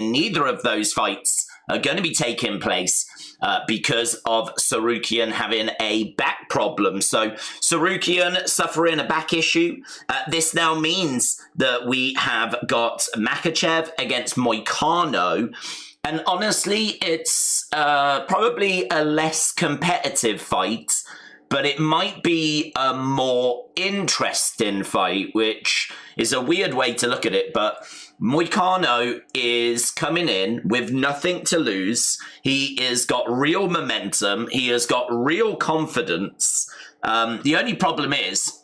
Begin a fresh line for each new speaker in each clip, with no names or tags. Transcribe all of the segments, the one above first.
neither of those fights are going to be taking place because of Tsarukyan having a back problem. So Tsarukyan suffering a back issue. This now means that we have got Makhachev against Moicano. And honestly, it's probably a less competitive fight, but it might be a more interesting fight, which is a weird way to look at it. But Moicano is coming in with nothing to lose. He has got real momentum. He has got real confidence. The only problem is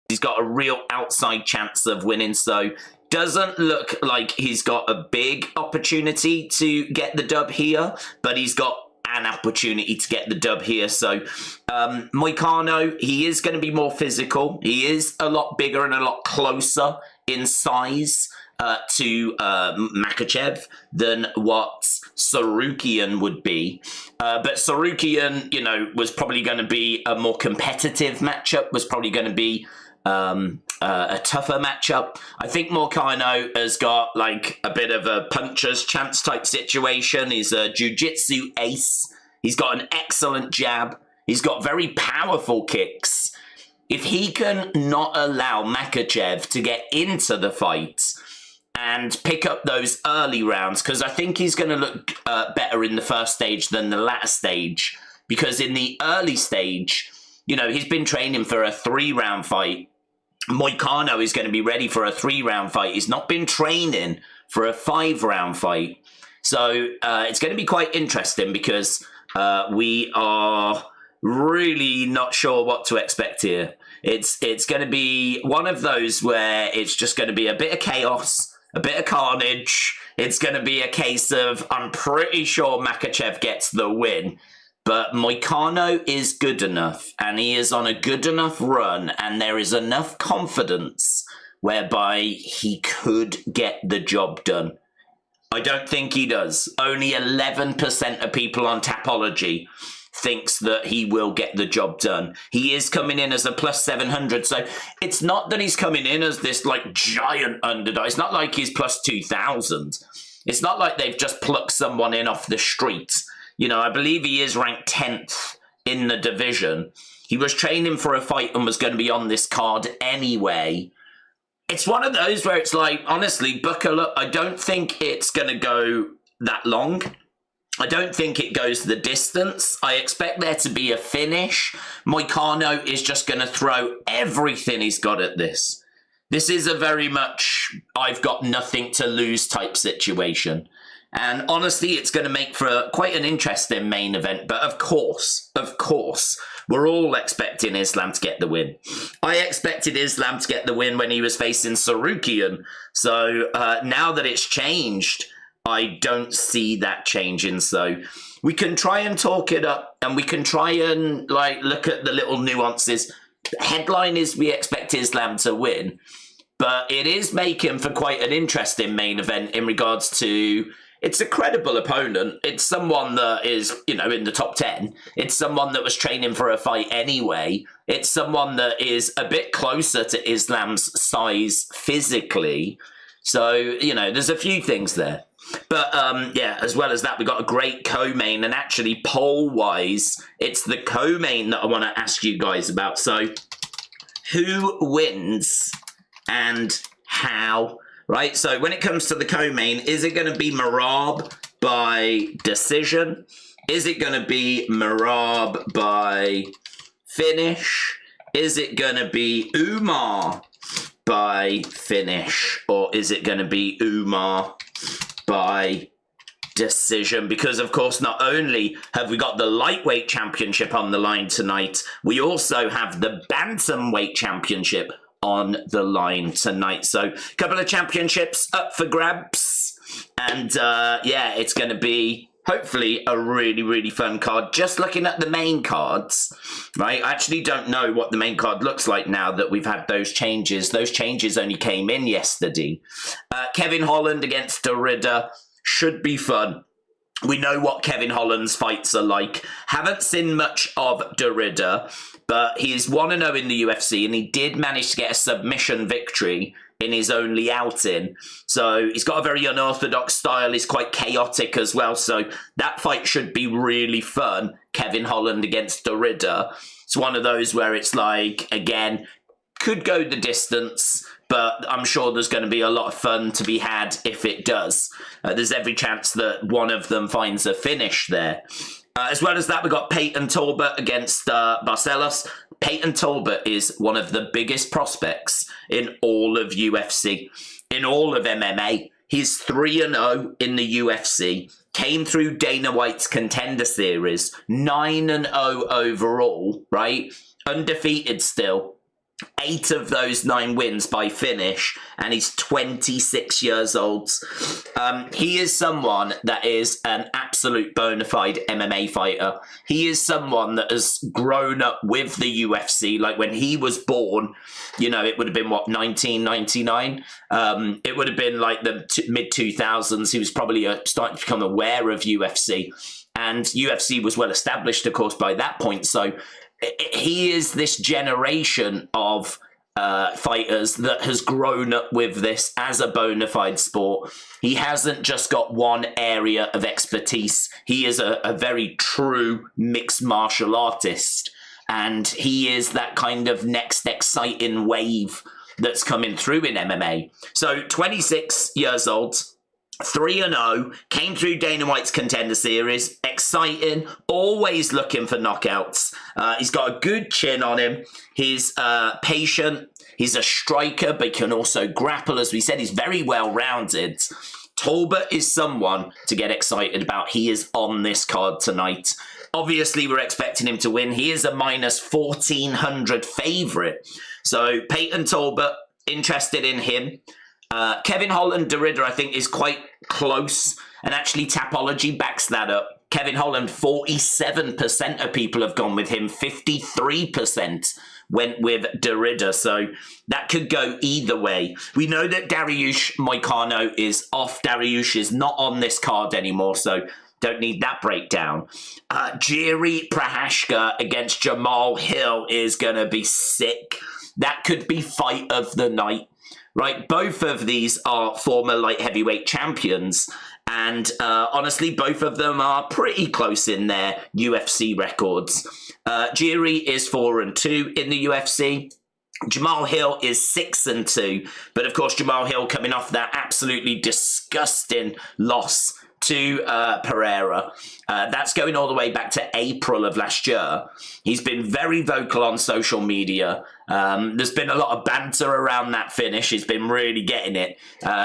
he's got a real outside chance of winning. So doesn't look like he's got a big opportunity to get the dub here, but he's got an opportunity to get the dub here. So Moicano, he is going to be more physical. He is a lot bigger and a lot closer in size to Makhachev than what Tsarukyan would be. But Tsarukyan, you know, was probably going to be a more competitive matchup, was probably going to be a tougher matchup. I think Moicano has got like a bit of a puncher's chance type situation. He's a jiu-jitsu ace. He's got an excellent jab. He's got very powerful kicks. If he can not allow Makhachev to get into the fight and pick up those early rounds, because I think he's going to look better in the first stage than the latter stage, because in the early stage, you know, he's been training for a 3-round fight. Moicano is going to be ready for a 3-round fight. He's not been training for a 5-round fight. So it's going to be quite interesting because we are really not sure what to expect here. It's going to be one of those where it's just going to be a bit of chaos, a bit of carnage. It's going to be a case of, I'm pretty sure Makhachev gets the win. But Moicano is good enough, and he is on a good enough run, and there is enough confidence whereby he could get the job done. I don't think he does. Only 11% of people on Tapology thinks that he will get the job done. He is coming in as a plus 700, so it's not that he's coming in as this like giant underdog. It's not like he's plus 2,000. It's not like they've just plucked someone in off the street. You know, I believe he is ranked 10th in the division. He was training for a fight and was going to be on this card anyway. It's one of those where it's like, honestly, buckle up. I don't think it's going to go that long. I don't think it goes the distance. I expect there to be a finish. Moicano is just going to throw everything he's got at this. This is a very much I've got nothing to lose type situation. And honestly, it's going to make for quite an interesting main event. But of course, we're all expecting Islam to get the win. I expected Islam to get the win when he was facing Tsarukyan. So now that it's changed, I don't see that changing. So we can try and talk it up, and we can try and like look at the little nuances. The headline is we expect Islam to win, but it is making for quite an interesting main event in regards to, it's a credible opponent. It's someone that is, you know, in the top 10. It's someone that was training for a fight anyway. It's someone that is a bit closer to Islam's size physically. So, you know, there's a few things there. But, yeah, as well as that, we've got a great co-main. And actually, poll-wise, it's the co-main that I want to ask you guys about. So, who wins and how? Right, so when it comes to the co-main, is it going to be Merab by decision? Is it going to be Merab by finish? Is it going to be Umar by finish? Or is it going to be Umar by decision? Because, of course, not only have we got the Lightweight Championship on the line tonight, we also have the Bantamweight Championship on the line tonight. So a couple of championships up for grabs, and yeah, it's going to be hopefully a really fun card. Just looking at the main cards, right, I actually don't know what the main card looks like now that we've had those changes only came in yesterday. Kevin Holland against Derrida should be fun. We know what Kevin Holland's fights are like. Haven't seen much of Derrida, but he's 1-0 in the UFC, and he did manage to get a submission victory in his only outing. So he's got a very unorthodox style. He's quite chaotic as well. So that fight should be really fun. Kevin Holland against Derrida. It's one of those where it's like, again, could go the distance, but I'm sure there's going to be a lot of fun to be had if it does. There's every chance that one of them finds a finish there. As well as that, we've got Peyton Tober against Barcelos. Peyton Tober is one of the biggest prospects in all of UFC, in all of MMA. He's 3-0 in the UFC, came through Dana White's Contender Series, 9-0 overall, right? Undefeated still. 8 of those 9 wins by finish, and he's 26 years old. He is someone that is an absolute bona fide MMA fighter. He is someone that has grown up with the UFC. Like when he was born, you know, it would have been, what, 1999? It would have been like the mid-2000s. He was probably starting to become aware of UFC. And UFC was well established, of course, by that point. So he is this generation of fighters that has grown up with this as a bona fide sport. He hasn't just got one area of expertise. He is a very true mixed martial artist. And he is that kind of next exciting wave that's coming through in MMA. So 26 years old. 3-0, came through Dana White's Contender Series, exciting, always looking for knockouts. He's got a good chin on him. He's patient. He's a striker, but he can also grapple. As we said, he's very well-rounded. Tober is someone to get excited about. He is on this card tonight. Obviously, we're expecting him to win. He is a minus 1,400 favourite. So, Peyton Tober, interested in him. Kevin Holland, Derrida, I think, is quite close, and actually Tapology backs that up. Kevin Holland, 47% of people have gone with him, 53% went with Derrida, so that could go either way. We know that Dariush Moicano is off. Dariush is not on this card anymore, so don't need that breakdown. Jiri Prashka against Jamal Hill is going to be sick. That could be fight of the night. Right, both of these are former light heavyweight champions, and honestly, both of them are pretty close in their UFC records. Jiri is 4-2 in the UFC. Jamal Hill is 6-2, but of course, Jamal Hill coming off that absolutely disgusting loss to Ferrera. That's going all the way back to April of last year. He's been very vocal on social media. There's been a lot of banter around that finish. He's been really getting it.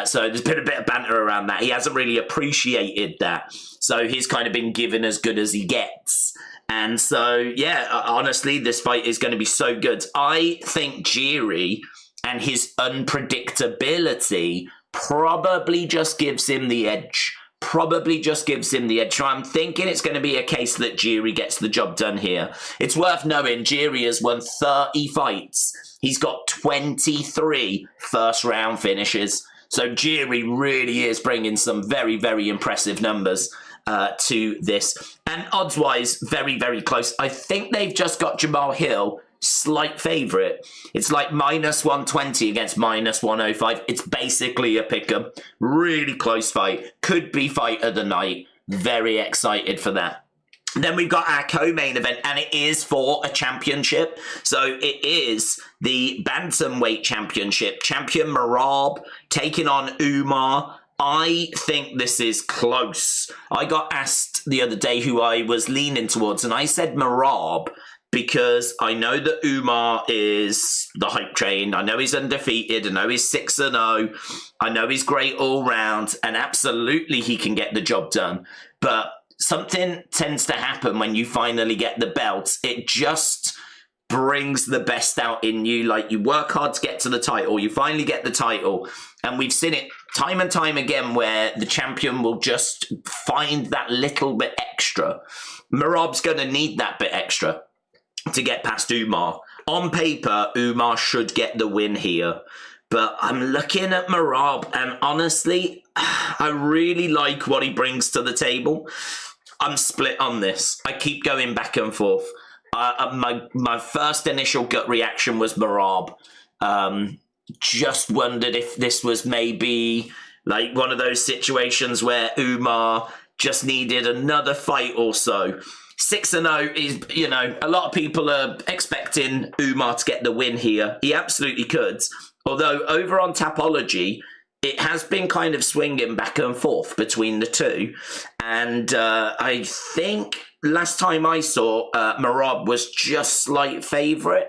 So there's been a bit of banter around that. He hasn't really appreciated that. So he's kind of been given as good as he gets. And so, yeah, honestly, this fight is going to be so good. I think Jiri and his unpredictability probably just gives him the edge. So I'm thinking it's going to be a case that Jiri gets the job done here. It's worth knowing Jiri has won 30 fights. He's got 23 first-round finishes. So Jiri really is bringing some very, very impressive numbers to this. And odds-wise, very, very close. I think they've just got Jamal Hill slight favourite. It's like minus 120 against minus 105. It's basically a pick'em. Really close fight. Could be fight of the night. Very excited for that. Then we've got our co-main event, and it is for a championship. So it is the Bantamweight Championship. Champion Merab taking on Umar. I think this is close. I got asked the other day who I was leaning towards, and I said Merab, because I know that Umar is the hype train. I know he's undefeated. I know he's 6-0. I know he's great all round, and absolutely he can get the job done. But something tends to happen when you finally get the belt. It just brings the best out in you. Like, you work hard to get to the title. You finally get the title. And we've seen it time and time again where the champion will just find that little bit extra. Merab's going to need that bit extra to get past Umar. On paper, Umar should get the win here. But I'm looking at Merab, and honestly, I really like what he brings to the table. I'm split on this. I keep going back and forth. My first initial gut reaction was Merab. just wondered if this was maybe like one of those situations where Umar just needed another fight or so. 6-0 is, you know, a lot of people are expecting Umar to get the win here. He absolutely could. Although over on Tapology, it has been kind of swinging back and forth between the two. And I think last time I saw, Merab was just slight favourite.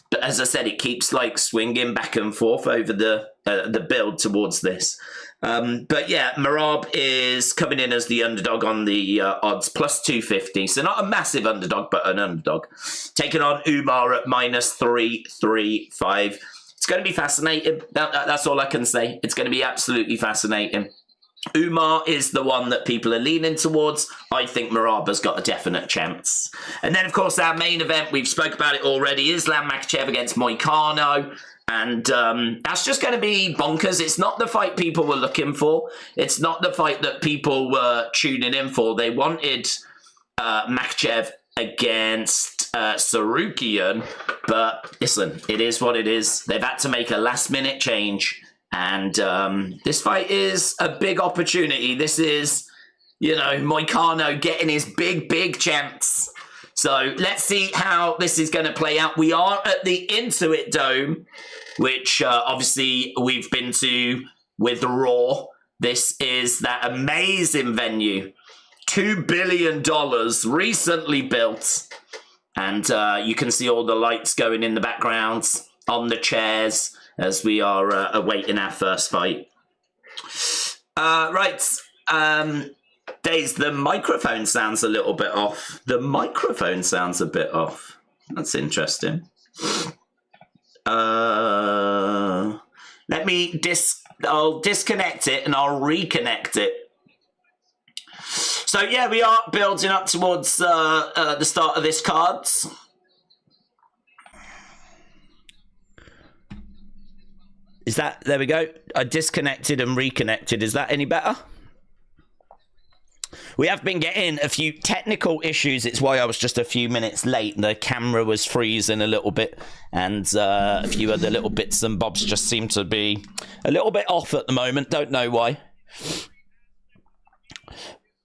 But as I said, it keeps like swinging back and forth over the build towards this. But yeah, Merab is coming in as the underdog on the odds, plus 250. So not a massive underdog, but an underdog. Taking on Umar at minus 335. It's going to be fascinating. That's all I can say. It's going to be absolutely fascinating. Umar is the one that people are leaning towards. I think Morab has got a definite chance. And then, of course, our main event, we've spoke about it already, Islam Makhachev against Moicano. And that's just going to be bonkers. It's not the fight people were looking for. It's not the fight that people were tuning in for. They wanted Makhachev against Sarukian. But listen, it is what it is. They've had to make a last-minute change. And this fight is a big opportunity. This is, you know, Moicano getting his big chance. So let's see how this is going to play out. We are at the Intuit Dome, which obviously we've been to with Raw. This is that amazing venue. $2 billion recently built. And you can see all the lights going in the background on the chairs as we are awaiting our first fight. Right. Days, the microphone sounds a little bit off. The microphone sounds a bit off. That's interesting. I'll disconnect it and I'll reconnect it. So yeah, we are building up towards the start of this card. Is that, there we go. I disconnected and reconnected. Is that any better? We have been getting a few technical issues. It's why I was just a few minutes late. The camera was freezing a little bit. And a few other little bits and bobs just seem to be a little bit off at the moment. Don't know why.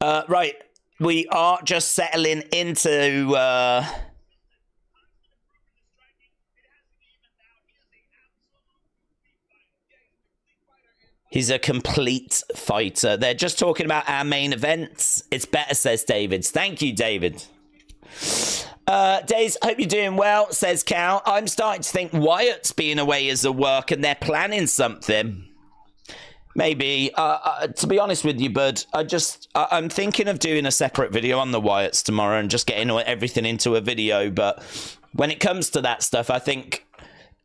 Right. We are just settling into... He's a complete fighter. They're just talking about our main events. It's better, says David. Thank you, David. Days, hope you're doing well, says Cal. I'm starting to think Wyatt's being away as a work and they're planning something. Maybe. To be honest with you, bud, I'm thinking of doing a separate video on the Wyatts tomorrow and just getting everything into a video. But when it comes to that stuff, I think...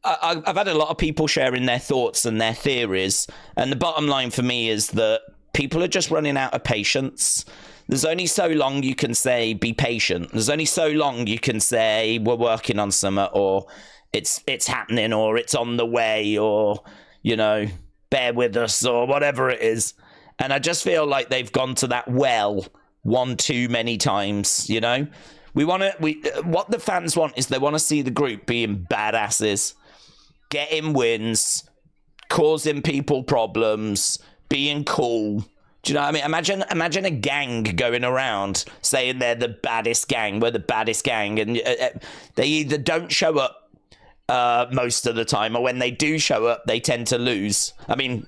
I've had a lot of people sharing their thoughts and their theories, and the bottom line for me is that people are just running out of patience. There's only so long you can say, be patient. There's only so long you can say, we're working on something, or it's happening, or it's on the way, or, you know, bear with us, or whatever it is. And I just feel like they've gone to that well one too many times, you know? What the fans want is they want to see the group being badasses. Getting wins, causing people problems, being cool. Do you know what I mean? Imagine a gang going around saying they're the baddest gang, we're the baddest gang, and they either don't show up most of the time, or when they do show up, they tend to lose. I mean,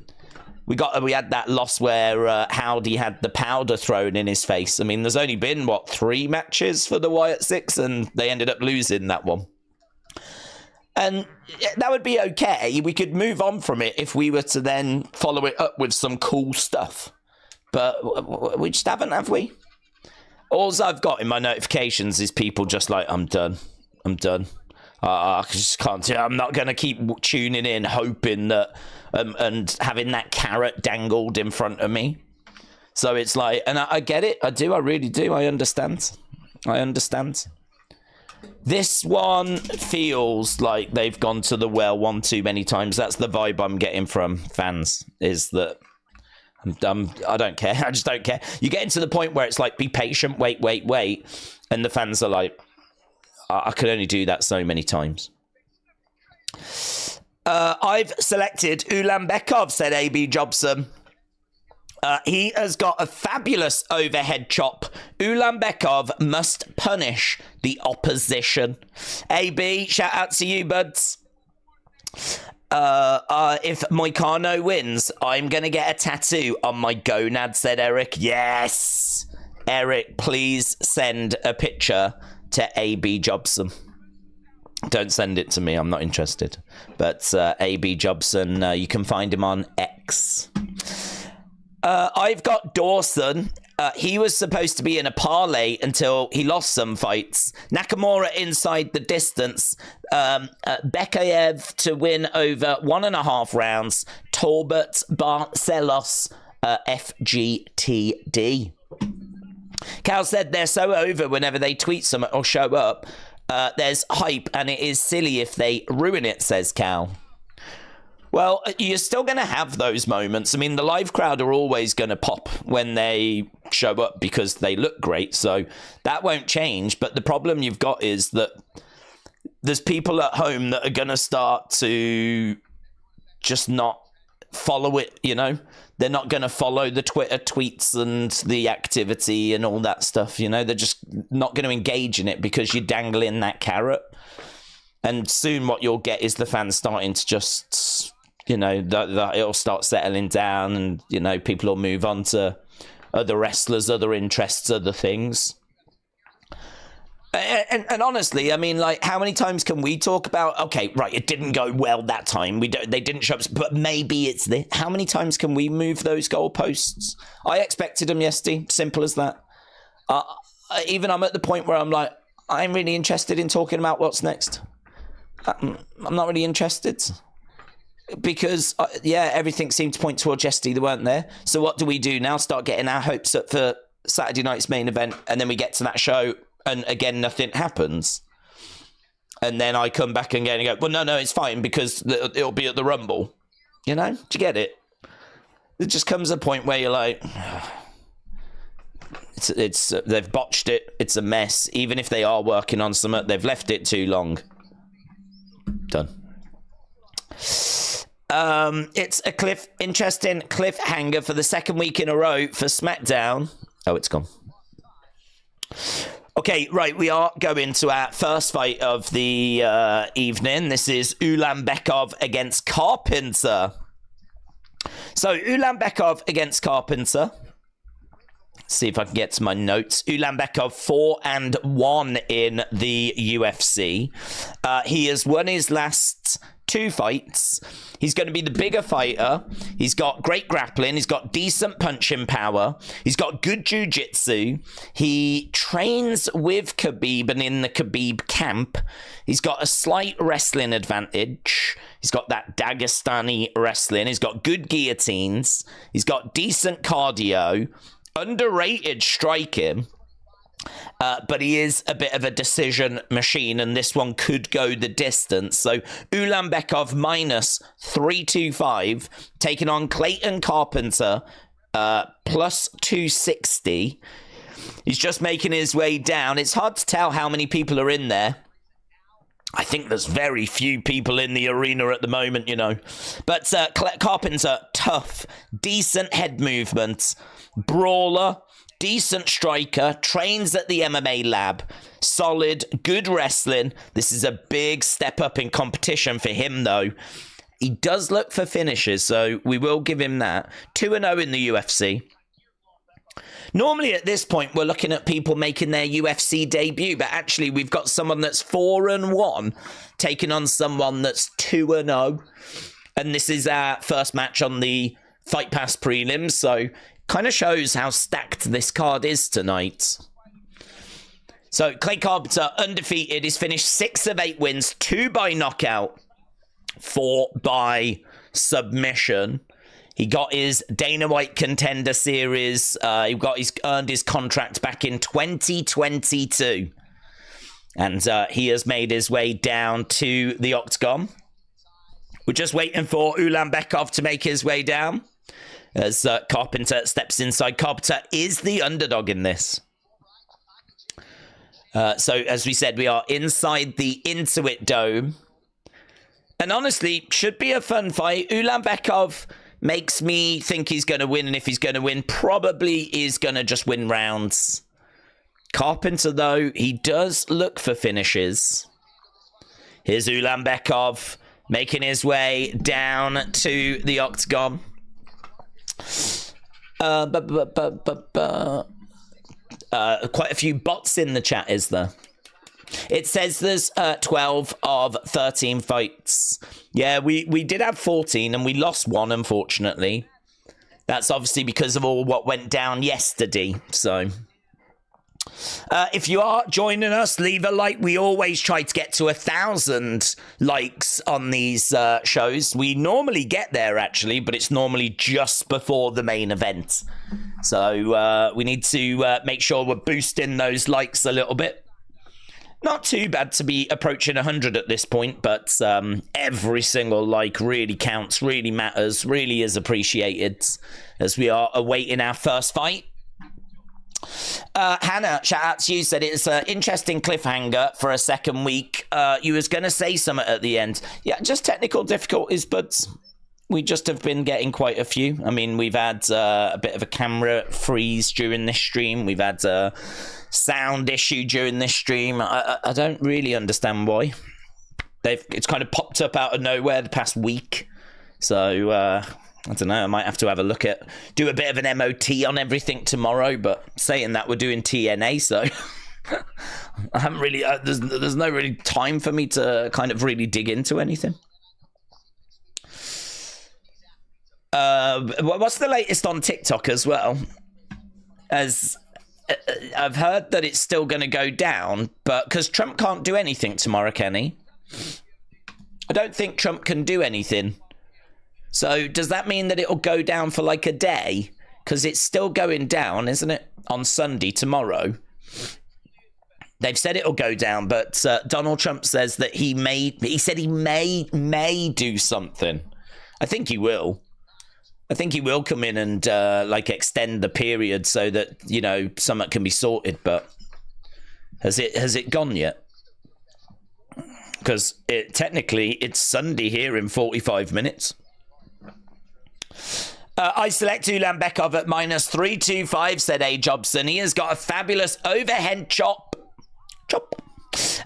we had that loss where Howdy had the powder thrown in his face. I mean, there's only been, what, 3 matches for the Wyatt Six, and they ended up losing that one. And that would be okay. We could move on from it if we were to then follow it up with some cool stuff. But we just haven't, have we? All I've got in my notifications is people just like, I'm done. I just can't do it. I'm not going to keep tuning in, hoping that, and having that carrot dangled in front of me. So it's like, and I get it. I do. I really do. I understand. This one feels like they've gone to the well one too many times. That's the vibe I'm getting from fans, is that I don't care. I just don't care. You get into the point where it's like, be patient, wait. And the fans are like, I could only do that so many times. I've selected Ulanbekov, said AB Jobson. He has got a fabulous overhead chop. Ulanbekov must punish the opposition. AB, shout out to you, buds. If Moicano wins, I'm going to get a tattoo on my gonad, said Eric. Yes! Eric, please send a picture to AB Jobson. Don't send it to me, I'm not interested. But AB Jobson, you can find him on X. I've got Dawson. He was supposed to be in a parlay until he lost some fights. Nakamura inside the distance. Makev to win over 1.5 rounds. Talbot, Barcelos, FGTD. Cal said they're so over whenever they tweet something or show up. There's hype and it is silly if they ruin it, says Cal. Well, you're still going to have those moments. I mean, the live crowd are always going to pop when they show up because they look great. So that won't change. But the problem you've got is that there's people at home that are going to start to just not follow it, you know? They're not going to follow the Twitter tweets and the activity and all that stuff, you know? They're just not going to engage in it because you're dangling that carrot. And soon what you'll get is the fans starting to just, you know, it'll start settling down and, you know, people will move on to other wrestlers, other interests, other things. And honestly, I mean, like, how many times can we talk about, okay, right, it didn't go well that time. They didn't show up, but maybe it's this. How many times can we move those goalposts? I expected them yesterday. Simple as that. Even I'm at the point where I'm like, I'm really interested in talking about what's next. I'm not really interested. Because, yeah, everything seemed to point towards yesterday. They weren't there. So what do we do now? Start getting our hopes up for Saturday night's main event. And then we get to that show. And again, nothing happens. And then I come back again and go, well, no, it's fine because it'll be at the Rumble. You know? Do you get it? It just comes a point where you're like, it's they've botched it. It's a mess. Even if they are working on something, they've left it too long. Done. It's a interesting cliffhanger for the second week in a row for SmackDown. Oh, it's gone. Okay, right, we are going to our first fight of the evening. This is Ulanbekov against Carpenter. So, Ulanbekov against Carpenter. Let's see if I can get to my notes. Ulanbekov 4-1 in the UFC. He has won his last 2 fights. He's going to be the bigger fighter. He's got great grappling. He's got decent punching power. He's got good jiu-jitsu. He trains with Khabib and in the Khabib camp. He's got a slight wrestling advantage. He's got that Dagestani wrestling. He's got good guillotines. He's got decent cardio. Underrated striking. But he is a bit of a decision machine, and this one could go the distance. So Ulanbekov minus 325, taking on Clayton Carpenter, plus 260. He's just making his way down. It's hard to tell how many people are in there. I think there's very few people in the arena at the moment, you know. But Carpenter, tough, decent head movement, brawler, decent striker, trains at the MMA lab, solid, good wrestling. This is a big step up in competition for him, though. He does look for finishes, so we will give him that. 2-0 in the UFC. Normally at this point, we're looking at people making their UFC debut, but actually we've got someone that's 4-1 taking on someone that's 2-0. And this is our first match on the Fight Pass prelims, so kind of shows how stacked this card is tonight. So Clay Carpenter, undefeated. He's finished 6 of 8 wins, 2 by knockout, 4 by submission. He got his Dana White Contender Series. He's earned his contract back in 2022. And he has made his way down to the octagon. We're just waiting for Ulanbekov to make his way down. As Carpenter steps inside. Carpenter is the underdog in this. So, as we said, we are inside the Intuit Dome. And honestly, should be a fun fight. Ulanbekov makes me think he's going to win, and if he's going to win, probably is going to just win rounds. Carpenter, though, he does look for finishes. Here's Ulanbekov making his way down to the octagon. Quite a few bots in the chat, is there? It says there's 12 of 13 fights. Yeah, we did have 14 and we lost one, unfortunately. That's obviously because of all what went down yesterday. So, if you are joining us, leave a like. We always try to get to 1,000 likes on these shows. We normally get there, actually, but it's normally just before the main event. So, we need to make sure we're boosting those likes a little bit. Not too bad to be approaching 100 at this point, but every single like really counts, really matters, really is appreciated as we are awaiting our first fight. Hannah, shout out to you, said it's an interesting cliffhanger for a second week. You was going to say something at the end. Yeah, just technical difficulties, but we just have been getting quite a few. I mean, we've had a bit of a camera freeze during this stream. We've had a sound issue during this stream. I don't really understand why. It's kind of popped up out of nowhere the past week. So, I don't know. I might have to have a look at, do a bit of an MOT on everything tomorrow. But saying that, we're doing TNA, so I haven't really, there's no really time for me to kind of really dig into anything. What's the latest on TikTok as well? As I've heard that it's still going to go down, but because Trump can't do anything tomorrow, can he? I don't think Trump can do anything. So does that mean that it'll go down for like a day? Because it's still going down, isn't it? On Sunday, tomorrow. They've said it'll go down, but Donald Trump says that he said he may do something. I think he will. I think he will come in and like extend the period so that, you know, something can be sorted. But has it gone yet? Because technically it's Sunday here in 45 minutes. I select Ulanbekov at -325, said A. Jobson. He has got a fabulous overhead chop.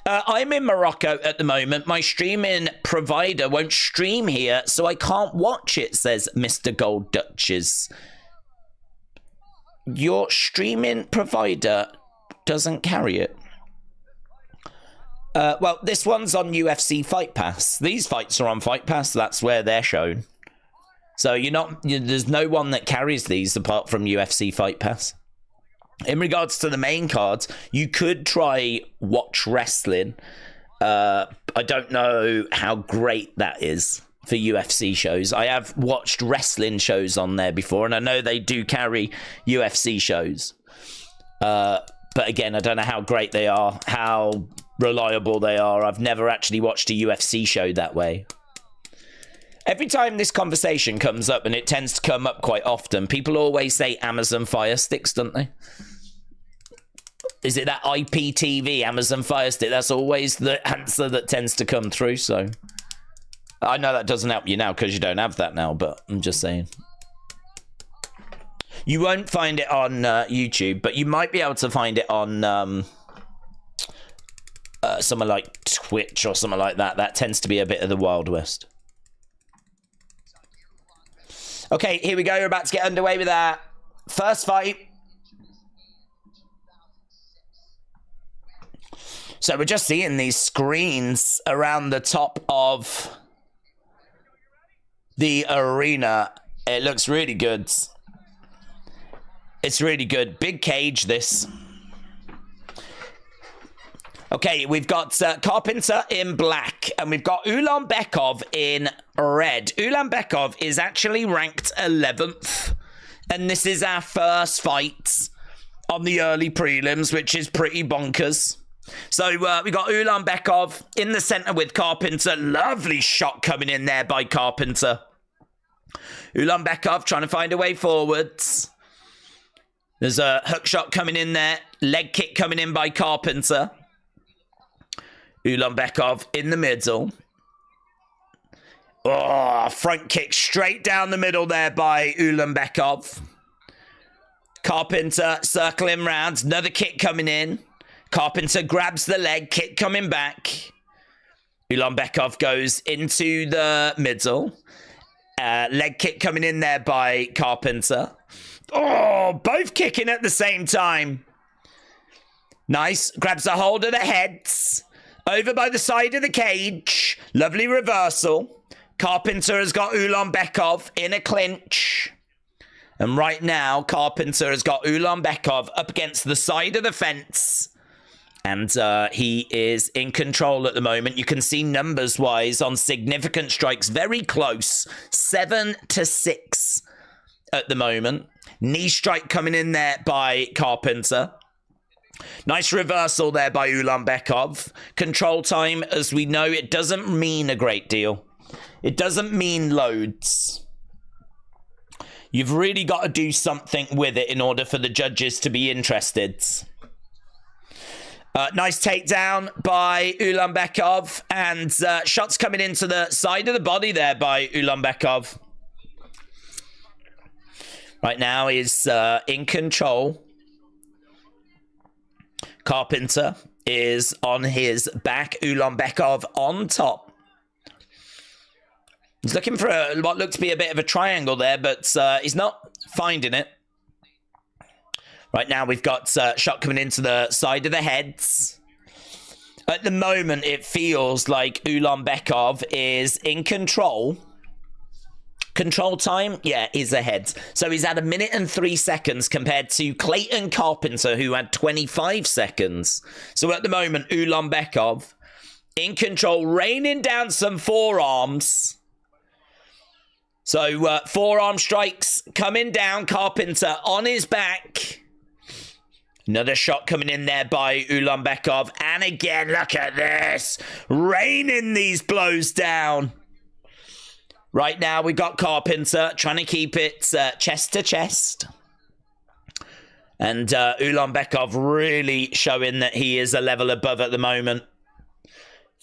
I'm in Morocco at the moment. My streaming provider won't stream here, so I can't watch it, says Mr. Gold Duchess. Your streaming provider doesn't carry it. Well, this one's on UFC Fight Pass. These fights are on Fight Pass. That's where they're shown. So there's no one that carries these apart from UFC Fight Pass. In regards to the main cards, you could try Watch Wrestling. I don't know how great that is for UFC shows. I have watched wrestling shows on there before, and I know they do carry UFC shows. But again, I don't know how great they are, how reliable they are. I've never actually watched a UFC show that way. Every time this conversation comes up, and it tends to come up quite often, people always say Amazon Fire Sticks, don't they? Is it that IPTV, Amazon Fire Stick? That's always the answer that tends to come through, so... I know that doesn't help you now because you don't have that now, but I'm just saying. You won't find it on YouTube, but you might be able to find it on somewhere like Twitch or something like that. That tends to be a bit of the Wild West. Okay, here we go. We're about to get underway with our first fight. So we're just seeing these screens around the top of the arena. It looks really good. It's really good. Big cage, this. Okay, we've got Carpenter in black, and we've got Ulanbekov in red. Ulanbekov is actually ranked 11th, and this is our first fight on the early prelims, which is pretty bonkers. So we got Ulanbekov in the center with Carpenter. Lovely shot coming in there by Carpenter. Ulanbekov trying to find a way forwards. There's a hook shot coming in there. Leg kick coming in by Carpenter. Ulanbekov in the middle.
Oh, front kick straight down the middle there by Ulanbekov. Carpenter circling round. Another kick coming in. Carpenter grabs the leg. Kick coming back. Ulanbekov goes into the middle. Leg kick coming in there by Carpenter. Oh, both kicking at the same time. Nice. Grabs a hold of the heads. Over by the side of the cage. Lovely reversal. Carpenter has got Ulanbekov in a clinch. And right now, Carpenter has got Ulanbekov up against the side of the fence. And he is in control at the moment. You can see numbers-wise on significant strikes. Very close. 7-6 at the moment. Knee strike coming in there by Carpenter. Nice reversal there by Ulanbekov. Control time, as we know, it doesn't mean a great deal. It doesn't mean loads. You've really got to do something with it in order for the judges to be interested. Nice takedown by Ulanbekov. And shots coming into the side of the body there by Ulanbekov. Right now he's in control. Carpenter is on his back. Ulanbekov on top. He's looking for what looked to be a bit of a triangle there, but he's not finding it. Right now we've got shot coming into the side of the heads. At the moment, it feels like Ulanbekov is in control. Control time, yeah, is ahead. So he's had 1 minute and 3 seconds compared to Clayton Carpenter, who had 25 seconds. So at the moment, Ulanbekov in control, raining down some forearms. So forearm strikes coming down. Carpenter on his back. Another shot coming in there by Ulanbekov. And again, look at this. Raining these blows down. Right now, we've got Carpenter trying to keep it chest to chest. And Ulanbekov really showing that he is a level above at the moment.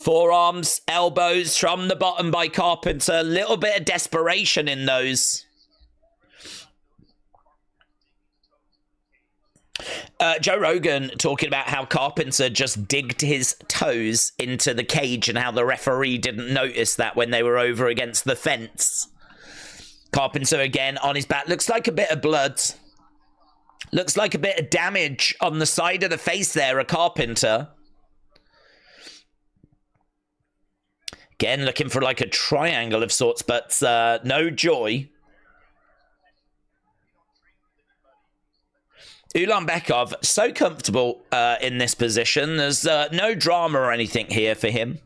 Forearms, elbows from the bottom by Carpenter. A little bit of desperation in those. Joe Rogan talking about how Carpenter just digged his toes into the cage and how the referee didn't notice that when they were over against the fence. Carpenter again on his back. Looks like a bit of blood. Looks like a bit of damage on the side of the face there, a Carpenter. Again, looking for like a triangle of sorts, but no joy. Ulanbekov, so comfortable in this position. There's no drama or anything here for him.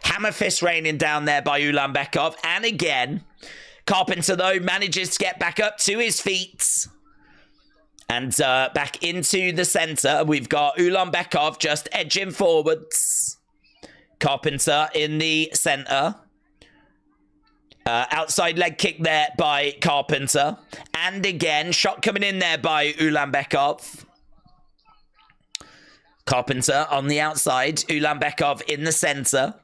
Hammer fist raining down there by Ulanbekov. And again, Carpenter, though, manages to get back up to his feet. And back into the center. We've got Ulanbekov just edging forwards. Carpenter in the center. Outside leg kick there by Carpenter. And again, shot coming in there by Ulanbekov. Carpenter on the outside. Ulanbekov in the center.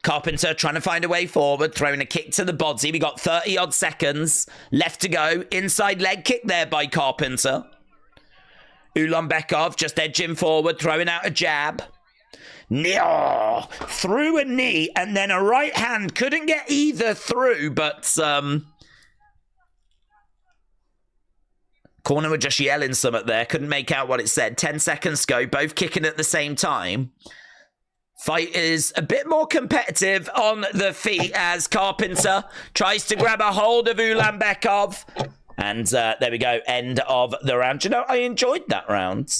Carpenter trying to find a way forward. Throwing a kick to the body. We got 30-odd seconds left to go. Inside leg kick there by Carpenter. Ulanbekov just edging forward. Throwing out a jab. Through a knee and then a right hand. Couldn't get either through, but corner were just yelling something there. Couldn't make out what it said. 10 seconds to go. Both kicking at the same time. Fight is a bit more competitive on the feet as Carpenter tries to grab a hold of Ulanbekov. And there we go. End of the round. You know, I enjoyed that round.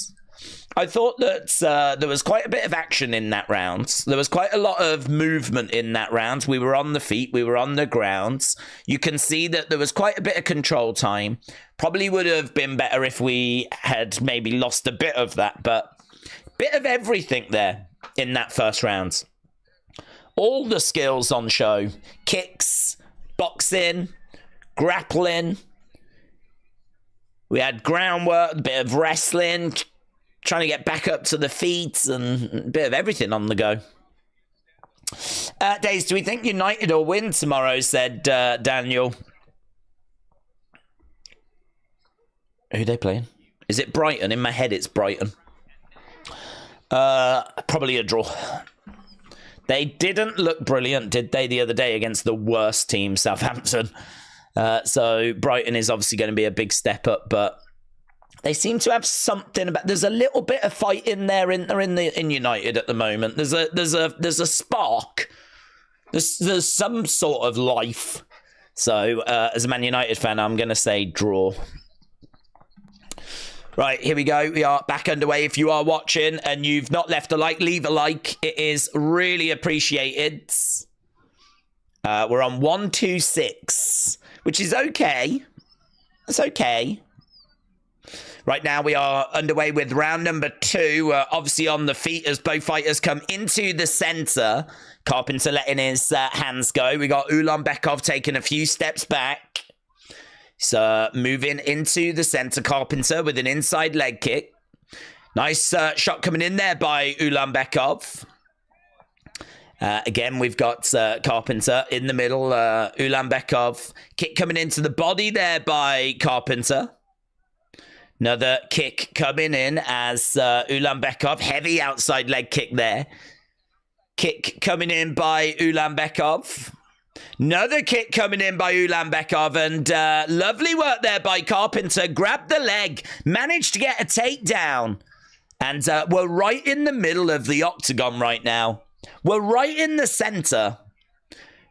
I thought that there was quite a bit of action in that round. There was quite a lot of movement in that round. We were on the feet. We were on the ground. You can see that there was quite a bit of control time. Probably would have been better if we had maybe lost a bit of that, but a bit of everything there in that first round. All the skills on show. Kicks, boxing, grappling. We had groundwork, a bit of wrestling, trying to get back up to the feet, and a bit of everything on the go. Days, do we think United will win tomorrow, said Daniel. Who are they playing? Is it Brighton? In my head, it's Brighton. Probably a draw. They didn't look brilliant, did they, the other day against the worst team, Southampton? So Brighton is obviously going to be a big step up, but they seem to have something about. There's a little bit of fight in there in United at the moment. There's a spark. There's some sort of life. So as a Man United fan, I'm going to say draw. Right, here we go. We are back underway. If you are watching and you've not left a like, leave a like. It is really appreciated. We're on 126, which is okay. It's okay. Right now, we are underway with round number 2. Obviously on the feet as both fighters come into the center. Carpenter letting his hands go. We got Ulanbekov taking a few steps back. So moving into the center, Carpenter with an inside leg kick. Nice shot coming in there by Ulanbekov. Again, we've got Carpenter in the middle. Ulanbekov kick coming into the body there by Carpenter. Another kick coming in as Ulanbekov. Heavy outside leg kick there. Kick coming in by Ulanbekov. Another kick coming in by Ulanbekov, and lovely work there by Carpenter. Grabbed the leg, managed to get a takedown, and we're right in the middle of the octagon right now. We're right in the center.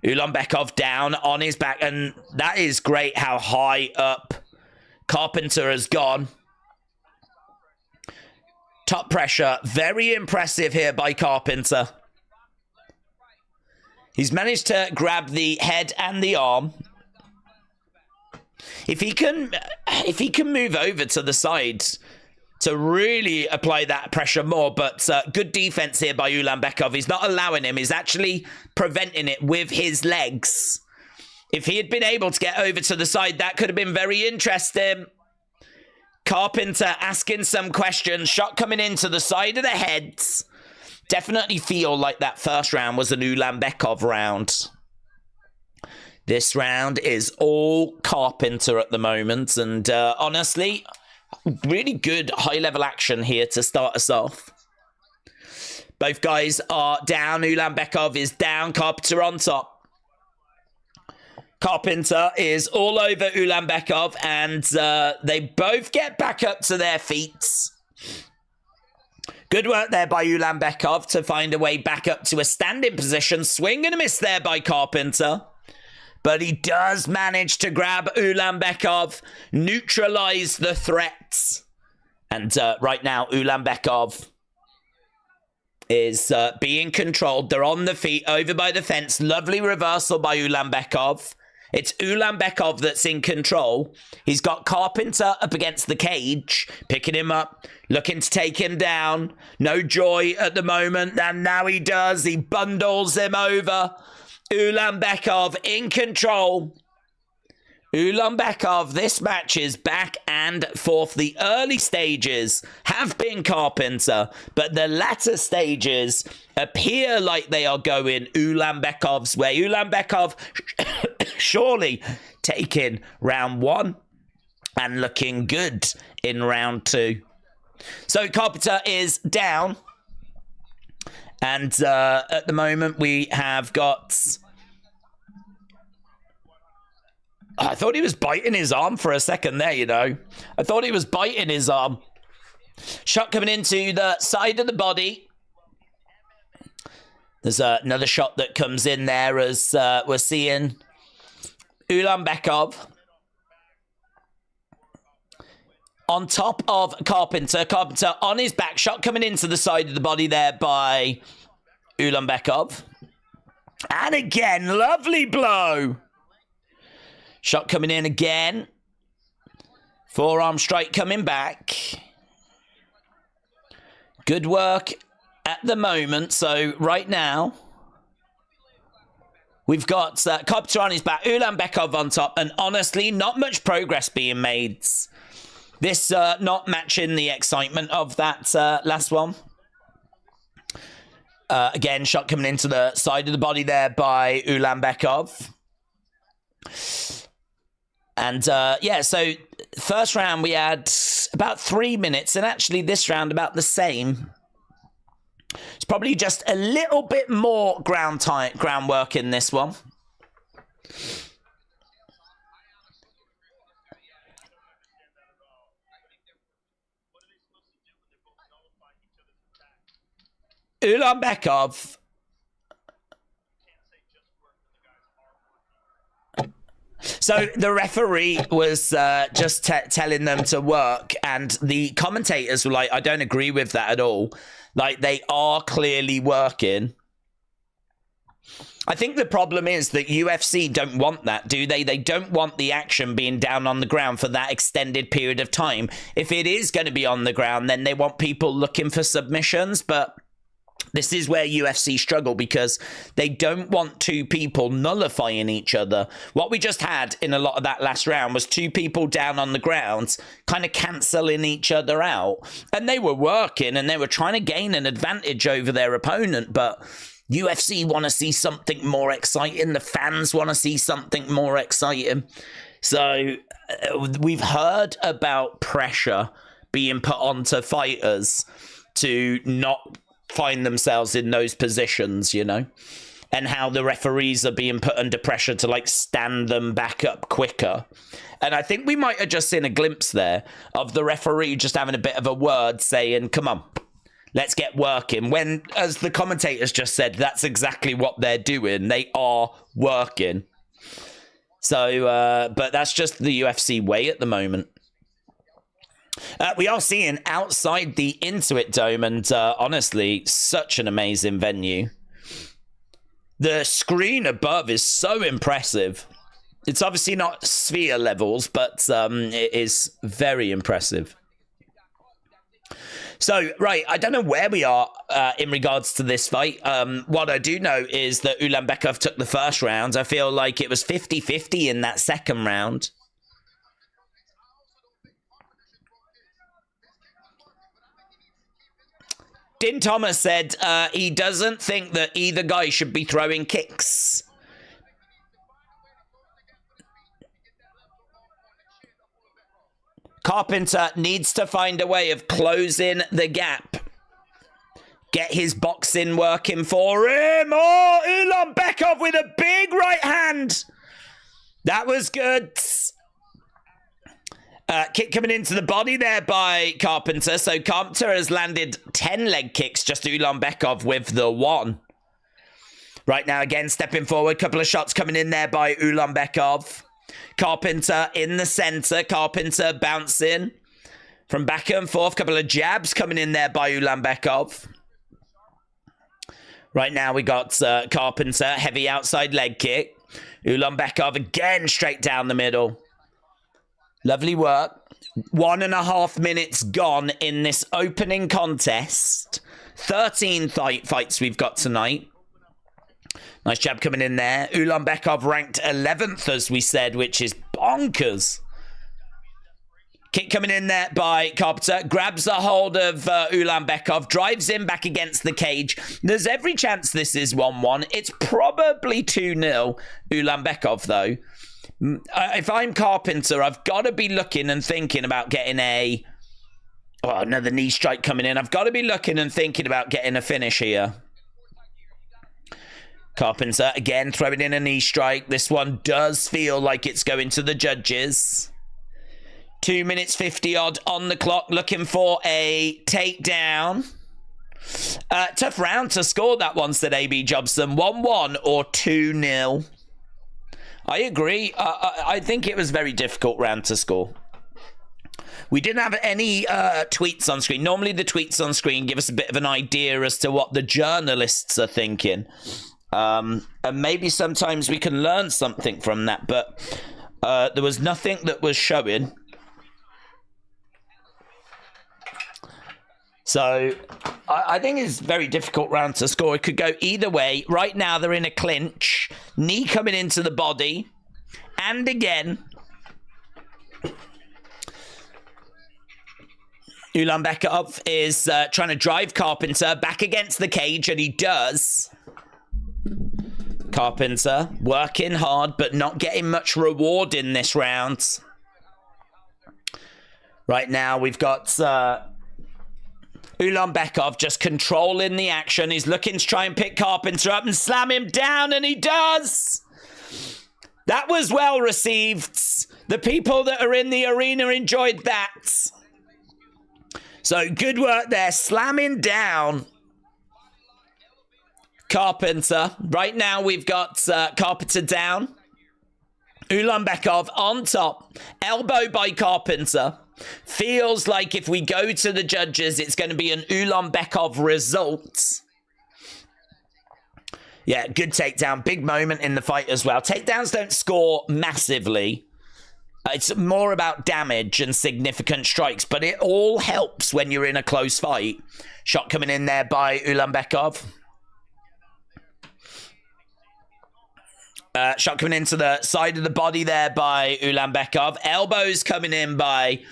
Ulanbekov down on his back, and that is great how high up Carpenter has gone. Top pressure, very impressive here by Carpenter. He's managed to grab the head and the arm. If he can move over to the side to really apply that pressure more, but good defense here by Ulanbekov. He's not allowing him. He's actually preventing it with his legs. If he had been able to get over to the side, that could have been very interesting. Carpenter asking some questions. Shot coming into the side of the head. Definitely feel like that first round was an Ulanbekov round. This round is all Carpenter at the moment. And honestly, really good high-level action here to start us off. Both guys are down. Ulanbekov is down. Carpenter on top. Carpenter is all over Ulanbekov. And they both get back up to their feet. Good work there by Ulanbekov to find a way back up to a standing position. Swing and a miss there by Carpenter. But he does manage to grab Ulanbekov, neutralize the threats. And right now, Ulanbekov is being controlled. They're on the feet, over by the fence. Lovely reversal by Ulanbekov. It's Ulanbekov that's in control. He's got Carpenter up against the cage, picking him up, looking to take him down. No joy at the moment, and now he does. He bundles him over. Ulanbekov in control. Ulanbekov, this match is back and forth. The early stages have been Carpenter, but the latter stages appear like they are going Ulanbekov's way. Ulanbekov surely taking round 1 and looking good in round 2. So Carpenter is down. And at the moment we have got... I thought he was biting his arm for a second there, you know. I thought he was biting his arm. Shot coming into the side of the body. There's another shot that comes in there as we're seeing Ulanbekov on top of Carpenter. Carpenter on his back. Shot coming into the side of the body there by Ulanbekov. And again, lovely blow. Shot coming in again. Forearm strike coming back. Good work at the moment. So right now, we've got Carpenter on his back, Ulanbekov on top, and honestly, not much progress being made. This not matching the excitement of that last one. Again, shot coming into the side of the body there by Ulanbekov. And yeah, so first round we had about 3 minutes, and actually this round about the same. It's probably just a little bit more groundwork in this one. Ulanbekov. So the referee was just telling them to work, and the commentators were like, I don't agree with that at all. Like, they are clearly working. I think the problem is that UFC don't want that, do they? They don't want the action being down on the ground for that extended period of time. If it is going to be on the ground, then they want people looking for submissions, but this is where UFC struggle, because they don't want two people nullifying each other. What we just had in a lot of that last round was two people down on the ground kind of cancelling each other out. And they were working and they were trying to gain an advantage over their opponent. But UFC want to see something more exciting. The fans want to see something more exciting. So we've heard about pressure being put onto fighters to not find themselves in those positions, you know, and how the referees are being put under pressure to like stand them back up quicker. And I think we might have just seen a glimpse there of the referee just having a bit of a word saying, come on, let's get working. When, as the commentators just said, that's exactly what they're doing. They are working. So, but that's just the UFC way at the moment. We are seeing outside the Intuit Dome, and honestly, such an amazing venue. The screen above is so impressive. It's obviously not sphere levels, but it is very impressive. So, right, I don't know where we are in regards to this fight. What I do know is that Ulanbekov took the first round. I feel like it was 50-50 in that second round. Din Thomas said he doesn't think that either guy should be throwing kicks. Carpenter needs to find a way of closing the gap. Get his boxing working for him. Oh, Ulanbekov with a big right hand. That was good. Kick coming into the body there by Carpenter. So Carpenter has landed 10 leg kicks, just Ulanbekov with the one. Right now, again, stepping forward. Couple of shots coming in there by Ulanbekov. Carpenter in the center. Carpenter bouncing from back and forth. Couple of jabs coming in there by Ulanbekov. Right now, we got Carpenter. Heavy outside leg kick. Ulanbekov again straight down the middle. Lovely work. 1.5 minutes gone in this opening contest. 13 fights we've got tonight. Nice jab coming in there. Ulanbekov ranked 11th, as we said, which is bonkers. Kick coming in there by Carpenter. Grabs a hold of Ulanbekov. Drives him back against the cage. There's every chance this is 1-1. It's probably 2-0 Ulanbekov, though. If I'm Carpenter, I've got to be looking and thinking about getting another knee strike coming in. I've got to be looking and thinking about getting a finish here. Carpenter, again, throwing in a knee strike. This one does feel like it's going to the judges. 2 minutes 50 odd on the clock, looking for a takedown. Tough round to score that one, said AB Jobson. 1-1 or 2-0. I agree. I think it was a very difficult round to score. We didn't have any tweets on screen. Normally the tweets on screen give us a bit of an idea as to what the journalists are thinking. And maybe sometimes we can learn something from that. But there was nothing that was showing. So I think it's a very difficult round to score. It could go either way. Right now they're in a clinch. Knee coming into the body. And again. Ulanbekov is trying to drive Carpenter back against the cage, and he does. Carpenter working hard, but not getting much reward in this round. Right now, we've got Ulanbekov just controlling the action. He's looking to try and pick Carpenter up and slam him down, and he does. That was well received. The people that are in the arena enjoyed that. So good work there, slamming down Carpenter. Right now we've got Carpenter down. Ulanbekov on top. Elbow by Carpenter. Feels like if we go to the judges, it's going to be an Ulanbekov result. Yeah, good takedown. Big moment in the fight as well. Takedowns don't score massively. It's more about damage and significant strikes, but it all helps when you're in a close fight. Shot coming in there by Ulanbekov. Shot coming into the side of the body there by Ulanbekov. Elbows coming in by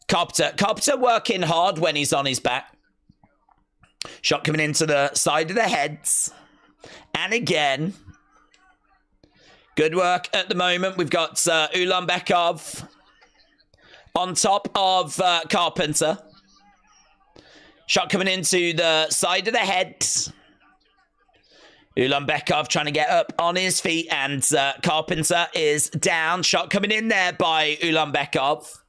Carpenter. Carpenter working hard when he's on his back. Shot coming into the side of the heads. And again, good work at the moment. We've got Ulanbekov on top of Carpenter. Shot coming into the side of the head. Ulanbekov trying to get up on his feet, and Carpenter is down. Shot coming in there by Ulanbekov.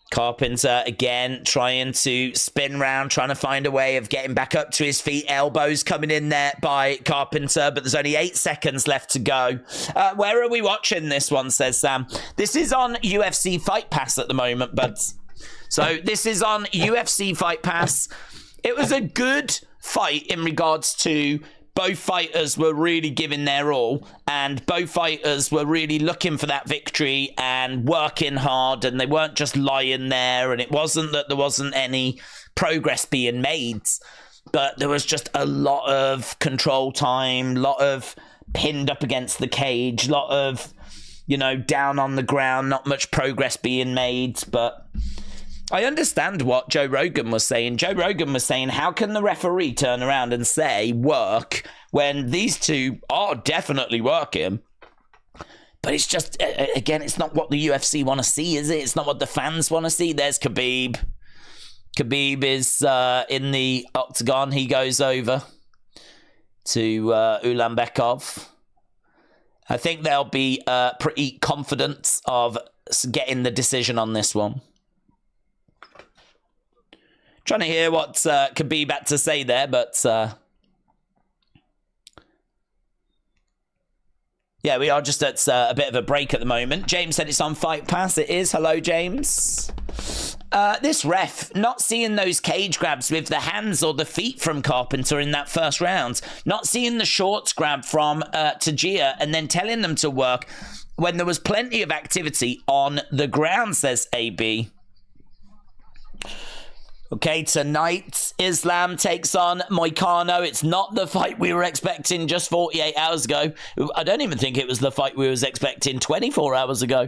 Carpenter again trying to spin round, trying to find a way of getting back up to his feet. Elbows coming in there by Carpenter, but there's only 8 seconds left to go. Where are we watching this one, says Sam? This is on UFC Fight Pass at the moment, buds. So this is on UFC Fight Pass. It was a good fight in regards to both fighters were really giving their all, and both fighters were really looking for that victory and working hard, and they weren't just lying there, and it wasn't that there wasn't any progress being made, but there was just a lot of control time, a lot of pinned up against the cage, a lot of, you know, down on the ground, not much progress being made. But I understand what Joe Rogan was saying. Joe Rogan was saying, how can the referee turn around and say work when these two are definitely working? But it's just, again, it's not what the UFC want to see, is it? It's not what the fans want to see. There's Khabib. Khabib is in the octagon. He goes over to Ulanbekov. I think they'll be pretty confident of getting the decision on this one. Trying to hear what Khabib had to say there, but yeah, we are just at a bit of a break at the moment. James said it's on Fight Pass. It is. Hello, James. This ref not seeing those cage grabs with the hands or the feet from Carpenter in that first round, not seeing the shorts grab from Tajia, and then telling them to work when there was plenty of activity on the ground, says AB. Okay, tonight, Islam takes on Moicano. It's not the fight we were expecting just 48 hours ago. I don't even think it was the fight we was expecting 24 hours ago.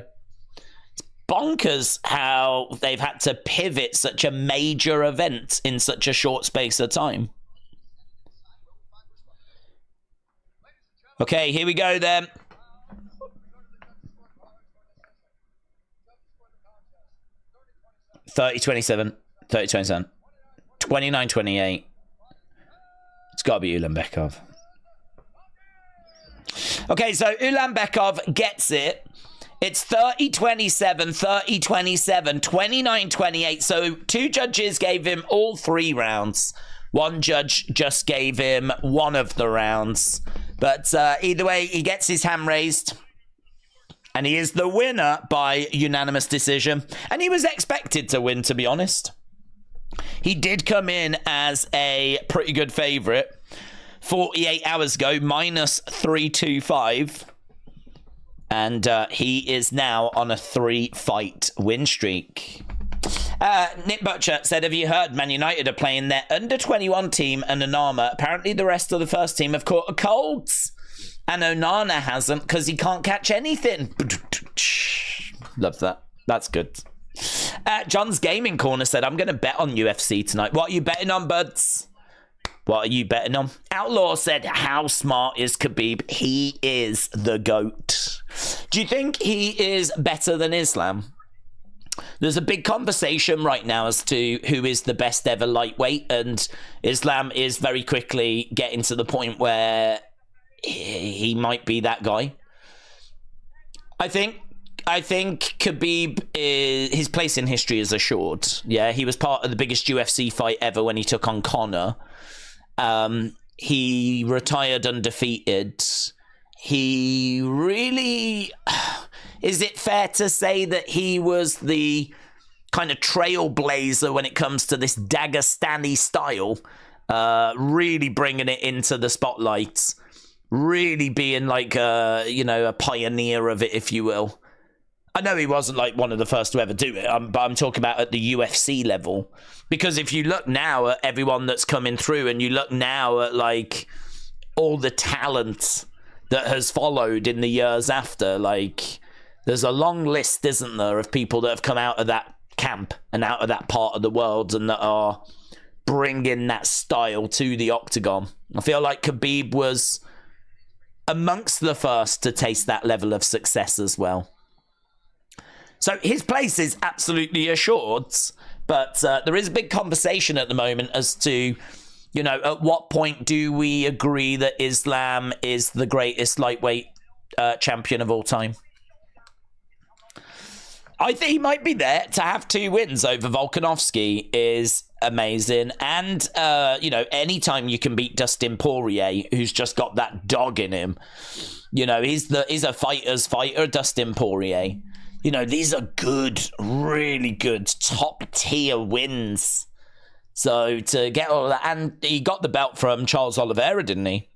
It's bonkers how they've had to pivot such a major event in such a short space of time. Okay, here we go then. $30-27. 30-27. 29-28. It's got to be Ulanbekov. Okay, so Ulanbekov gets it. It's 30-27, 30-27, 29-28. So 2 judges gave him all 3 rounds. 1 judge just gave him 1 of the rounds. But either way, he gets his hand raised. And he is the winner by unanimous decision. And he was expected to win, to be honest. He did come in as a pretty good favourite 48 hours ago, minus 325. And he is now on a 3-fight win streak. Nick Butcher said, have you heard Man United are playing their under-21 team and Onana? Apparently the rest of the first team have caught a cold. And Onana hasn't because he can't catch anything. Love that. That's good. John's Gaming Corner said, I'm going to bet on UFC tonight. What are you betting on, buds? What are you betting on? Outlaw said, how smart is Khabib? He is the GOAT. Do you think he is better than Islam? There's a big conversation right now as to who is the best ever lightweight, and Islam is very quickly getting to the point where he might be that guy. I think Khabib, his place in history is assured. Yeah, he was part of the biggest UFC fight ever when he took on Conor. He retired undefeated. He really... Is it fair to say that he was the kind of trailblazer when it comes to this Dagestani style? Really bringing it into the spotlight. Really being like a pioneer of it, if you will. I know he wasn't like one of the first to ever do it, but I'm talking about at the UFC level. Because if you look now at everyone that's coming through, and you look now at like all the talent that has followed in the years after, like there's a long list, isn't there, of people that have come out of that camp and out of that part of the world and that are bringing that style to the octagon. I feel like Khabib was amongst the first to taste that level of success as well. So his place is absolutely assured, but there is a big conversation at the moment as to, you know, at what point do we agree that Islam is the greatest lightweight champion of all time? I think he might be there. To have 2 wins over Volkanovski is amazing. And, anytime you can beat Dustin Poirier, who's just got that dog in him, you know, he's a fighter's fighter, Dustin Poirier. You know, these are good, really good, top-tier wins. So to get all of that, and he got the belt from Charles Oliveira, didn't he?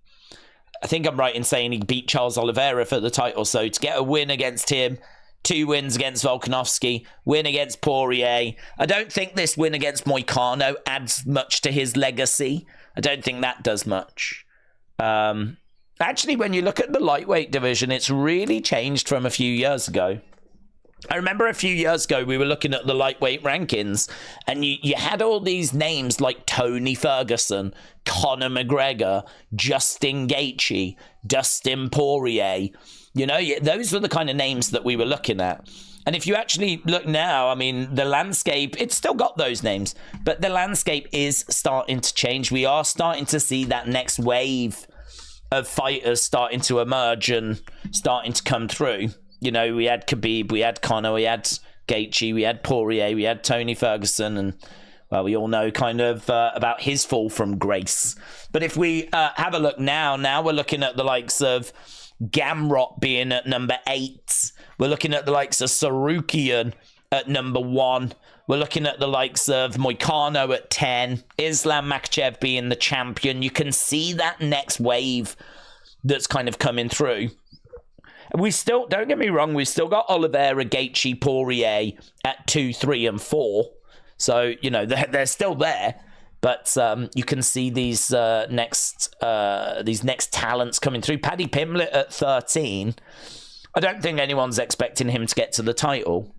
I think I'm right in saying he beat Charles Oliveira for the title. So to get a win against him, 2 wins against Volkanovski, win against Poirier. I don't think this win against Moicano adds much to his legacy. I don't think that does much. Actually, when you look at the lightweight division, it's really changed from a few years ago. I remember a few years ago, we were looking at the lightweight rankings, and you had all these names like Tony Ferguson, Conor McGregor, Justin Gaethje, Dustin Poirier. You know, those were the kind of names that we were looking at. And if you actually look now, I mean, the landscape, it's still got those names, but the landscape is starting to change. We are starting to see that next wave of fighters starting to emerge and starting to come through. You know, we had Khabib, we had Conor, we had Gaethje, we had Poirier, we had Tony Ferguson, and, well, we all know kind of about his fall from grace. But if we have a look now we're looking at the likes of Gamrot being at number 8. We're looking at the likes of Sarukian at number 1. We're looking at the likes of Moicano at 10. Islam Makhachev being the champion. You can see that next wave that's kind of coming through. We still, don't get me wrong, we've still got Oliveira, Gaethje, Poirier at 2, 3, and 4. So, you know, they're still there. But you can see these next talents coming through. Paddy Pimblett at 13. I don't think anyone's expecting him to get to the title,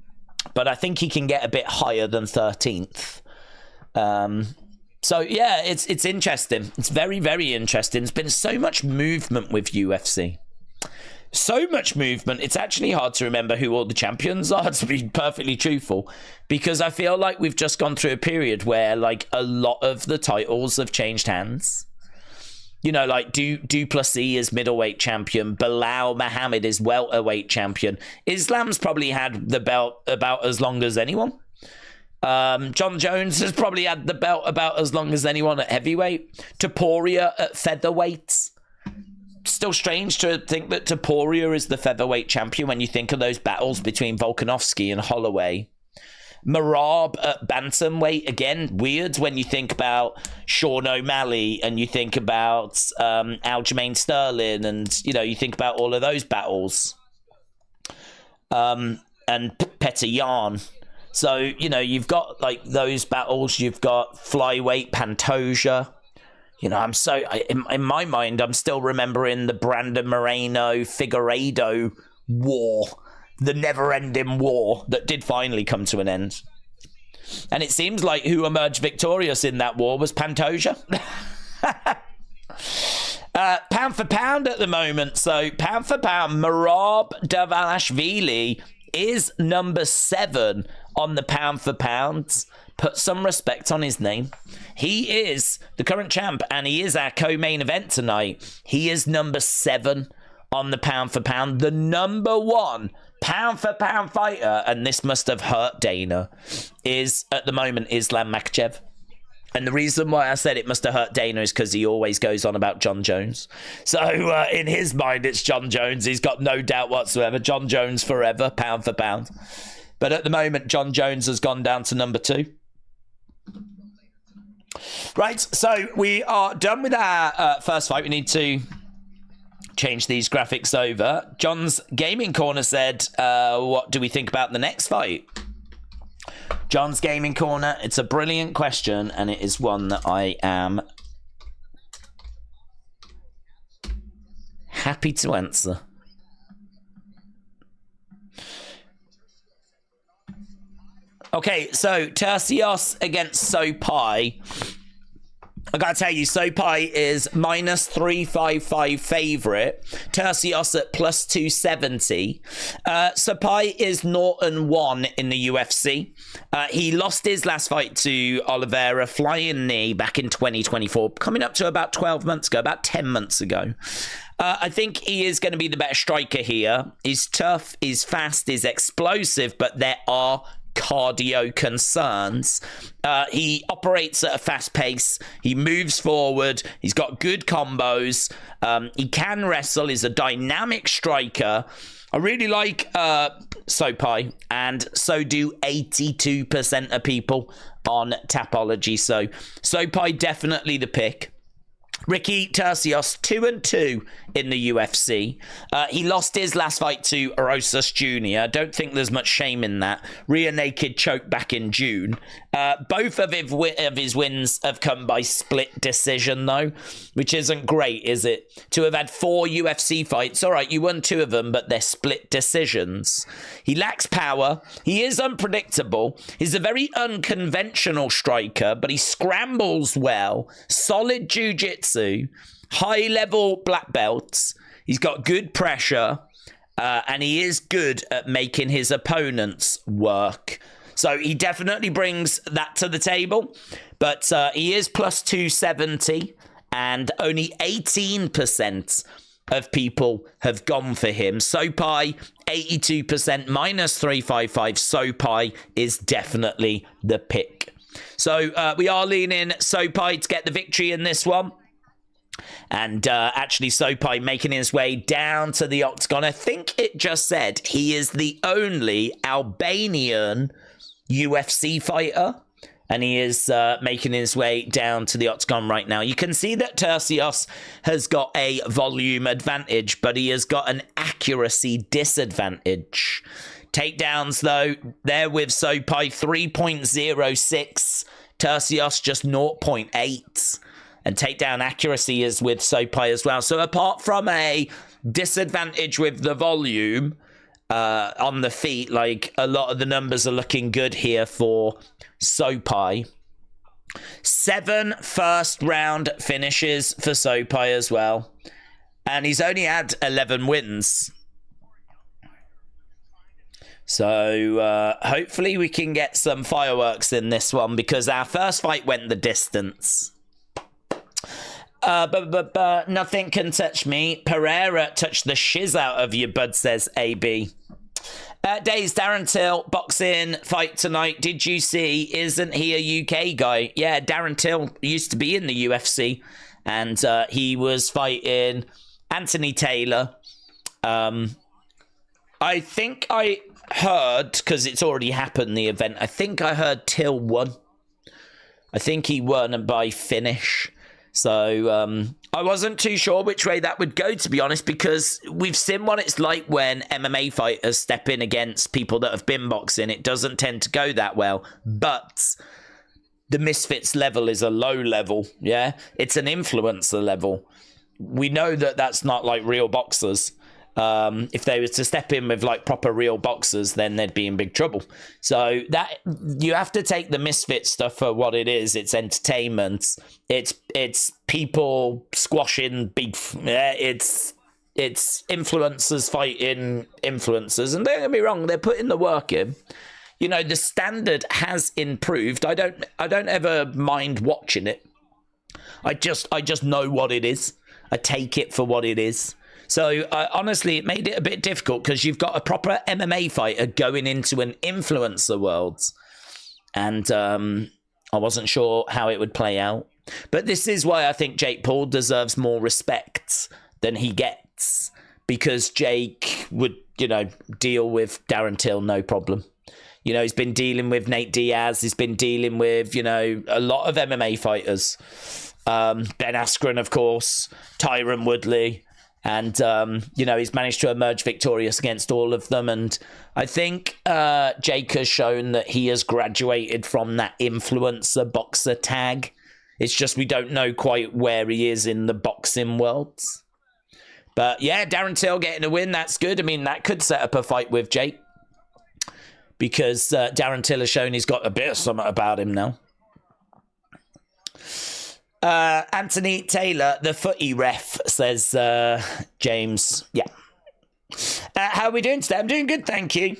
but I think he can get a bit higher than 13th. So yeah, it's interesting. It's very, very interesting. There's been so much movement with UFC. So much movement, it's actually hard to remember who all the champions are, to be perfectly truthful, because I feel like we've just gone through a period where, like, a lot of the titles have changed hands. You know, like, Duplessis is middleweight champion, Bilal Muhammad is welterweight champion. Islam's probably had the belt about as long as anyone. John Jones has probably had the belt about as long as anyone at heavyweight. Topuria at featherweight. Still strange to think that Topuria is the featherweight champion when you think of those battles between Volkanovski and Holloway. Merab at bantamweight, again, weird when you think about Sean O'Malley and you think about Aljamain Sterling, and, you know, you think about all of those battles. And Petr Yan. So, you know, you've got, like, those battles. You've got flyweight Pantoja. You know, in my mind, I'm still remembering the Brandon Moreno-Figueiredo war, the never-ending war that did finally come to an end. And it seems like who emerged victorious in that war was Pantoja. Pound for pound at the moment. So pound for pound, Merab Dvalishvili is number 7 on the pound for pounds. Put some respect on his name. He is the current champ, and he is our co-main event tonight. He is number 7 on the pound for pound. The number 1 pound for pound fighter, and this must have hurt Dana, is at the moment Islam Makhachev. And the reason why I said it must have hurt Dana is because he always goes on about John Jones. So in his mind, it's John Jones. He's got no doubt whatsoever. John Jones forever, pound for pound. But at the moment, John Jones has gone down to number 2. Right, so we are done with our first fight. We need to change these graphics over. John's Gaming Corner said, what do we think about the next fight? John's Gaming Corner, it's a brilliant question, and it is one that I am happy to answer. Okay, so Turcios against Sopaj. I gotta tell you, Sopaj is minus 355 favourite. Turcios at plus 270. Sopaj is 0-1 in the UFC. He lost his last fight to Oliveira, flying knee, back in 2024, coming up to about 12 months ago, about 10 months ago. I think he is going to be the better striker here. He's tough, he's fast, he's explosive, but there are cardio concerns. He operates at a fast pace. He moves forward. He's got good combos. He can wrestle. He's a dynamic striker. I really like Sopaj, and so do 82% of people on Tapology. So Sopaj definitely the pick. Ricky Turcios, 2-2 in the UFC. He lost his last fight to Rosa Jr. I don't think there's much shame in that. Rear naked choke back in June. Both of his wins have come by split decision, though, which isn't great, is it? To have had 4 UFC fights, all right, you won 2 of them, but they're split decisions. He lacks power. He is unpredictable. He's a very unconventional striker, but he scrambles well. Solid jiu-jitsu. High-level black belts. He's got good pressure. And he is good at making his opponents work. So he definitely brings that to the table. But he is plus 270. And only 18% of people have gone for him. Sopaj, 82%, minus 355. Sopaj is definitely the pick. So we are leaning Sopaj to get the victory in this one. And actually Sopaj making his way down to the octagon. I think it just said he is the only Albanian UFC fighter. And he is making his way down to the octagon right now. You can see that Turcios has got a volume advantage, but he has got an accuracy disadvantage. Takedowns, though, they're with Sopaj 3.06. Turcios just 0.8. And takedown accuracy is with Sopaj as well. So apart from a disadvantage with the volume on the feet, like a lot of the numbers are looking good here for Sopaj. 7 first round finishes for Sopaj as well. And he's only had 11 wins. So hopefully we can get some fireworks in this one, because our first fight went the distance. But nothing can touch me. Ferrera touched the shiz out of you, bud, says AB. Days, Darren Till, boxing fight tonight. Did you see? Isn't he a UK guy? Yeah, Darren Till used to be in the UFC, and he was fighting Anthony Taylor. I think I heard, because it's already happened, the event, I think I heard Till won. I think he won by finish. So I wasn't too sure which way that would go, to be honest, because we've seen what it's like when MMA fighters step in against people that have been boxing. It doesn't tend to go that well, but the Misfits level is a low level, yeah? It's an influencer level. We know that that's not like real boxers. If they were to step in with like proper real boxers, then they'd be in big trouble. So that you have to take the misfit stuff for what it is. It's entertainment. It's people squashing beef. It's influencers fighting influencers, and don't get me wrong, they're putting the work in. You know, the standard has improved. I don't ever mind watching it. I just know what it is. I take it for what it is. So honestly, it made it a bit difficult because you've got a proper MMA fighter going into an influencer world. And I wasn't sure how it would play out. But this is why I think Jake Paul deserves more respect than he gets. Because Jake would, you know, deal with Darren Till, no problem. You know, he's been dealing with Nate Diaz. He's been dealing with, you know, a lot of MMA fighters. Ben Askren, of course. Tyron Woodley. And, you know, he's managed to emerge victorious against all of them. And I think Jake has shown that he has graduated from that influencer boxer tag. It's just we don't know quite where he is in the boxing world. But, yeah, Darren Till getting a win, that's good. I mean, that could set up a fight with Jake. Because Darren Till has shown he's got a bit of something about him now. Anthony Taylor, the footy ref, says James. Yeah. How are we doing today? I'm doing good, thank you.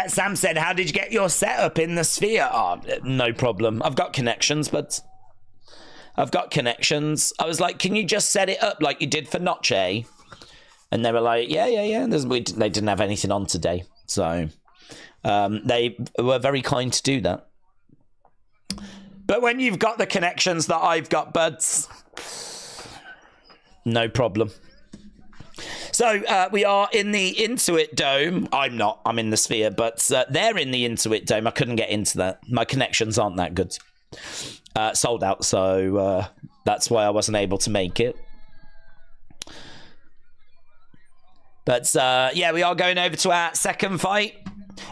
Sam said, how did you get your setup in the Sphere? Oh, no problem. I've got connections, but I've got connections. I was like, can you just set it up like you did for Noche? And they were like, yeah. They didn't have anything on today. So they were very kind to do that. But when you've got the connections that I've got, buds, no problem. So we are in the Intuit Dome. I'm not. I'm in the Sphere, but they're in the Intuit Dome. I couldn't get into that. My connections aren't that good. Sold out, so that's why I wasn't able to make it. But yeah, we are going over to our second fight.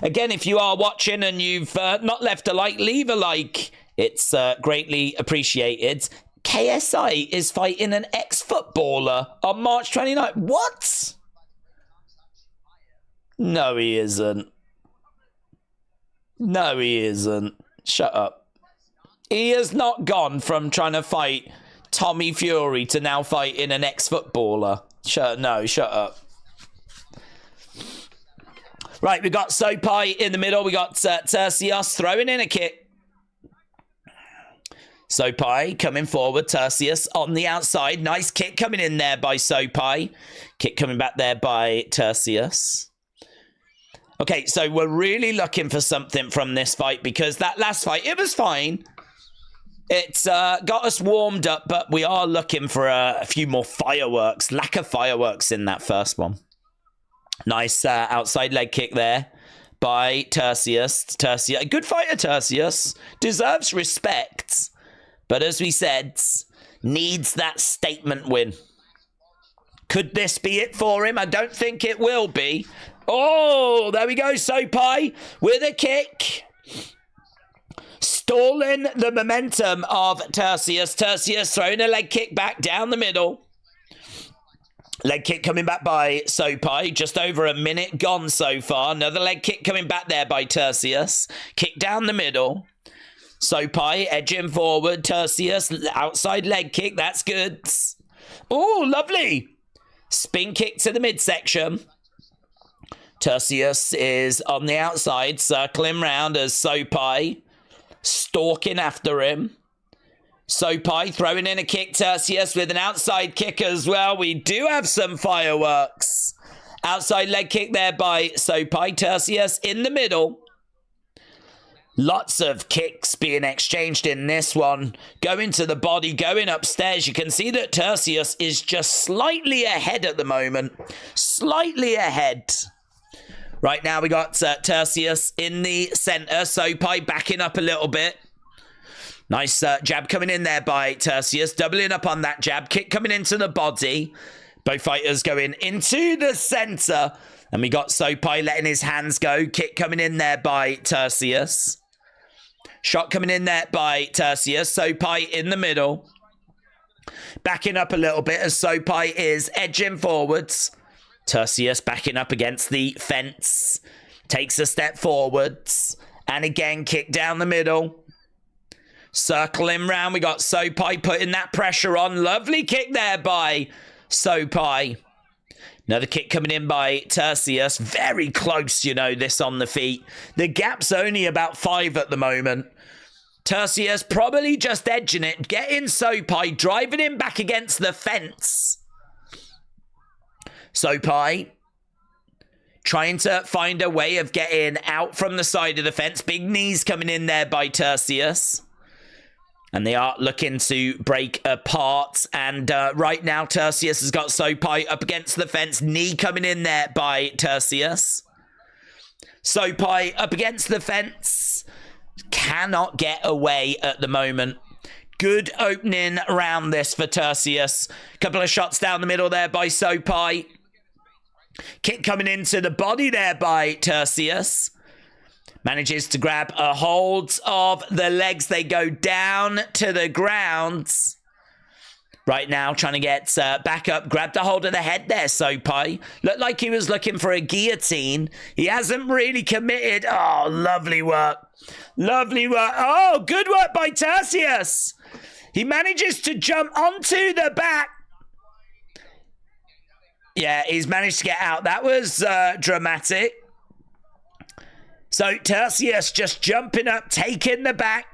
Again, if you are watching and you've not left a like, leave a like. It's greatly appreciated. KSI is fighting an ex-footballer on March 29th. What? No, he isn't. No, he isn't. Shut up. He has not gone from trying to fight Tommy Fury to now fighting an ex-footballer. Shut up. Right, we got Sopaj in the middle. We got Turcios throwing in a kick. Sopaj coming forward. Turcios on the outside. Nice kick coming in there by Sopaj. Kick coming back there by Turcios. Okay, so we're really looking for something from this fight because that last fight, it was fine. It's got us warmed up, but we are looking for a few more fireworks. Lack of fireworks in that first one. Nice outside leg kick there by Turcios. Turcios, good fighter, Turcios. Deserves respect. But as we said, needs that statement win. Could this be it for him? I don't think it will be. Oh, there we go. Sopaj with a kick. Stalling the momentum of Turcios. Turcios throwing a leg kick back down the middle. Leg kick coming back by Sopaj. Just over a minute gone so far. Another leg kick coming back there by Turcios. Kick down the middle. Sopaj edging forward. Turcios outside leg kick. That's good. Oh, lovely. Spin kick to the midsection. Turcios is on the outside, circling round as Sopaj stalking after him. Sopaj throwing in a kick. Turcios with an outside kick as well. We do have some fireworks. Outside leg kick there by Sopaj. Turcios in the middle. Lots of kicks being exchanged in this one. Going to the body, going upstairs. You can see that Turcios is just slightly ahead at the moment. Slightly ahead. Right now we got Turcios in the center. Sopaj backing up a little bit. Nice jab coming in there by Turcios. Doubling up on that jab. Kick coming into the body. Both fighters going into the center. And we got Sopaj letting his hands go. Kick coming in there by Turcios. Shot coming in there by Turcios. Sopaj in the middle. Backing up a little bit as Sopaj is edging forwards. Turcios backing up against the fence. Takes a step forwards. And again, kick down the middle. Circling round. We got Sopaj putting that pressure on. Lovely kick there by Sopaj. Another kick coming in by Turcios. Very close, you know, this on the feet. The gap's only about 5 at the moment. Turcios probably just edging it. Getting Sopaj, driving him back against the fence. Sopaj trying to find a way of getting out from the side of the fence. Big knees coming in there by Turcios. And they are looking to break apart. And right now, Turcios has got Sopaj up against the fence. Knee coming in there by Turcios. Sopaj up against the fence. Cannot get away at the moment. Good opening round this for Turcios. Couple of shots down the middle there by Sopaj. Kick coming into the body there by Turcios. Manages to grab a hold of the legs. They go down to the ground. Right now, trying to get back up. Grabbed a hold of the head there, Sopaj. Looked like he was looking for a guillotine. He hasn't really committed. Oh, lovely work. Lovely work. Oh, good work by Turcios. He manages to jump onto the back. Yeah, he's managed to get out. That was dramatic. So Turcios just jumping up, taking the back.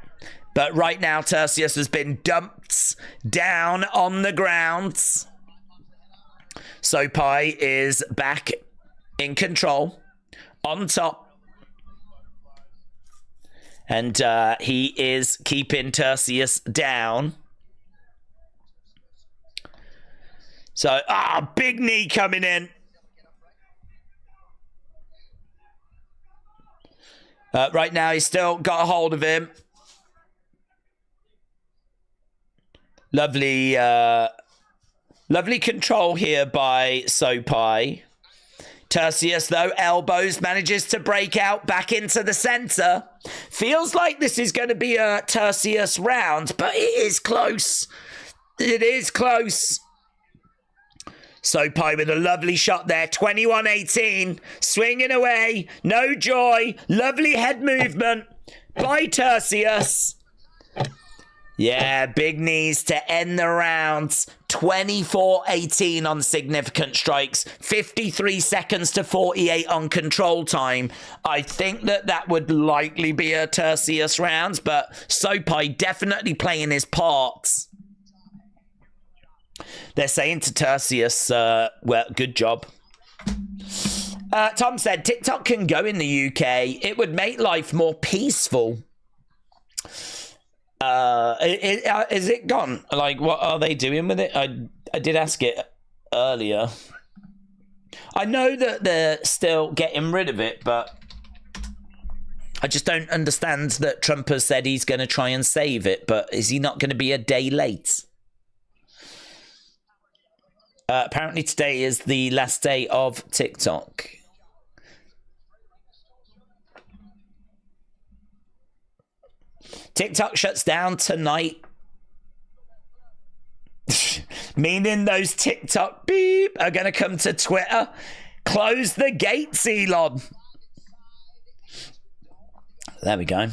But right now, Turcios has been dumped down on the ground. Sopaj is back in control, on top. And he is keeping Turcios down. So, big knee coming in. Right now, he's still got a hold of him. Lovely, lovely control here by Sopaj. Turcios, though, elbows, manages to break out back into the center. Feels like this is going to be a Turcios round, but it is close. It is close. Sopaj with a lovely shot there. 21-18. Swinging away. No joy. Lovely head movement by Turcios. Yeah, big knees to end the round. 24-18 on significant strikes. 53 seconds to 48 on control time. I think that would likely be a Turcios round, but Sopaj definitely playing his parts. They're saying to Turcios, well, good job. Tom said, TikTok can go in the UK. It would make life more peaceful. Is it gone? Like, what are they doing with it? I did ask it earlier. I know that they're still getting rid of it, but I just don't understand that Trump has said he's going to try and save it, but is he not going to be a day late? Apparently today is the last day of TikTok. TikTok shuts down tonight. Meaning those TikTok beep are going to come to Twitter. Close the gates, Elon. There we go.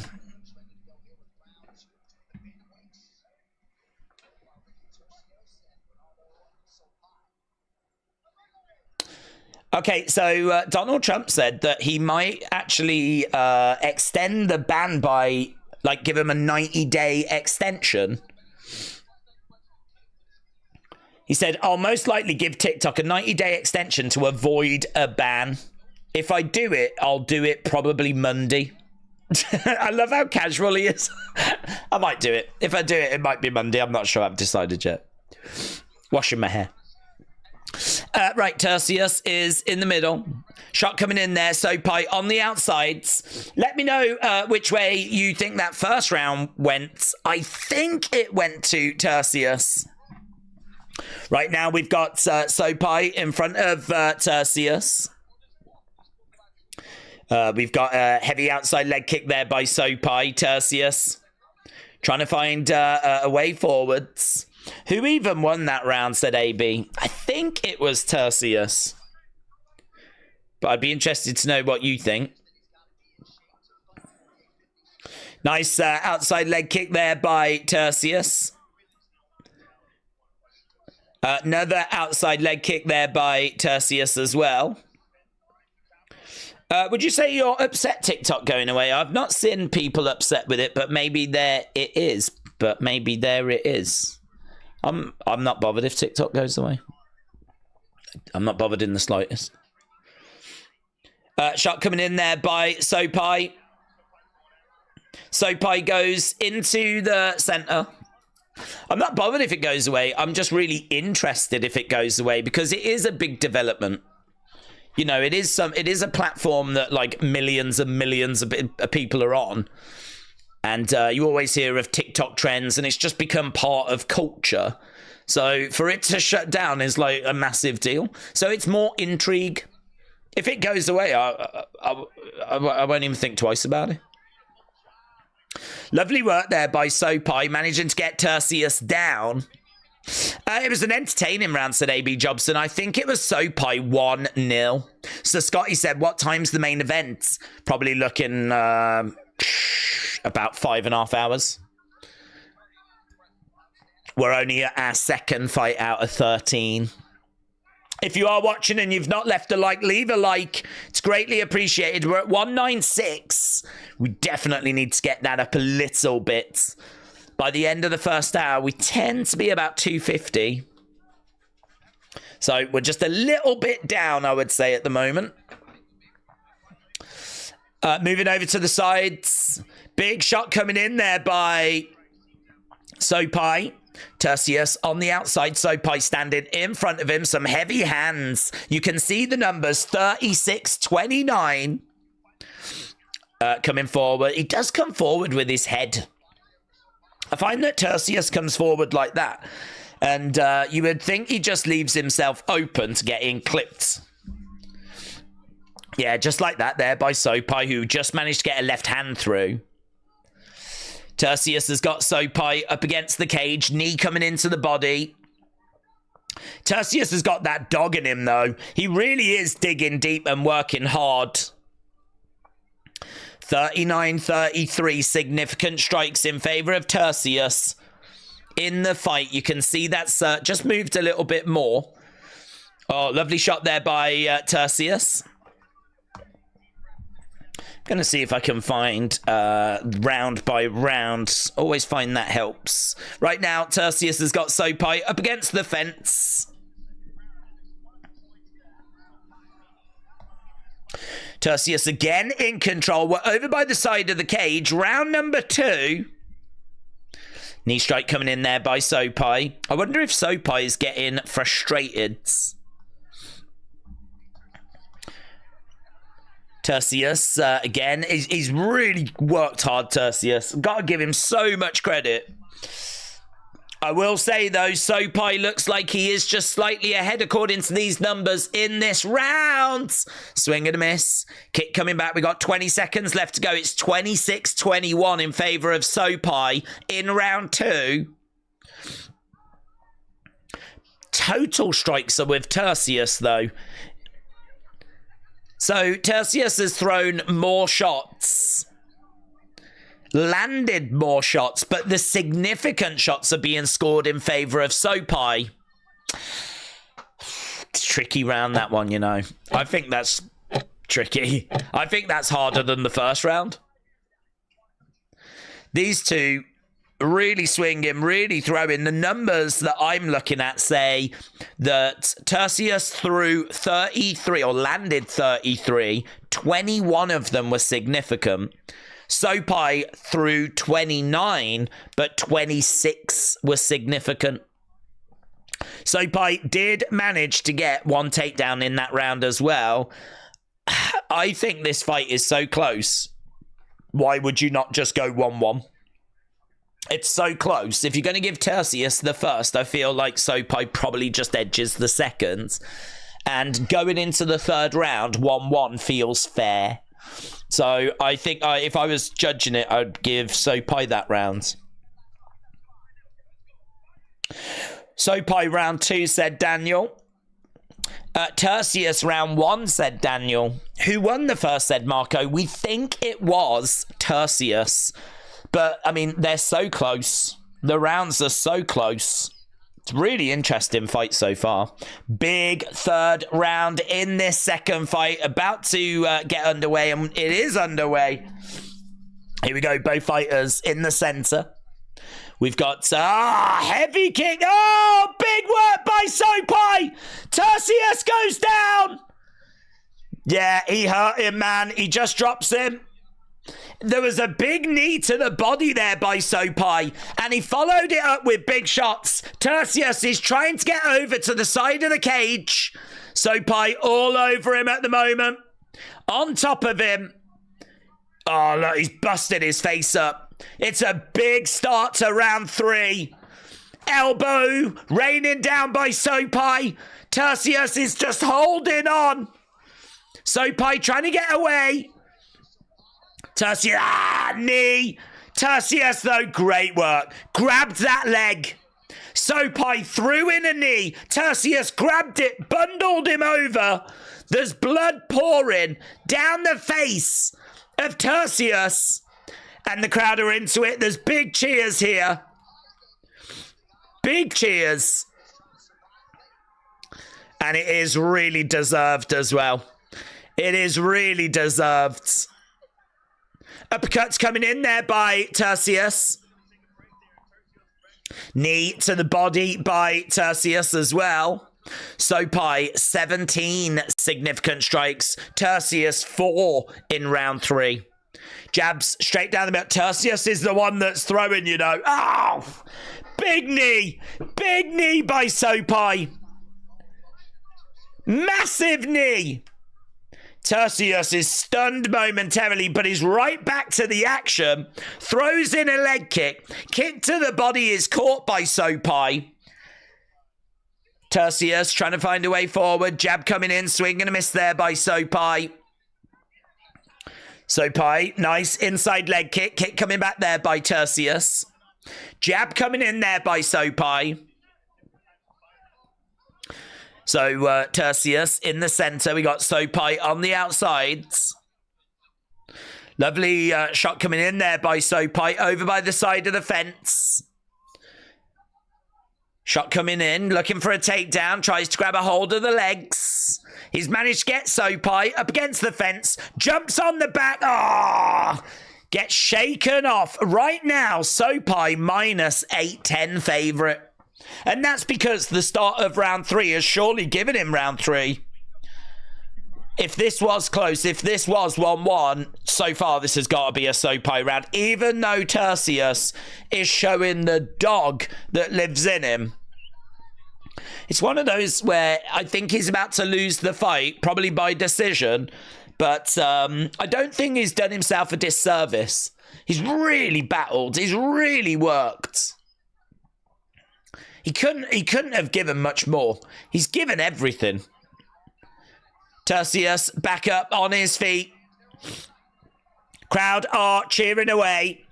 Okay, so Donald Trump said that he might actually extend the ban by, like, give him a 90-day extension. He said, I'll most likely give TikTok a 90-day extension to avoid a ban. If I do it, I'll do it probably Monday. I love how casual he is. I might do it. If I do it, it might be Monday. I'm not sure. I've decided yet. Washing my hair. Right, Turcios is in the middle. Shot coming in there. Sopaj on the outsides. Let me know which way you think that first round went. I think it went to Turcios. Right now, we've got Sopaj in front of Turcios. We've got a heavy outside leg kick there by Sopaj. Turcios trying to find a way forwards. Who even won that round, said AB? I think it was Turcios. but I'd be interested to know what you think. Nice outside leg kick there by Turcios. Another outside leg kick there by Turcios as well. Would you say you're upset TikTok going away? I've not seen people upset with it, but maybe there it is. I'm not bothered if TikTok goes away. I'm not bothered in the slightest. Shot coming in there by Sopaj. Sopaj goes into the center. I'm not bothered if it goes away. I'm just really interested if it goes away because it is a big development. You know, it is a platform that like millions and millions of people are on. And you always hear of TikTok trends and it's just become part of culture. So for it to shut down is like a massive deal. So it's more intrigue. If it goes away, I won't even think twice about it. Lovely work there by Sopaj, managing to get Turcios down. It was an entertaining round, said AB Jobson. I think it was Sopaj 1-0. So Scotty said, what time's the main event? Probably looking about 5.5 hours. We're only at our second fight out of 13. If you are watching and you've not left a like, leave a like. It's greatly appreciated. We're at 196. We definitely need to get that up a little bit. By the end of the first hour, we tend to be about 250. So we're just a little bit down, I would say, at the moment. Moving over to the sides. Big shot coming in there by Sopaj. Turcios on the outside, Sopaj standing in front of him, some heavy hands. You can see the numbers, 36-29. Coming forward. He does come forward with his head. I find that Turcios comes forward like that. And you would think he just leaves himself open to getting clipped. Yeah, just like that there by Sopaj, who just managed to get a left hand through. Turcios has got Sopaj up against the cage. Knee coming into the body. Turcios has got that dog in him, though. He really is digging deep and working hard. 39-33. Significant strikes in favor of Turcios. In the fight, you can see that's just moved a little bit more. Oh, lovely shot there by Turcios. Gonna see if I can find round by round. Always find that helps. Right now, Turcios has got Sopaj up against the fence. Turcios again in control. We're over by the side of the cage. Round number 2. Knee strike coming in there by Sopaj. I wonder if Sopaj is getting frustrated. Turcios, again, he's really worked hard, Turcios. Got to give him so much credit. I will say, though, Sopaj looks like he is just slightly ahead according to these numbers in this round. Swing and a miss. Kick coming back. We got 20 seconds left to go. It's 26-21 in favor of Sopaj in round 2. Total strikes are with Turcios, though. So, Turcios has thrown more shots, landed more shots, but the significant shots are being scored in favour of Sopaj. It's tricky round, that one, you know. I think that's tricky. I think that's harder than the first round. These two really swinging, really throwing. The numbers that I'm looking at say that Turcios threw 33 or landed 33. 21 of them were significant. Sopaj threw 29, but 26 were significant. Sopaj did manage to get one takedown in that round as well. I think this fight is so close. Why would you not just go 1-1? It's so close. If you're going to give Turcios the first, I feel like Sopaj probably just edges the second. And going into the third round, 1-1 feels fair. So I think if I was judging it, I'd give Sopaj that round. Sopaj round 2, said Daniel. Turcios round 1, said Daniel. Who won the first, said Marco? We think it was Turcios. But, I mean, they're so close. The rounds are so close. It's really interesting fight so far. Big third round in this second fight. About to get underway, and it is underway. Here we go, both fighters in the center. We've got heavy kick. Oh, big work by Sopaj. Turcios goes down. Yeah, he hurt him, man. He just drops him. There was a big knee to the body there by Sopaj, and he followed it up with big shots. Turcios is trying to get over to the side of the cage. Sopaj all over him at the moment. On top of him. Oh, look, he's busted his face up. It's a big start to round 3. Elbow raining down by Sopaj. Turcios is just holding on. Sopaj trying to get away. Turcios, knee. Turcios, though, great work. Grabbed that leg. Sopaj threw in a knee. Turcios grabbed it, bundled him over. There's blood pouring down the face of Turcios. And the crowd are into it. There's big cheers here. Big cheers. And it is really deserved as well. It is really deserved. Uppercuts coming in there by Turcios. Knee to the body by Turcios as well. Sopaj, 17 significant strikes. Turcios, 4 in round 3. Jabs straight down the middle. Turcios is the one that's throwing, you know. Oh! Big knee. Big knee by Sopaj. Massive knee. Turcios is stunned momentarily, but he's right back to the action. Throws in a leg kick. Kick to the body is caught by Sopaj. Turcios trying to find a way forward. Jab coming in. Swing and a miss there by Sopaj. Sopaj, nice inside leg kick. Kick coming back there by Turcios. Jab coming in there by Sopaj. So, Turcios in the center. We got Sopaj on the outsides. Lovely shot coming in there by Sopaj. Over by the side of the fence. Shot coming in. Looking for a takedown. Tries to grab a hold of the legs. He's managed to get Sopaj up against the fence. Jumps on the back. Ah! Gets shaken off. Right now, Sopaj minus 810 favourite. And that's because the start of round 3 has surely given him round 3. If this was close, if this was 1-1, so far this has got to be a Sopaj round. Even though Turcios is showing the dog that lives in him. It's one of those where I think he's about to lose the fight, probably by decision. But I don't think he's done himself a disservice. He's really battled. He's really worked. He couldn't have given much more. He's given everything. Turcios back up on his feet. Crowd are cheering away.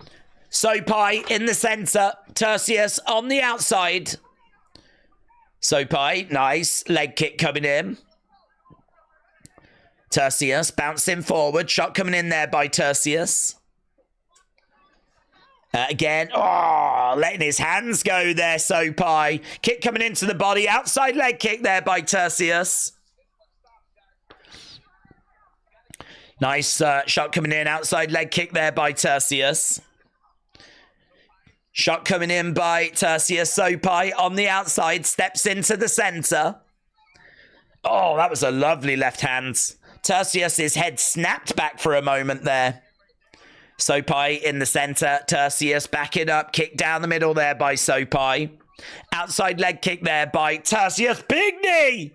Sopaj in the center. Turcios on the outside. Sopaj, nice. Leg kick coming in. Turcios bouncing forward. Shot coming in there by Turcios. Again, letting his hands go there, Sopaj. Kick coming into the body. Outside leg kick there by Turcios. Nice shot coming in. Outside leg kick there by Turcios. Shot coming in by Turcios. Sopaj on the outside. Steps into the center. Oh, that was a lovely left hand. Turcios' head snapped back for a moment there. Sopaj in the center. Turcios backing up. Kick down the middle there by Sopaj. Outside leg kick there by Turcios. Big knee!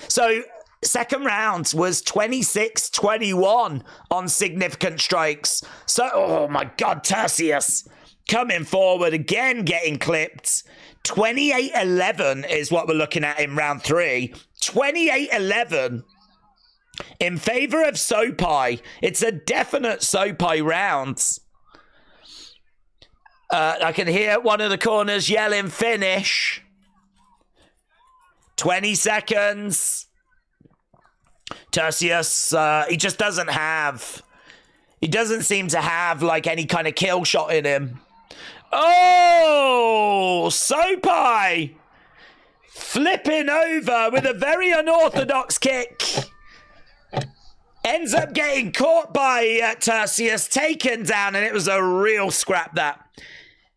So, second round was 26-21 on significant strikes. So, oh my God, Turcios coming forward again, getting clipped. 28-11 is what we're looking at in round 3. 28-11. In favor of Sopaj. It's a definite Sopaj round. I can hear one of the corners yelling finish. 20 seconds. Turcios, he just doesn't have... He doesn't seem to have, like, any kind of kill shot in him. Oh! Sopaj! Flipping over with a very unorthodox kick. Ends up getting caught by Turcios, taken down, and it was a real scrap, that.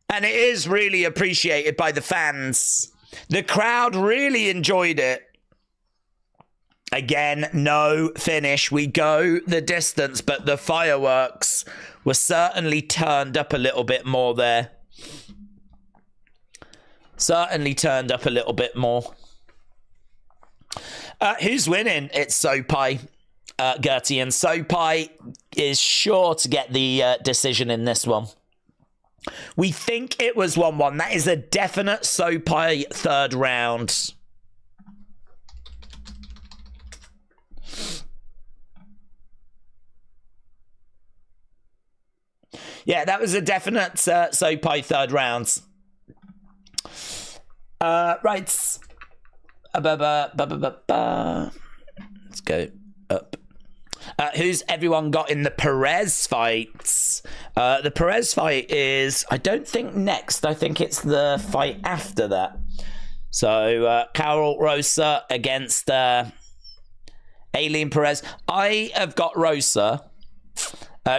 And it is really appreciated by the fans. The crowd really enjoyed it. Again, no finish. We go the distance, but the fireworks were certainly turned up a little bit more there. Certainly turned up a little bit more. Who's winning? It's Sopaj, Gertie, and Sopaj is sure to get the decision in this one. We think it was 1-1. That is a definite Sopaj third round. Yeah, that was a definite Sopaj third round. Right. Let's go up. Who's everyone got in the Perez fights? The Perez fight is, I don't think next. I think it's the fight after that. So, Carol Rosa against Aileen Perez. I have got Rosa.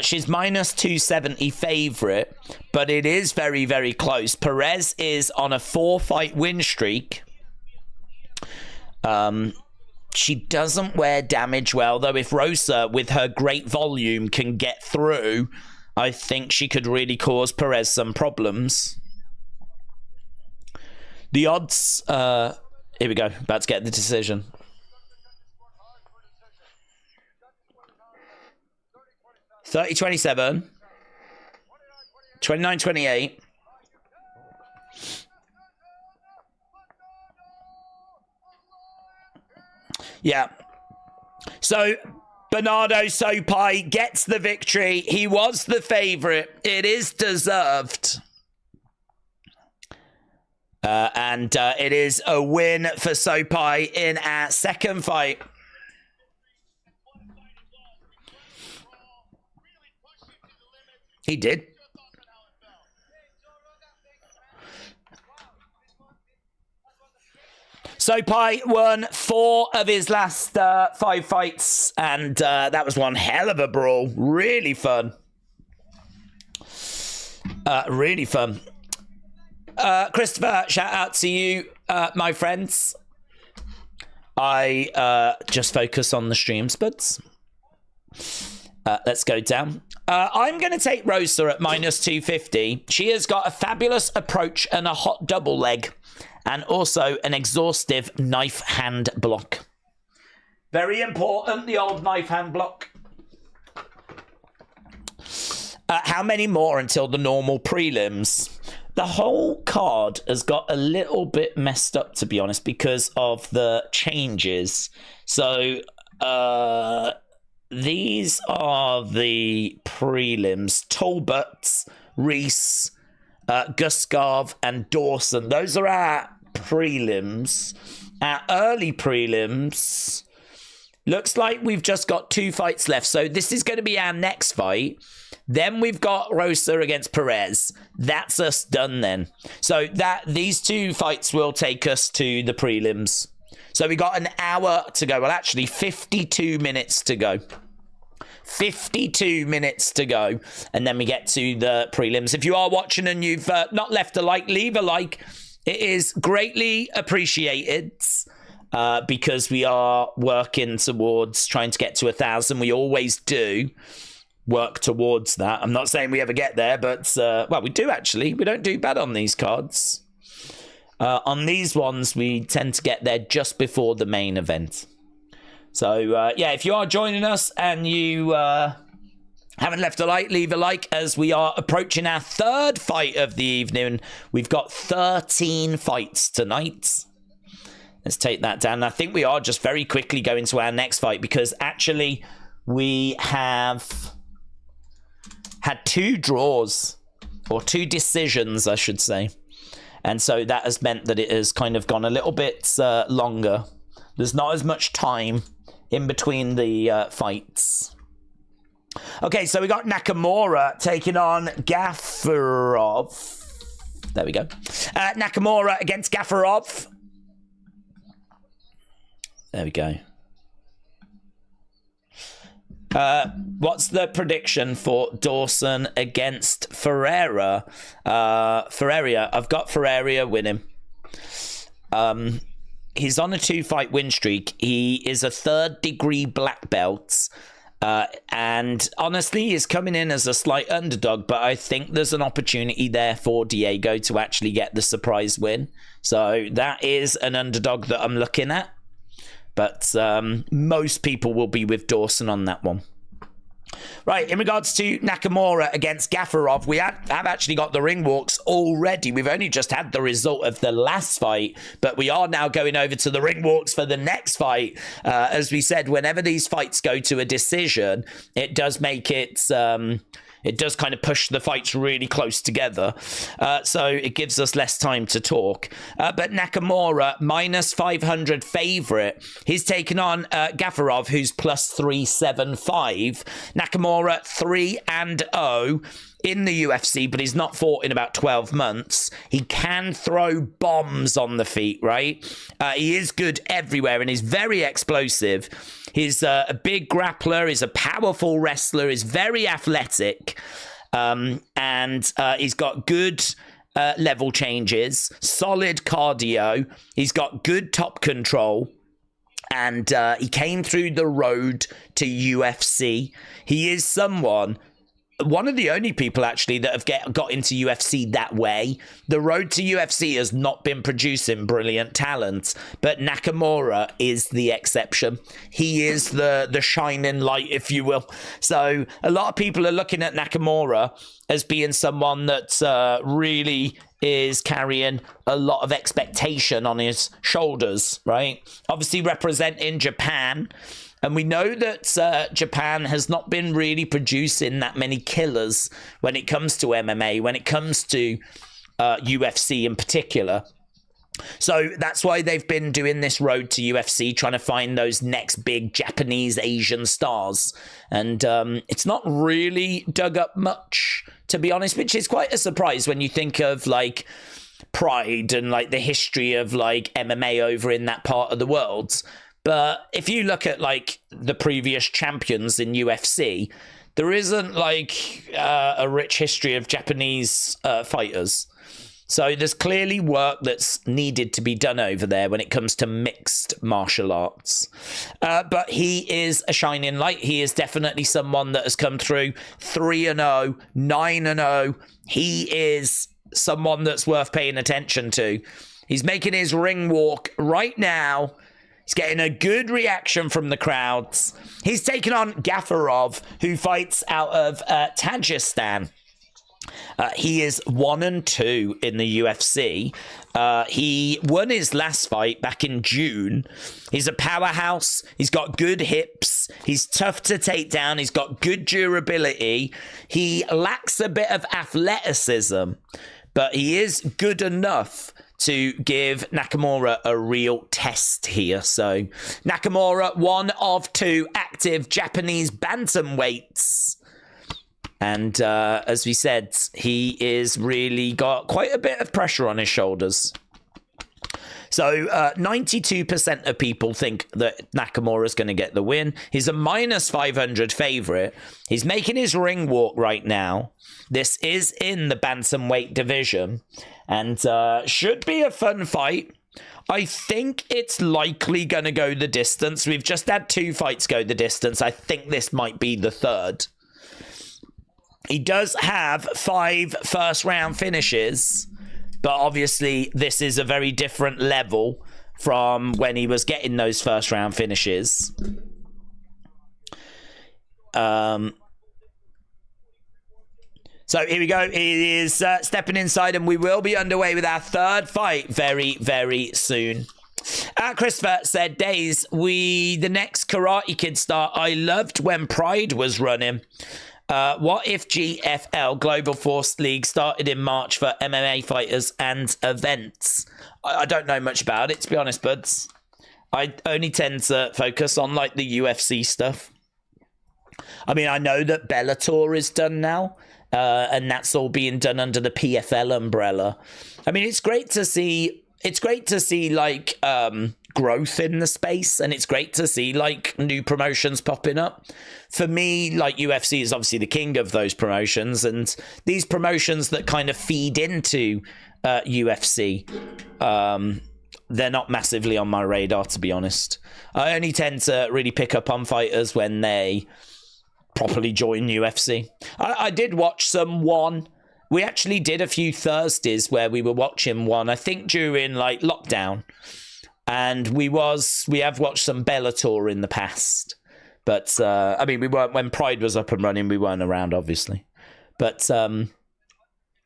She's minus 270 favourite, but it is very, very close. Perez is on a 4-fight win streak. She doesn't wear damage well, though if Rosa, with her great volume, can get through, I think she could really cause Perez some problems. The odds, here we go, about to get the decision. 30-27, 29-28. Yeah. So, Bernardo Sopaj gets the victory. He was the favourite. It is deserved. And it is a win for Sopaj in our second fight. He did. Sopaj won 4 of his last 5 fights, and that was one hell of a brawl. Really fun. Really fun. Christopher, shout out to you, my friends. I just focus on the streams, buds. Let's go down. I'm going to take Rosa at minus 250. She has got a fabulous approach and a hot double leg, and also an exhaustive knife hand block. Very important, the old knife hand block. How many more until the normal prelims? The whole card has got a little bit messed up, to be honest, because of the changes. So, these are the prelims. Talbot, Reese, Guskov, and Dawson. Those are our prelims. Our early prelims. Looks like we've just got 2 fights left. So this is going to be our next fight. Then we've got Rosa against Perez. That's us done then. So these 2 fights will take us to the prelims. So we got an hour to go. Well, actually, 52 minutes to go. 52 minutes to go. And then we get to the prelims. If you are watching and you've not left a like, leave a like. It is greatly appreciated because we are working towards trying to get to 1,000. We always do work towards that. I'm not saying we ever get there, but, well, we do actually. We don't do bad on these cards. On these ones, we tend to get there just before the main event. So, yeah, if you are joining us and you haven't left a like, leave a like, as we are approaching our 3rd fight of the evening. We've got 13 fights tonight. Let's take that down. I think we are just very quickly going to our next fight because actually we have had 2 draws, or 2 decisions, I should say. And so that has meant that it has kind of gone a little bit longer. There's not as much time in between the fights. Okay, so we got Nakamura taking on Gafarov. There we go. Nakamura against Gafarov. There we go. What's the prediction for Dawson against Ferrera? Ferrera. I've got Ferrera winning. He's on a 2-fight win streak. He is a 3rd-degree black belt. And honestly, he's coming in as a slight underdog, but I think there's an opportunity there for Diego to actually get the surprise win. So that is an underdog that I'm looking at. But most people will be with Dawson on that one. Right, in regards to Nakamura against Gafarov, we have actually got the ring walks already. We've only just had the result of the last fight, but we are now going over to the ring walks for the next fight. As we said, whenever these fights go to a decision, it does make it... it does kind of push the fights really close together. So it gives us less time to talk. But Nakamura, minus 500 favorite. He's taken on Gafarov, who's plus 375. Nakamura 3-0 in the UFC, but he's not fought in about 12 months. He can throw bombs on the feet, right? He is good everywhere, and he's very explosive. He's a big grappler. He's a powerful wrestler. He's very athletic. And he's got good level changes, solid cardio. He's got good top control. And he came through the road to UFC. He is one of the only people actually that have got into UFC that way. The road to UFC has not been producing brilliant talent, but Nakamura is the exception. He is the shining light, if you will. So a lot of people are looking at Nakamura as being someone that really is carrying a lot of expectation on his shoulders, right? Obviously representing Japan. And we know that Japan has not been really producing that many killers when it comes to MMA, when it comes to UFC in particular. So that's why they've been doing this road to UFC, trying to find those next big Japanese Asian stars. And it's not really dug up much, to be honest, which is quite a surprise when you think of like Pride and like the history of like MMA over in that part of the world. But if you look at like the previous champions in UFC, there isn't like a rich history of Japanese fighters. So there's clearly work that's needed to be done over there when it comes to mixed martial arts. But he is a shining light. He is definitely someone that has come through 3-0, 9-0. He is someone that's worth paying attention to. He's making his ring walk right now. He's getting a good reaction from the crowds. He's taken on Gafarov, who fights out of Tajikistan. He is 1-2 in the UFC. He won his last fight back in June. He's a powerhouse. He's got good hips. He's tough to take down. He's got good durability. He lacks a bit of athleticism, but he is good enough to give Nakamura a real test here. So Nakamura, one of 2 active Japanese bantamweights. And as we said, he is really got quite a bit of pressure on his shoulders. So 92% of people think that Nakamura is going to get the win. He's a minus 500 favorite. He's making his ring walk right now. This is in the bantamweight division and should be a fun fight. I think it's likely going to go the distance. We've just had 2 fights go the distance. I think this might be the 3rd. He does have 5 first-round finishes, but obviously this is a very different level from when he was getting those first-round finishes. So here we go. He is stepping inside, and we will be underway with our 3rd fight very, very soon. Christopher said, Days, the next Karate Kid star I loved when Pride was running. What if GFL, Global Force League, started in March for MMA fighters and events? I don't know much about it, to be honest, buds. I only tend to focus on like the UFC stuff. I mean, I know that Bellator is done now, and that's all being done under the PFL umbrella. I mean, it's great to see. It's great to see like growth in the space, and it's great to see like new promotions popping up. For me, like UFC is obviously the king of those promotions, and these promotions that kind of feed into UFC, they're not massively on my radar, to be honest. I only tend to really pick up on fighters when they properly join UFC. I did watch some one. We actually did a few Thursdays where we were watching one, I think during like lockdown. And we have watched some Bellator in the past. But, I mean, we weren't, when Pride was up and running, we weren't around, obviously. But,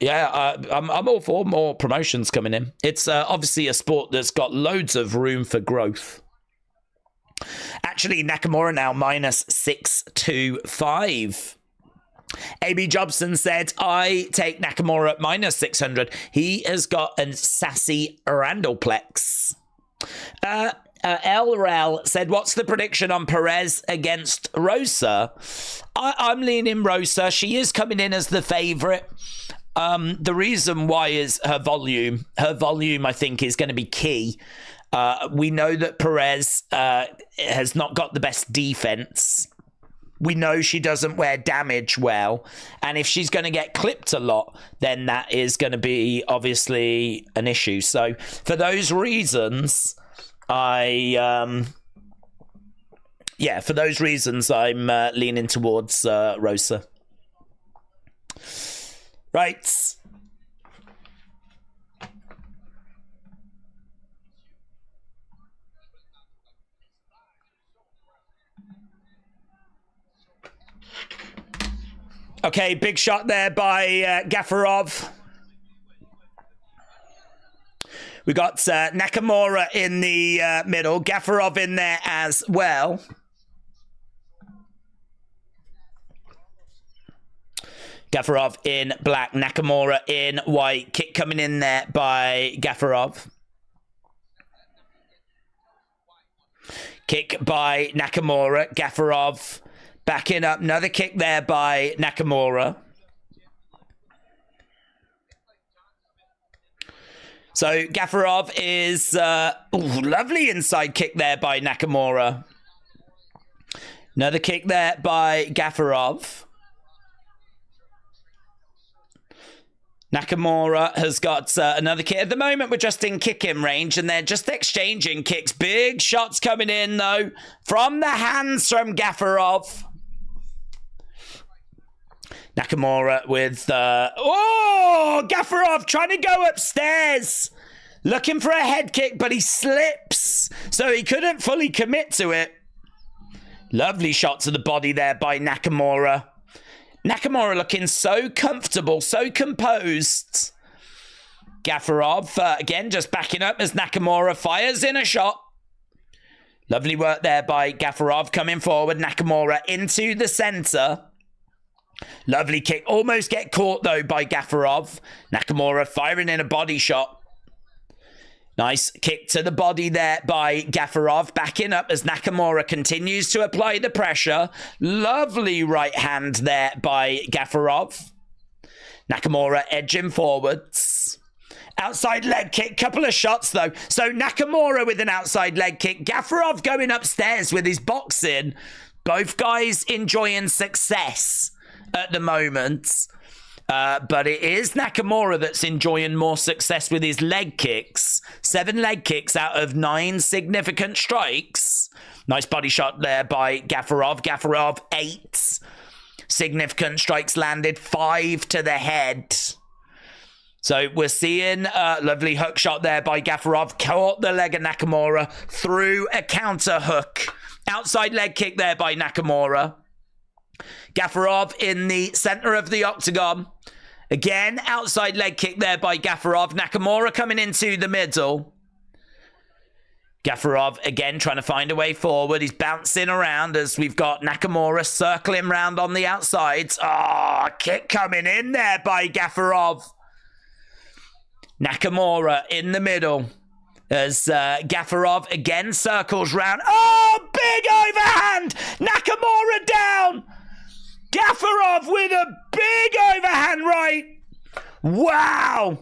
yeah, I'm all for more promotions coming in. It's obviously a sport that's got loads of room for growth. Actually, Nakamura now minus 625. AB Jobson said, I take Nakamura at minus 600. He has got a sassy Randleplex. LRL said, what's the prediction on Perez against Rosa? I'm leaning Rosa. She is coming in as the favourite. The reason why is her volume. Her volume, I think, is going to be key. We know that Perez has not got the best defense. We know she doesn't wear damage well. And if she's going to get clipped a lot, then that is going to be obviously an issue. So for those reasons, I'm leaning towards Rosa. Right. Okay, big shot there by Gafarov. We got Nakamura in the middle. Gafarov in there as well. Gafarov in black. Nakamura in white. Kick coming in there by Gafarov. Kick by Nakamura. Gafarov backing up. Another kick there by Nakamura. So Gafarov is... lovely inside kick there by Nakamura. Another kick there by Gafarov. Nakamura has got another kick. At the moment, we're just in kick-in range, and they're just exchanging kicks. Big shots coming in, though, from the hands from Gafarov. Nakamura with... Gafarov trying to go upstairs. Looking for a head kick, but he slips. So he couldn't fully commit to it. Lovely shot to the body there by Nakamura. Nakamura looking so comfortable, so composed. Gafarov, again, just backing up as Nakamura fires in a shot. Lovely work there by Gafarov coming forward. Nakamura into the center. Lovely kick. Almost get caught, though, by Gafarov. Nakamura firing in a body shot. Nice kick to the body there by Gafarov. Backing up as Nakamura continues to apply the pressure. Lovely right hand there by Gafarov. Nakamura edging forwards. Outside leg kick. Couple of shots, though. So Nakamura with an outside leg kick. Gafarov going upstairs with his boxing. Both guys enjoying success at the moment. But it is Nakamura that's enjoying more success with his leg kicks. 7 leg kicks out of 9 significant strikes. Nice body shot there by Gafarov. Gafarov, 8 significant strikes landed, 5 to the head. So we're seeing a lovely hook shot there by Gafarov. Caught the leg of Nakamura through a counter hook. Outside leg kick there by Nakamura. Gafarov in the center of the octagon. Again, outside leg kick there by Gafarov. Nakamura coming into the middle. Gafarov again trying to find a way forward. He's bouncing around as we've got Nakamura circling round on the outsides. Kick coming in there by Gafarov. Nakamura in the middle. As Gafarov again circles round. Oh, big overhand! Nakamura down! Gafarov with a big overhand right. Wow!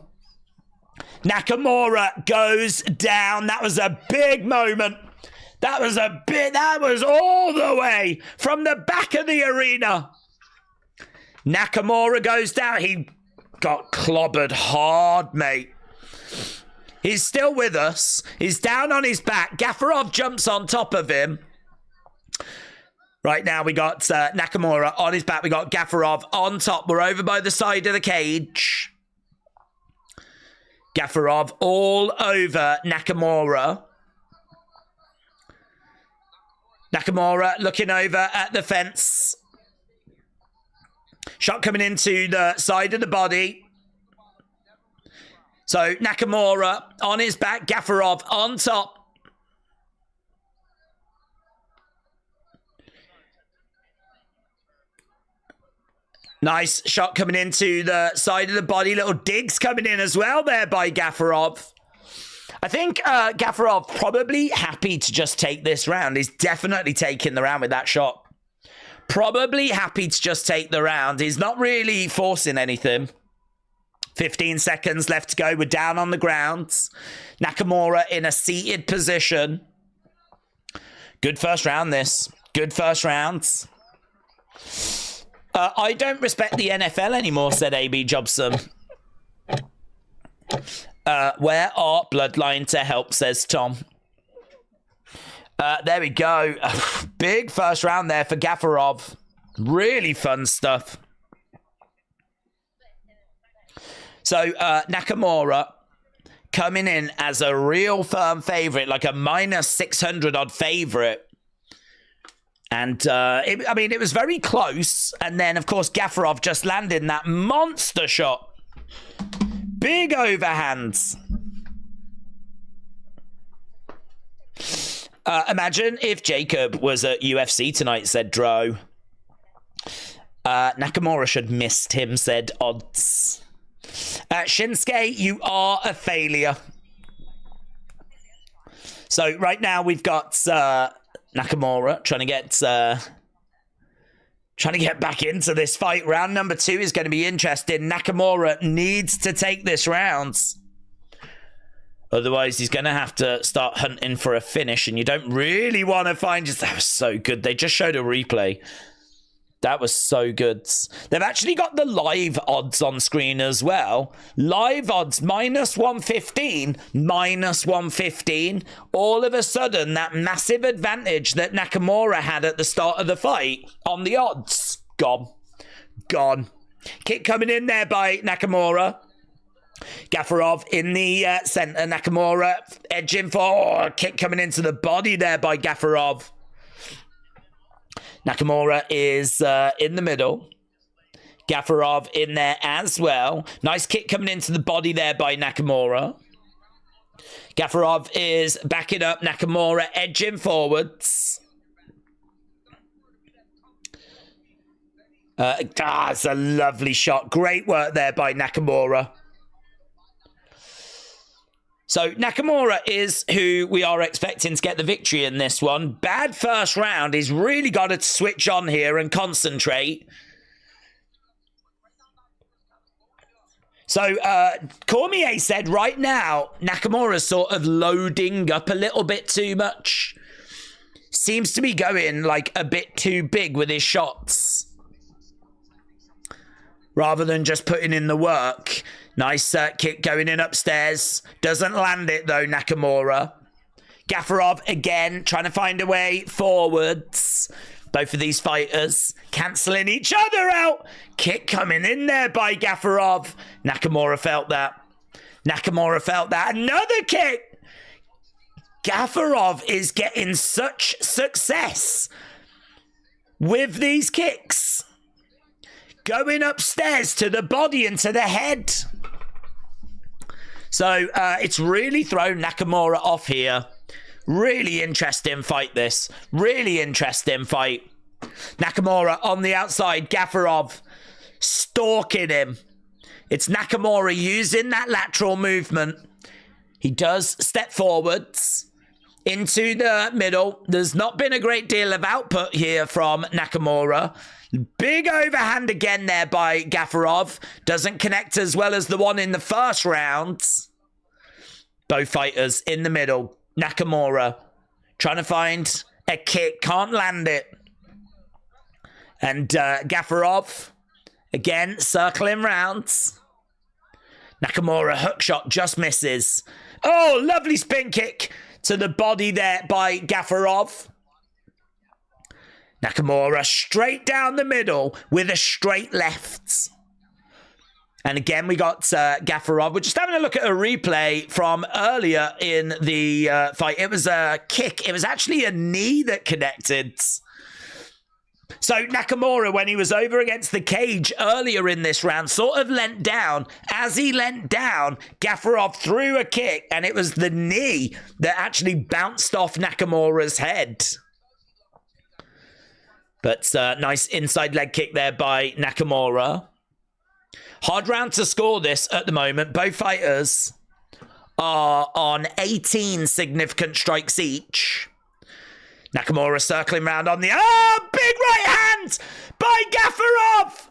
Nakamura goes down. That was a big moment. That was all the way from the back of the arena. Nakamura goes down. He got clobbered hard, mate. He's still with us. He's down on his back. Gafarov jumps on top of him. Right now we got Nakamura on his back. We got Gafarov on top. We're over by the side of the cage. Gafarov all over Nakamura. Nakamura looking over at the fence. Shot coming into the side of the body. So Nakamura on his back, Gafarov on top. Nice shot coming into the side of the body. Little digs coming in as well there by Gafarov. I think Gafarov probably happy to just take this round. He's definitely taking the round with that shot. Probably happy to just take the round. He's not really forcing anything. 15 seconds left to go. We're down on the ground. Nakamura in a seated position. Good first round, this. Good first round. I don't respect the NFL anymore, said AB Jobson. Where are Bloodline to help, says Tom. There we go. Big first round there for Gafarov. Really fun stuff. So Nakamura coming in as a real firm favorite, like a minus 600 odd favorite. And it was very close. And then, of course, Gafarov just landed that monster shot. Big overhands. Imagine if Jacob was at UFC tonight, said Dro. Nakamura should missed him, said Odds. Shinsuke, you are a failure. So right now we've got Nakamura trying to get back into this fight. Round number 2 is going to be interesting. Nakamura needs to take this round. Otherwise, he's going to have to start hunting for a finish, and you don't really want to find... That was so good. They just showed a replay. That was so good. They've actually got the live odds on screen as well. Live odds, minus 115, minus 115. All of a sudden, that massive advantage that Nakamura had at the start of the fight on the odds, gone. Gone. Kick coming in there by Nakamura. Gafarov in the centre. Nakamura edging for kick coming into the body there by Gafarov. Nakamura is in the middle. Gafarov in there as well. Nice kick coming into the body there by Nakamura. Gafarov is backing up. Nakamura edging forwards. It's a lovely shot. Great work there by Nakamura. So Nakamura is who we are expecting to get the victory in this one. Bad first round. He's really got to switch on here and concentrate. So Cormier said right now, Nakamura's sort of loading up a little bit too much. Seems to be going like a bit too big with his shots. Rather than just putting in the work. Nice kick going in upstairs. Doesn't land it though, Nakamura. Gafarov again trying to find a way forwards. Both of these fighters cancelling each other out. Kick coming in there by Gafarov. Nakamura felt that. Nakamura felt that. Another kick. Gafarov is getting such success with these kicks. Going upstairs to the body and to the head. So it's really thrown Nakamura off here. Really interesting fight, this. Really interesting fight. Nakamura on the outside. Gafarov stalking him. It's Nakamura using that lateral movement. He does step forwards into the middle. There's not been a great deal of output here from Nakamura. Big overhand again there by Gafarov. Doesn't connect as well as the one in the first round. Both fighters in the middle. Nakamura trying to find a kick. Can't land it. And Gafarov, again, circling rounds. Nakamura hook shot just misses. Oh, lovely spin kick to the body there by Gafarov. Nakamura straight down the middle with a straight left. And again, we got Gafarov. We're just having a look at a replay from earlier in the fight. It was a kick. It was actually a knee that connected. So Nakamura, when he was over against the cage earlier in this round, sort of leant down. As he leant down, Gafarov threw a kick, and it was the knee that actually bounced off Nakamura's head. But nice inside leg kick there by Nakamura. Hard round to score this at the moment. Both fighters are on 18 significant strikes each. Nakamura circling round on the... Oh, big right hand by Gafarov!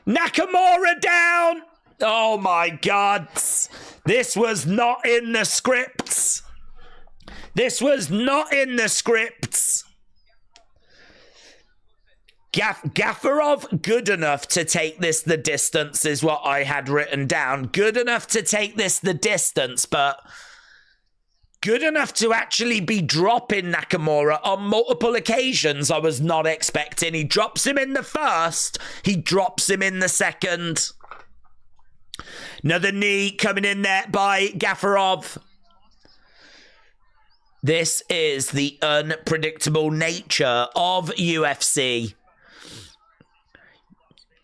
Nakamura down! Oh my God. This was not in the script. This was not in the script. Gafarov, good enough to take this the distance is what I had written down. Good enough to take this the distance, but good enough to actually be dropping Nakamura on multiple occasions I was not expecting. He drops him in the first. He drops him in the second. Another knee coming in there by Gafarov. This is the unpredictable nature of UFC.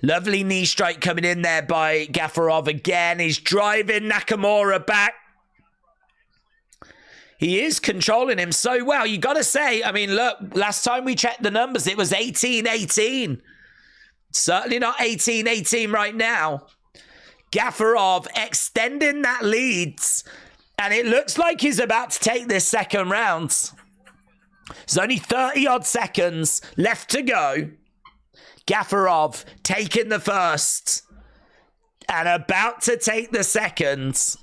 Lovely knee strike coming in there by Gafarov again. He's driving Nakamura back. He is controlling him so well. You got to say, I mean, look, last time we checked the numbers, it was 18-18. Certainly not 18-18 right now. Gafarov extending that lead. And it looks like he's about to take this second round. There's only 30-odd seconds left to go. Gafarov taking the first and about to take the second.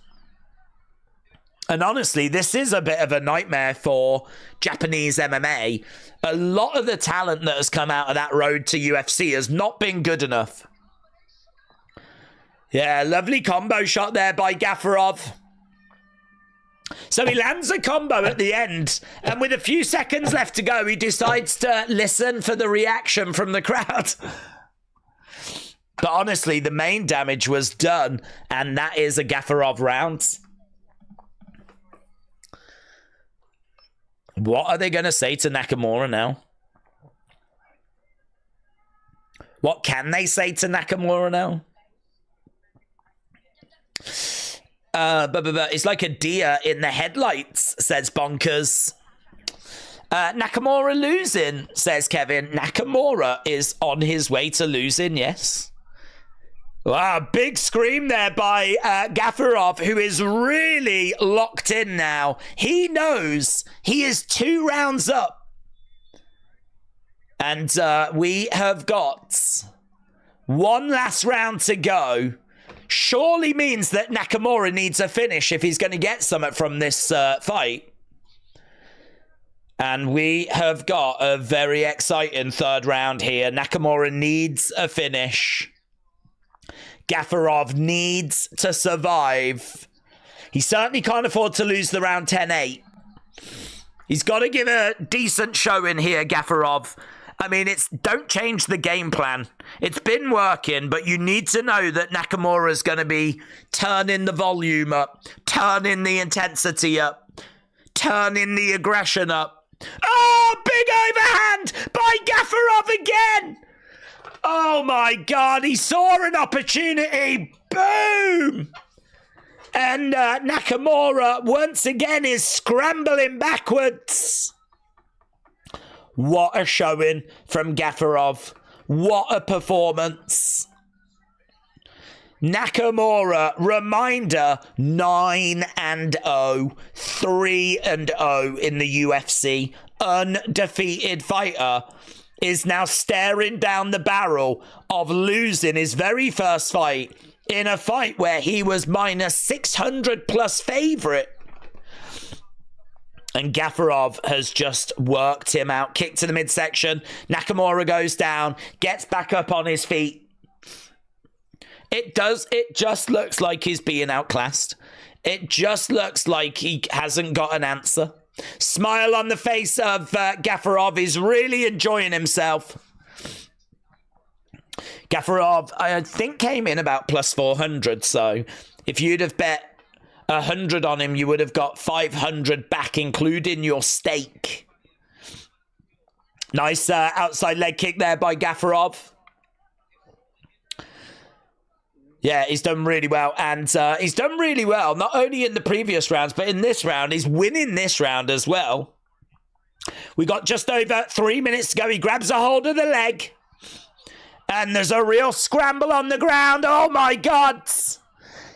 And honestly, this is a bit of a nightmare for Japanese MMA. A lot of the talent that has come out of that road to UFC has not been good enough. Yeah, lovely combo shot there by Gafarov. So he lands a combo at the end, and with a few seconds left to go, he decides to listen for the reaction from the crowd. But honestly, the main damage was done, and that is a Gafarov round. What are they going to say to Nakamura now? What can they say to Nakamura now? It's like a deer in the headlights, says Bonkers. Nakamura losing, says Kevin. Nakamura is on his way to losing, yes. Wow, big scream there by Gafarov, who is really locked in now. He knows he is 2 rounds up. And we have got 1 last round to go. Surely means that Nakamura needs a finish if he's going to get something from this fight. And we have got a very exciting 3rd round here. Nakamura needs a finish. Gafarov needs to survive. He certainly can't afford to lose the round 10-8. He's got to give a decent showing here, Gafarov. I mean, don't change the game plan. It's been working, but you need to know that Nakamura's going to be turning the volume up, turning the intensity up, turning the aggression up. Oh, big overhand by Gafarov again. Oh my God, he saw an opportunity. Boom! And Nakamura once again is scrambling backwards. What a showing from Gafarov. What a performance. Nakamura, reminder, 9-0, 3-0 in the UFC. Undefeated fighter is now staring down the barrel of losing his very first fight in a fight where he was minus 600 plus favorite. And Gafarov has just worked him out. Kick to the midsection. Nakamura goes down, gets back up on his feet. It just looks like he's being outclassed. It just looks like he hasn't got an answer. Smile on the face of Gafarov. He's really enjoying himself. Gafarov, I think, came in about plus 400. So if you'd have bet 100 on him, you would have got 500 back, including your stake. Nice outside leg kick there by Gafarov. Yeah, he's done really well, and he's done really well, not only in the previous rounds, but in this round. He's winning this round as well. We got just over 3 minutes to go. He grabs a hold of the leg, and there's a real scramble on the ground. Oh, my God.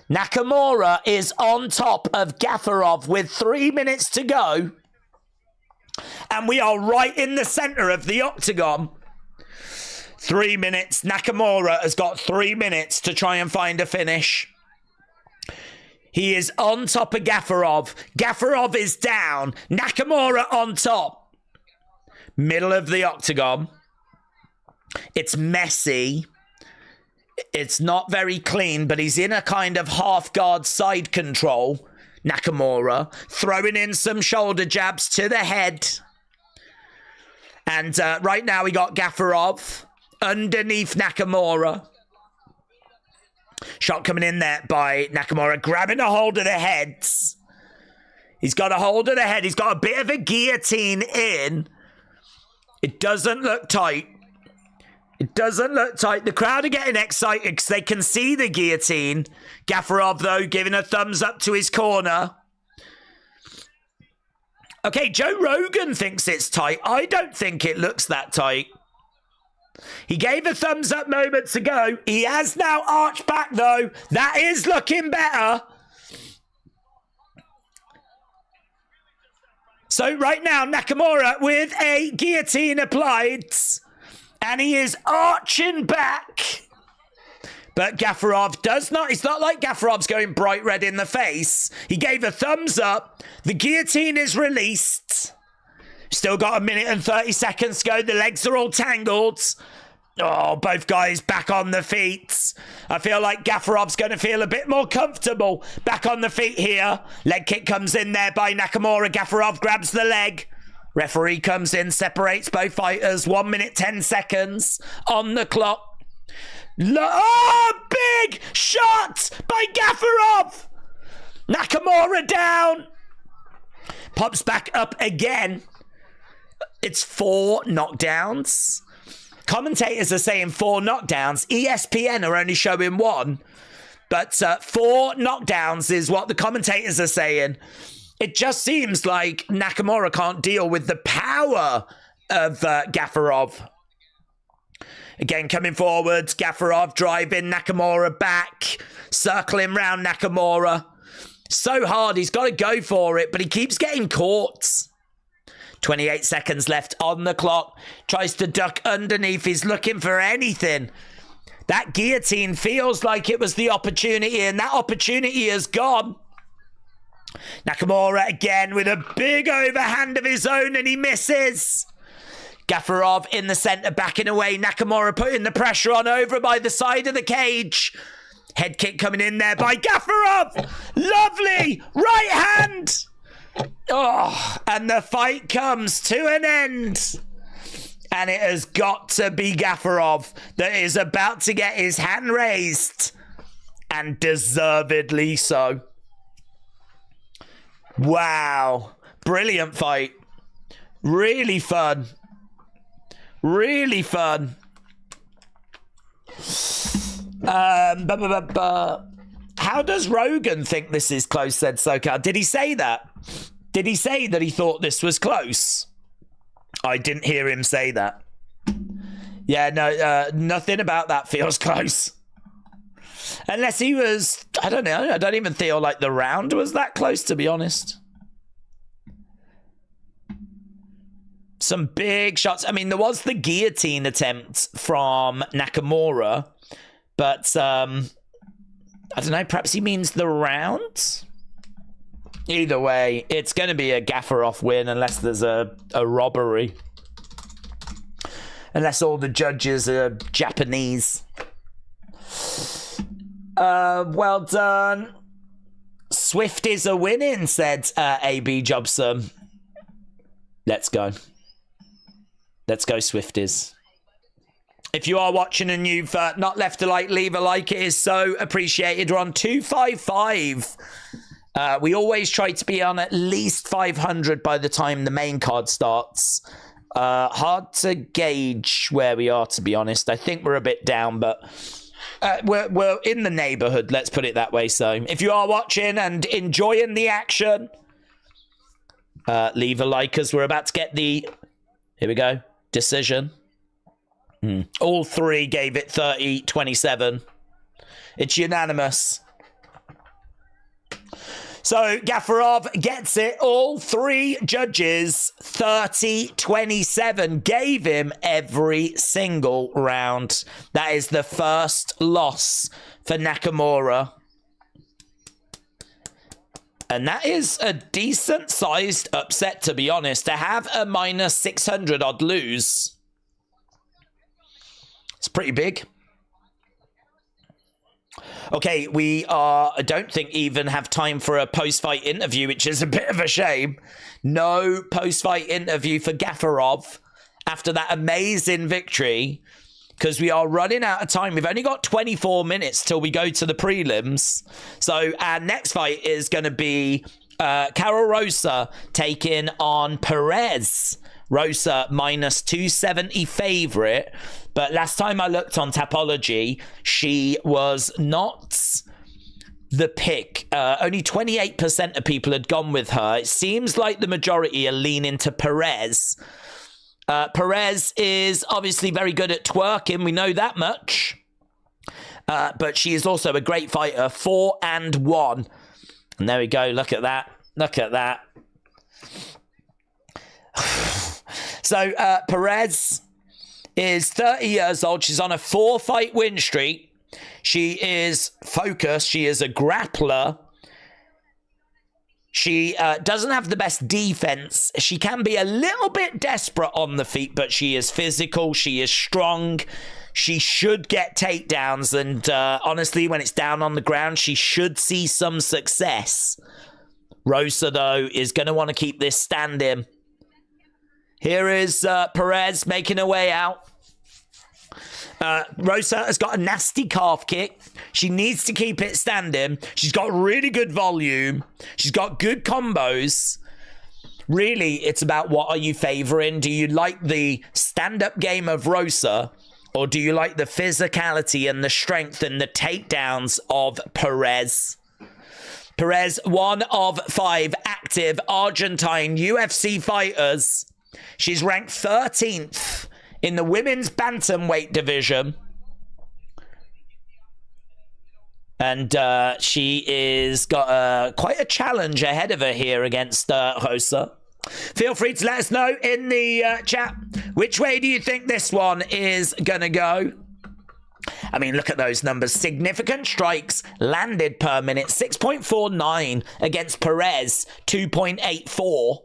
Nakamura is on top of Gafarov with 3 minutes to go, and we are right in the center of the octagon. 3 minutes. Nakamura has got 3 minutes to try and find a finish. He is on top of Gafarov. Gafarov is down. Nakamura on top. Middle of the octagon. It's messy. It's not very clean, but he's in a kind of half-guard side control. Nakamura throwing in some shoulder jabs to the head. And right now we got Gafarov underneath Nakamura. Shot coming in there by Nakamura, grabbing a hold of the heads. He's got a hold of the head. He's got a bit of a guillotine in. It doesn't look tight. It doesn't look tight. The crowd are getting excited because they can see the guillotine. Gafarov, though, giving a thumbs up to his corner. Okay, Joe Rogan thinks it's tight. I don't think it looks that tight. He gave a thumbs up moments ago. He has now arched back, though. That is looking better. So right now, Nakamura with a guillotine applied. And he is arching back. But Gafarov does not. It's not like Gafarov's going bright red in the face. He gave a thumbs up. The guillotine is released. Still got 1 minute and 30 seconds to go. The legs are all tangled. Oh, both guys back on the feet. I feel like Gafarov's going to feel a bit more comfortable back on the feet here. Leg kick comes in there by Nakamura. Gafarov grabs the leg. Referee comes in, separates both fighters. 1 minute, 10 seconds on the clock. Oh, big shot by Gafarov. Nakamura down. Pops back up again. It's 4 knockdowns. Commentators are saying 4 knockdowns. ESPN are only showing 1. But 4 knockdowns is what the commentators are saying. It just seems like Nakamura can't deal with the power of Gafarov. Again, coming forwards, Gafarov driving Nakamura back, circling round Nakamura. So hard, he's got to go for it, but he keeps getting caught. 28 seconds left on the clock. Tries to duck underneath. He's looking for anything. That guillotine feels like it was the opportunity, and that opportunity is gone. Nakamura again with a big overhand of his own, and he misses. Gafarov in the centre, backing away. Nakamura putting the pressure on over by the side of the cage. Head kick coming in there by Gafarov. Lovely right hand. Oh, and the fight comes to an end. And it has got to be Gafarov that is about to get his hand raised. And deservedly so. Wow. Brilliant fight. Really fun. Really fun. How does Rogan think this is close, said SoCal? Did he say that? Did he say that he thought this was close? I didn't hear him say that. Yeah, no, nothing about that feels close. Unless he was, I don't know. I don't even feel like the round was that close, to be honest. Some big shots. I mean, there was the guillotine attempt from Nakamura, but I don't know. Perhaps he means the round. Either way, it's going to be a Gafarov win unless there's a robbery. Unless all the judges are Japanese. Well done. Swift is a winning, said AB Jobson. Let's go. Let's go, Swifties. If you are watching and you've not left a like, leave a like. It is so appreciated. We're on 255. We always try to be on at least 500 by the time the main card starts. Hard to gauge where we are, to be honest. I think we're a bit down, but we're in the neighborhood, let's put it that way. So if you are watching and enjoying the action, leave a like, as we're about to get the, here we go, decision. All three gave it 30-27. It's unanimous. So Gafarov gets it. All three judges, 30-27, gave him every single round. That is the first loss for Nakamura. And that is a decent-sized upset, to be honest. To have a minus 600 odd lose, it's pretty big. Okay, we are, I don't think, even have time for a post-fight interview, which is a bit of a shame. No post-fight interview for Gafarov after that amazing victory, because we are running out of time. We've only got 24 minutes till we go to the prelims. So our next fight is going to be Carol Rosa taking on Perez. Rosa minus 270 favorite. But last time I looked on Tapology, she was not the pick. Only 28% of people had gone with her. It seems like the majority are leaning to Perez. Perez is obviously very good at twerking. We know that much. But she is also a great fighter. 4-1. And there we go. Look at that. Look at that. So Perez is 30 years old. She's on a 4-fight win streak. She is focused. She is a grappler. She doesn't have the best defense. She can be a little bit desperate on the feet, but she is physical. She is strong. She should get takedowns. And honestly, when it's down on the ground, she should see some success. Rosa, though, is going to want to keep this standing. Here is Perez making her way out. Rosa has got a nasty calf kick. She needs to keep it standing. She's got really good volume. She's got good combos. Really, it's about what are you favoring? Do you like the stand-up game of Rosa, or do you like the physicality and the strength and the takedowns of Perez? Perez, one of 5 active Argentine UFC fighters. She's ranked 13th in the women's bantamweight division. And she is got quite a challenge ahead of her here against Rosa. Feel free to let us know in the chat, which way do you think this one is going to go? I mean, look at those numbers. Significant strikes landed per minute. 6.49 against Perez, 2.84.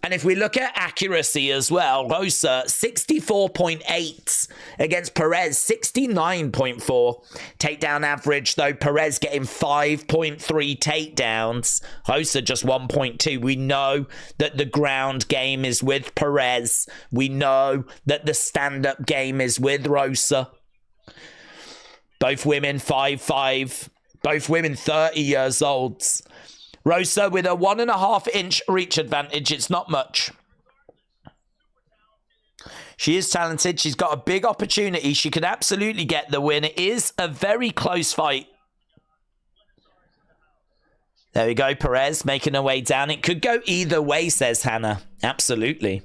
And if we look at accuracy as well, Rosa, 64.8 against Perez, 69.4. Takedown average, though, Perez getting 5.3 takedowns. Rosa just 1.2. We know that the ground game is with Perez. We know that the stand-up game is with Rosa. Both women 5'5". Both women 30 years old. Rosa with a 1.5-inch reach advantage. It's not much. She is talented. She's got a big opportunity. She could absolutely get the win. It is a very close fight. There we go. Perez making her way down. It could go either way, says Hannah. Absolutely.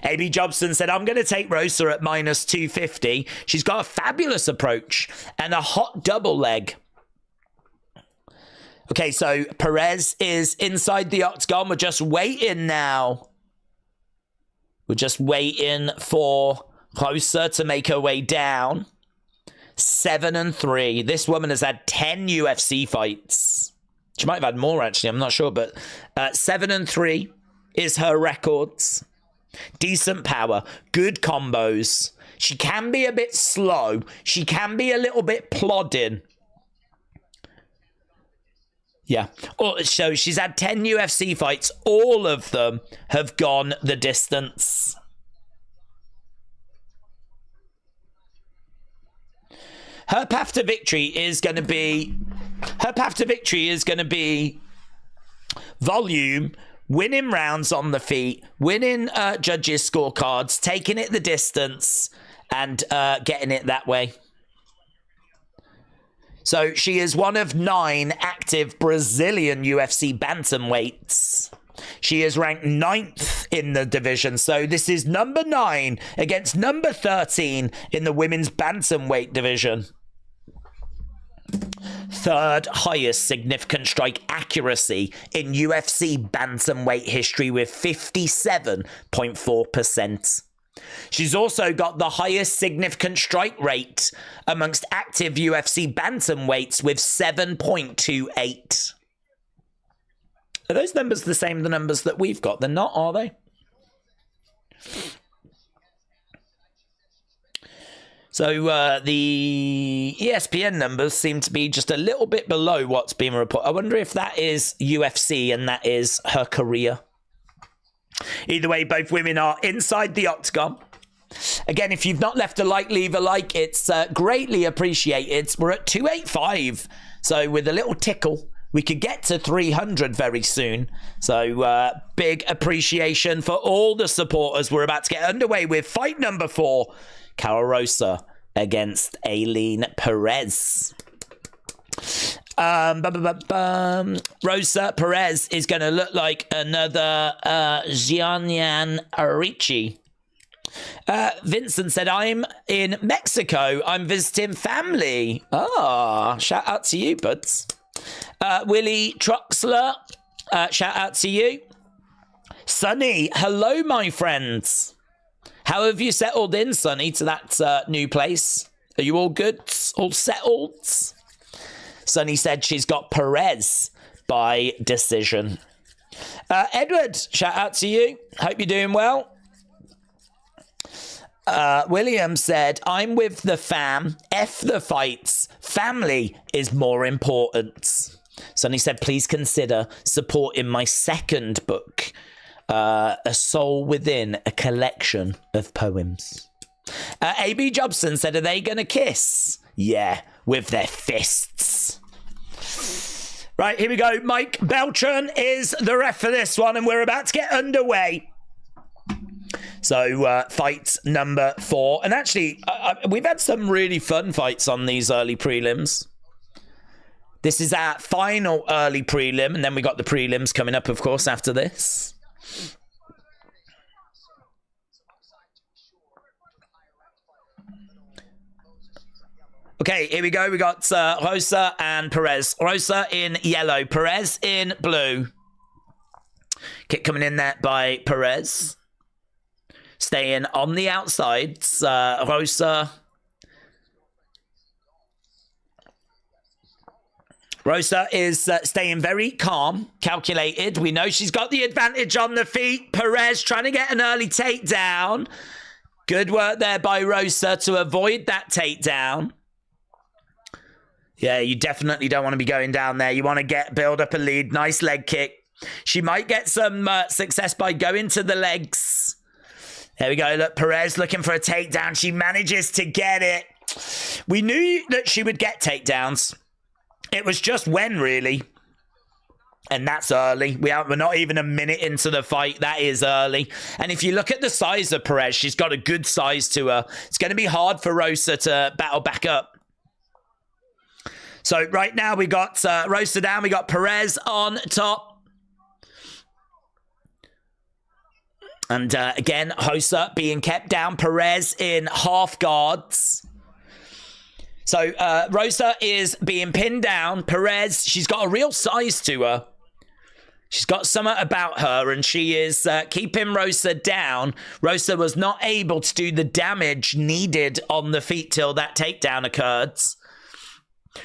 AB Jobson said, I'm going to take Rosa at minus 250. She's got a fabulous approach and a hot double leg. Okay, so Perez is inside the octagon. We're just waiting now. We're just waiting for Rosa to make her way down. 7-3. This woman has had 10 UFC fights. She might have had more, actually. I'm not sure, but 7-3 is her records. Decent power. Good combos. She can be a bit slow. She can be a little bit plodding. Yeah. So she's had 10 UFC fights. All of them have gone the distance. Her path to victory is going to be... volume, winning rounds on the feet, winning judges' scorecards, taking it the distance, and getting it that way. So she is one of 9 active Brazilian UFC bantamweights. She is ranked 9th in the division. So this is number 9 against number 13 in the women's bantamweight division. 3rd highest significant strike accuracy in UFC bantamweight history with 57.4%. She's also got the highest significant strike rate amongst active UFC bantamweights with 7.28. Are those numbers the same as the numbers that we've got? They're not, are they? So the ESPN numbers seem to be just a little bit below what's being reported. I wonder if that is UFC and that is her career. Either way, both women are inside the octagon. Again, if you've not left a like, leave a like. It's greatly appreciated. We're at 285. So with a little tickle, we could get to 300 very soon. So big appreciation for all the supporters. We're about to get underway with fight number 4. Cara Rosa against Aileen Perez. Rosa Perez is going to look like another Gianyan Arichi. Vincent said, I'm in Mexico. I'm visiting family. Ah, shout out to you, buds. Willie Troxler, shout out to you. Sunny, hello, my friends. How have you settled in, Sonny, to that new place? Are you all good? All settled? Sonny said she's got Perez by decision. Edward, shout out to you. Hope you're doing well. William said, I'm with the fam. F the fights. Family is more important. Sonny said, please consider supporting my second book. A Soul Within, a collection of poems. AB Jobson said, are they going to kiss? Yeah, with their fists. Right, here we go. Mike Beltran is the ref for this one, and we're about to get underway. So, fight number 4. And actually, we've had some really fun fights on these early prelims. This is our final early prelim, and then we got the prelims coming up, of course, after this. Okay, here we go. We got Rosa and Perez. Rosa in yellow, Perez in blue. Kick coming in there by Perez. Staying on the outsides. Rosa is staying very calm, calculated. We know she's got the advantage on the feet. Perez trying to get an early takedown. Good work there by Rosa to avoid that takedown. Yeah, you definitely don't want to be going down there. You want to build up a lead. Nice leg kick. She might get some success by going to the legs. There we go. Look, Perez looking for a takedown. She manages to get it. We knew that she would get takedowns. It was just when, really. And that's early. We're not even a minute into the fight. That is early. And if you look at the size of Perez, she's got a good size to her. It's going to be hard for Rosa to battle back up. So right now we got Rosa down. We got Perez on top. And again, Rosa being kept down. Perez in half guards. So Rosa is being pinned down. Perez, she's got a real size to her. She's got something about her, and she is keeping Rosa down. Rosa was not able to do the damage needed on the feet till that takedown occurred.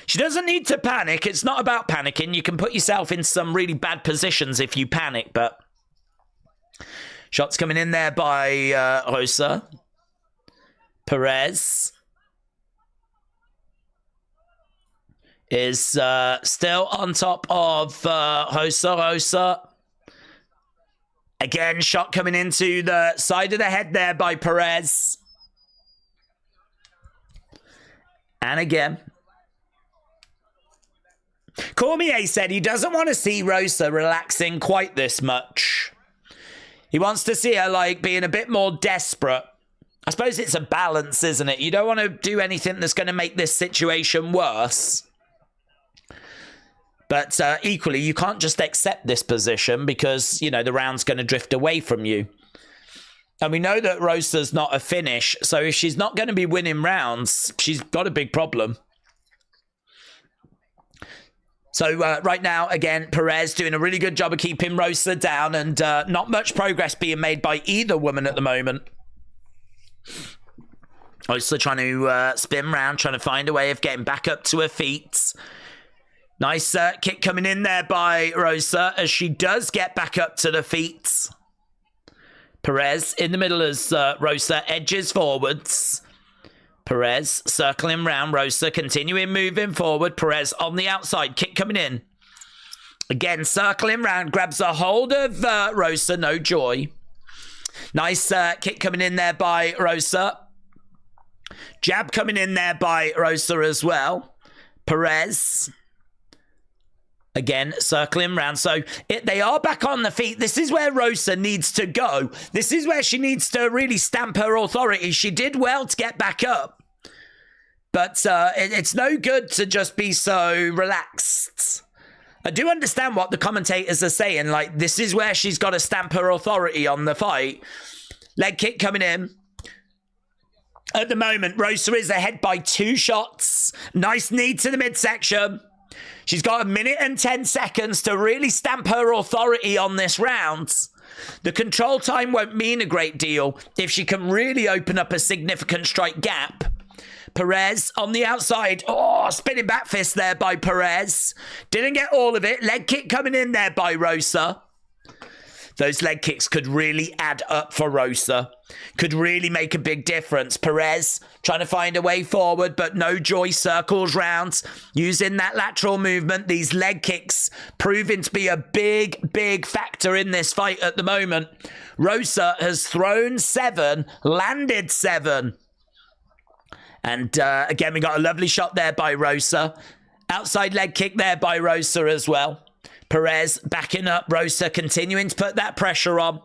She doesn't need to panic. It's not about panicking. You can put yourself in some really bad positions if you panic, but... Shots coming in there by Rosa. Perez is still on top of Rosa. Again, shot coming into the side of the head there by Perez. And again. Cormier said he doesn't want to see Rosa relaxing quite this much. He wants to see her like being a bit more desperate. I suppose it's a balance, isn't it? You don't want to do anything that's going to make this situation worse. But equally, you can't just accept this position because, you know, the round's going to drift away from you. And we know that Rosa's not a finish. So if she's not going to be winning rounds, she's got a big problem. So right now, again, Perez doing a really good job of keeping Rosa down, and not much progress being made by either woman at the moment. Rosa trying to spin around, trying to find a way of getting back up to her feet. Nice kick coming in there by Rosa as she does get back up to the feet. Perez in the middle as Rosa edges forwards. Perez circling round. Rosa continuing moving forward. Perez on the outside. Kick coming in. Again, circling round. Grabs a hold of Rosa. No joy. Nice kick coming in there by Rosa. Jab coming in there by Rosa as well. Perez. Again, circling round. So they are back on the feet. This is where Rosa needs to go. This is where she needs to really stamp her authority. She did well to get back up. But it's no good to just be so relaxed. I do understand what the commentators are saying. Like, this is where she's got to stamp her authority on the fight. Leg kick coming in. At the moment, Rosa is ahead by 2 shots. Nice knee to the midsection. She's got 1 minute and 10 seconds to really stamp her authority on this round. The control time won't mean a great deal if she can really open up a significant strike gap. Perez on the outside. Oh, spinning back fist there by Perez. Didn't get all of it. Leg kick coming in there by Rosa. Those leg kicks could really add up for Rosa. Could really make a big difference. Perez trying to find a way forward, but no joy, circles round. Using that lateral movement. These leg kicks proving to be a big, big factor in this fight at the moment. Rosa has thrown 7, landed 7. And again, we got a lovely shot there by Rosa. Outside leg kick there by Rosa as well. Perez backing up. Rosa continuing to put that pressure on.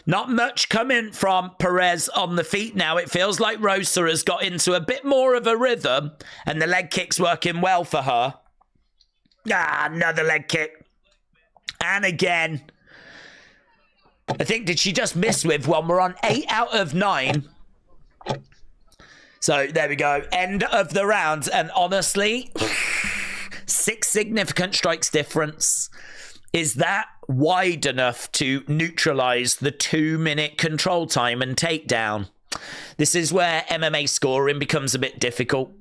Not much coming from Perez on the feet now. It feels like Rosa has got into a bit more of a rhythm. And the leg kick's working well for her. Another leg kick. And again. I think, did she just miss with one? We're on 8 out of 9. So there we go. End of the round. And honestly, 6 significant strikes difference. Is that wide enough to neutralize the 2-minute control time and takedown? This is where MMA scoring becomes a bit difficult.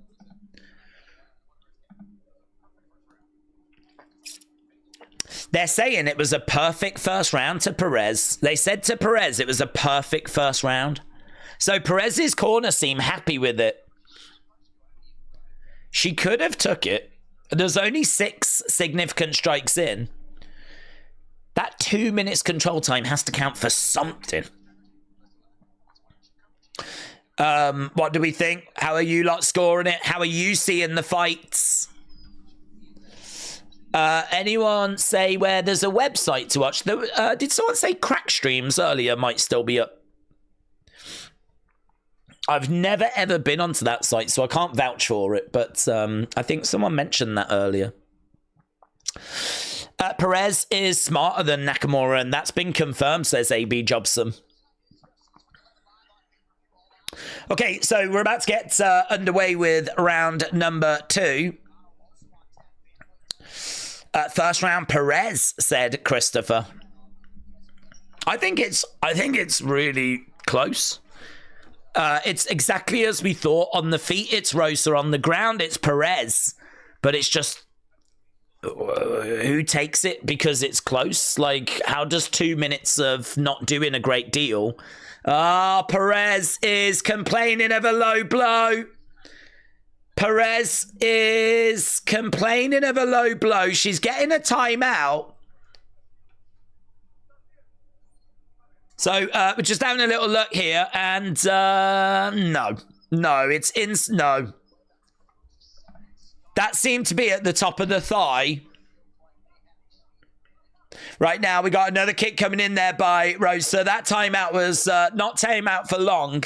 They're saying it was a perfect first round to Perez. They said to Perez it was a perfect first round. So Perez's corner seem happy with it. She could have took it. There's only 6 significant strikes in. That 2 minutes control time has to count for something. What do we think? How are you lot scoring it? How are you seeing the fights? Anyone say where there's a website to watch? Did someone say Crack Streams earlier might still be up? I've never ever been onto that site, so I can't vouch for it, but I think someone mentioned that earlier. Perez is smarter than Nakamura, and that's been confirmed, says AB Jobson. Okay, so we're about to get underway with round number 2. First round, Perez, said Christopher. I think it's really close. It's exactly as we thought. On the feet, it's Rosa. On the ground, it's Perez. But it's just who takes it because it's close? Like, how does 2 minutes of not doing a great deal? Perez is complaining of a low blow. Perez is complaining of a low blow. She's getting a timeout. So we're just having a little look here, and no, it's no. That seemed to be at the top of the thigh. Right now, we got another kick coming in there by Rosa. That timeout was not timeout for long.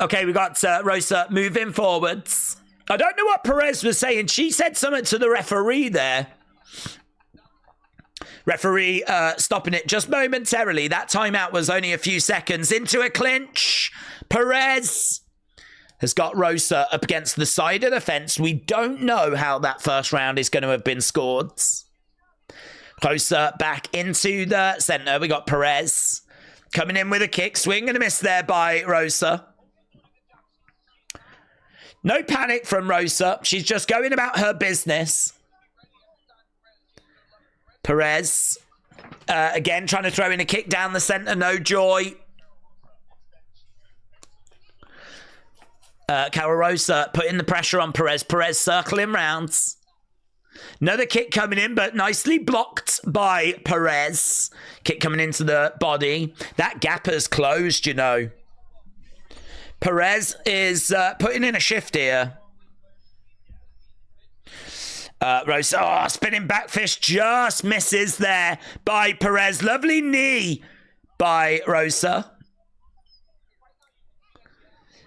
Okay, we got Rosa moving forwards. I don't know what Perez was saying. She said something to the referee there. Referee stopping it just momentarily. That timeout was only a few seconds. Into a clinch. Perez has got Rosa up against the side of the fence. We don't know how that first round is going to have been scored. Rosa back into the center. We got Perez coming in with a kick. Swing and a miss there by Rosa. No panic from Rosa. She's just going about her business. Perez, again, trying to throw in a kick down the center. No joy. Rosa putting the pressure on Perez. Perez circling rounds. Another kick coming in, but nicely blocked by Perez. Kick coming into the body. That gap has closed, you know. Perez is putting in a shift here. Rosa, spinning back fist just misses there by Perez. Lovely knee by Rosa.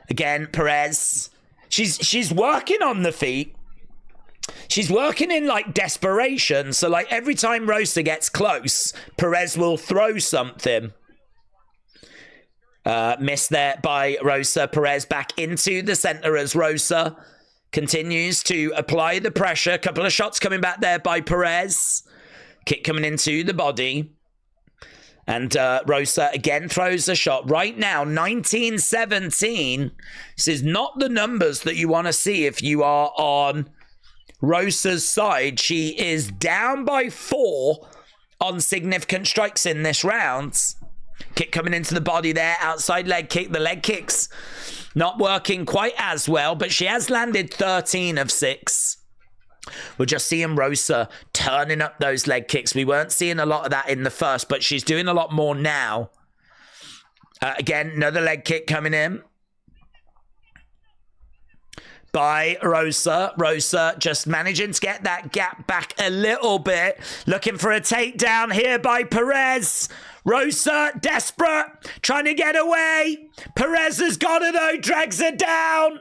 Again, Perez. She's working on the feet. She's working in like desperation. So like every time Rosa gets close, Perez will throw something. Miss there by Rosa. Perez back into the center as Rosa continues to apply the pressure. Couple of shots coming back there by Perez. Kick coming into the body. And Rosa again throws a shot. Right now, 19-17. This is not the numbers that you want to see if you are on Rosa's side. She is down by 4 on significant strikes in this round. Kick coming into the body there. Outside leg kick. The leg kicks not working quite as well, but she has landed 13 of 6. We're just seeing Rosa turning up those leg kicks. We weren't seeing a lot of that in the first, but she's doing a lot more now. Again, another leg kick coming in by Rosa. Rosa just managing to get that gap back a little bit. Looking for a takedown here by Perez. Rosa, desperate, trying to get away. Perez has got her though, drags her down.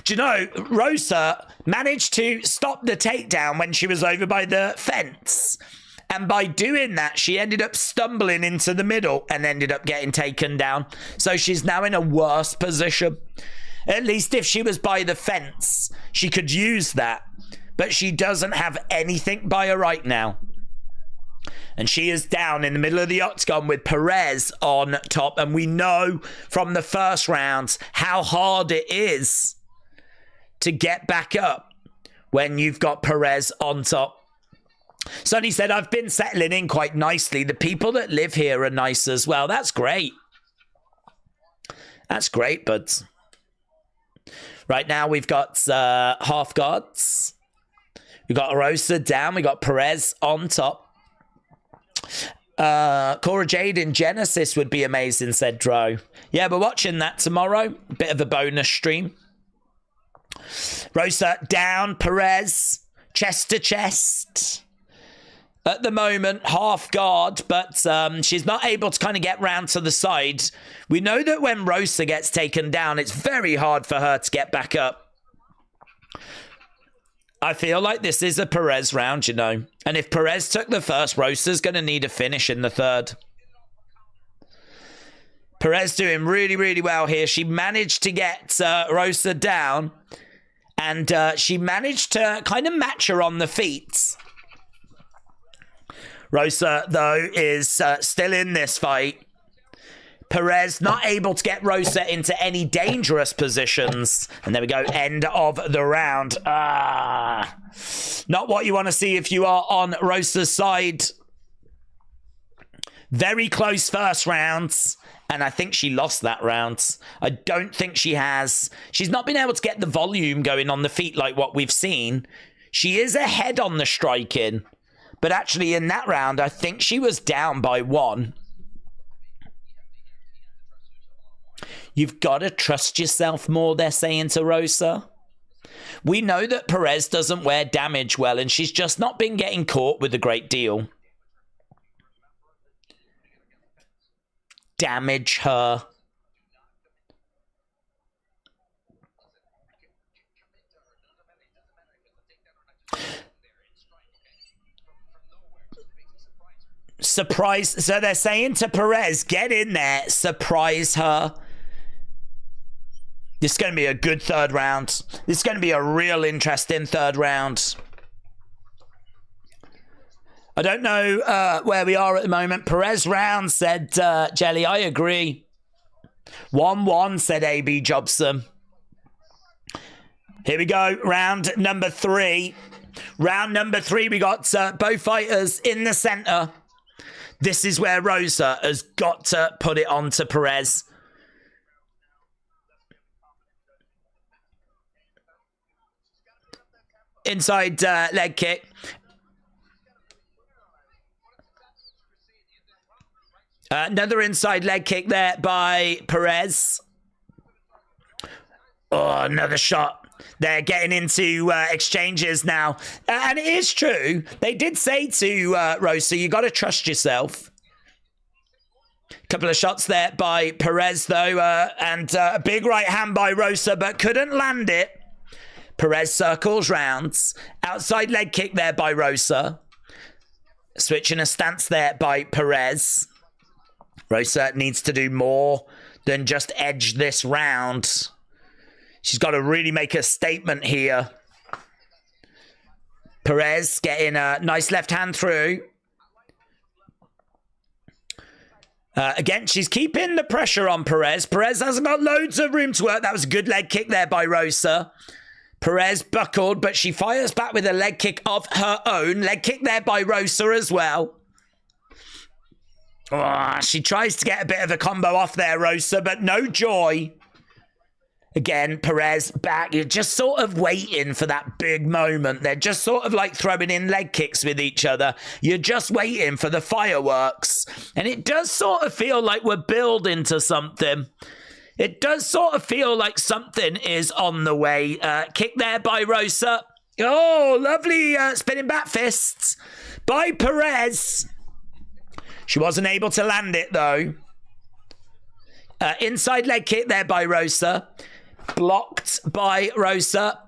Do you know, Rosa managed to stop the takedown when she was over by the fence. And by doing that, she ended up stumbling into the middle and ended up getting taken down. So she's now in a worse position. At least if she was by the fence, she could use that. But she doesn't have anything by her right now. And she is down in the middle of the octagon with Perez on top. And we know from the first rounds how hard it is to get back up when you've got Perez on top. Sonny said, I've been settling in quite nicely. The people that live here are nice as well. That's great. That's great, but right now we've got half guards. We've got Rosa down. We got Perez on top. Cora Jade in Genesis would be amazing, said Dro. Yeah, we're watching that tomorrow. Bit of a bonus stream. Rosa down, Perez, chest to chest. At the moment, half guard, but she's not able to kind of get round to the side. We know that when Rosa gets taken down, it's very hard for her to get back up. I feel like this is a Perez round, you know. And if Perez took the first, Rosa's going to need a finish in the third. Perez doing really, really well here. She managed to get Rosa down. And she managed to kind of match her on the feet. Rosa, though, is still in this fight. Perez not able to get Rosa into any dangerous positions. And there we go, end of the round. Not what you want to see if you are on Rosa's side. Very close first rounds. And I think she lost that round. I don't think she has. She's not been able to get the volume going on the feet like what we've seen. She is ahead on the striking. But actually in that round, I think she was down by 1. You've got to trust yourself more, they're saying to Rosa. We know that Perez doesn't wear damage well, and she's just not been getting caught with a great deal. Damage her. Surprise. So they're saying to Perez, get in there, surprise her. This is going to be a good third round. This is going to be a real interesting third round. I don't know where we are at the moment. Perez round, said Jelly. I agree. 1-1, said AB Jobson. Here we go. Round number 3. Round number 3, we got both fighters in the center. This is where Rosa has got to put it on to Perez. Inside leg kick. Another inside leg kick there by Perez. Oh, another shot. They're getting into exchanges now. And it is true. They did say to Rosa, you got to trust yourself. Couple of shots there by Perez, though. And a big right hand by Rosa, but couldn't land it. Perez circles rounds. Outside leg kick there by Rosa. Switching a stance there by Perez. Rosa needs to do more than just edge this round. She's got to really make a statement here. Perez getting a nice left hand through. Again, she's keeping the pressure on Perez. Perez hasn't got loads of room to work. That was a good leg kick there by Rosa. Perez buckled, but she fires back with a leg kick of her own. Leg kick there by Rosa as well. Oh, she tries to get a bit of a combo off there, Rosa, but no joy. Again, Perez back. You're just sort of waiting for that big moment. They're just sort of like throwing in leg kicks with each other. You're just waiting for the fireworks. And it does sort of feel like we're building to something. It does sort of feel like something is on the way. Kick there by Rosa. Oh, lovely spinning back fists by Perez. She wasn't able to land it, though. Inside leg kick there by Rosa. Blocked by Rosa.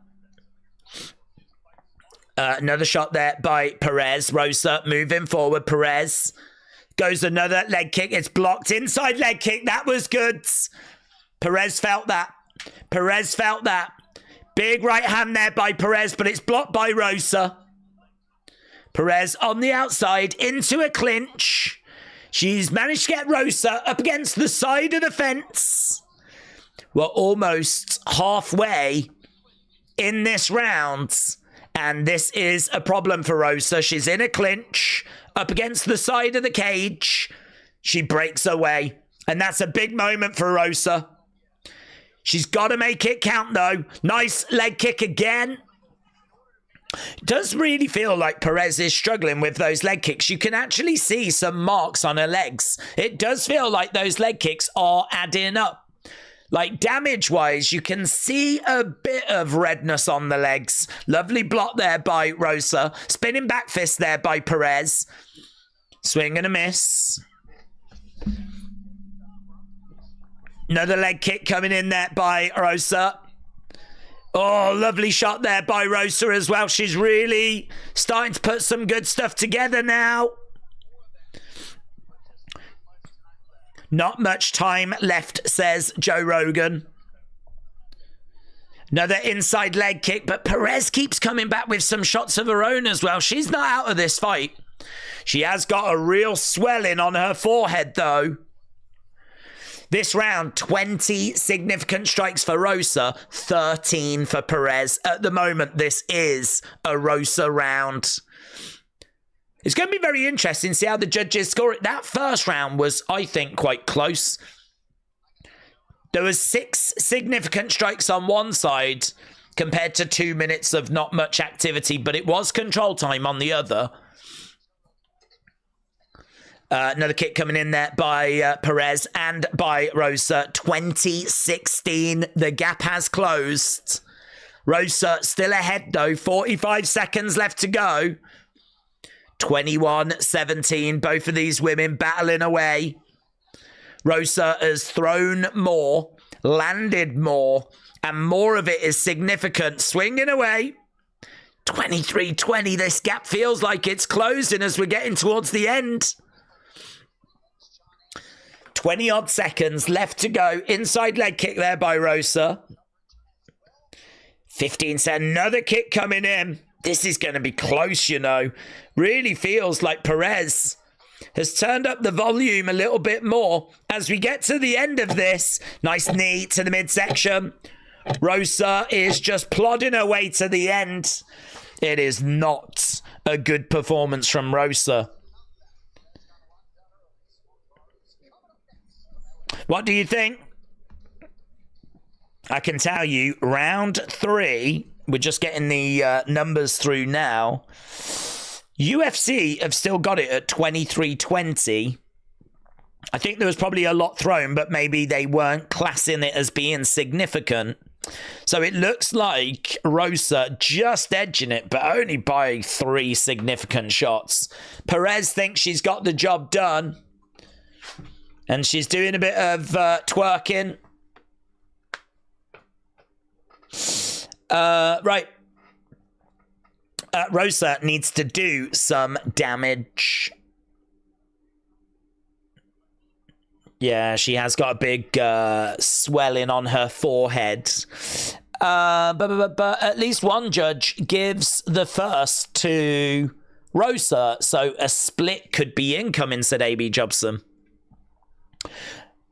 Another shot there by Perez. Rosa moving forward. Perez goes another leg kick. It's blocked. Inside leg kick. That was good. Perez felt that. Perez felt that. Big right hand there by Perez, but it's blocked by Rosa. Perez on the outside into a clinch. She's managed to get Rosa up against the side of the fence. We're almost halfway in this round. And this is a problem for Rosa. She's in a clinch, up against the side of the cage. She breaks away. And that's a big moment for Rosa. She's got to make it count, though. Nice leg kick again. It does really feel like Perez is struggling with those leg kicks. You can actually see some marks on her legs. It does feel like those leg kicks are adding up. Like damage-wise, you can see a bit of redness on the legs. Lovely block there by Rosa. Spinning back fist there by Perez. Swing and a miss. Another leg kick coming in there by Rosa. Oh, lovely shot there by Rosa as well. She's really starting to put some good stuff together now. Not much time left, says Joe Rogan. Another inside leg kick, but Perez keeps coming back with some shots of her own as well. She's not out of this fight. She has got a real swelling on her forehead, though. This round, 20 significant strikes for Rosa, 13 for Perez. At the moment, this is a Rosa round. It's going to be very interesting to see how the judges score it. That first round was, I think, quite close. There was 6 significant strikes on one side compared to 2 minutes of not much activity, but it was control time on the other. Another kick coming in there by Perez and by Rosa. 20-16. The gap has closed. Rosa still ahead, though. 45 seconds left to go. 21-17. Both of these women battling away. Rosa has thrown more, landed more, and more of it is significant. Swinging away. 23-20. This gap feels like it's closing as we're getting towards the end. 20-odd seconds left to go. Inside leg kick there by Rosa. 15 seconds. Another kick coming in. This is going to be close, you know. Really feels like Perez has turned up the volume a little bit more as we get to the end of this. Nice knee to the midsection. Rosa is just plodding her way to the end. It is not a good performance from Rosa. What do you think? I can tell you, round 3, we're just getting the numbers through now. UFC have still got it at 23-20. I think there was probably a lot thrown, but maybe they weren't classing it as being significant. So it looks like Rosa just edging it, but only by 3 significant shots. Perez thinks she's got the job done. And she's doing a bit of twerking. Right. Rosa needs to do some damage. Yeah, she has got a big swelling on her forehead. But at least one judge gives the first to Rosa. So a split could be incoming, said A.B. Jobson.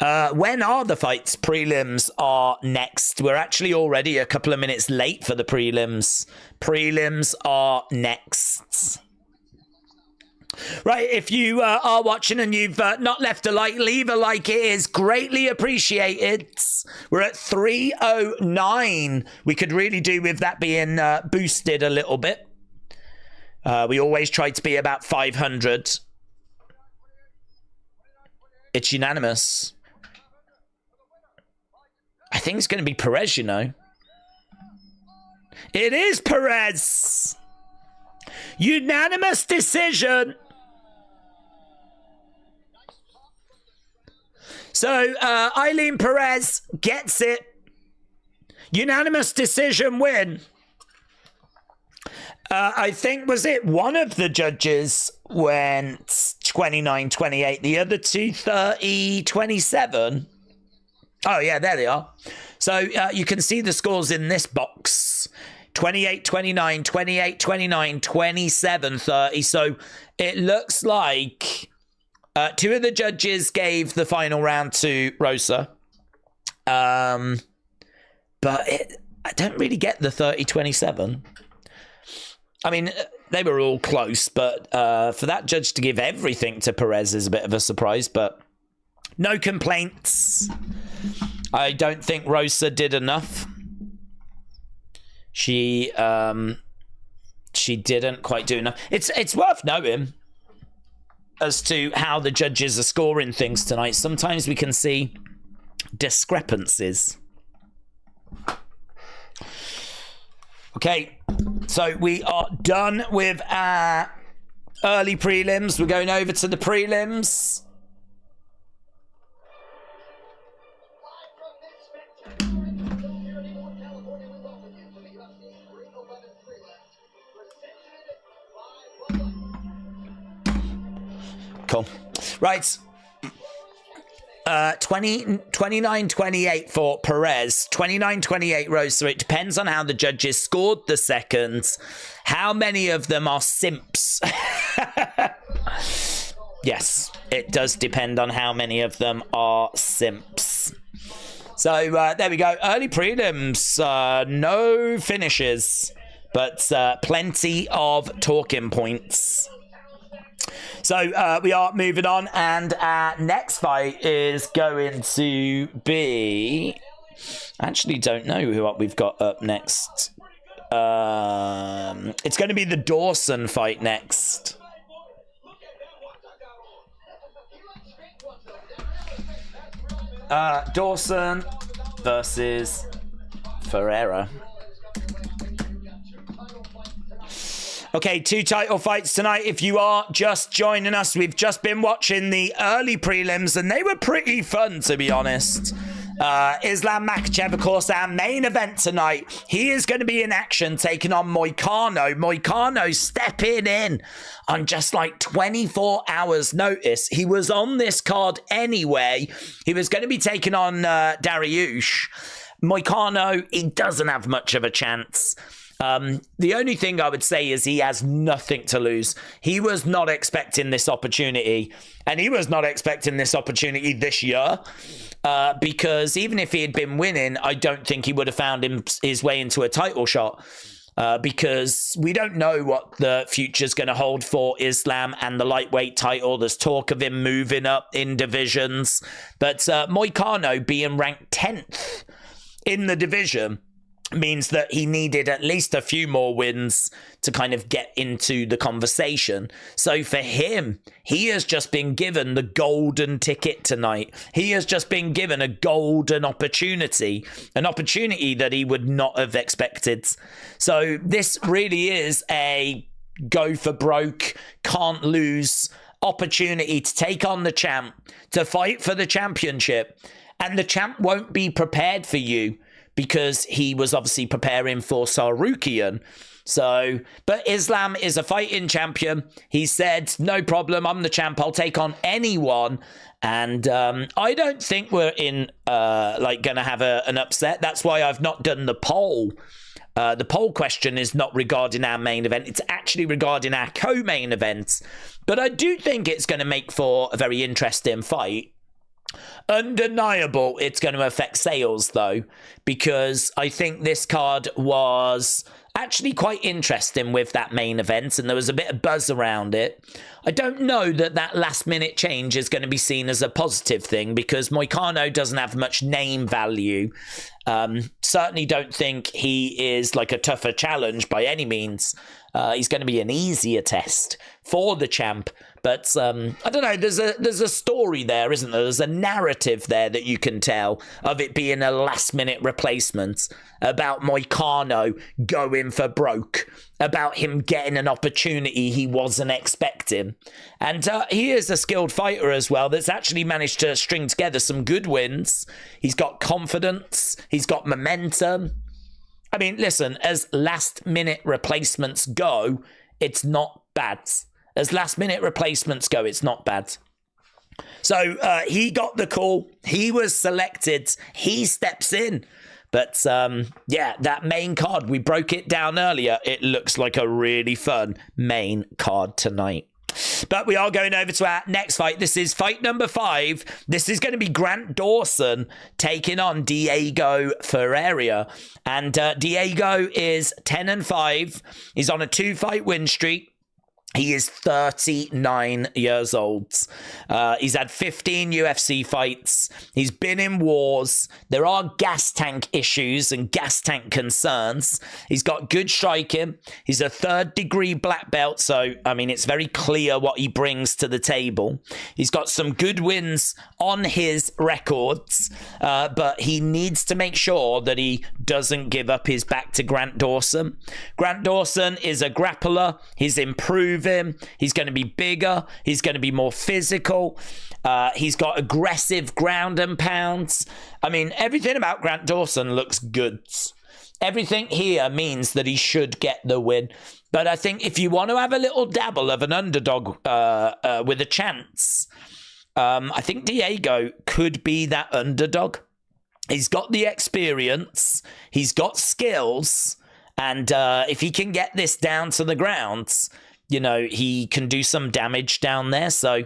When are the fights? Prelims are next. We're actually already a couple of minutes late for the prelims. Prelims are next. Right, if you are watching and you've not left a like, leave a like. It is greatly appreciated. We're at 309. We could really do with that being boosted a little bit. We always try to be about 500. It's unanimous. I think it's going to be Perez, you know. It is Perez. Unanimous decision. So, Eileen Perez gets it. Unanimous decision win. I think, was it one of the judges went 29-28, the other two 30-27? Oh, yeah, there they are. So you can see the scores in this box. 28-29, 28-29, 27-30. So it looks like 2 of the judges gave the final round to Rosa. But I don't really get the 30-27. I mean, they were all close, but for that judge to give everything to Perez is a bit of a surprise, but no complaints. I don't think Rosa did enough. She didn't quite do enough. It's worth knowing as to how the judges are scoring things tonight. Sometimes we can see discrepancies. Okay, so we are done with our early prelims. We're going over to the prelims. Cool. Right. 29-28 for Perez, 29-28 Rosa. It depends on how the judges scored the seconds. How many of them are simps? Yes, it does depend on how many of them are simps. So there we go. Early prelims, no finishes, but plenty of talking points. So we are moving on, and our next fight is going to be... I actually don't know what we've got up next. It's going to be the Dawson fight next. Dawson versus Ferrera. Okay, 2 title fights tonight. If you are just joining us, we've just been watching the early prelims, and they were pretty fun, to be honest. Islam Makhachev, of course, our main event tonight. He is going to be in action, taking on Moicano. Moicano stepping in on just like 24 hours notice. He was on this card anyway. He was going to be taking on Dariush. Moicano, he doesn't have much of a chance. The only thing I would say is he has nothing to lose. He was not expecting this opportunity, and he was not expecting this opportunity this year, because even if he had been winning, I don't think he would have found his way into a title shot, because we don't know what the future's going to hold for Islam and the lightweight title. There's talk of him moving up in divisions, but Moicano being ranked 10th in the division means that he needed at least a few more wins to kind of get into the conversation. So for him, he has just been given the golden ticket tonight. He has just been given a golden opportunity, an opportunity that he would not have expected. So this really is a go for broke, can't lose opportunity to take on the champ, to fight for the championship. And the champ won't be prepared for you, because he was obviously preparing for Sarukian. So, but Islam is a fighting champion. He said, no problem, I'm the champ, I'll take on anyone. And I don't think we're in, going to have an upset. That's why I've not done the poll. The poll question is not regarding our main event. It's actually regarding our co-main event. But I do think it's going to make for a very interesting fight. Undeniable it's going to affect sales, though, because I think this card was actually quite interesting with that main event, and there was a bit of buzz around it. I don't know that last minute change is going to be seen as a positive thing, because Moicano doesn't have much name value. Certainly don't think he is like a tougher challenge by any means. He's going to be an easier test for the champ. But I don't know, there's a story there, isn't there? There's a narrative there that you can tell of it being a last-minute replacement, about Moicano going for broke, about him getting an opportunity he wasn't expecting. And he is a skilled fighter as well that's actually managed to string together some good wins. He's got confidence. He's got momentum. I mean, listen, as last-minute replacements go, it's not bad. As last-minute replacements go, it's not bad. So he got the call. He was selected. He steps in. But, yeah, that main card, we broke it down earlier. It looks like a really fun main card tonight. But we are going over to our next fight. This is fight number 5. This is going to be Grant Dawson taking on Diego Ferrera. And Diego is 10-5. He's on a 2-fight win streak. He is 39 years old. He's had 15 UFC fights. He's been in wars. There are gas tank issues and gas tank concerns. He's got good striking. He's a 3rd-degree black belt, so, I mean, it's very clear what he brings to the table. He's got some good wins on his records, but he needs to make sure that he doesn't give up his back to Grant Dawson. Grant Dawson is a grappler. He's improved him. He's going to be bigger. He's going to be more physical. He's got aggressive ground and pounds. I mean, everything about Grant Dawson looks good. Everything here means that he should get the win. But I think if you want to have a little dabble of an underdog with a chance, I think Diego could be that underdog. He's got the experience, he's got skills, and if he can get this down to the ground, you know, he can do some damage down there. So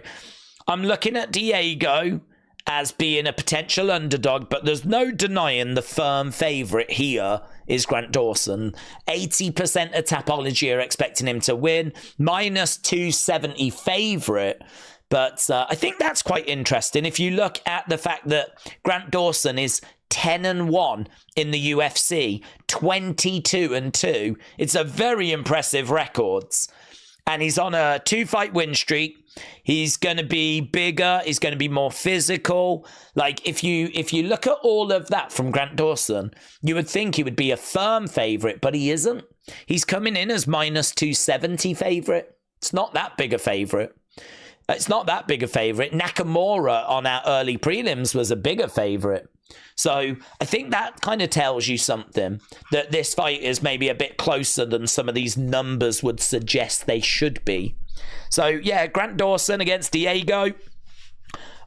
I'm looking at Diego as being a potential underdog, but there's no denying the firm favourite here is Grant Dawson. 80% of Tapology are expecting him to win, minus 270 favourite. But I think that's quite interesting. If you look at the fact that Grant Dawson is 10-1 in the UFC, 22-2, it's a very impressive record. And he's on a 2-fight win streak. He's going to be bigger. He's going to be more physical. Like, if you look at all of that from Grant Dawson, you would think he would be a firm favourite, but he isn't. He's coming in as minus 270 favourite. It's not that big a favourite. Nakamura on our early prelims was a bigger favourite. So I think that kind of tells you something, that this fight is maybe a bit closer than some of these numbers would suggest they should be. So yeah, Grant Dawson against Diego.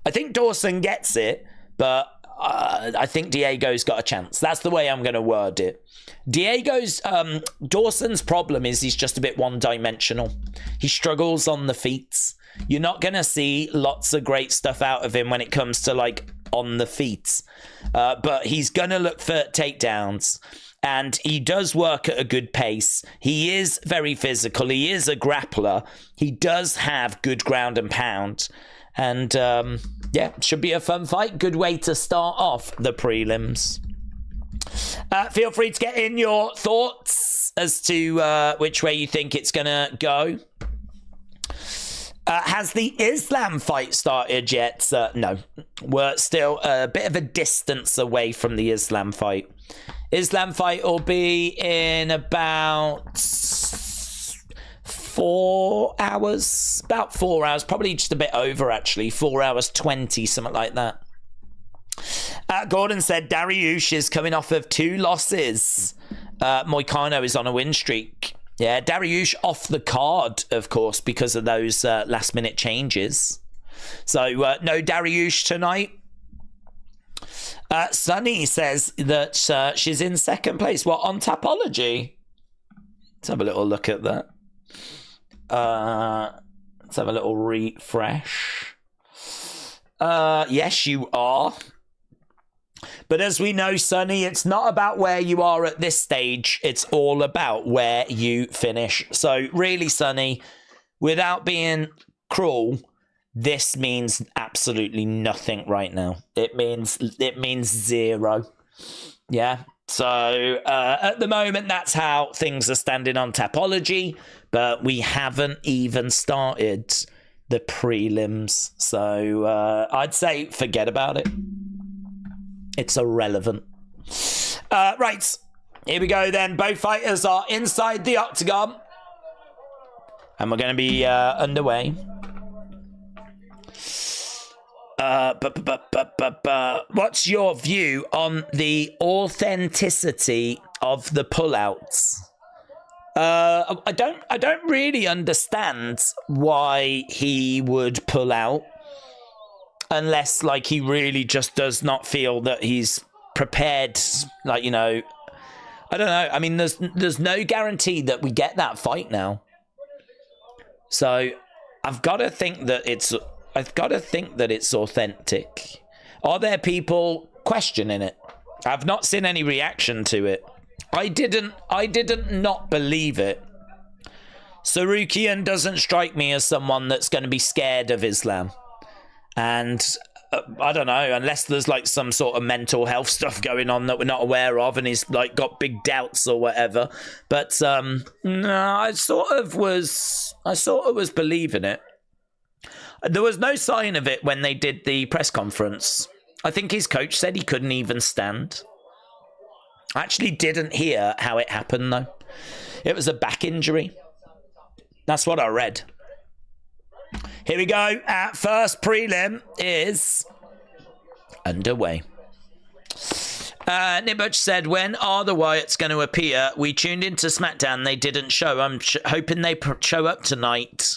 I think Dawson gets it, but I think Diego's got a chance. That's the way I'm going to word it. Dawson's problem is he's just a bit one-dimensional. He struggles on the feet. You're not going to see lots of great stuff out of him when it comes to, like, on the feet. But he's going to look for takedowns. And he does work at a good pace. He is very physical. He is a grappler. He does have good ground and pound. And, yeah, should be a fun fight. Good way to start off the prelims. Feel free to get in your thoughts as to which way you think it's going to go. Has the Islam fight started yet? No. We're still a bit of a distance away from the Islam fight. Islam fight will be in about 4 hours. About 4 hours. Probably just a bit over, actually. 4 hours 20, something like that. Gordon said Dariush is coming off of 2 losses. Moicano is on a win streak. Yeah, Dariush off the card, of course, because of those last-minute changes. So, no Dariush tonight. Sunny says that she's in second place. What, on Tapology? Let's have a little look at that. Let's have a little refresh. Yes, you are. But as we know, Sonny, it's not about where you are at this stage. It's all about where you finish. So really, Sonny, without being cruel, this means absolutely nothing right now. It means 0. Yeah. So at the moment, that's how things are standing on Tapology. But we haven't even started the prelims. So I'd say forget about it. It's irrelevant. Right, here we go then. Both fighters are inside the octagon. And we're going to be underway. What's your view on the authenticity of the pullouts? I don't really understand why he would pull out. Unless, like, he really just does not feel that he's prepared, like, you know, I don't know. I mean, there's no guarantee that we get that fight now. So I've got to think that it's authentic. Are there people questioning it? I've not seen any reaction to it. I didn't not believe it. Sarukian doesn't strike me as someone that's going to be scared of Islam. And I don't know, unless there's like some sort of mental health stuff going on that we're not aware of, and he's like got big doubts or whatever. But no, I sort of was believing it. There was no sign of it when they did the press conference. I think his coach said he couldn't even stand. I actually didn't hear how it happened though. It was a back injury. That's what I read. Here we go. First prelim is underway. Nibuch said, when are the Wyatts going to appear? We tuned into SmackDown. They didn't show. I'm hoping they show up tonight.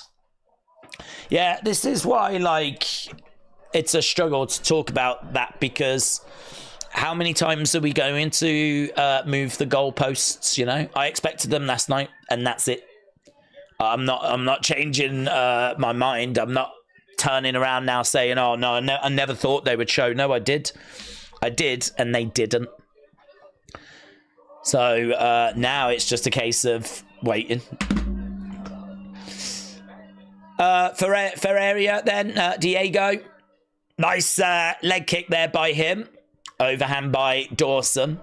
Yeah, this is why, like, it's a struggle to talk about that, because how many times are we going to move the goalposts, you know? I expected them last night, and that's it. I'm not changing my mind. I'm not turning around now saying, oh, no, I never thought they would show. No, I did. I did, and they didn't. So now it's just a case of waiting. Ferrera then, Diego. Nice leg kick there by him. Overhand by Dawson.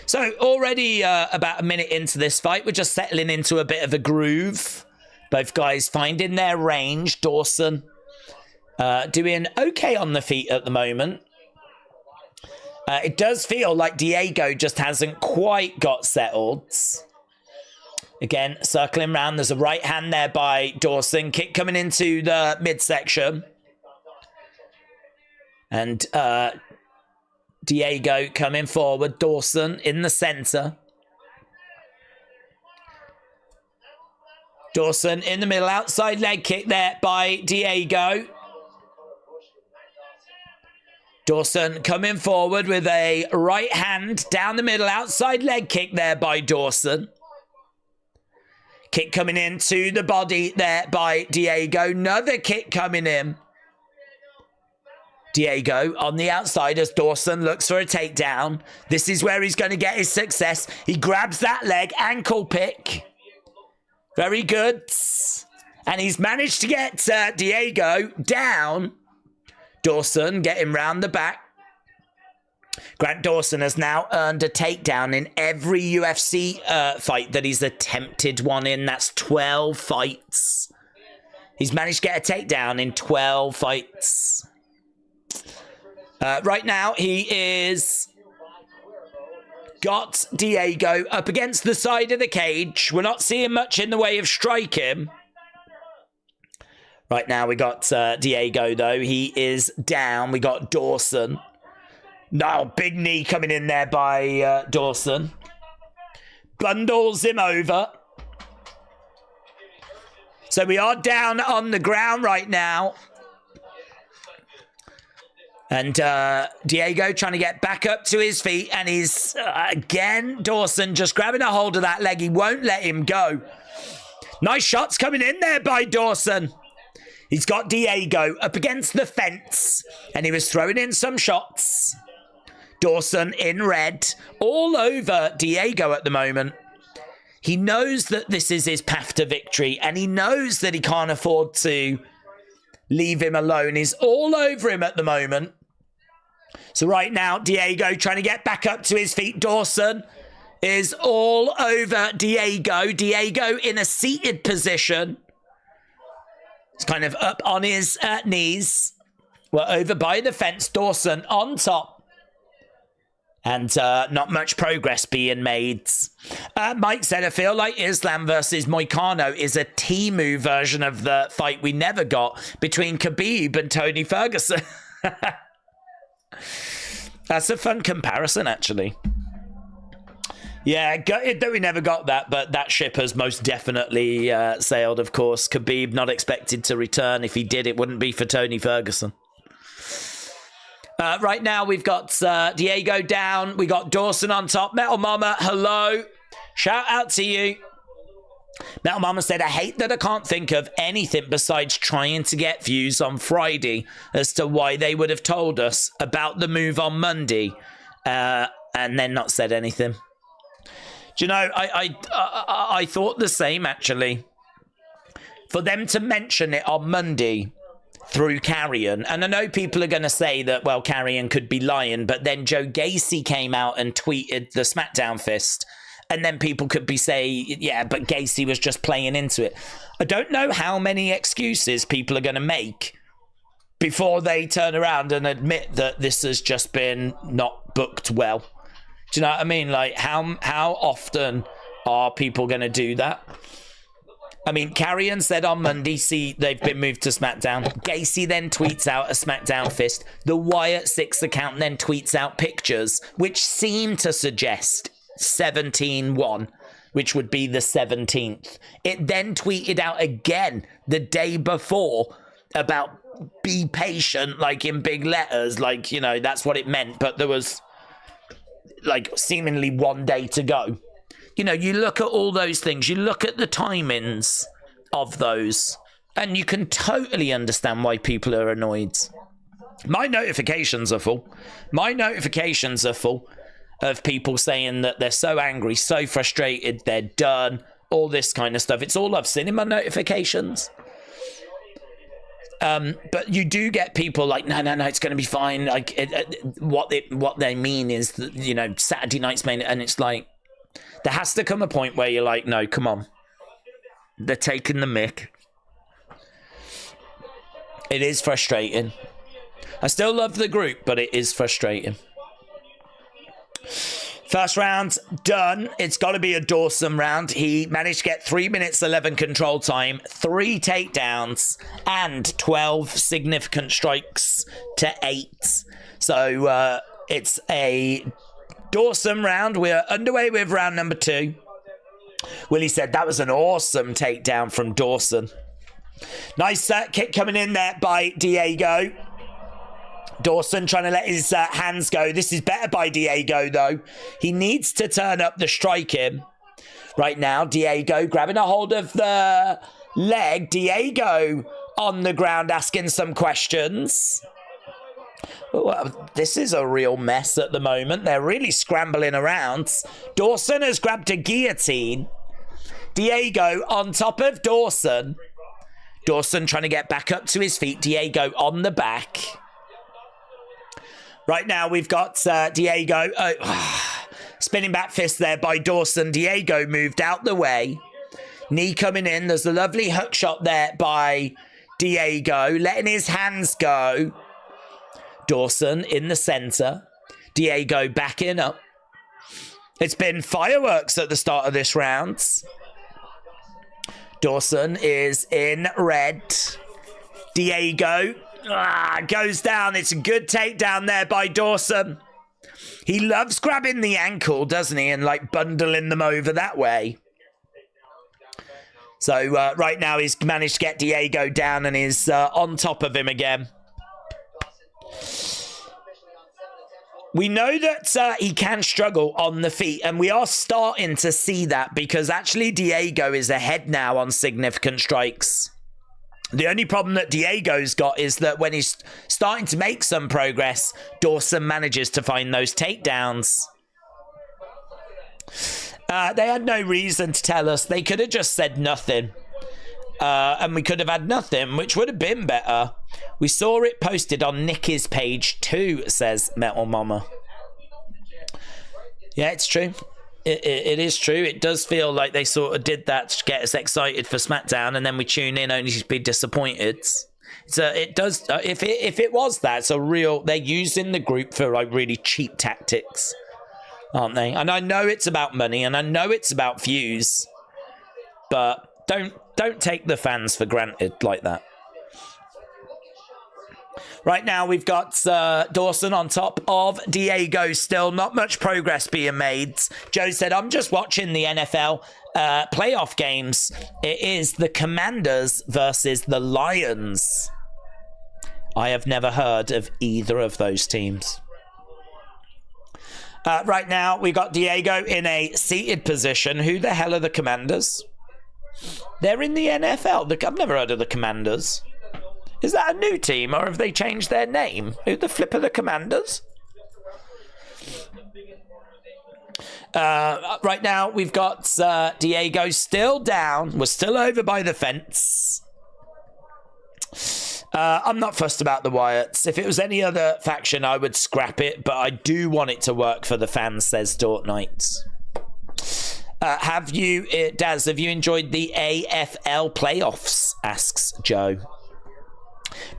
So already about a minute into this fight, we're just settling into a bit of a groove. Both guys finding their range. Dawson doing okay on the feet at the moment. It does feel like Diego just hasn't quite got settled. Again, circling round. There's a right hand there by Dawson. Kick coming into the midsection. And Diego coming forward. Dawson in the centre. Dawson in the middle. Outside leg kick there by Diego. Dawson coming forward with a right hand down the middle. Outside leg kick there by Dawson. Kick coming into the body there by Diego. Another kick coming in. Diego on the outside as Dawson looks for a takedown. This is where he's going to get his success. He grabs that leg, ankle pick. Very good. And he's managed to get Diego down. Dawson getting round the back. Grant Dawson has now earned a takedown in every UFC fight that he's attempted one in. That's 12 fights. He's managed to get a takedown in 12 fights. Right now, he is got Diego up against the side of the cage. We're not seeing much in the way of striking. Right now, we got Diego, though. He is down. We got Dawson. No, big knee coming in there by Dawson. Bundles him over. So we are down on the ground right now. And Diego trying to get back up to his feet. And he's, again, Dawson just grabbing a hold of that leg. He won't let him go. Nice shots coming in there by Dawson. He's got Diego up against the fence. And he was throwing in some shots. Dawson in red. All over Diego at the moment. He knows that this is his path to victory. And he knows that he can't afford to leave him alone. He's all over him at the moment. So right now, Diego trying to get back up to his feet. Dawson is all over Diego. Diego in a seated position. He's kind of up on his knees. We're over by the fence. Dawson on top. And not much progress being made. Mike said, I feel like Islam versus Moicano is a Temu version of the fight we never got between Khabib and Tony Ferguson. That's a fun comparison, actually. Yeah, we never got that, but that ship has most definitely sailed, of course. Khabib not expected to return. If he did, it wouldn't be for Tony Ferguson. Right now, we've got Diego down. We got Dawson on top. Metal Mama, hello. Shout out to you. Metal Mama said, I hate that I can't think of anything besides trying to get views on Friday as to why they would have told us about the move on Monday and then not said anything. Do you know, I thought the same, actually. For them to mention it on Monday through Carrion, and I know people are going to say that, well, Carrion could be lying, but then Joe Gacy came out and tweeted the SmackDown fist, and then people could be saying, yeah, but Gacy was just playing into it. I don't know how many excuses people are going to make before they turn around and admit that this has just been not booked well. Do you know what I mean? Like, how often are people going to do that? I mean, Carrion said on Monday, see, they've been moved to SmackDown. Gacy then tweets out a SmackDown fist. The Wyatt 6 account then tweets out pictures, which seem to suggest 17-1, which would be the 17th. It then tweeted out again the day before about be patient, like in big letters, like, you know, that's what it meant. But there was, like, seemingly 1 day to go. You know, you look at all those things, you look at the timings of those, and you can totally understand why people are annoyed. My notifications are full. My notifications are full of people saying that they're so angry, so frustrated, they're done, all this kind of stuff. It's all I've seen in my notifications. But you do get people like, no, it's going to be fine. Like, what they mean is that, you know, Saturday night's main, and it's like, there has to come a point where you're like, no, come on. They're taking the mick. It is frustrating. I still love the group, but it is frustrating. First round done. It's got to be a Dawson round. He managed to get 3 minutes 11 control time, 3 takedowns, and 12 significant strikes to 8. So it's a Dawson round. We're underway with round number 2. Willie said that was an awesome takedown from Dawson. Nice kick coming in there by Diego. Dawson trying to let his hands go. This is better by Diego, though. He needs to turn up the striking. Right now, Diego grabbing a hold of the leg. Diego on the ground asking some questions. Well, this is a real mess at the moment. They're really scrambling around. Dawson has grabbed a guillotine. Diego on top of Dawson. Dawson trying to get back up to his feet. Diego on the back. Right now, we've got Diego. Spinning back fist there by Dawson. Diego moved out the way. Knee coming in. There's a lovely hook shot there by Diego. Letting his hands go. Dawson in the center. Diego backing up. It's been fireworks at the start of this round. Dawson is in red. Diego goes down. It's a good takedown there by Dawson. He loves grabbing the ankle, doesn't he? And like bundling them over that way. So right now he's managed to get Diego down and is on top of him again. We know that he can struggle on the feet, and we are starting to see that because actually Diego is ahead now on significant strikes. The only problem that Diego's got is that when he's starting to make some progress, Dawson manages to find those takedowns. They had no reason to tell us. They could have just said nothing. And we could have had nothing, which would have been better. We saw it posted on Nicky's page too, says Metal Mama. Yeah, it's true. It is true. It does feel like they sort of did that to get us excited for SmackDown, and then we tune in only to be disappointed. It does. If it was that, it's a real. They're using the group for like really cheap tactics, aren't they? And I know it's about money, and I know it's about views, but don't take the fans for granted like that. Right now, we've got Dawson on top of Diego still. Not much progress being made. Joe said, I'm just watching the NFL playoff games. It is the Commanders versus the Lions. I have never heard of either of those teams. Right now, we got Diego in a seated position. Who the hell are the Commanders? They're in the NFL. I've never heard of the Commanders. Is that a new team, or have they changed their name? Who the flip are the Commanders? Right now, we've got Diego still down. We're still over by the fence. I'm not fussed about the Wyatts. If it was any other faction, I would scrap it, but I do want it to work for the fans, says Dort Knights. Daz, have you enjoyed the AFL playoffs? Asks Joe.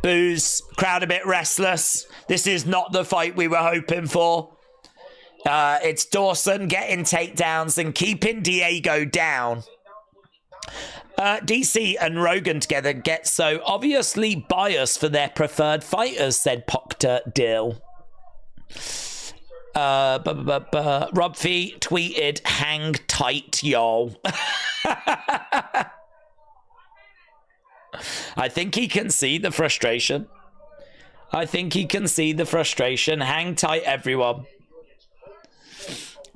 Booze, crowd a bit restless. This is not the fight we were hoping for. It's Dawson getting takedowns and keeping Diego down. DC and Rogan together get so obviously biased for their preferred fighters, said Proctor Dill. Rob Fee tweeted, hang tight, y'all. I think he can see the frustration. Hang tight, everyone.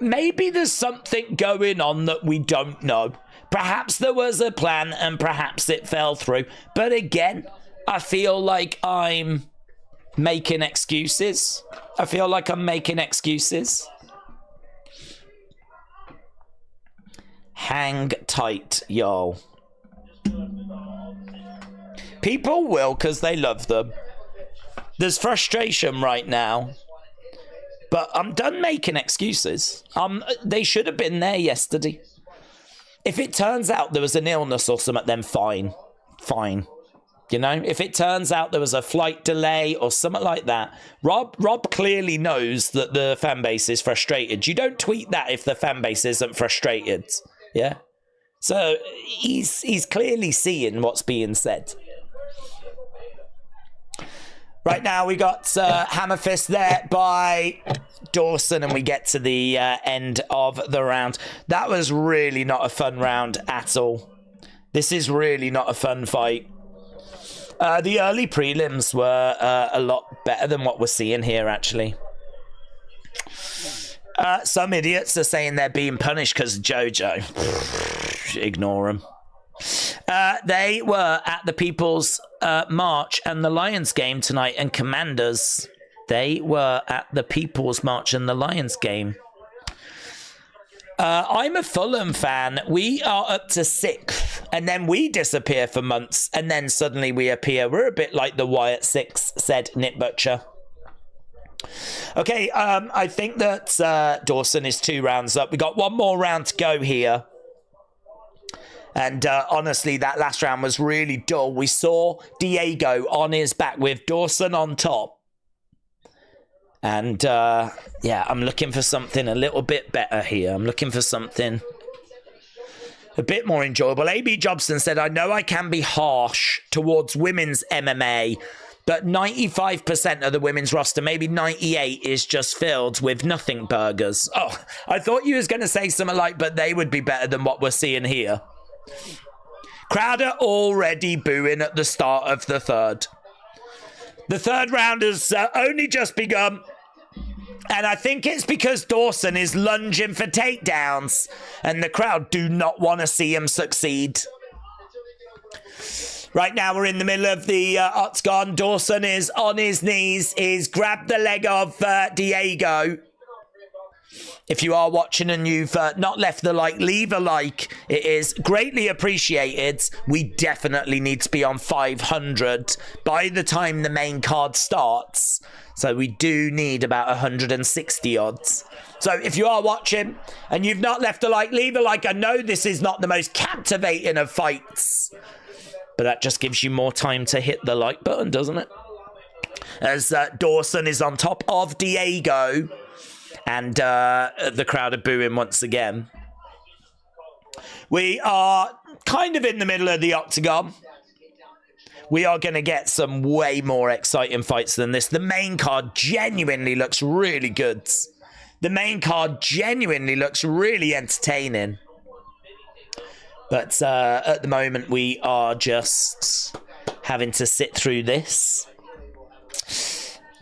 Maybe there's something going on that we don't know. Perhaps there was a plan and perhaps it fell through. But again, I feel like I'm making excuses. Hang tight, y'all. People will because they love them. There's frustration right now. But I'm done making excuses. They should have been there yesterday. If it turns out there was an illness or something, then fine. Fine. You know, if it turns out there was a flight delay or something like that, Rob clearly knows that the fan base is frustrated. You don't tweet that if the fan base isn't frustrated. Yeah? So he's clearly seeing what's being said. Right now we got hammer fist there by Dawson, and we get to the end of the round. That was really not a fun round at all. This is really not a fun fight. The early prelims were a lot better than what we're seeing here, actually. Some idiots are saying they're being punished because of JoJo. Ignore them. They were at the People's March and the Lions game tonight, and Commanders. They were at the People's March and the Lions game. I'm a Fulham fan. We are up to 6th, and then we disappear for months, and then suddenly we appear. We're a bit like the Wyatt 6, said Nit Butcher. Okay, I think that Dawson is 2 rounds up. We got one more round to go here. And honestly, that last round was really dull. We saw Diego on his back with Dawson on top. And, yeah, I'm looking for something a little bit better here. I'm looking for something a bit more enjoyable. A.B. Jobson said, I know I can be harsh towards women's MMA, but 95% of the women's roster, maybe 98, is just filled with nothing burgers. Oh, I thought you was going to say something like, but they would be better than what we're seeing here. Crowder already booing at the start of the third. The third round has only just begun. And I think it's because Dawson is lunging for takedowns. And the crowd do not want to see him succeed. Right now we're in the middle of the octagon. Dawson is on his knees. He's grabbed the leg of Diego. If you are watching and you've not left the like, leave a like. It is greatly appreciated. We definitely need to be on 500 by the time the main card starts. So we do need about 160 odds. So if you are watching and you've not left a like, leave a like. I know this is not the most captivating of fights, but that just gives you more time to hit the like button, doesn't it? As Dawson is on top of Diego. And the crowd are booing once again. We are kind of in the middle of the octagon. We are going to get some way more exciting fights than this. The main card genuinely looks really good. The main card genuinely looks really entertaining. But at the moment, we are just having to sit through this.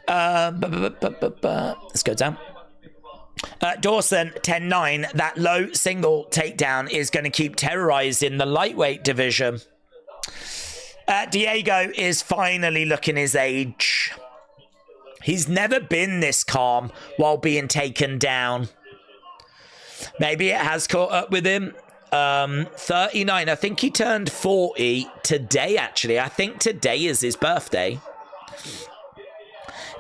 Let's go down. Dawson, 10-9. That low single takedown is going to keep terrorizing the lightweight division. Diego is finally looking his age. He's never been this calm while being taken down. Maybe it has caught up with him. 39. I think he turned 40 today, actually. I think today is his birthday.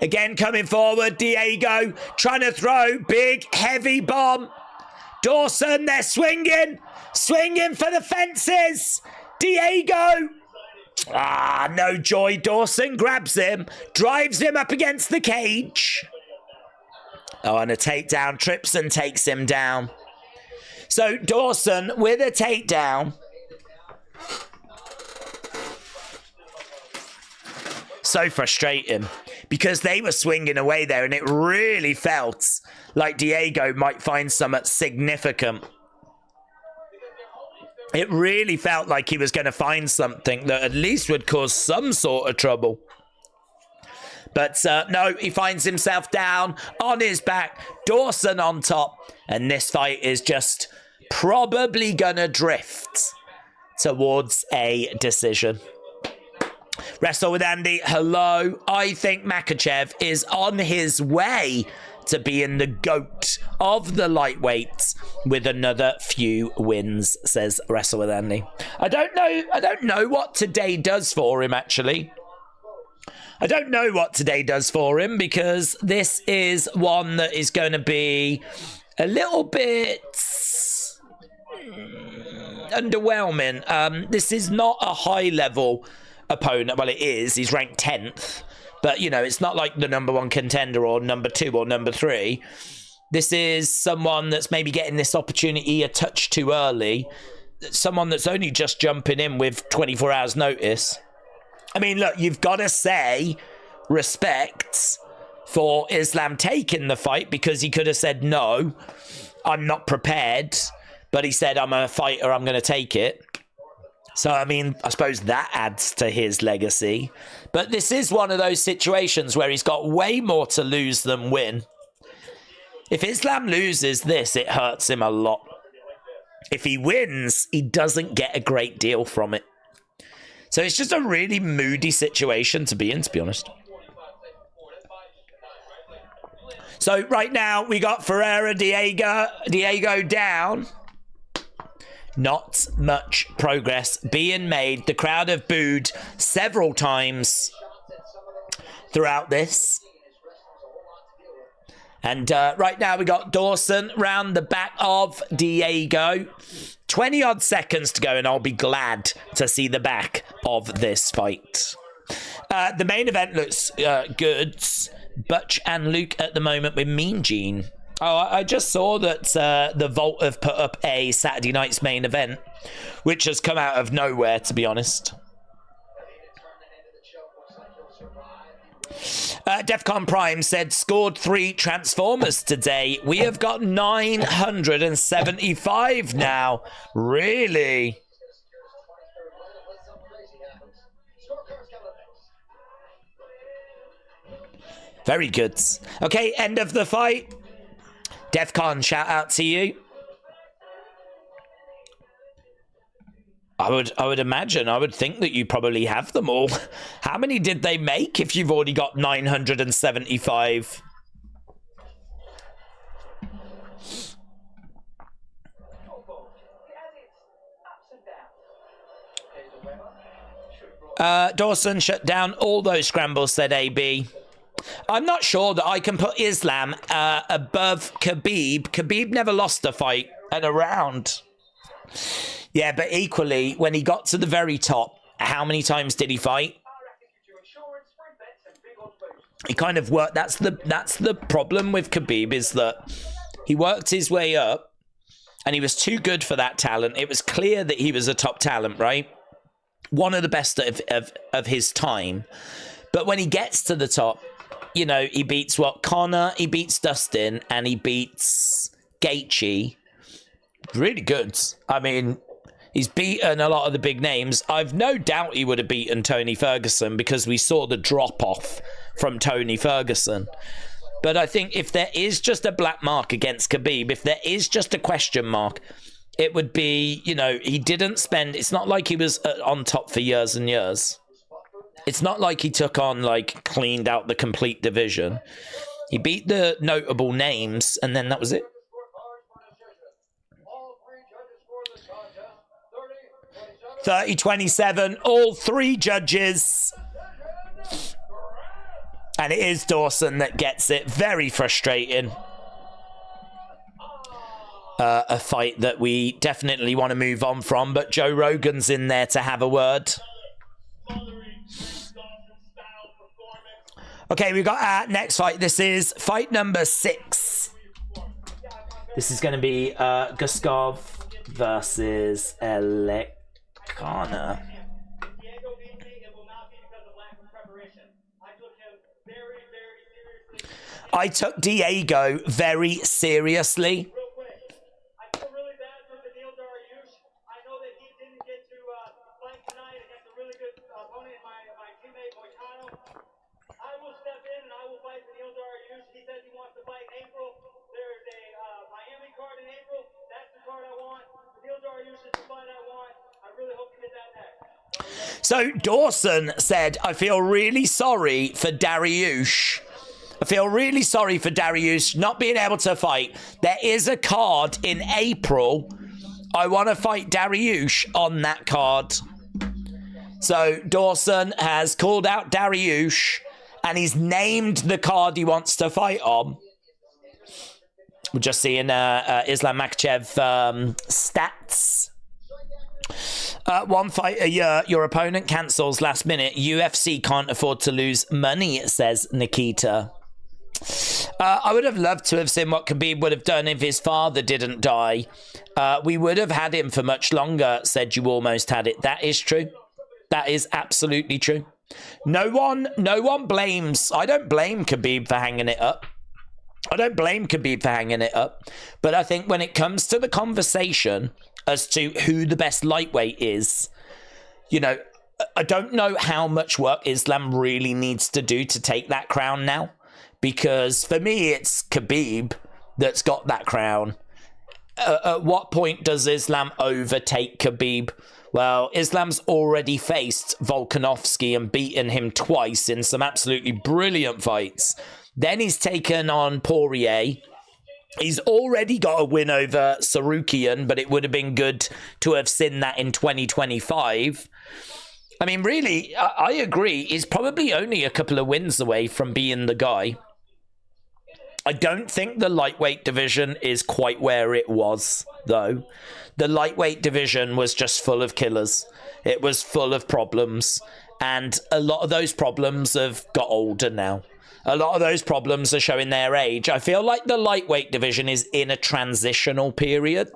Again, coming forward, Diego trying to throw big, heavy bomb. Dawson, they're swinging for the fences. Diego. No joy. Dawson grabs him, drives him up against the cage. Oh, and a takedown. Trips and takes him down. So Dawson with a takedown So frustrating because they were swinging away there and it really felt like Diego might find something significant. It really felt like he was going to find something that at least would cause some sort of trouble. But no, he finds himself down on his back, Dawson on top, and this fight is just probably going to drift towards a decision. Wrestle with Andy, hello. I think Makhachev is on his way to being the GOAT of the lightweights with another few wins, says Wrestle with Andy. I don't know what today does for him, actually. I don't know what today does for him because this is one that is going to be a little bit underwhelming. This is not a high-level opponent. Well, it is. He's ranked 10th. But, you know, it's not like the number 1 contender or number 2 or number 3. This is someone that's maybe getting this opportunity a touch too early. Someone that's only just jumping in with 24 hours notice. I mean, look, you've got to say respect for Islam taking the fight because he could have said, no, I'm not prepared. But he said, I'm a fighter, I'm going to take it. So, I mean, I suppose that adds to his legacy. But this is one of those situations where he's got way more to lose than win. If Islam loses this, it hurts him a lot. If he wins, he doesn't get a great deal from it. So it's just a really moody situation to be in, to be honest. So right now, we got Ferrera, Diego down. Not much progress being made. The crowd have booed several times throughout this. And right now we got Dawson round the back of Diego. 20-odd seconds to go and I'll be glad to see the back of this fight. The main event looks good. Butch and Luke at the moment with Mean Gene. Oh, I just saw that the Vault have put up a Saturday night's main event, which has come out of nowhere, to be honest. Defcon Prime said, scored 3 Transformers today. We have got 975 now. Really? Very good. Okay, end of the fight. Defcon, shout out to you. I would imagine, I would think that you probably have them all. How many did they make if you've already got 975? Dawson shut down all those scrambles, said AB. I'm not sure that I can put Islam above Khabib. Khabib never lost a fight at a round. Yeah, but equally, when he got to the very top, how many times did he fight? He kind of worked. That's the problem with Khabib, is that he worked his way up, and he was too good for that talent. It was clear that he was a top talent, right? One of the best of his time. But when he gets to the top, you know, he beats Connor, he beats Dustin, and he beats Gaethje. Really good. I mean, he's beaten a lot of the big names. I've no doubt he would have beaten Tony Ferguson because we saw the drop-off from Tony Ferguson. But I think if there is just a black mark against Khabib, if there is just a question mark, it would be, you know, he didn't spend... It's not like he was on top for years and years. It's not like he took on, like, cleaned out the complete division. He beat the notable names, and then that was it. 30-27, all 3 judges. And it is Dawson that gets it. Very frustrating. A fight that we definitely want to move on from, but Joe Rogan's in there to have a word. Okay, we got our next fight. This is fight number 6. This is going to be Guskov versus Elekana. I took Diego very seriously.
Real quick, I feel really bad for Beneil Dariush. I know that he didn't get to fight tonight against a really good opponent, my teammate Moicano. I will step in and I will fight Beneil Dariush. He says he wants to fight in April. There's a Miami card in April. That's the card I want. Beneil Dariush is the fight I want. I really hope to get that next.
So Dawson said, I feel really sorry for Dariush. I feel really sorry for Dariush not being able to fight. There is a card in April. I want to fight Dariush on that card. So Dawson has called out Dariush and he's named the card he wants to fight on. We're just seeing Islam Makhachev stats. One fight a year, your opponent cancels last minute. UFC can't afford to lose money, says Nikita. I would have loved to have seen what Khabib would have done if his father didn't die. We would have had him for much longer, said You Almost Had It. That is true. That is absolutely true. No one blames. I don't blame Khabib for hanging it up. I don't blame Khabib for hanging it up. But I think when it comes to the conversation as to who the best lightweight is, you know, I don't know how much work Islam really needs to do to take that crown now. Because for me, it's Khabib that's got that crown. At what point does Islam overtake Khabib? Well, Islam's already faced Volkanovski and beaten him twice in some absolutely brilliant fights. Then he's taken on Poirier. He's already got a win over Sarukian, but it would have been good to have seen that in 2025. I mean, really, I agree. He's probably only a couple of wins away from being the guy. I don't think the lightweight division is quite where it was, though. The lightweight division was just full of killers. It was full of problems. And a lot of those problems have got older now. A lot of those problems are showing their age. I feel like the lightweight division is in a transitional period.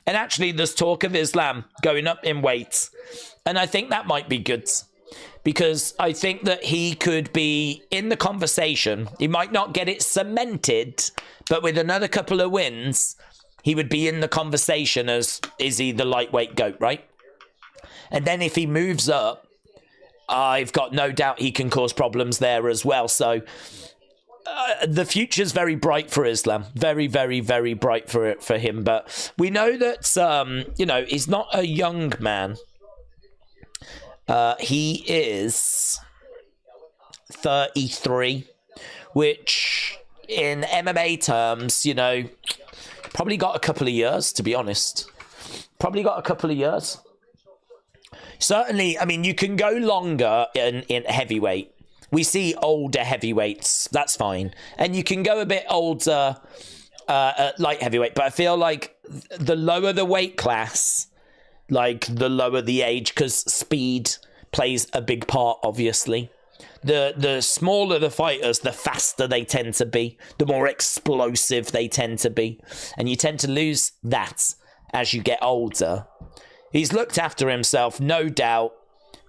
And actually, there's talk of Islam going up in weight. And I think that might be good. Because I think that he could be in the conversation. He might not get it cemented, but with another couple of wins, he would be in the conversation as, is he the lightweight GOAT, right? And then if he moves up, I've got no doubt he can cause problems there as well. So the future's very bright for Islam. Very, very, very bright for him. But we know that, you know, he's not a young man. He is 33, which in MMA terms, you know, probably got a couple of years, to be honest. Probably got a couple of years. Certainly, I mean, you can go longer in heavyweight. We see older heavyweights, that's fine. And you can go a bit older at light heavyweight. But I feel like the lower the weight class, like the lower the age, because speed plays a big part, obviously. The smaller the fighters, the faster they tend to be, the more explosive they tend to be. And you tend to lose that as you get older. He's looked after himself, no doubt.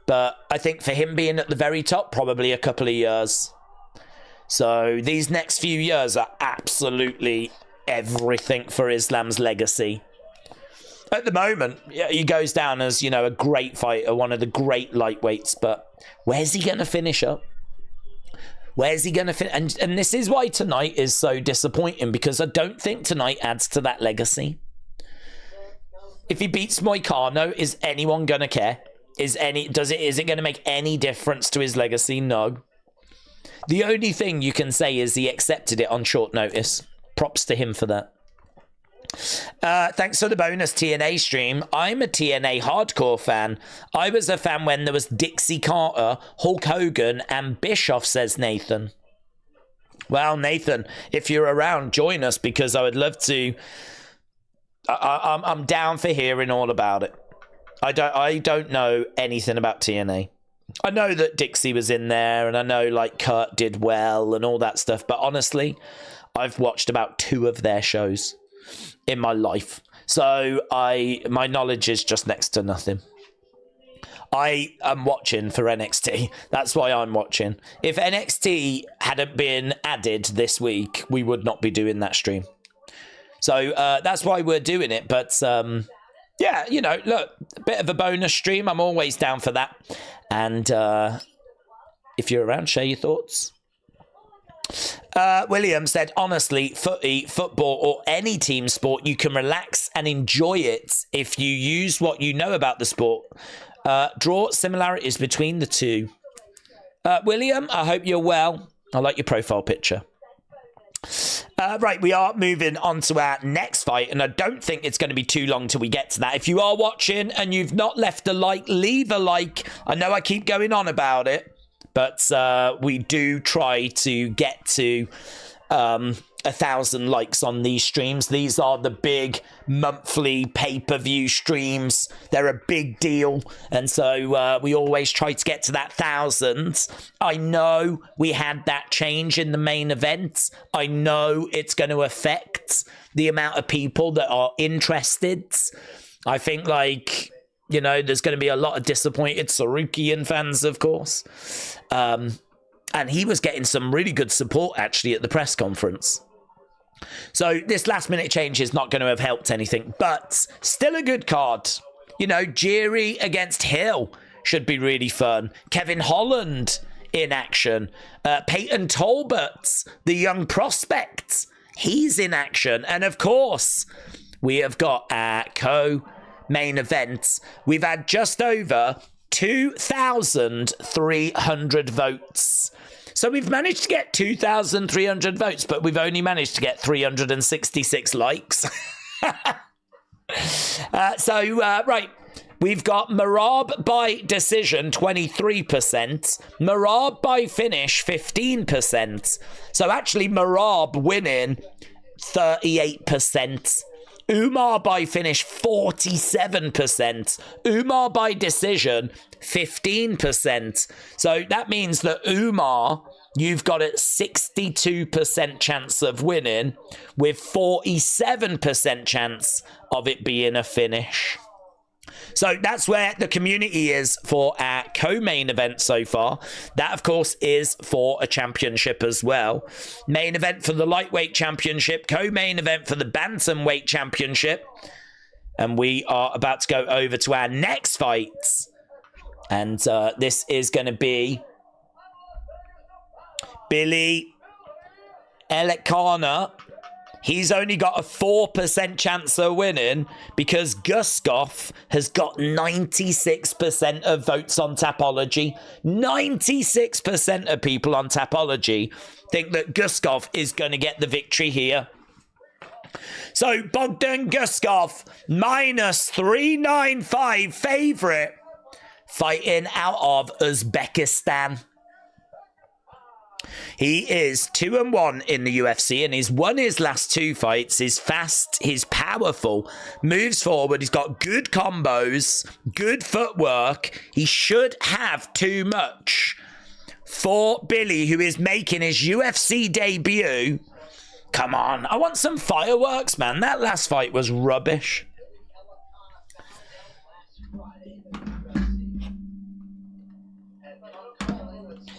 But I think for him being at the very top, probably a couple of years. So these next few years are absolutely everything for Islam's legacy. At the moment, he goes down as, you know, a great fighter, one of the great lightweights. But where's he going to finish up? Where's he going to finish? And this is why tonight is so disappointing, because I don't think tonight adds to that legacy. If he beats Moicano, is anyone going to care? Is it going to make any difference to his legacy? No. The only thing you can say is he accepted it on short notice. Props to him for that. Thanks for the bonus TNA stream. I'm a TNA hardcore fan. I was a fan when there was Dixie Carter, Hulk Hogan, and Bischoff, says Nathan. Well, Nathan, if you're around, join us, because I would love to. I'm down for hearing all about it. I don't know anything about TNA. I know that Dixie was in there, and I know like Kurt did well and all that stuff. But honestly, I've watched about 2 of their shows in my life, so my knowledge is just next to nothing. I am watching for NXT. That's why I'm watching. If NXT hadn't been added this week, we would not be doing that stream. So that's why we're doing it. But yeah, you know, look, a bit of a bonus stream. I'm always down for that. And if you're around, share your thoughts. William said, honestly, footy, football, or any team sport, you can relax and enjoy it if you use what you know about the sport. Draw similarities between the two. William, I hope you're well. I like your profile picture. Right, we are moving on to our next fight, and I don't think it's going to be too long till we get to that. If you are watching and you've not left a like, leave a like. I know I keep going on about it, but we do try to get to 1,000 likes on these streams. These are the big monthly pay-per-view streams. They're a big deal, and so we always try to get to that 1,000. I know we had that change in the main event. I know it's going to affect the amount of people that are interested. I think, like, you know, there's going to be a lot of disappointed Sarukian fans, of course. And he was getting some really good support, actually, at the press conference. So this last-minute change is not going to have helped anything, but still a good card. You know, Jiri against Hill should be really fun. Kevin Holland in action. Peyton Talbot, the young prospect, he's in action. And, of course, we have got our co-main events. We've had just over 2,300 votes. So we've managed to get 2,300 votes, but we've only managed to get 366 likes. Right, we've got Merab by decision, 23%. Merab by finish, 15%. So actually Merab winning, 38%. Umar by finish, 47%. Umar by decision, 15%. So that means that Umar, you've got a 62% chance of winning with 47% chance of it being a finish. So that's where the community is for our co-main event so far. That, of course, is for a championship as well. Main event for the Lightweight Championship, co-main event for the Bantamweight Championship. And we are about to go over to our next fight. And this is going to be Billy Elekana. He's only got a 4% chance of winning because Guskov has got 96% of votes on Tapology. 96% of people on Tapology think that Guskov is going to get the victory here. So Bogdan Guskov, minus 395 favourite, fighting out of Uzbekistan. He is 2-1 in the UFC, and he's won his last two fights. He's fast, he's powerful, moves forward, he's got good combos, good footwork. He should have too much for Billy, who is making his UFC debut. Come on, I want some fireworks, man. That last fight was rubbish.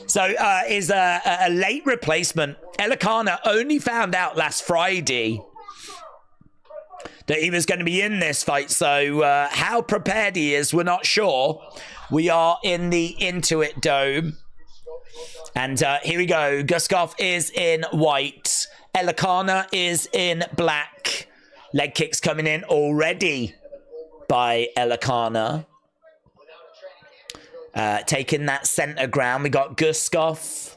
So is a late replacement. Elekana only found out last Friday that he was going to be in this fight. So how prepared he is, we're not sure. We are in the Intuit Dome. And here we go. Guskov is in white. Elekana is in black. Leg kicks coming in already by Elekana. Taking that center ground, we got Guskov.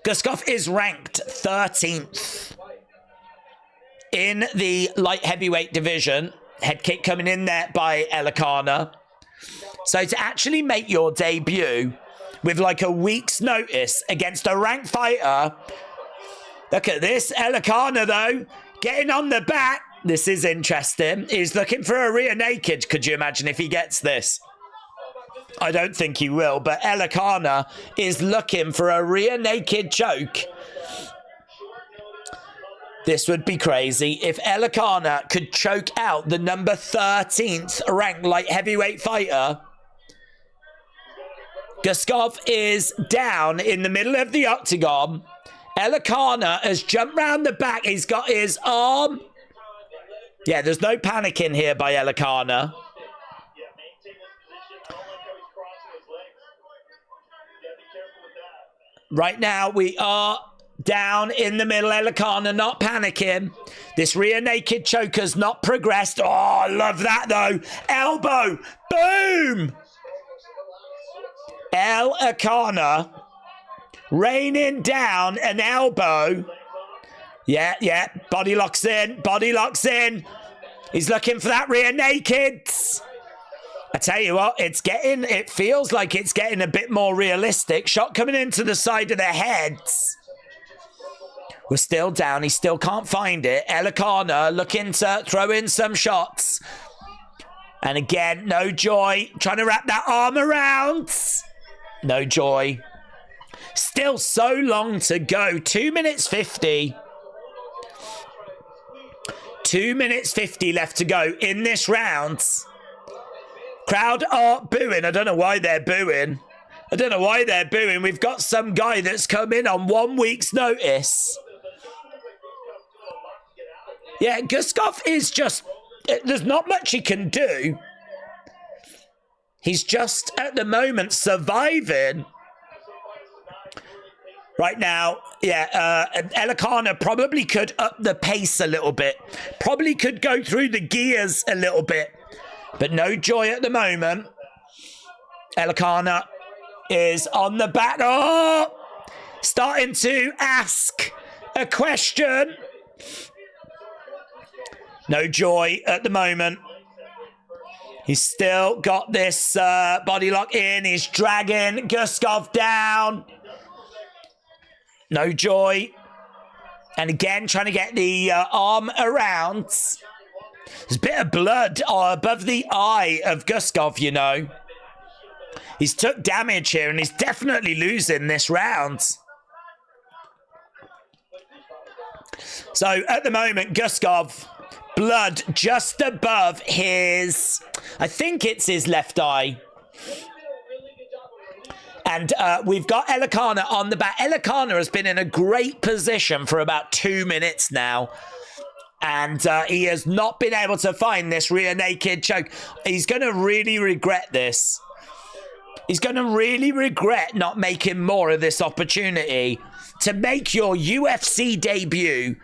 Guskov is ranked 13th in the light heavyweight division. Head kick coming in there by Elekana. So to actually make your debut with like a week's notice against a ranked fighter. Look at this. Elekana, though, getting on the back. This is interesting. He's looking for a rear naked. Could you imagine if he gets this? I don't think he will, but Elekana is looking for a rear naked choke. This would be crazy if Elikana could choke out the number 13th ranked light heavyweight fighter. Guskov is down in the middle of the octagon. Elikana has jumped round the back. He's got his arm. Yeah, there's no panicking here by Elikana. Right now, we are down in the middle. Elikana not panicking. This rear naked choker's not progressed. Oh, I love that, though. Elbow. Boom. Elikana raining down an elbow. Yeah. Body locks in. Body locks in. He's looking for that rear naked. I tell you what, it feels like it's getting a bit more realistic. Shot coming into the side of the head. We're still down. He still can't find it. Elikana looking to throw in some shots. And again, no joy. Trying to wrap that arm around. No joy. Still so long to go. 2 minutes 50. 2 minutes 50 left to go in this round. Crowd are booing. I don't know why they're booing. We've got some guy that's come in on 1 week's notice. Yeah, Guskov is just... There's not much he can do. He's just, at the moment, surviving. Right now, Elikana probably could up the pace a little bit. Probably could go through the gears a little bit. But no joy at the moment. Elikana is on the back. Oh! Starting to ask a question. No joy at the moment. He's still got this body lock in. He's dragging Guskov down. No joy. And again, trying to get the arm around. There's a bit of blood above the eye of Guskov, you know. He's took damage here and he's definitely losing this round. So at the moment, Guskov, blood just above his, I think it's his left eye. And we've got Elikana on the back. Elikana has been in a great position for about 2 minutes now. And he has not been able to find this rear naked choke. He's going to really regret this. He's going to really regret not making more of this opportunity to make your UFC debut.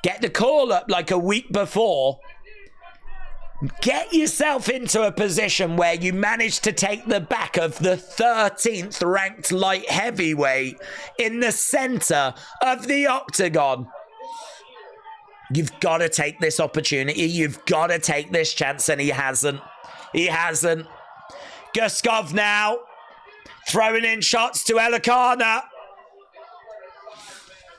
Get the call up like a week before. Get yourself into a position where you manage to take the back of the 13th ranked light heavyweight in the center of the octagon. You've got to take this opportunity. You've got to take this chance, and he hasn't. He hasn't. Guskov now throwing in shots to Elikana.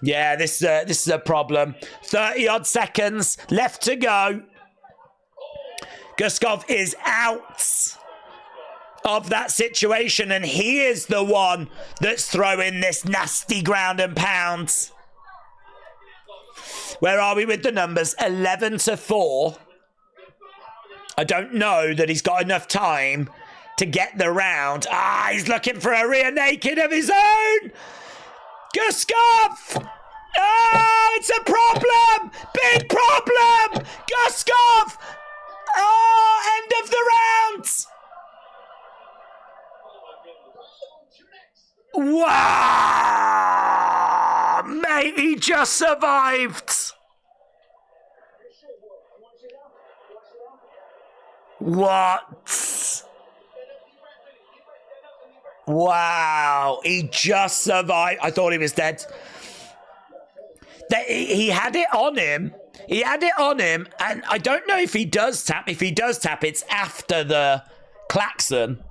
Yeah, this is a problem. 30-odd seconds left to go. Guskov is out of that situation, and he is the one that's throwing this nasty ground and pound. Where are we with the numbers? 11-4. I don't know that he's got enough time to get the round. He's looking for a rear naked of his own. Guskov! Oh, it's a problem! Big problem! Guskov! Oh, end of the round! Wow! Mate, he just survived! What? Wow, he just survived. I thought he was dead. He had it on him. He had it on him, and I don't know if he does tap. If he does tap, it's after the klaxon.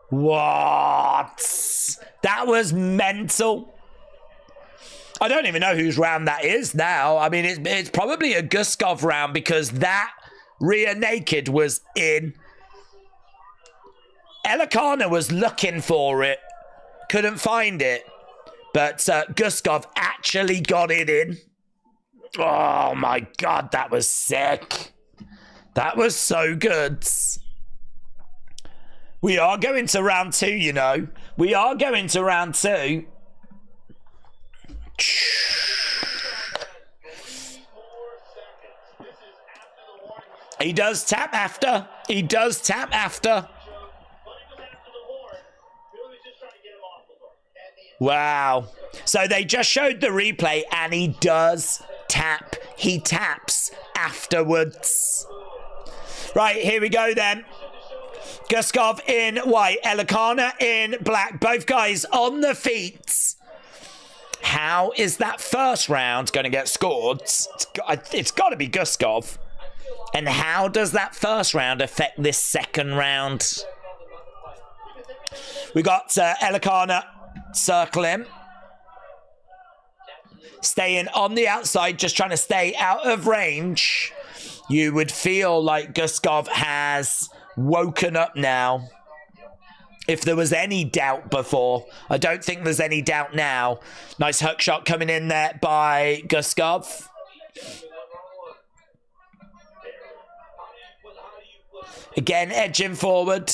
What? That was mental. I don't even know whose round that is now. I mean, it's probably a Guskov round because that rear naked was in. Elikana was looking for it. Couldn't find it. But Guskov actually got it in. Oh my God, that was sick. That was so good. We are going to round 2, you know. We are going to round 2. He does tap after. He does tap after. Wow. So they just showed the replay and he does tap. He taps afterwards. Right, here we go then. Guskov in white, Elikana in black. Both guys on the feet. How is that first round going to get scored? It's got to be Guskov. And how does that first round affect this second round? We got Elikana circling. Staying on the outside, just trying to stay out of range. You would feel like Guskov has woken up now. If there was any doubt before, I don't think there's any doubt now. Nice hook shot coming in there by Guskov. Again, edging forward.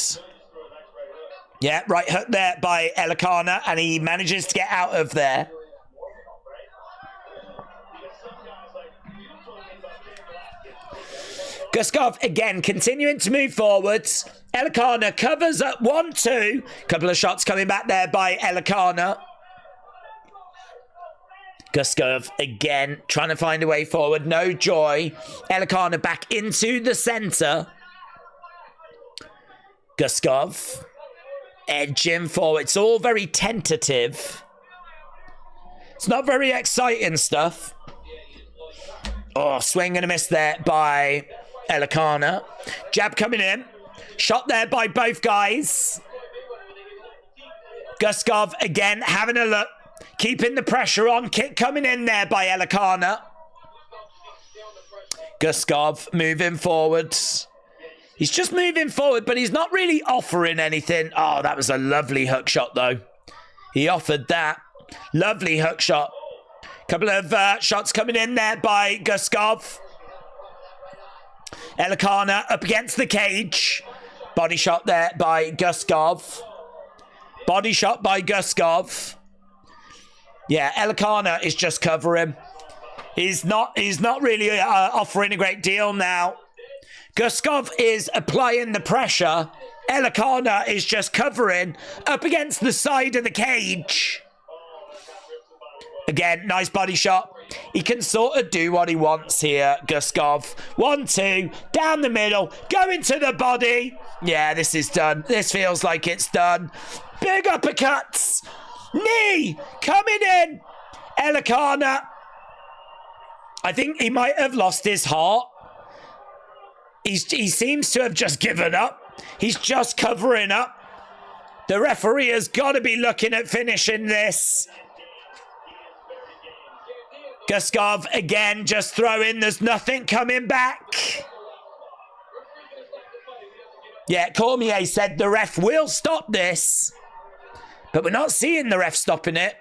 Yeah, right hook there by Elikana, and he manages to get out of there. Guskov again continuing to move forwards. Elikana covers up 1-2. Couple of shots coming back there by Elikana. Guskov again trying to find a way forward. No joy. Elikana back into the center. Guskov edging forward. It's all very tentative. It's not very exciting stuff. Oh, swing and a miss there by Elikana. Jab coming in. Shot there by both guys. Guskov again having a look. Keeping the pressure on. Kick coming in there by Elikana. Guskov moving forward. He's just moving forward, but he's not really offering anything. Oh, that was a lovely hook shot, though. He offered that. Lovely hook shot. Couple of shots coming in there by Guskov. Elikana up against the cage. Body shot there by Guskov. Body shot by Guskov. Yeah, Elikana is just covering. He's not really offering a great deal now. Guskov is applying the pressure. Elikana is just covering up against the side of the cage. Again, nice body shot. He can sort of do what he wants here, Guskov. 1-2, down the middle, going to the body. Yeah, this is done. This feels like it's done. Big uppercuts. Knee coming in. Elikana. I think he might have lost his heart. He seems to have just given up. He's just covering up. The referee has got to be looking at finishing this. Guskov again just throwing. There's nothing coming back. Yeah, Cormier said the ref will stop this. But we're not seeing the ref stopping it.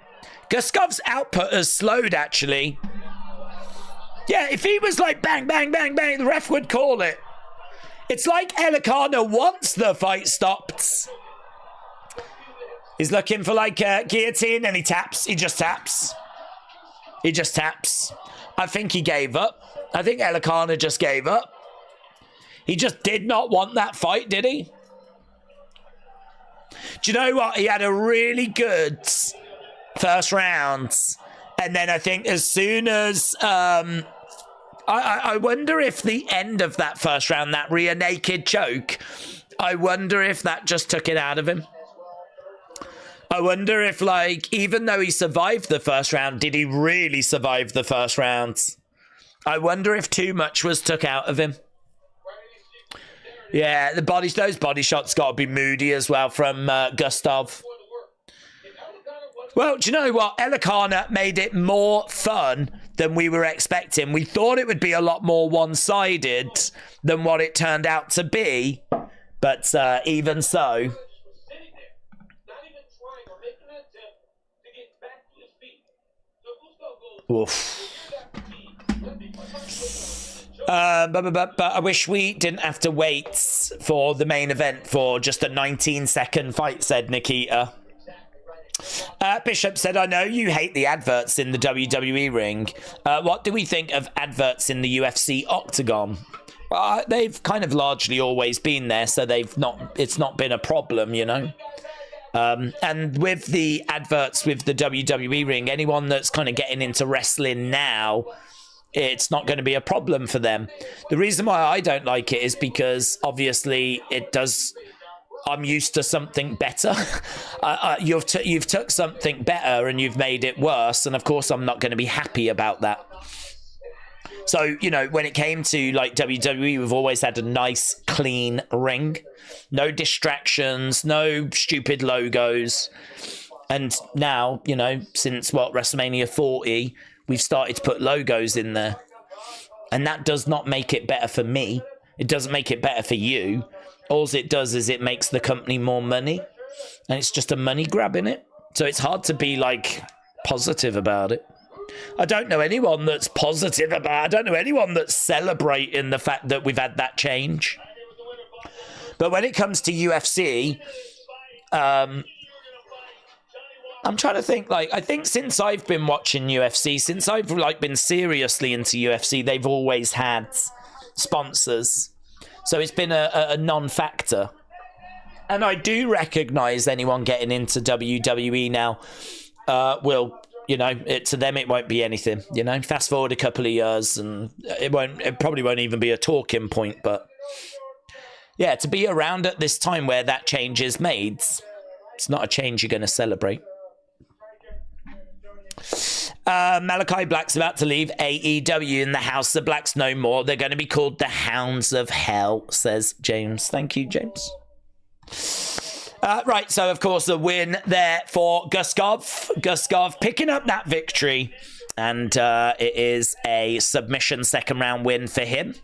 Guskov's output has slowed, actually. Yeah, if he was like bang, bang, bang, bang, the ref would call it. It's like Elikana wants the fight stopped. He's looking for like a guillotine and he taps. He just taps. He just taps. I think he gave up. I think Elikana just gave up. He just did not want that fight, did he? Do you know what? He had a really good first round. And then I think as soon as... I wonder if the end of that first round, that rear naked choke, I wonder if that just took it out of him. I wonder if, like, even though he survived the first round, did he really survive the first round? I wonder if too much was took out of him. Yeah, those body shots got to be moody as well from Gustav. Well, do you know what? Elikana made it more fun than we were expecting. We thought it would be a lot more one-sided than what it turned out to be. But even so... Oof. But I wish we didn't have to wait for the main event for just a 19-second fight, said Nikita. Bishop said, I know you hate the adverts in the WWE ring. What do we think of adverts in the UFC octagon? They've kind of largely always been there, so it's not been a problem, you know. And with the adverts with the WWE ring, anyone that's kind of getting into wrestling now, it's not going to be a problem for them. The reason why I don't like it is because obviously I'm used to something better. You've took something better and you've made it worse, and of course I'm not going to be happy about that. So, you know, when it came to like WWE, we've always had a nice, clean ring. No distractions, no stupid logos. And now, you know, since WrestleMania 40, we've started to put logos in there. And that does not make it better for me. It doesn't make it better for you. All it does is it makes the company more money. And it's just a money grab in it. So it's hard to be like positive about it. I don't know anyone that's positive about it. I don't know anyone that's celebrating the fact that we've had that change. But when it comes to UFC, I'm trying to think, like, I think since I've been watching UFC, since I've like been seriously into UFC, they've always had sponsors. So it's been a non-factor. And I do recognize anyone getting into WWE now will, you know, to them it won't be anything, you know. Fast forward a couple of years and it probably won't even be a talking point, but yeah, to be around at this time where that change is made, it's not a change you're going to celebrate. Malachi Black's about to leave AEW in the House of Blacks no more. They're going to be called the Hounds of Hell, says James. Thank you, James. Right, so of course the win there for Guskov. Guskov picking up that victory, and it is a submission second round win for him.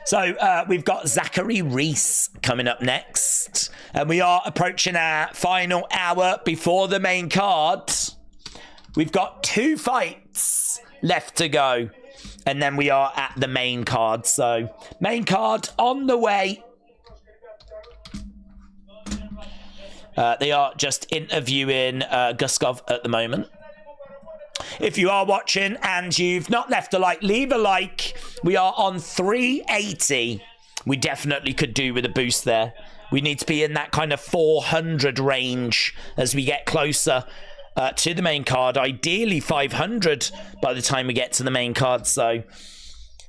So we've got Zachary Reese coming up next, and we are approaching our final hour before the main card. We've got 2 fights left to go, and then we are at the main card. So main card on the way. They are just interviewing Guskov at the moment. If you are watching and you've not left a like, leave a like. We are on 380. We definitely could do with a boost there. We need to be in that kind of 400 range as we get closer to the main card. Ideally 500 by the time we get to the main card. So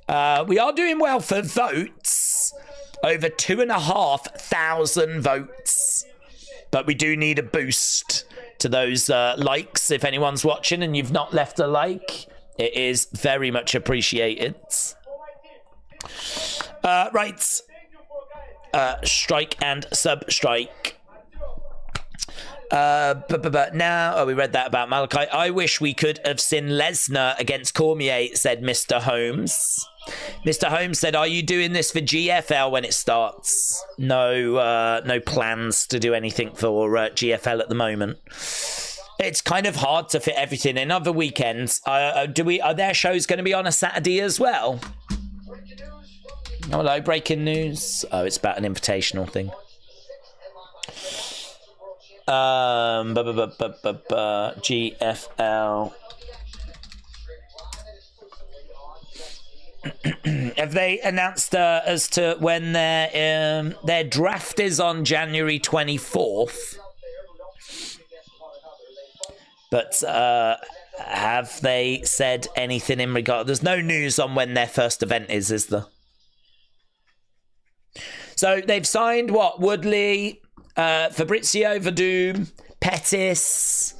we are doing well for votes. Over 2,500 votes. But we do need a boost to those likes. If anyone's watching and you've not left a like, it is very much appreciated. Right. Strike and sub-strike. But now, we read that about Malachi. I wish we could have seen Lesnar against Cormier, said Mr. Holmes. Mr. Holmes said, are you doing this for GFL when it starts? No, no plans to do anything for GFL at the moment. It's kind of hard to fit everything in. Other weekends, are their shows going to be on a Saturday as well? Hello, breaking news. Oh, it's about an invitational thing. GFL. Have they announced as to when their draft is on January 24th? But have they said anything in regard? There's no news on when their first event is there? So they've signed what? Woodley, Fabrizio Verdum, Pettis,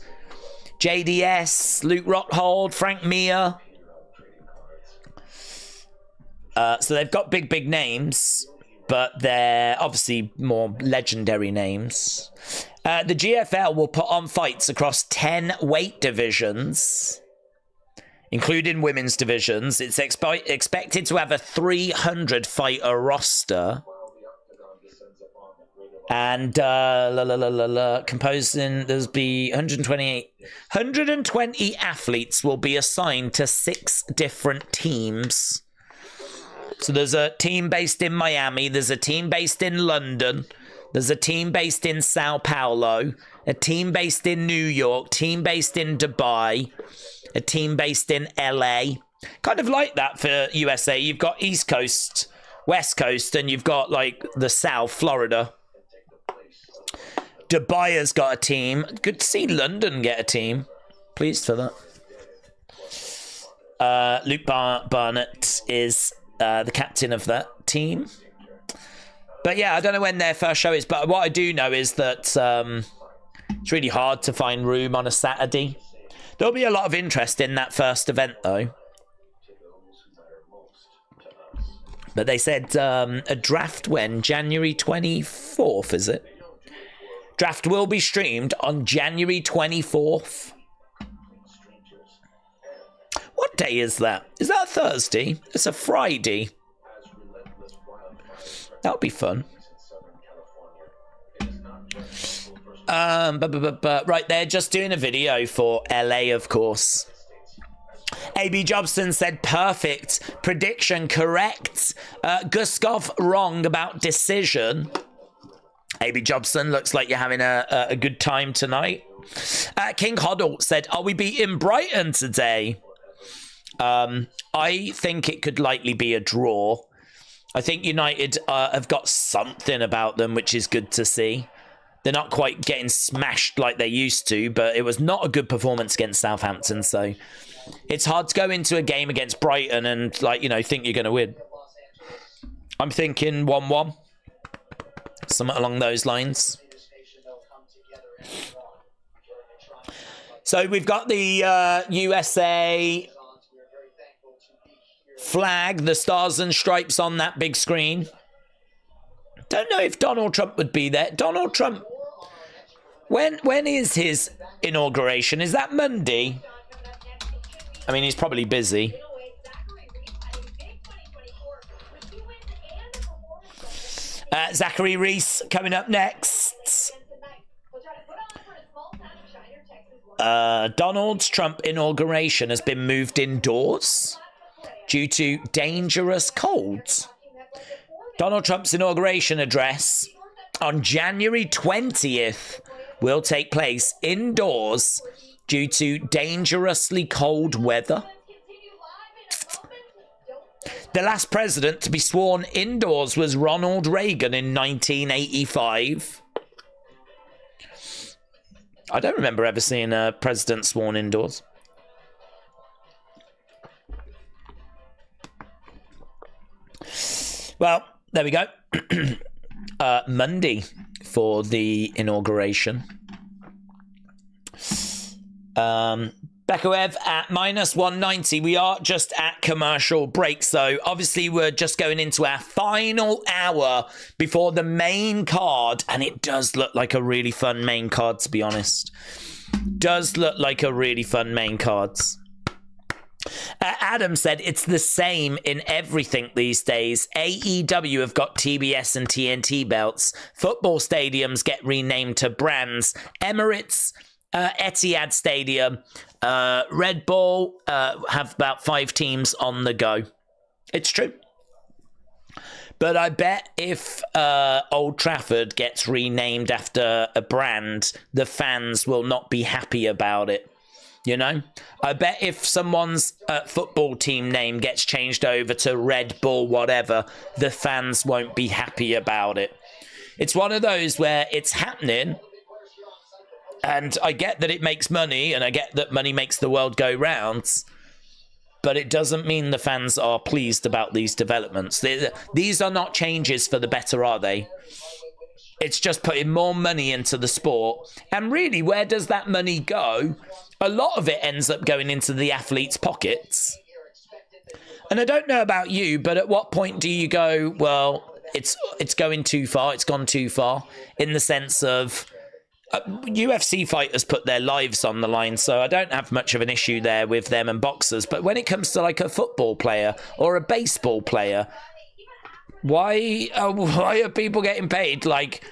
JDS, Luke Rockhold, Frank Mir. So they've got big names, but they're obviously more legendary names. The GFL will put on fights across 10 weight divisions, including women's divisions. It's expected to have a 300-fighter roster. And composing, there's be 120 athletes will be assigned to 6 different teams So there's a team based in Miami, there's a team based in London, there's a team based in Sao Paulo, a team based in New York, team based in Dubai, a team based in LA. Kind of like that for USA. You've got East Coast, West Coast, and you've got like the South, Florida. Dubai has got a team. Good to see London get a team. Pleased for that. Luke Barnett is the captain of that team. But yeah, I don't know when their first show is, but what I do know is that it's really hard to find room on a Saturday. There'll be a lot of interest in that first event, though. But they said a draft when? January 24th, is it? Draft will be streamed on January 24th. What day is that? Is that a Thursday? It's a Friday. That would be fun. Right, they're just doing a video for LA, of course. AB Jobson said perfect. Prediction correct. Guskov wrong about decision. AB Jobson, looks like you're having a good time tonight. King Hoddle said, are we beating Brighton today? I think it could likely be a draw. I think United have got something about them, which is good to see. They're not quite getting smashed like they used to, but it was not a good performance against Southampton, so it's hard to go into a game against Brighton and, like, you know, think you're going to win. I'm thinking 1-1. Something along those lines. So we've got the USA flag, the stars and stripes on that big screen. Don't know if Donald Trump would be there. Donald Trump, when is his inauguration? Is that Monday? I mean, he's probably busy. Zachary Reese coming up next. Donald Trump inauguration has been moved indoors due to dangerous colds. Donald Trump's inauguration address on January 20th will take place indoors due to dangerously cold weather. The last president to be sworn indoors was Ronald Reagan in 1985. I don't remember ever seeing a president sworn indoors. Well, there we go. Monday for the inauguration. Bekaev at -190. We are just at commercial break, so obviously we're just going into our final hour before the main card, and it does look like a really fun main card, to be honest. Does look like a really fun main card. Adam said it's the same in everything these days. AEW have got TBS and TNT belts. Football stadiums get renamed to brands. Emirates, Etihad Stadium, Red Bull have about 5 teams on the go. It's true. But I bet if Old Trafford gets renamed after a brand, the fans will not be happy about it. You know? I bet if someone's football team name gets changed over to Red Bull whatever, the fans won't be happy about it. It's one of those where it's happening, and I get that it makes money, and I get that money makes the world go round, but it doesn't mean the fans are pleased about these developments. These are not changes for the better, are they? It's just putting more money into the sport. And really, where does that money go? A lot of it ends up going into the athletes' pockets. And I don't know about you, but at what point do you go, well, it's going too far, it's gone too far, in the sense of UFC fighters put their lives on the line, so I don't have much of an issue there with them and boxers. But when it comes to like a football player or a baseball player, why are people getting paid like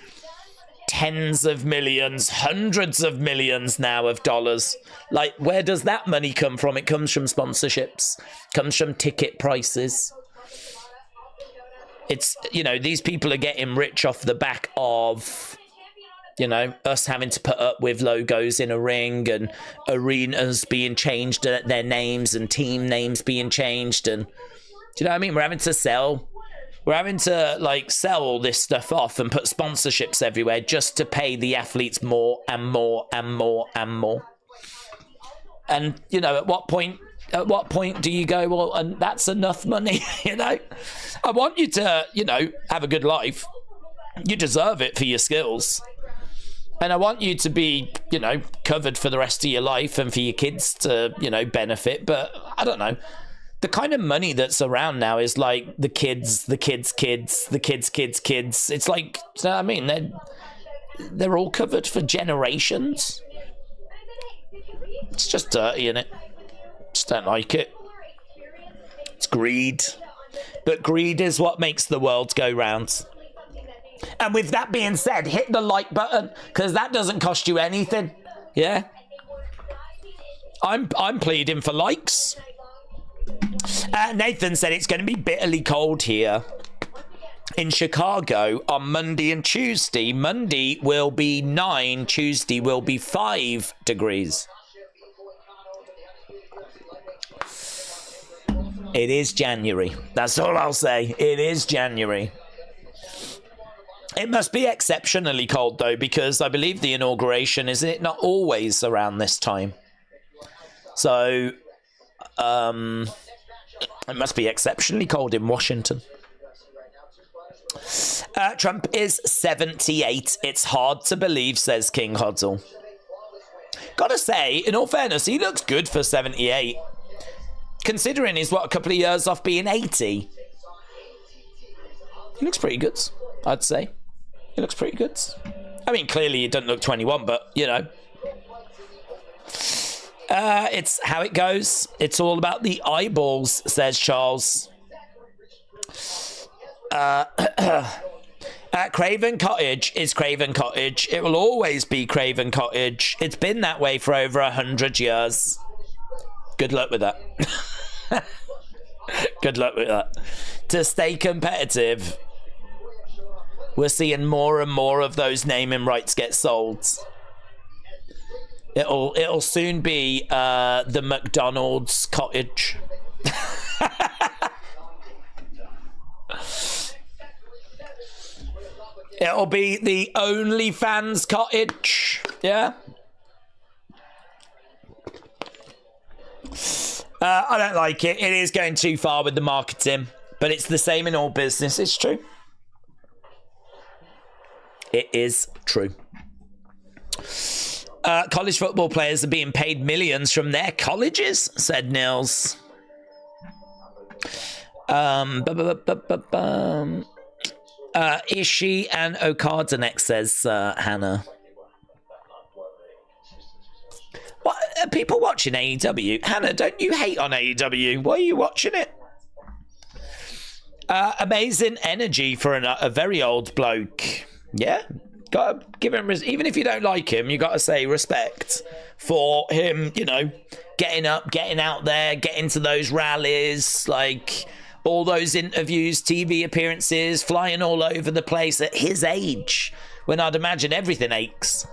tens of millions, hundreds of millions now of dollars? Like, where does that money come from? It comes from sponsorships, comes from ticket prices. it's, you know, these people are getting rich off the back of, you know, us having to put up with logos in a ring and arenas being changed, their names and team names being changed. And do you know what I mean? We're having to sell all this stuff off and put sponsorships everywhere just to pay the athletes more and more and more and more. And, you know, at what point do you go, well, and that's enough money? You know, I want you to, you know, have a good life. You deserve it for your skills. And I want you to be, you know, covered for the rest of your life and for your kids to, you know, benefit. But I don't know. The kind of money that's around now is like the kids' kids. It's like, you know what I mean? They're all covered for generations. It's just dirty, innit? Just don't like it. It's greed. But greed is what makes the world go round. And with that being said, hit the like button, because that doesn't cost you anything. Yeah? I'm pleading for likes. Nathan said it's going to be bitterly cold here in Chicago on Monday and Tuesday. Monday will be 9, Tuesday will be 5 degrees. It is January. That's all I'll say. It is January. It must be exceptionally cold, though, because I believe the inauguration, is it not always around this time? So, it must be exceptionally cold in Washington. Trump is 78. It's hard to believe, says King Hoddle. Gotta say, in all fairness, he looks good for 78. Considering he's, what, a couple of years off being 80. He looks pretty good, I'd say. He looks pretty good. I mean, clearly he doesn't look 21, but, you know. It's how it goes. It's all about the eyeballs, says Charles. Craven Cottage is Craven Cottage. It will always be Craven Cottage. It's been that way for over 100 years. Good luck with that. Good luck with that. To stay competitive, we're seeing more and more of those naming rights get sold. It'll soon be the McDonald's Cottage. It'll be the OnlyFans Cottage. Yeah. I don't like it. It is going too far with the marketing, but it's the same in all business. It's true. It is true. College football players are being paid millions from their colleges, said Nils. Ishii and Okada next, says Hannah. What are people watching AEW? Hannah, don't you hate on AEW? Why are you watching it? Amazing energy for a very old bloke. Yeah, gotta give him, even if you don't like him, you gotta say respect for him, you know, getting up, getting out there, getting to those rallies, like all those interviews, TV appearances, flying all over the place at his age, when I'd imagine everything aches.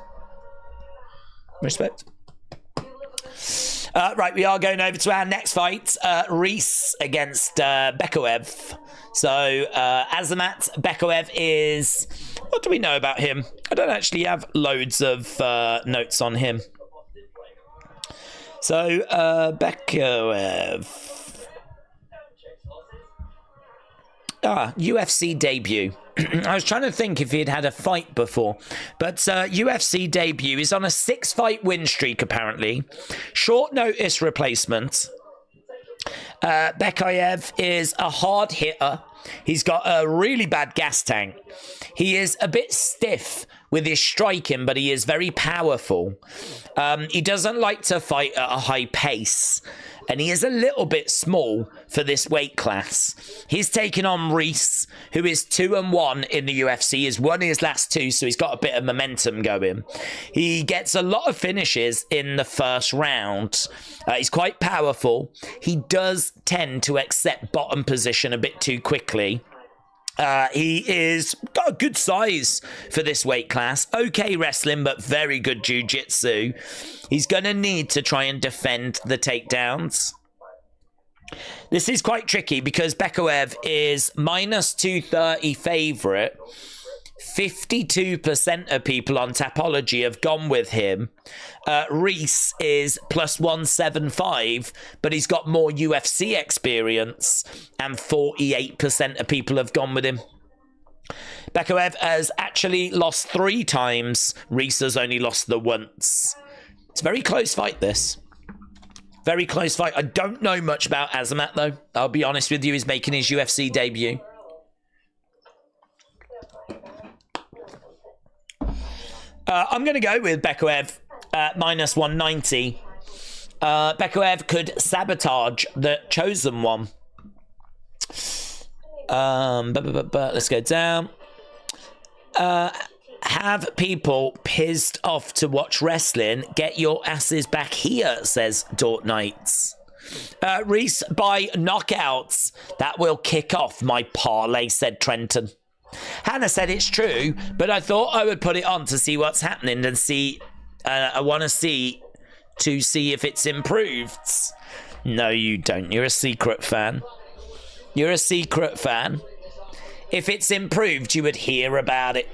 Respect. Right, we are going over to our next fight, Reese against Bekaev. So, Azamat Bekaev is... What do we know about him? I don't actually have loads of notes on him. So, Bekaev... UFC debut. I was trying to think if he'd had a fight before, but UFC debut. He's on a 6-fight win streak, apparently. Short notice replacement. Bekaev is a hard hitter. He's got a really bad gas tank. He is a bit stiff with his striking, but he is very powerful. He doesn't like to fight at a high pace, and he is a little bit small for this weight class. He's taken on Reese, who is 2-1 in the UFC. He's won his last 2, so he's got a bit of momentum going. He gets a lot of finishes in the first round. He's quite powerful. He does tend to accept bottom position a bit too quickly. He is got a good size for this weight class. Okay wrestling, but very good jiu-jitsu. He's going to need to try and defend the takedowns. This is quite tricky because Bekaev is minus 230 favourite. 52% of people on Tapology have gone with him. Reese is plus 175, but he's got more UFC experience, and 48% of people have gone with him. Bekaev has actually lost 3 times. Reese has only lost the once. It's a very close fight, this. Very close fight. I don't know much about Azamat, though. I'll be honest with you, he's making his UFC debut. I'm going to go with Bekaev minus 190. Bekaev could sabotage the chosen one. Let's go down. Have people pissed off to watch wrestling? Get your asses back here, says Dort Knights. Reese by knockouts. That will kick off my parlay, said Trenton. Hannah said it's true, but I thought I would put it on to see what's happening and see. I want to see if it's improved. No, you don't. You're a secret fan. You're a secret fan. If it's improved, you would hear about it.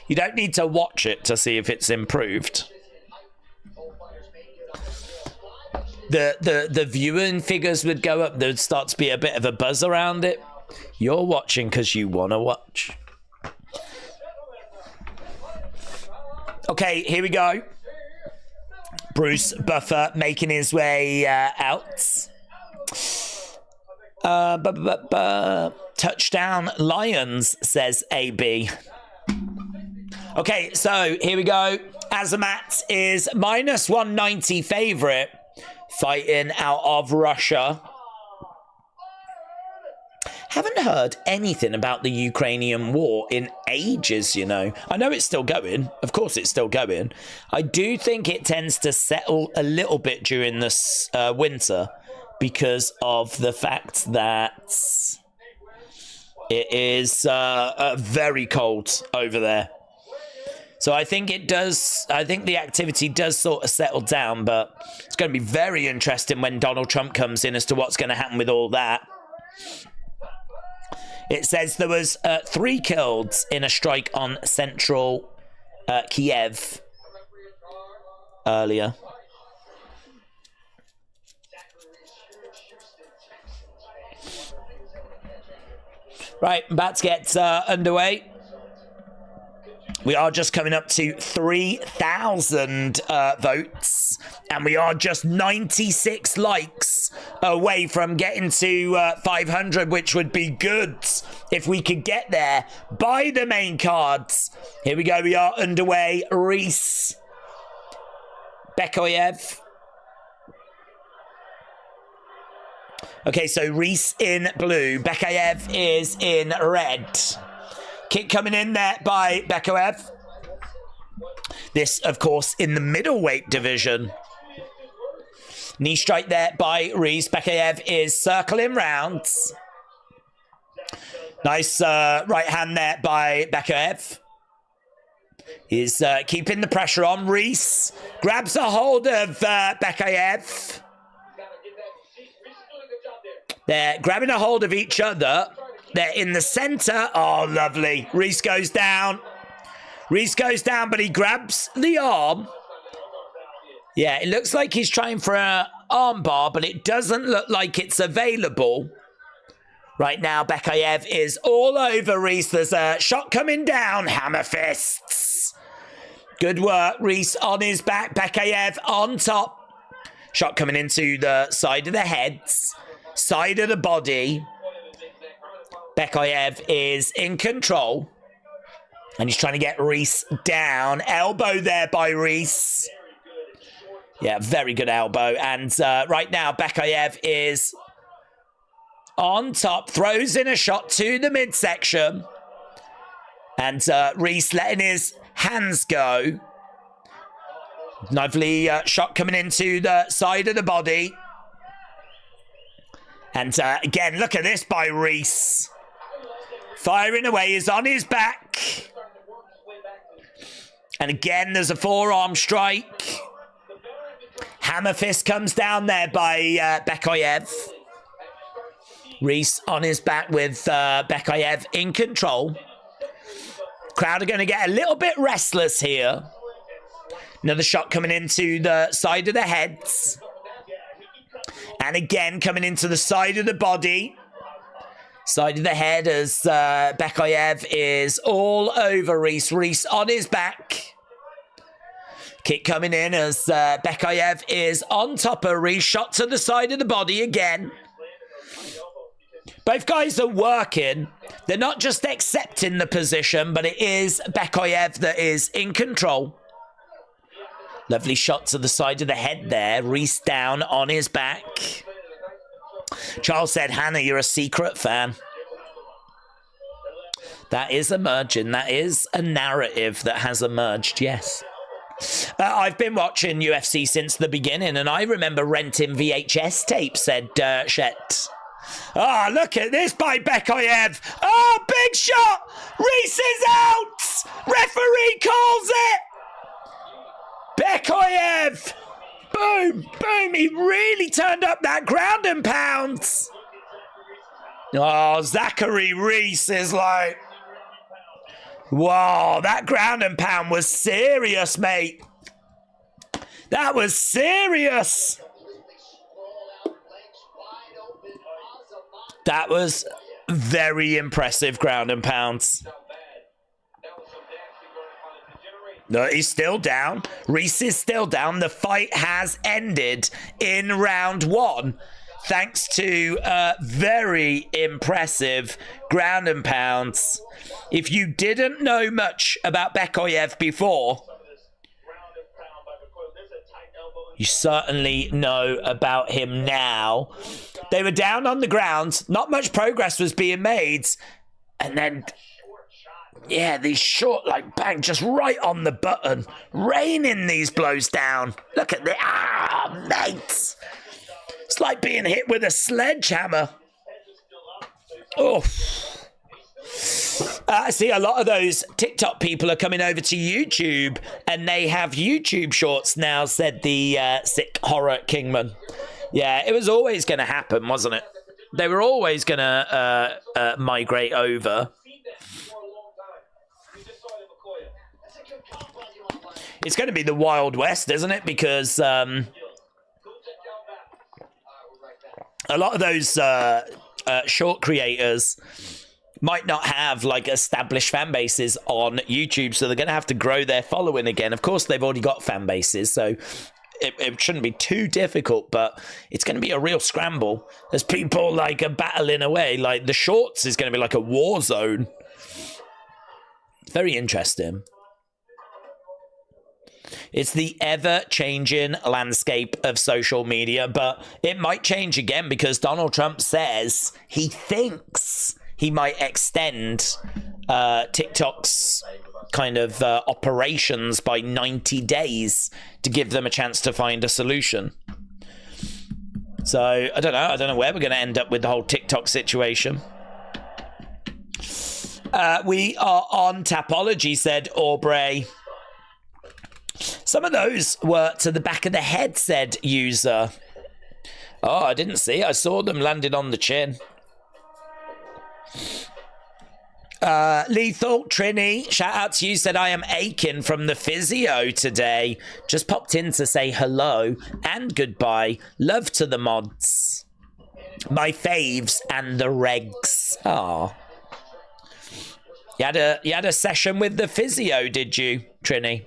You don't need to watch it to see if it's improved. The viewing figures would go up. There'd start to be a bit of a buzz around it. You're watching because you want to watch. Okay, here we go. Bruce Buffer making his way out. Touchdown Lions, says AB. Okay, so here we go. Azamat is minus 190 favourite, fighting out of Russia. Haven't heard anything about the Ukrainian war in ages, you know. I know it's still going. Of course it's still going. I do think it tends to settle a little bit during this winter because of the fact that it is very cold over there. So I think it does. I think the activity does sort of settle down, but it's going to be very interesting when Donald Trump comes in as to what's going to happen with all that. It says there was 3 killed in a strike on central Kiev earlier. Right, about to get underway. We are just coming up to 3,000 votes, and we are just 96 likes away from getting to 500, which would be good if we could get there by the main cards. Here we go, we are underway. Reese, Bekaev. Okay, so Reese in blue, Bekaev is in red. Kick coming in there by Bekaev. This, of course, in the middleweight division. Knee strike there by Reese. Bekaev is circling rounds. Nice right hand there by Bekaev. He's keeping the pressure on. Reese grabs a hold of Bekaev. They're grabbing a hold of each other. They're in the center. Oh, lovely. Reese goes down. Reese goes down, but he grabs the arm. Yeah, it looks like he's trying for an arm bar, but it doesn't look like it's available. Right now, Bekaev is all over Reese. There's a shot coming down. Hammer fists. Good work. Reese on his back. Bekaev on top. Shot coming into the side of the head. Side of the body. Bekaev is in control. And he's trying to get Reese down. Elbow there by Reese. Yeah, very good elbow. And right now, Bekaev is on top. Throws in a shot to the midsection. And Reese letting his hands go. Lovely shot coming into the side of the body. And again, look at this by Reese. Firing away, is on his back. And again, there's a forearm strike. Hammer fist comes down there by Makhachev. Reese on his back with Makhachev in control. Crowd are going to get a little bit restless here. Another shot coming into the side of the heads. And again, coming into the side of the body. Side of the head as Makhachev is all over Reese. Reese on his back. Kick coming in as Makhachev is on top of Reese. Shot to the side of the body again. Both guys are working. They're not just accepting the position, but it is Makhachev that is in control. Lovely shot to the side of the head there. Reese down on his back. Charles said, Hannah, you're a secret fan. That is emerging. That is a narrative that has emerged, yes. I've been watching UFC since the beginning, and I remember renting VHS tapes, said Shet. Ah, oh, look at this by Makhachev. Oh, big shot. Reese is out. Referee calls it. Makhachev. Boom, boom. He really turned up that ground and pounds. Oh, Zachary Reese is like, whoa, that ground and pound was serious, mate. That was serious. That was very impressive ground and pounds. No, he's still down. Reese is still down. The fight has ended in round one. Thanks to very impressive ground and pounds. If you didn't know much about Makhachev before, you certainly know about him now. They were down on the ground. Not much progress was being made. And then, yeah, these short, like, bang, just right on the button. Raining these blows down. Look at the, mate. It's like being hit with a sledgehammer. Oh. I see a lot of those TikTok people are coming over to YouTube, and they have YouTube shorts now, said the sick horror Kingman. Yeah, it was always going to happen, wasn't it? They were always going to migrate over. It's going to be the Wild West, isn't it? Because a lot of those short creators might not have like established fan bases on YouTube, so they're going to have to grow their following again. Of course, they've already got fan bases, so it shouldn't be too difficult, but it's going to be a real scramble. There's people like battling away. Like the shorts is going to be like a war zone. Very interesting. It's the ever-changing landscape of social media, but it might change again because Donald Trump says he thinks he might extend TikTok's kind of operations by 90 days to give them a chance to find a solution. So, I don't know where we're going to end up with the whole TikTok situation. We are on Tapology, said Aubrey. Some of those were to the back of the head, said user. Oh, I didn't see. I saw them landed on the chin. Lethal Trini, shout out to you, said I am aching from the physio today. Just popped in to say hello and goodbye. Love to the mods. My faves and the regs. Ah. You had a session with the physio, did you, Trini?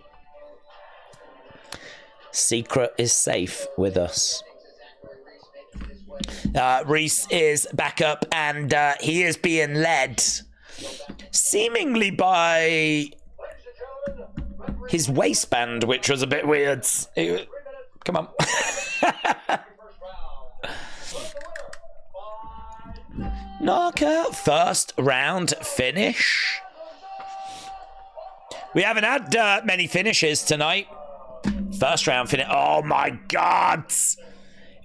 Secret is safe with us. Reese is back up and he is being led seemingly by his waistband, which was a bit weird. Come on. Knockout first round finish. We haven't had many finishes tonight. First round finish. Oh my God.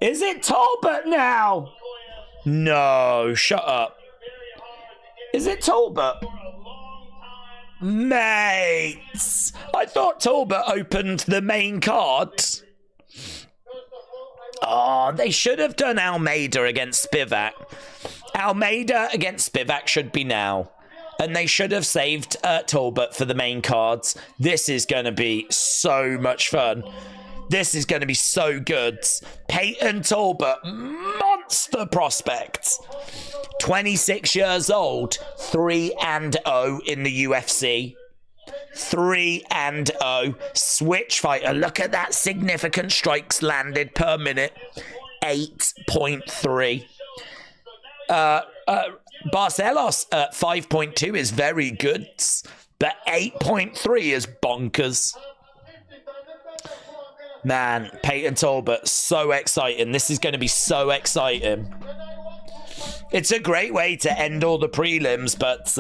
Is it Tober now? No, shut up. Is it Talbot? Mates! I thought Talbot opened the main card. Oh, they should have done Almeida against Spivac. Almeida against Spivac should be now. And they should have saved Talbot for the main cards. This is going to be so much fun. This is going to be so good. Peyton Talbot, monster prospect. 26 years old, 3-0 in the UFC. 3-0. Switch fighter. Look at that significant strikes landed per minute. 8.3. Barcelos at 5.2 is very good, but 8.3 is bonkers. Man, Peyton Talbot, so exciting. This is going to be so exciting. It's a great way to end all the prelims, but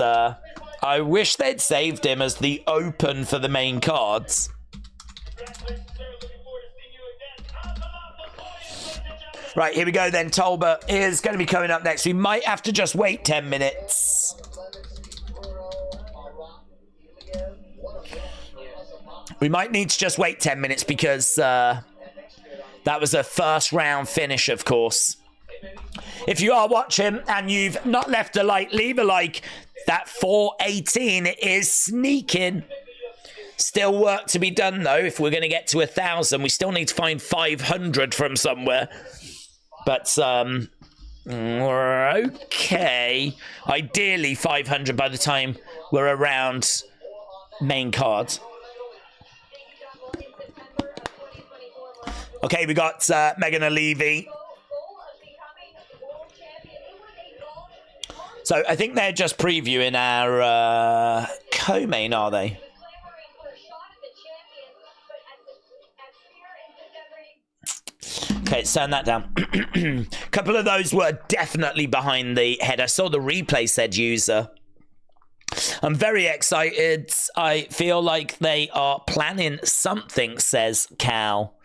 I wish they'd saved him as the open for the main cards. Right, here we go then. Talbot is going to be coming up next. We might have to just wait 10 minutes. We might need to just wait 10 minutes because that was a first round finish, of course. If you are watching and you've not left a like, leave a like. That 418 is sneaking. Still work to be done, though. If we're going to get to 1,000, we still need to find 500 from somewhere. But, okay. Ideally, 500 by the time we're around main card. Okay, we got Megan Levy. So I think they're just previewing our co-main, are they? Okay, let's turn that down. A couple of those were definitely behind the head. I saw the replay said user. I'm very excited. I feel like they are planning something, says Cal.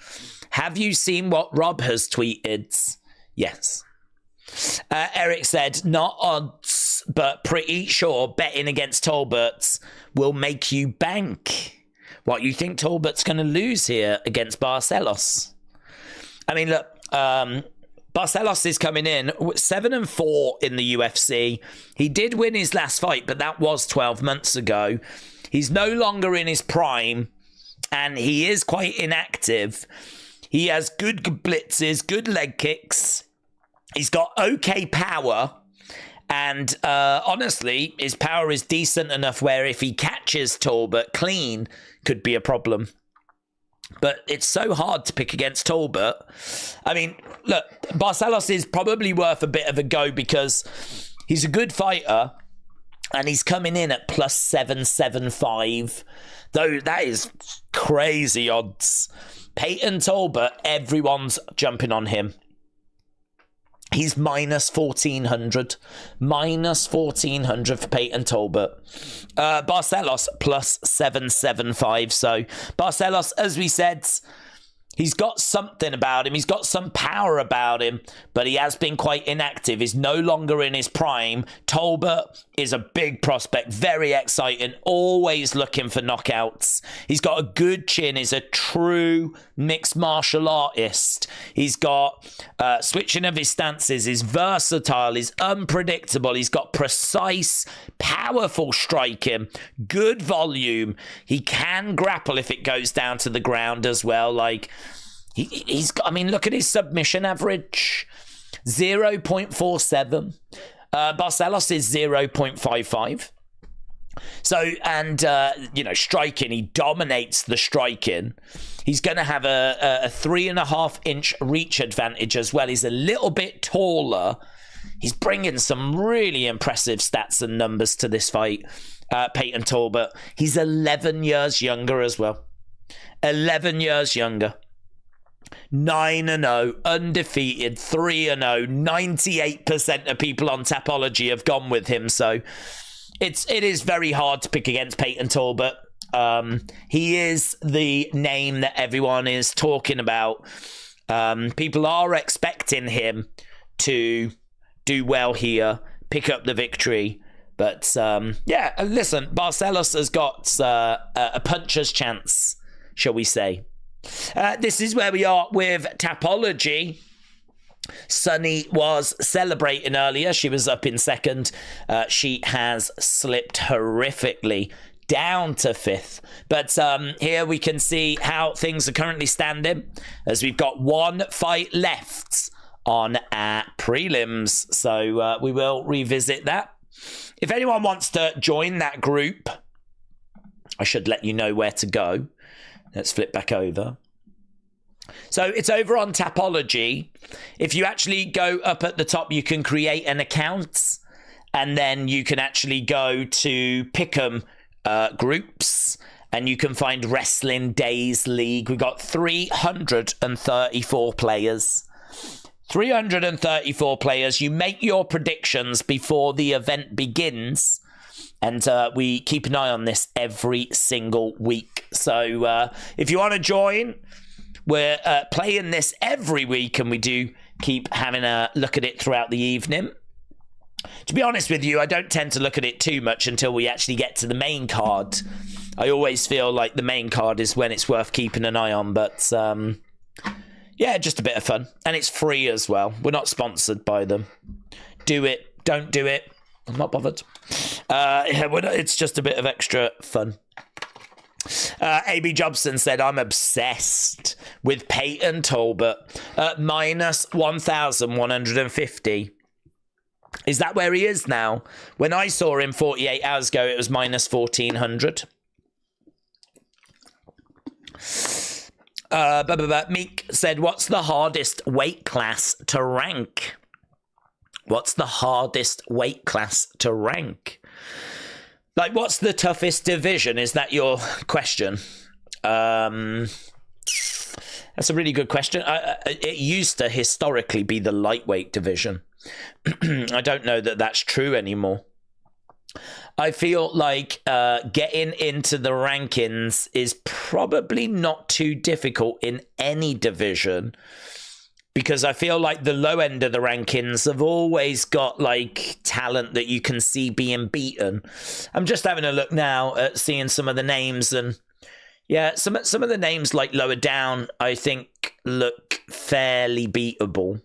Have you seen what Rob has tweeted? Yes. Eric said, not odds, but pretty sure betting against Talbot will make you bank. What, you think Talbot's going to lose here against Barcelos? I mean, look, Barcelos is coming in 7-4 in the UFC. He did win his last fight, but that was 12 months ago. He's no longer in his prime, and he is quite inactive. He has good blitzes, good leg kicks. He's got okay power, and honestly, his power is decent enough where if he catches Talbot clean, could be a problem. But it's so hard to pick against Talbot. I mean, look, Barcelos is probably worth a bit of a go because he's a good fighter, and he's coming in at plus 775. Though that is crazy odds. Peyton Talbot, everyone's jumping on him. He's minus 1,400. Minus 1,400 for Peyton Talbot. Barcelos plus 775. So Barcelos, as we said, he's got something about him. He's got some power about him, but he has been quite inactive. He's no longer in his prime. Talbot is a big prospect. Very exciting. Always looking for knockouts. He's got a good chin. He's a true mixed martial artist. He's got switching of his stances. He's versatile. He's unpredictable. He's got precise, powerful striking. Good volume. He can grapple if it goes down to the ground as well. Like, he's got, I mean, look at his submission average. 0.47. Barcelos is 0.55. So, and, striking, he dominates the striking. He's going to have a 3.5-inch reach advantage as well. He's a little bit taller. He's bringing some really impressive stats and numbers to this fight, Peyton Talbot. He's 11 years younger as well. 11 years younger. 9-0, undefeated, 3-0. 98% of people on Tapology have gone with him. So it is very hard to pick against Peyton Talbot. He is the name that everyone is talking about. People are expecting him to do well here, pick up the victory. But yeah, listen, Barcelos has got a puncher's chance, shall we say. This is where we are with Tapology. Sunny was celebrating earlier. She was up in second. She has slipped horrifically down to fifth. But here we can see how things are currently standing, as we've got one fight left on our prelims. So we will revisit that. If anyone wants to join that group, I should let you know where to go. Let's flip back over. So it's over on Tapology. If you actually go up at the top, you can create an account, and then you can actually go to Pick'em groups, and you can find Wrestling Days League. We've got 334 players. 334 players. You make your predictions before the event begins, and we keep an eye on this every single week. So if you want to join, we're playing this every week, and we do keep having a look at it throughout the evening. To be honest with you, I don't tend to look at it too much until we actually get to the main card. I always feel like the main card is when it's worth keeping an eye on, but yeah, just a bit of fun. And it's free as well. We're not sponsored by them. Do it, don't do it. I'm not bothered. Yeah, it's just a bit of extra fun. AB Jobson said, I'm obsessed with Peyton Talbot at minus 1,150. Is that where he is now? When I saw him 48 hours ago, it was minus 1,400. Meek said, what's the hardest weight class to rank? What's the hardest weight class to rank? Like, what's the toughest division? Is that your question? That's a really good question. It used to historically be the lightweight division. I don't know that that's true anymore. I feel like getting into the rankings is probably not too difficult in any division, because I feel like the low end of the rankings have always got like talent that you can see being beaten. I'm just having a look now at seeing some of the names, and yeah, some of the names like lower down I think look fairly beatable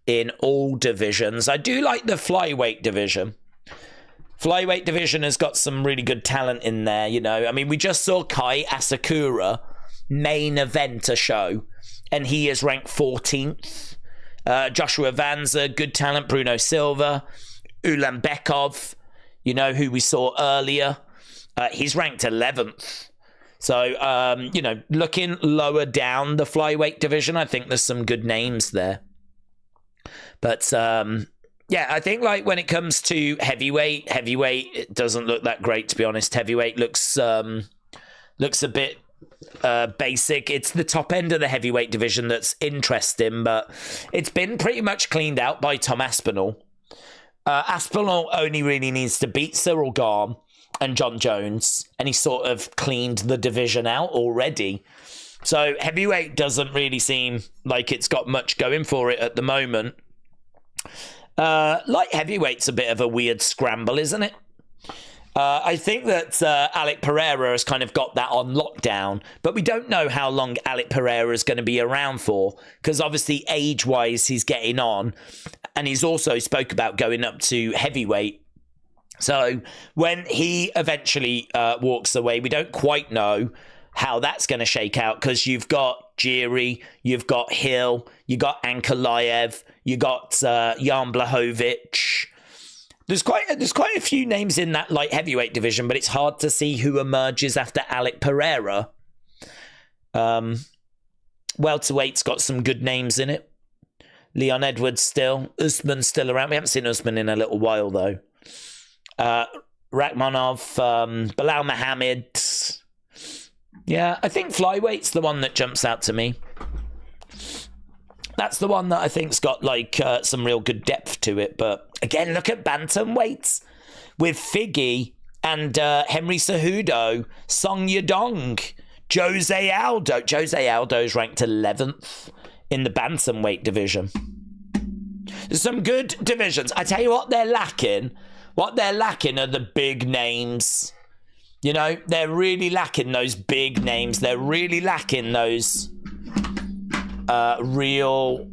in all divisions. I do like the flyweight division. Flyweight division has got some really good talent in there, you know. I mean, we just saw Kai Asakura main event a show, and he is ranked 14th. Joshua Vanza, good talent. Bruno Silva. Ulanbekov, you know, who we saw earlier. He's ranked 11th. So, you know, looking lower down the flyweight division, I think there's some good names there. But, yeah, I think, like, when it comes to heavyweight, it doesn't look that great, to be honest. Heavyweight looks a bit basic. It's the top end of the heavyweight division that's interesting, but it's been pretty much cleaned out by Tom Aspinall. Aspinall only really needs to beat Cyril Garm and John Jones, and he sort of cleaned the division out already. So heavyweight doesn't really seem like it's got much going for it at the moment. Light heavyweight's a bit of a weird scramble, isn't it? I think that Alec Pereira has kind of got that on lockdown, but we don't know how long Alec Pereira is going to be around for, because obviously age-wise he's getting on, and he's also spoke about going up to heavyweight. So when he eventually walks away, we don't quite know how that's going to shake out, because you've got Jiri, you've got Hill, you got Ankalaev, you got Jan Blachowicz. There's quite a few names in that light heavyweight division, but it's hard to see who emerges after Alec Pereira. Welterweight's got some good names in it. Leon Edwards still. Usman's still around. We haven't seen Usman in a little while, though. Rakhmonov, Bilal Muhammad. Yeah, I think flyweight's the one that jumps out to me. That's the one that I think's got like some real good depth to it. But again, look at bantamweights with Figgy and Henry Cejudo, Song Yadong, Jose Aldo. Jose Aldo's ranked 11th in the bantamweight division. There's some good divisions. I tell you what they're lacking. What they're lacking are the big names. You know, they're really lacking those big names. They're really lacking those real...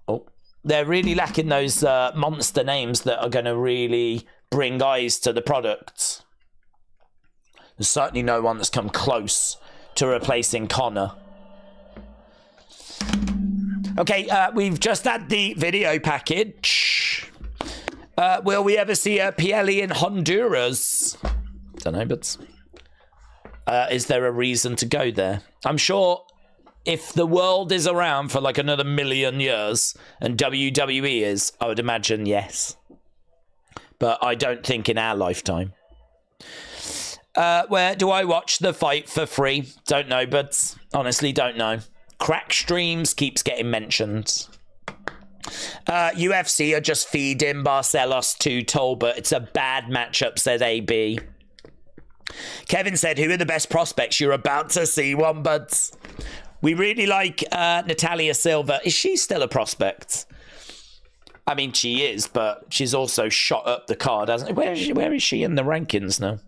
Oh, they're really lacking those monster names that are going to really bring eyes to the product. There's certainly no one that's come close to replacing Conor. Okay, we've just had the video package. Will we ever see a PLE in Honduras? Don't know, but is there a reason to go there? I'm sure if the world is around for like another million years and WWE is, I would imagine yes. But I don't think in our lifetime. Where do I watch the fight for free? Don't know, but honestly don't know. Crack Streams keeps getting mentioned. UFC are just feeding Barcelos to Tober. It's a bad matchup, said AB. Kevin said, who are the best prospects? You're about to see one, but we really like Natalia Silva. Is she still a prospect? I mean, she is, but she's also shot up the card, hasn't she? Where is she in the rankings now?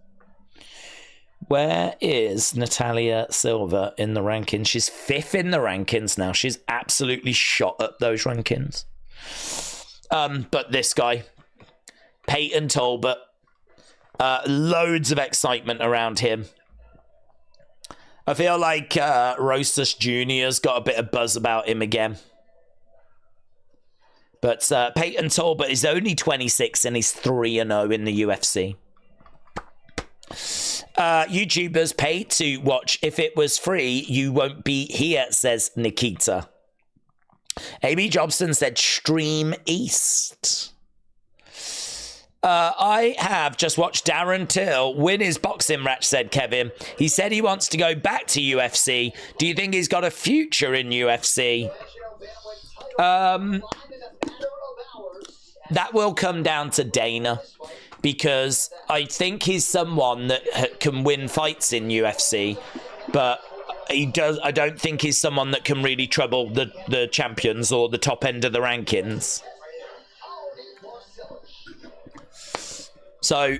Where is Natalia Silva in the rankings? She's 5th in the rankings now. She's absolutely shot up those rankings. But this guy, Peyton Talbot, loads of excitement around him. I feel like Rosas Jr.'s got a bit of buzz about him again. But Peyton Talbot is only 26 and he's 3-0 in the UFC. YouTubers pay to watch. If it was free, you won't be here, says Nikita. AB Jobson said Stream East. I have just watched Darren Till win his boxing match, said Kevin. He said he wants to go back to UFC. Do you think he's got a future in UFC? That will come down to Dana. Because I think he's someone that can win fights in UFC, but I don't think he's someone that can really trouble the champions or the top end of the rankings. So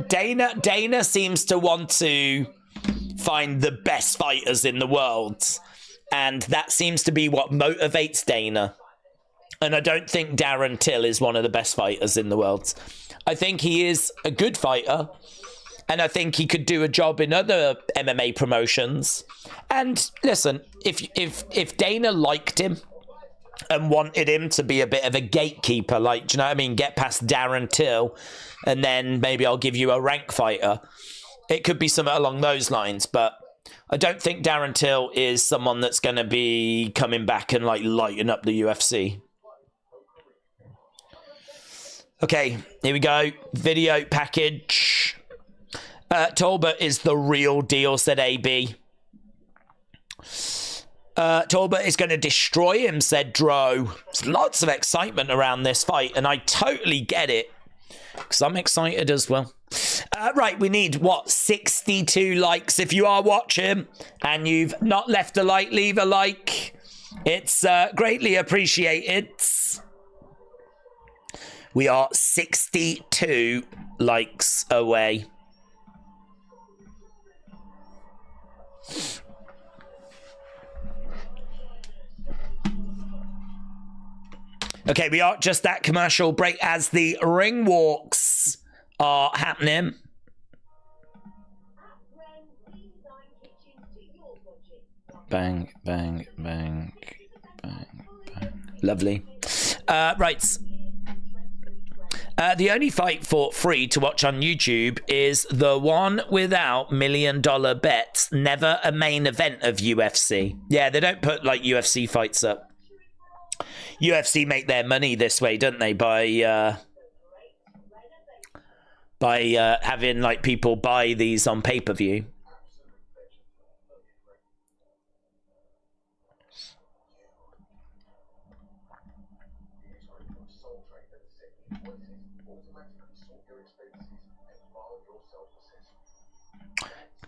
Dana seems to want to find the best fighters in the world, and that seems to be what motivates Dana. And I don't think Darren Till is one of the best fighters in the world. I think he is a good fighter. And I think he could do a job in other MMA promotions. And listen, if Dana liked him and wanted him to be a bit of a gatekeeper, like, do you know what I mean? Get past Darren Till, and then maybe I'll give you a rank fighter. It could be something along those lines, but I don't think Darren Till is someone that's going to be coming back and like lighting up the UFC. Okay, here we go. Video package. Talbot is the real deal, said AB. Talbot is going to destroy him, said Dro. There's lots of excitement around this fight, and I totally get it, because I'm excited as well. Right, we need, 62 likes. If you are watching and you've not left a like, leave a like. It's greatly appreciated. We are 62 likes away. Okay, we are just at commercial break as the ring walks are happening. Bang, bang, bang, bang, bang. Lovely. Right. The only fight for free to watch on YouTube is the one without $1 million bets, never a main event of UFC. Yeah, they don't put like UFC fights up. UFC make their money this way, don't they? By having like people buy these on pay-per-view.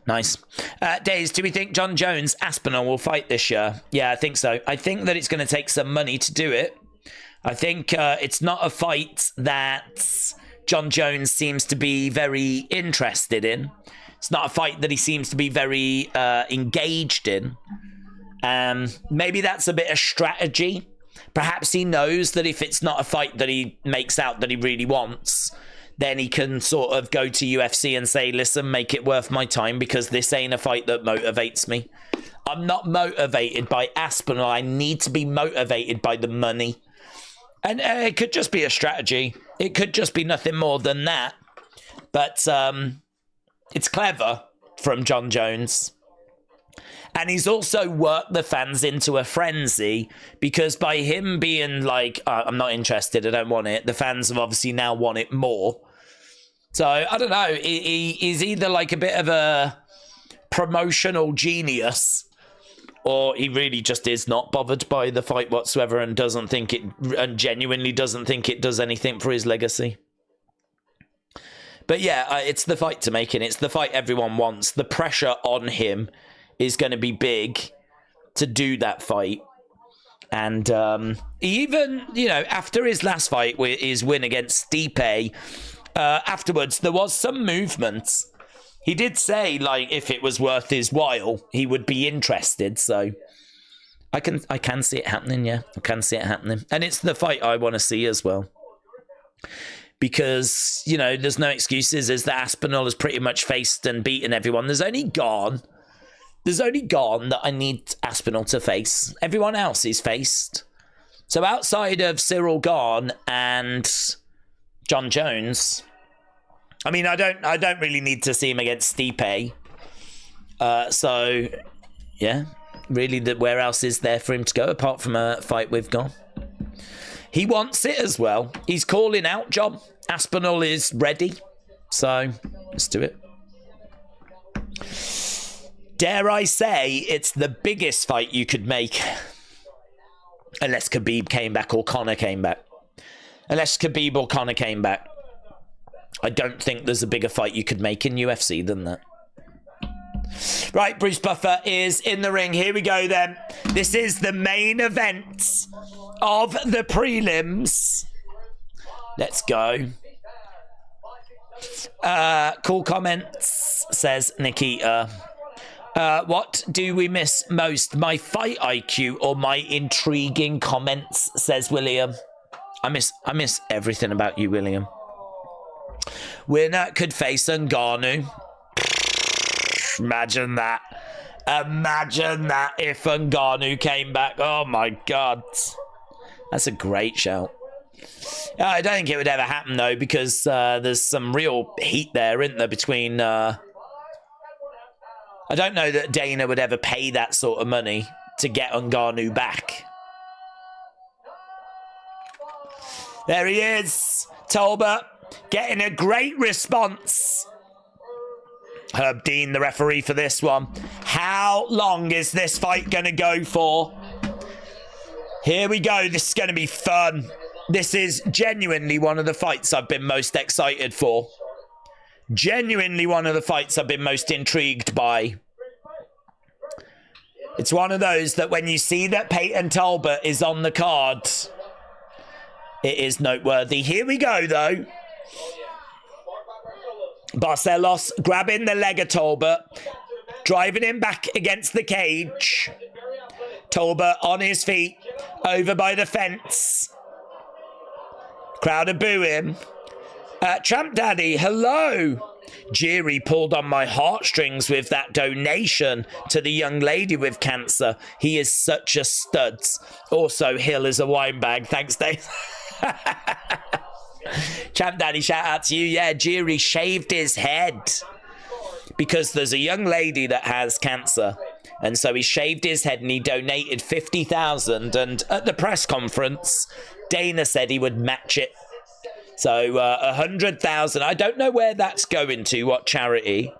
Nice. Days, do we think John Jones, Aspinall will fight this year? Yeah, I think so. I think that it's going to take some money to do it. I think it's not a fight that Jon Jones seems to be very interested in. It's not a fight that he seems to be very engaged in. Maybe that's a bit of strategy. Perhaps he knows that if it's not a fight that he makes out that he really wants, then he can sort of go to UFC and say, listen, make it worth my time, because this ain't a fight that motivates me. I'm not motivated by Aspinall. I need to be motivated by the money. And it could just be a strategy. It could just be nothing more than that. But it's clever from Jon Jones. And he's also worked the fans into a frenzy, because by him being like, I'm not interested, I don't want it, the fans have obviously now want it more. So, I don't know, he's either like a bit of a promotional genius, or he really just is not bothered by the fight whatsoever and doesn't think it, and genuinely doesn't think it does anything for his legacy. But yeah, it's the fight to make, and it's the fight everyone wants. The pressure on him is going to be big to do that fight. And even, you know, after his last fight, his win against Stipe, afterwards, there was some movement. He did say, like, if it was worth his while, he would be interested. So I can see it happening, yeah. I can see it happening. And it's the fight I want to see as well. Because, you know, there's no excuses. As the Aspinall has pretty much faced and beaten everyone. There's only Gone that I need Aspinall to face. Everyone else is faced. So outside of Cyril Gane and Jon Jones, I mean, I don't really need to see him against Stipe. So yeah, really, where else is there for him to go apart from a fight with Gane? He wants it as well. He's calling out John. Aspinall is ready. So let's do it. Dare I say it's the biggest fight you could make. Unless Khabib came back or Conor came back. Unless Khabib or Conor came back. I don't think there's a bigger fight you could make in UFC than that. Right, Bruce Buffer is in the ring. Here we go then. This is the main event of the prelims. Let's go. Cool comments, says Nikita. What do we miss most? My fight IQ or my intriguing comments, says William. I miss everything about you, William. Winner could face Ngannou. Imagine that. Imagine that if Ngannou came back. Oh my God. That's a great shout. I don't think it would ever happen though, because there's some real heat there, isn't there, between... I don't know that Dana would ever pay that sort of money to get Ngannou back. There he is. Tober getting a great response. Herb Dean, the referee for this one. How long is this fight going to go for? Here we go. This is going to be fun. This is genuinely one of the fights I've been most excited for. Genuinely one of the fights I've been most intrigued by. It's one of those that when you see that Peyton Talbot is on the card, it is noteworthy. Here we go, though. Barcelos grabbing the leg of Talbot, driving him back against the cage. Talbot on his feet, over by the fence. Crowd are booing. Champ Daddy, hello. Jiri pulled on my heartstrings with that donation to the young lady with cancer. He is such a stud. Also, Hill is a wine bag. Thanks, Dave. Champ Daddy, shout out to you. Yeah, Jiri shaved his head because there's a young lady that has cancer. And so he shaved his head and he donated 50,000. And at the press conference, Dana said he would match it. So 100,000. I don't know where that's going to, what charity.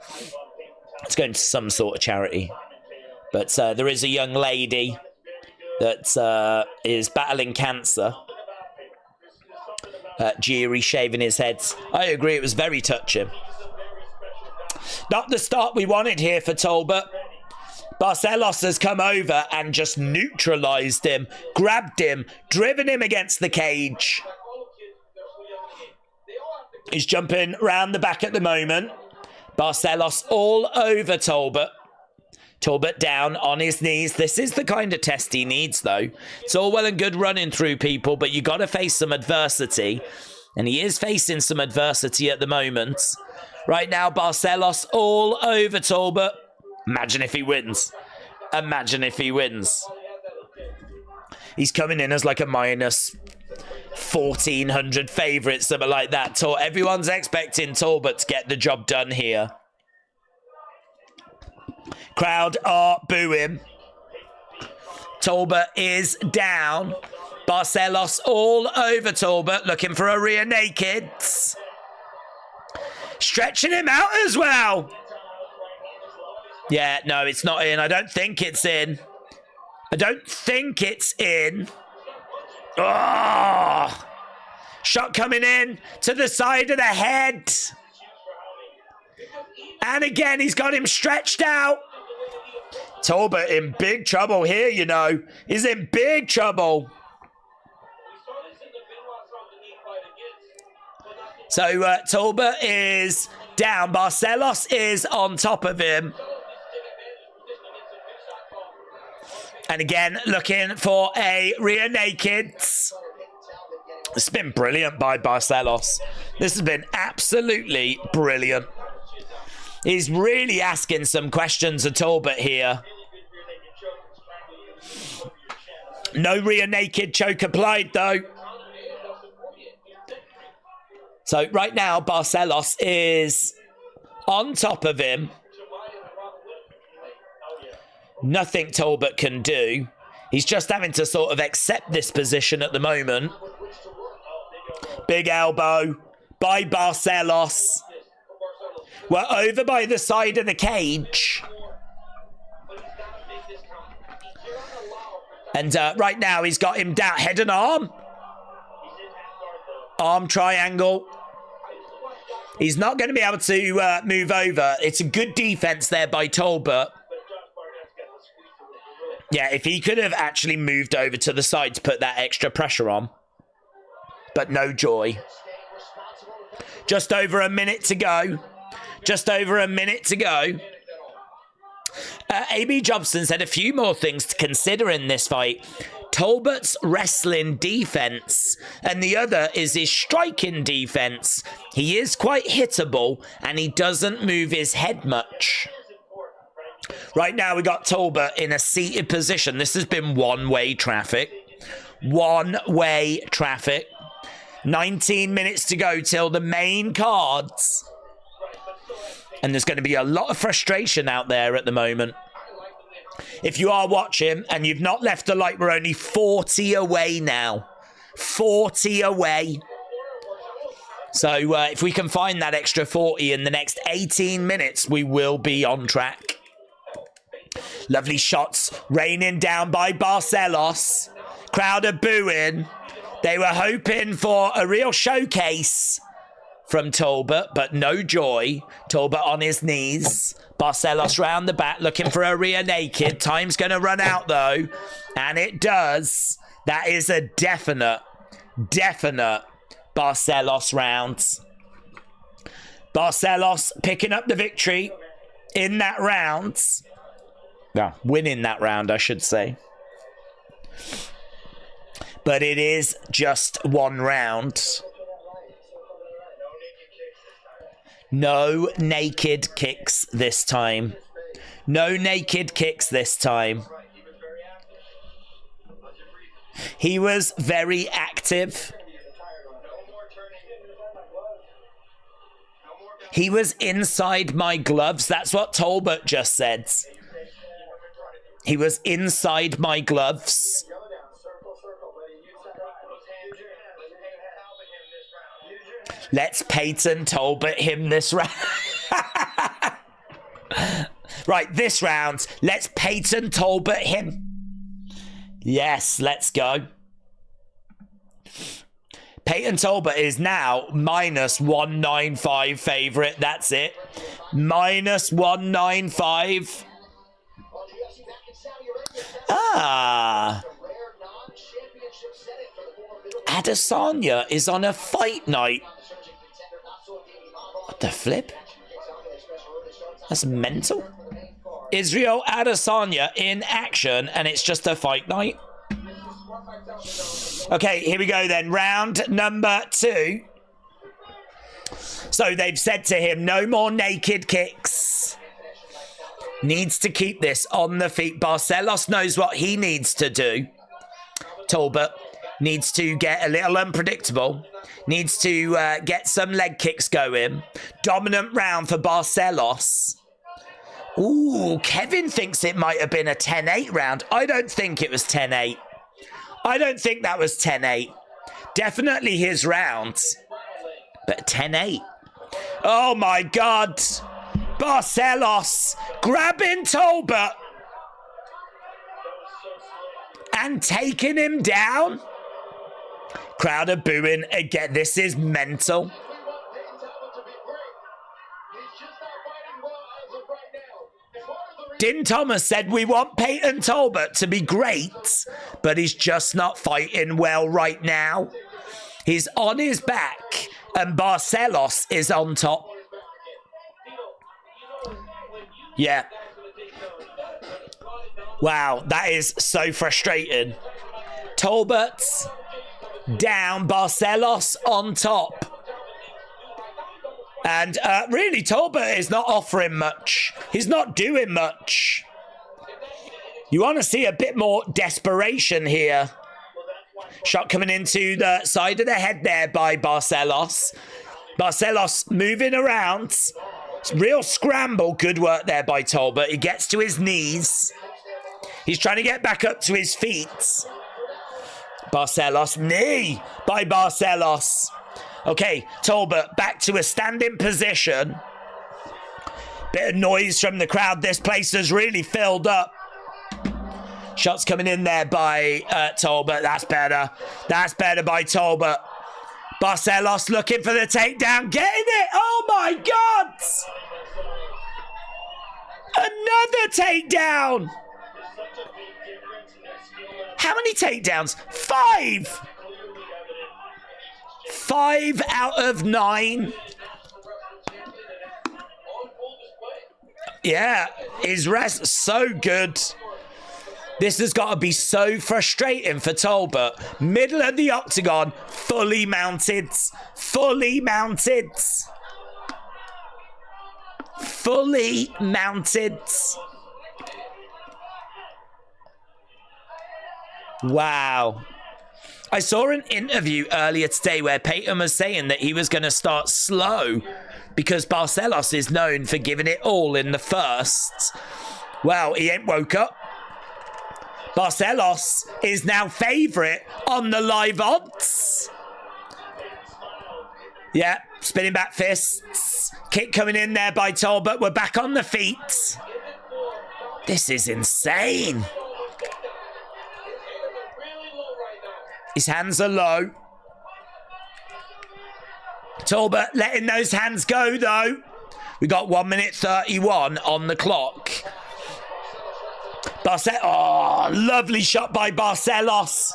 It's going to some sort of charity. But there is a young lady that is battling cancer. Jiri shaving his head. I agree, it was very touching. Not the start we wanted here for Talbot. Barcelos has come over and just neutralized him, grabbed him, driven him against the cage. He's jumping round the back at the moment. Barcelos all over Tober. Tober down on his knees. This is the kind of test he needs, though. It's all well and good running through people, but you got to face some adversity. And he is facing some adversity at the moment. Right now, Barcelos all over Tober. Imagine if he wins. Imagine if he wins. He's coming in as like a minus 1,400 favourite, something like that. Everyone's expecting Tober to get the job done here. Crowd are booing. Tober is down. Barcelos all over Tober, looking for a rear naked. Stretching him out as well. Yeah, no, it's not in. I don't think it's in. I don't think it's in. Oh! Shot coming in to the side of the head. And again, he's got him stretched out. Tober in big trouble here, you know. He's in big trouble. So Tober is down. Barcelos is on top of him. And again, looking for a rear naked. It's been brilliant by Barcelos. This has been absolutely brilliant. He's really asking some questions of Tober here. No rear naked choke applied, though. So right now, Barcelos is on top of him. Nothing Tober can do. He's just having to sort of accept this position at the moment. Big elbow by Barcelos. We're over by the side of the cage. And right now he's got him down. Head and arm. Arm triangle. He's not going to be able to move over. It's a good defense there by Tober. Yeah, if he could have actually moved over to the side to put that extra pressure on. But no joy. Just over a minute to go. Just over a minute to go. A.B. Jobson said a few more things to consider in this fight. Tolbert's wrestling defense, and the other is his striking defense. He is quite hittable, and he doesn't move his head much. Right now, we got Tober in a seated position. This has been one-way traffic. One-way traffic. 19 minutes to go till the main cards. And there's going to be a lot of frustration out there at the moment. If you are watching and you've not left a like, we're only 40 away now. 40 away. So if we can find that extra 40 in the next 18 minutes, we will be on track. Lovely shots raining down by Barcelos. Crowd are booing. They were hoping for a real showcase from Tober, but no joy. Tober on his knees. Barcelos round the back, looking for a rear naked. Time's going to run out, though. And it does. That is a definite Barcelos round. Barcelos picking up the victory in that round. Yeah, winning that round, I should say. But it is just one round. No naked kicks this time. No naked kicks this time. He was very active. He was inside my gloves. That's what Tolbert just said. He was inside my gloves. Let's Peyton Tolbert him this round. Right, this round. Let's Peyton Tolbert him. Yes, let's go. Peyton Tolbert is now minus 195 favourite. That's it. Minus 195. Ah. Adesanya is on a fight night. What the flip? That's mental. Israel Adesanya in action, and it's just a fight night. Okay, here we go then. Round number 2. So they've said to him, no more naked kicks. Needs to keep this on the feet. Barcelos knows what he needs to do. Tober needs to get a little unpredictable. Needs to get some leg kicks going. Dominant round for Barcelos. Ooh, Kevin thinks it might have been a 10-8 round. I don't think it was 10-8. I don't think that was 10-8. Definitely his round. But 10-8. Oh my God. Barcelos grabbing Tober and taking him down. Crowd are booing again. This is mental. Din Thomas said, we want Peyton Talbot to be great, but he's just not fighting well right now. He's on his back, and Barcelos is on top. Yeah. Wow, that is so frustrating. Talbot's down, Barcelos on top. And really, Tober is not offering much. He's not doing much. You want to see a bit more desperation here. Shot coming into the side of the head there by Barcelos. Barcelos moving around. Real scramble. Good work there by Tober. He gets to his knees. He's trying to get back up to his feet. Barcelos. Knee by Barcelos. Okay, Talbot back to a standing position. Bit of noise from the crowd. This place has really filled up. Shots coming in there by Talbot. That's better. That's better by Talbot. Barcelos looking for the takedown. Getting it. Oh my God. Another takedown. How many takedowns? 5. 5 out of 9. Yeah, his rest so good. This has got to be so frustrating for Talbot. Middle of the octagon, fully mounted. Fully mounted. Fully mounted. Wow. I saw an interview earlier today where Peyton was saying that he was going to start slow because Barcelos is known for giving it all in the first. Well, he ain't woke up. Barcelos is now favourite on the live odds. Yeah, spinning back fists. Kick coming in there by Talbot. We're back on the feet. This is insane. His hands are low. Talbot letting those hands go, though. We got 1 minute 31 on the clock. Oh, lovely shot by Barcelos.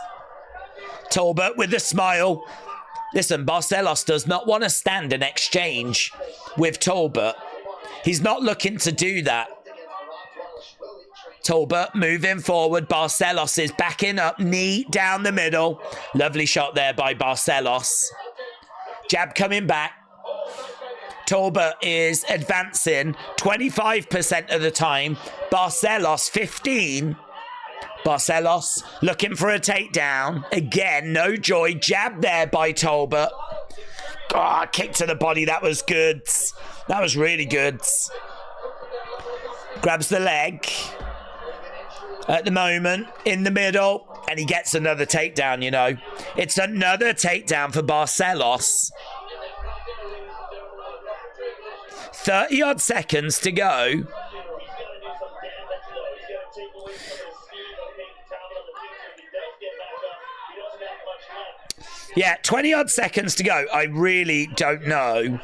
Talbot with a smile. Listen, Barcelos does not want to stand and exchange with Talbot. He's not looking to do that. Talbot moving forward. Barcelos is backing up. Knee down the middle. Lovely shot there by Barcelos. Jab coming back. Talbot is advancing 25% of the time. Barcelos 15. Barcelos looking for a takedown. Again, no joy. Jab there by Talbot. Oh, kick to the body. That was good. That was really good. Grabs the leg. At the moment, in the middle, and he gets another takedown, you know. It's another takedown for Barcelos. 30-odd seconds to go. Yeah, 20-odd seconds to go. I really don't know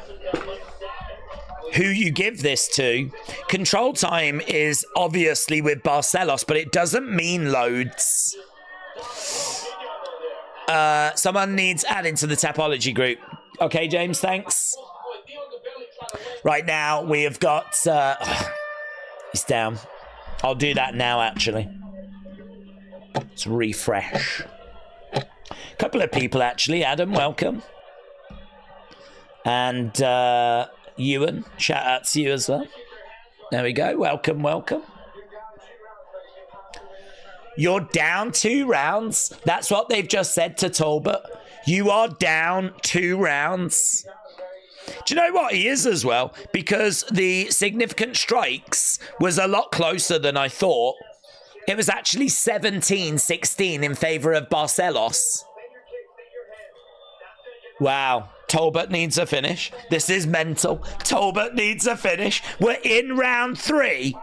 who you give this to. Control time is obviously with Barcelos, but it doesn't mean loads. Someone needs adding to the Tapology group. Okay, James, thanks. Right now, we have got... he's down. I'll do that now, actually. Let's refresh. A couple of people, actually. Adam, welcome. And Ewan, shout out to you as well. There we go. Welcome, welcome. You're down 2 rounds. That's what they've just said to Tober. You are down 2 rounds. Do you know what he is as well? Because the significant strikes was a lot closer than I thought. It was actually 17-16 in favour of Barcelos. Wow. Tolbert needs a finish. This is mental. Tolbert needs a finish. We're in round 3.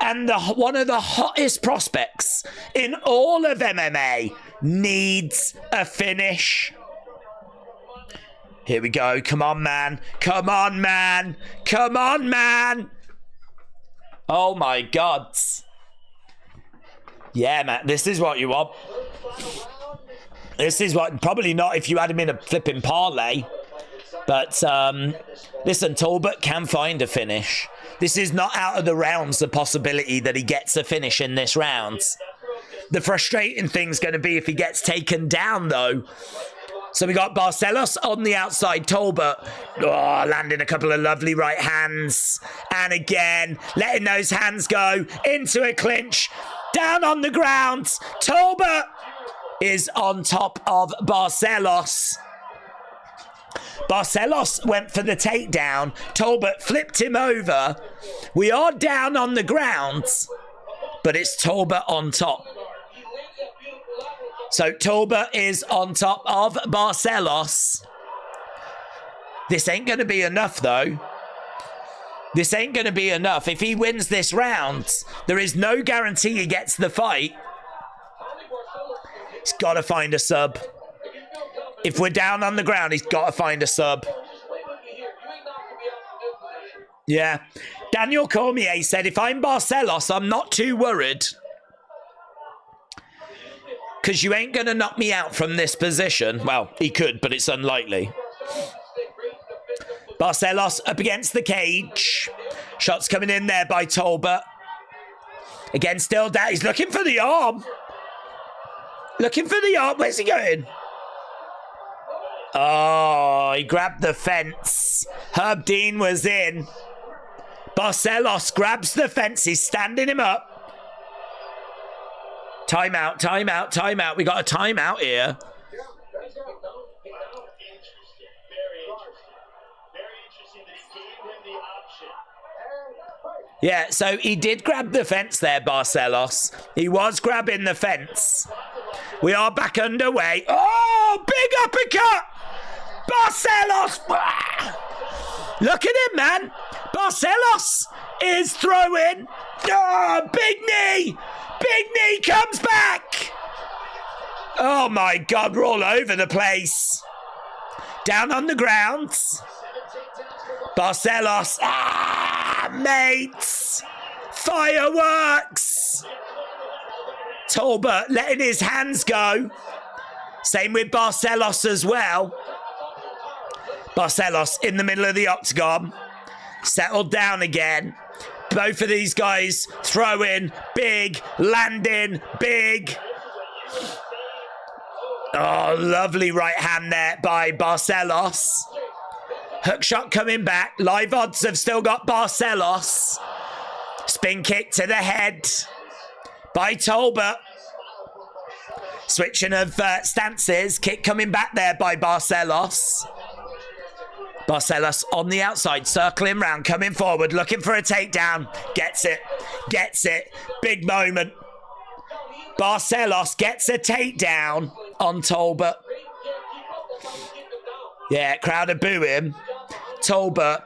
And one of the hottest prospects in all of MMA needs a finish. Here we go. Come on, man. Come on, man. Come on, man. Oh, my God. Yeah, man. This is what you want. This is what... Probably not if you had him in a flipping parlay. But, listen, Tolbert can find a finish. This is not out of the realms the possibility that he gets a finish in this round. The frustrating thing's going to be if he gets taken down, though. So we got Barcelos on the outside. Tolbert, landing a couple of lovely right hands. And again, letting those hands go into a clinch. Down on the ground. Tolbert is on top of Barcelos. Barcelos went for the takedown. Tolbert flipped him over. We are down on the ground, but it's Tolbert on top. So Tolbert is on top of Barcelos. This ain't going to be enough, though. This ain't going to be enough. If he wins this round, there is no guarantee he gets the fight. He's got to find a sub. If we're down on the ground, he's got to find a sub. Yeah. Daniel Cormier said, if I'm Barcelos, I'm not too worried. Because you ain't going to knock me out from this position. Well, he could, but it's unlikely. Barcelos up against the cage. Shots coming in there by Tolbert. Again, still down. He's looking for the arm. Looking for the arm. Where's he going? Oh, he grabbed the fence. Herb Dean was in. Barcelos grabs the fence. He's standing him up. Timeout, timeout, timeout. We got a timeout here. Yeah, so he did grab the fence there, Barcelos. He was grabbing the fence. We are back underway. Oh, big uppercut! Barcelos! Look at him, man. Barcelos is throwing. Oh, big knee! Big knee comes back! Oh, my God, we're all over the place. Down on the ground. Barcelos. Mates. Fireworks. Tolbert letting his hands go. Same with Barcelos as well. Barcelos in the middle of the octagon. Settled down again. Both of these guys throwing big, landing big. Oh, lovely right hand there by Barcelos. Hook shot coming back. Live odds have still got Barcelos. Spin kick to the head by Tolbert. Switching of stances. Kick coming back there by Barcelos. Barcelos on the outside, circling round, coming forward, looking for a takedown. Gets it. Gets it. Big moment. Barcelos gets a takedown on Tolbert. Yeah, crowd are booing. Tolbert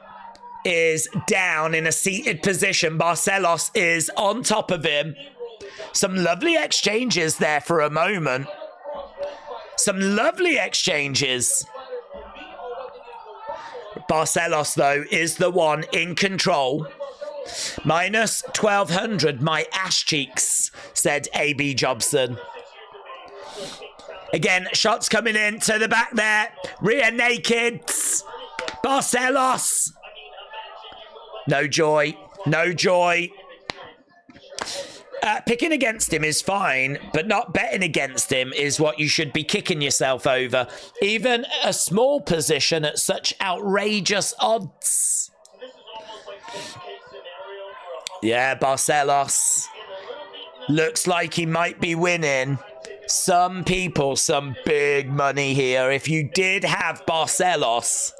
is down in a seated position. Barcelos is on top of him. Some lovely exchanges there for a moment. Some lovely exchanges. Barcelos, though, is the one in control. Minus 1,200, my ass cheeks, said AB Jobson. Again, shots coming in to the back there. Rear naked. Barcelos. No joy. No joy. Picking against him is fine, but not betting against him is what you should be kicking yourself over. Even a small position at such outrageous odds. Yeah, Barcelos. Looks like he might be winning. Some people, some big money here. If you did have Barcelos,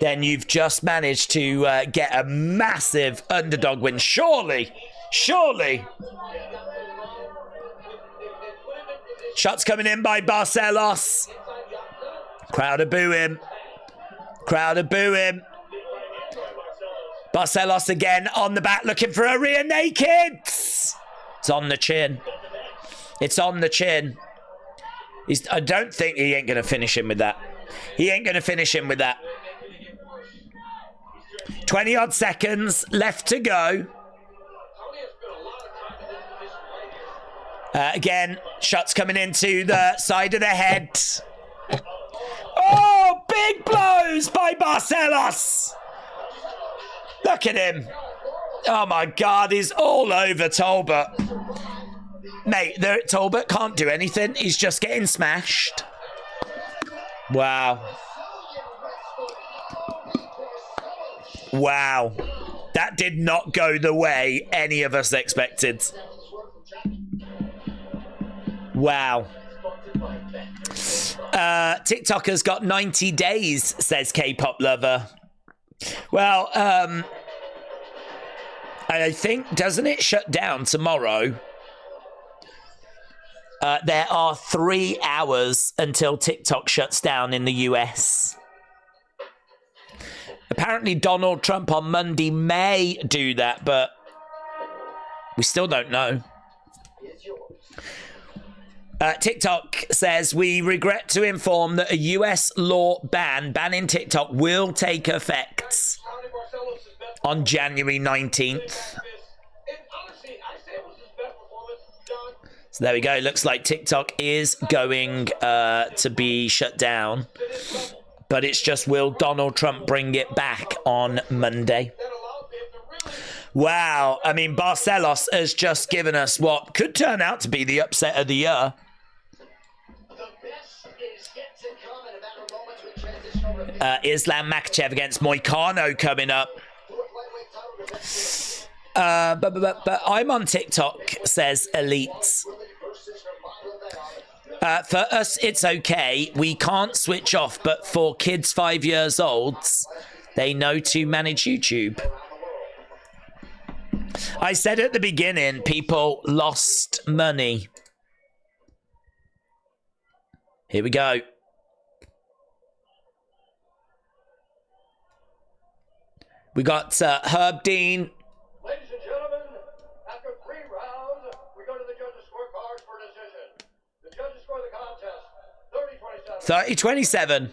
then you've just managed to get a massive underdog win. Surely. Surely. Shots coming in by Barcelos. Crowd are booing. Crowd are booing. Barcelos again on the back looking for a rear naked. It's on the chin. It's on the chin. I don't think he ain't going to finish him with that. He ain't going to finish him with that. 20 odd seconds left to go. Again, shots coming into the side of the head. Oh, big blows by Barcelos. Look at him. Oh my God, he's all over Tober. Mate, Tober can't do anything. He's just getting smashed. Wow. Wow. That did not go the way any of us expected. Wow. TikToker's got 90 days, says K-pop lover. Well, I think, doesn't it shut down tomorrow? There are 3 hours until TikTok shuts down in the US. Apparently Donald Trump on Monday may do that, but we still don't know. TikTok says, we regret to inform that a US law banning TikTok will take effect on January 19th. So there we go. Looks like TikTok is going to be shut down. But it's just, will Donald Trump bring it back on Monday? Wow. I mean, Barcelos has just given us what could turn out to be the upset of the year. Islam Makhachev against Moicano coming up. But I'm on TikTok, says Elite. For us, it's okay. We can't switch off, but for kids 5 years old, they know to manage YouTube. I said at the beginning, people lost money. Here we go. We got Herb Dean.
Ladies and gentlemen, after 3 rounds, we go to the judges' scorecards for decision. The judges score the contest 30-27.
30-27.
And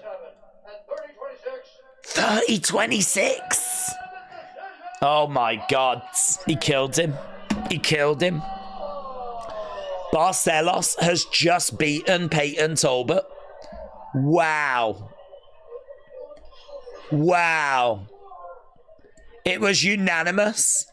30-26.
30-26. Oh my God. He killed him. He killed him. Barcelos has just beaten Peyton Talbot. Wow. Wow. It was unanimous.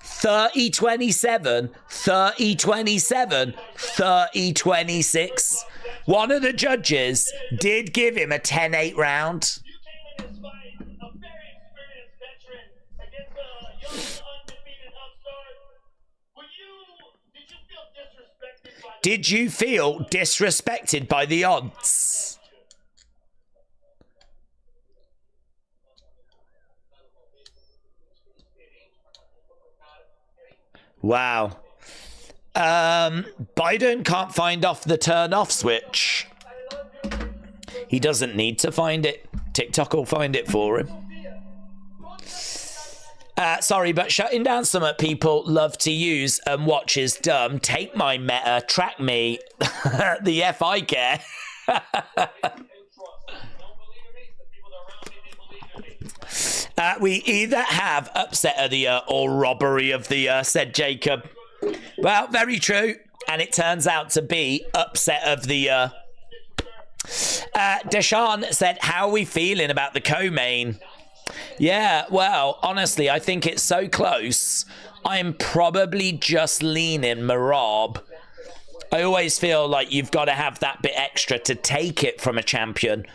30-27, 30-27, 30-26. One of the judges did give him a 10-8 round.
You came in this fight, a very experienced veteran against a young, undefeated upstart. Did you feel disrespected by
Did you feel disrespected by the odds? Wow. Biden can't find off the turn off switch. He doesn't need to find it. TikTok will find it for him. Sorry, but shutting down something people love to use and watch is dumb. Take my meta, track me. The F I care. We either have upset of the year or robbery of the year, said Jacob. Well, very true. And it turns out to be upset of the year. Deshaun said, how are we feeling about the co-main? Yeah, well, honestly, I think it's so close. I'm probably just leaning Merab. I always feel like you've got to have that bit extra to take it from a champion.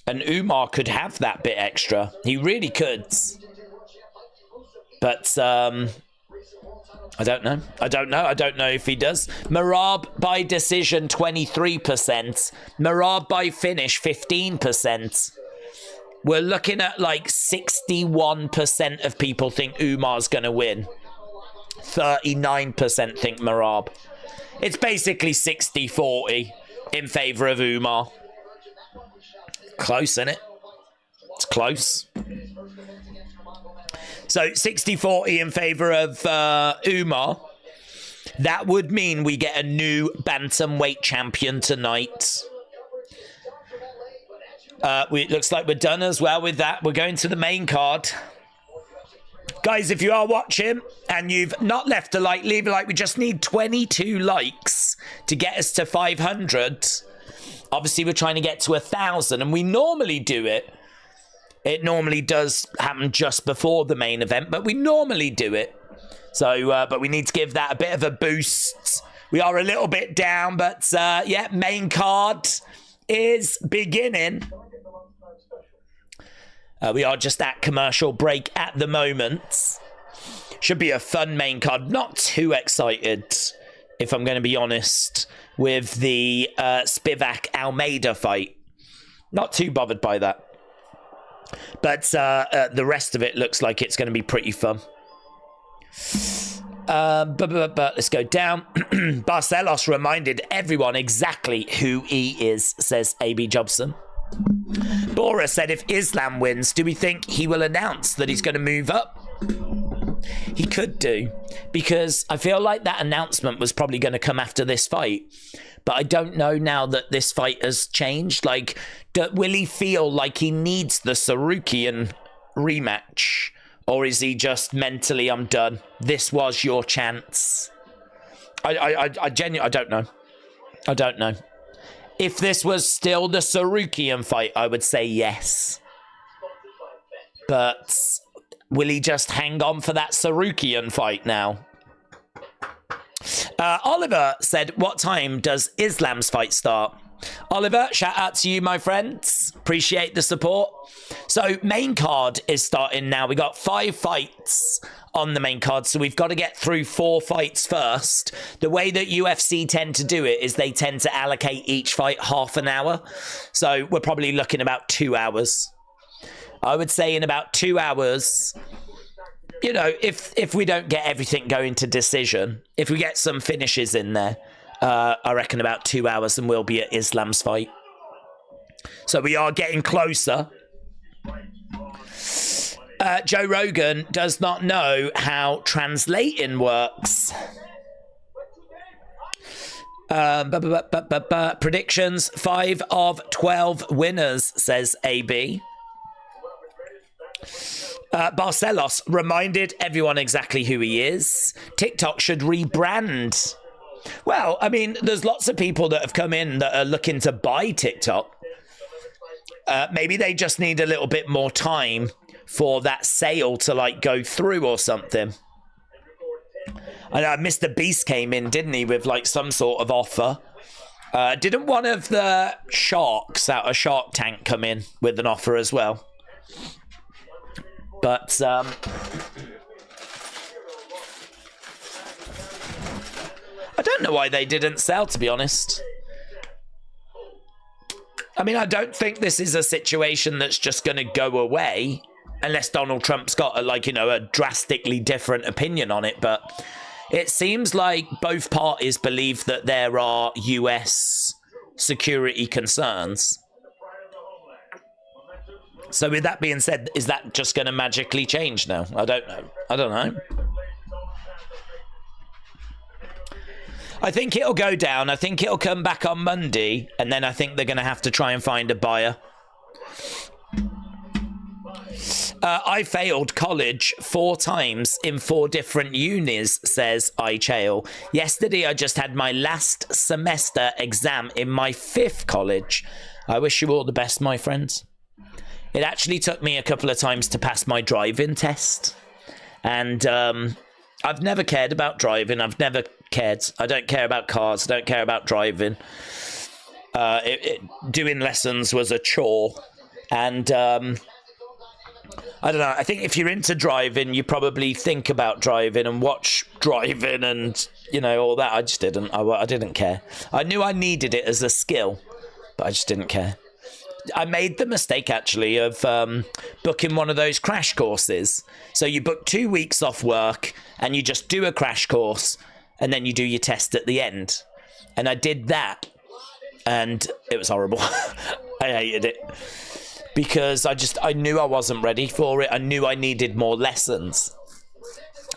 And Umar could have that bit extra. He really could. But, I don't know. I don't know if he does. Merab by decision, 23%. Merab by finish, 15%. We're looking at like 61% of people think Umar's going to win. 39% think Merab. It's basically 60-40 in favour of Umar. Close, isn't it? It's close. So 60-40 in favour of Umar. That would mean we get a new bantamweight champion tonight. It looks like we're done as well with that. We're going to the main card. Guys, if you are watching and you've not left a like, leave a like. We just need 22 likes to get us to 500. Obviously, we're trying to get to 1,000, and we normally do it. It normally does happen just before the main event, but we normally do it. So, but we need to give that a bit of a boost. We are a little bit down, but yeah, main card is beginning. We are just at commercial break at the moment. Should be a fun main card. Not too excited, if I'm going to be honest, with the Spivac Almeida fight. Not too bothered by that. But the rest of it looks like it's going to be pretty fun. But let's go down. Barcelos reminded everyone exactly who he is, says AB Jobson. Bora said, if Islam wins, do we think he will announce that he's going to move up? He could do, because I feel like that announcement was probably going to come after this fight. But I don't know now that this fight has changed. Like, will he feel like he needs the Sarukian rematch? Or is he just mentally, I'm done. This was your chance. I genuinely, I don't know. I don't know. If this was still the Sarukian fight, I would say yes. But will he just hang on for that Sarukian fight now? Oliver said, what time does Islam's fight start? Oliver, shout out to you, my friends. Appreciate the support. So main card is starting now. We got 5 fights on the main card, so we've got to get through 4 fights first. The way that UFC tend to do it is they tend to allocate each fight half an hour. So we're probably looking about 2 hours. I would say in about 2 hours, you know, if we don't get everything going to decision, if we get some finishes in there, I reckon about 2 hours and we'll be at Islam's fight. So we are getting closer. Joe Rogan does not know how translating works. Predictions, 5 of 12 winners, says AB. Barcelos reminded everyone exactly who he is. TikTok should rebrand. Well, I mean, there's lots of people that have come in that are looking to buy TikTok. Maybe they just need a little bit more time for that sale to like go through or something. I know Mr. Beast came in, didn't he, with like some sort of offer. Didn't one of the sharks out of Shark Tank come in with an offer as well? But I don't know why they didn't sell, to be honest. I mean, I don't think this is a situation that's just going to go away unless Donald Trump's got a drastically different opinion on it. But it seems like both parties believe that there are US security concerns. So with that being said, is that just going to magically change now? I don't know. I think it'll go down. I think it'll come back on Monday, and then I think they're going to have to try and find a buyer. I failed college 4 times in 4 different unis, says iChael. Yesterday, I just had my last semester exam in my 5th college. I wish you all the best, my friends. It actually took me a couple of times to pass my driving test. And I've never cared about driving. I've never cared. I don't care about cars. I don't care about driving. Doing lessons was a chore. And I don't know. I think if you're into driving, you probably think about driving and watch driving and, you know, all that. I just didn't. I didn't care. I knew I needed it as a skill, but I just didn't care. I made the mistake, actually, of booking one of those crash courses. So you book 2 weeks off work and you just do a crash course and then you do your test at the end. And I did that and it was horrible. I hated it. Because I knew I wasn't ready for it. I knew I needed more lessons.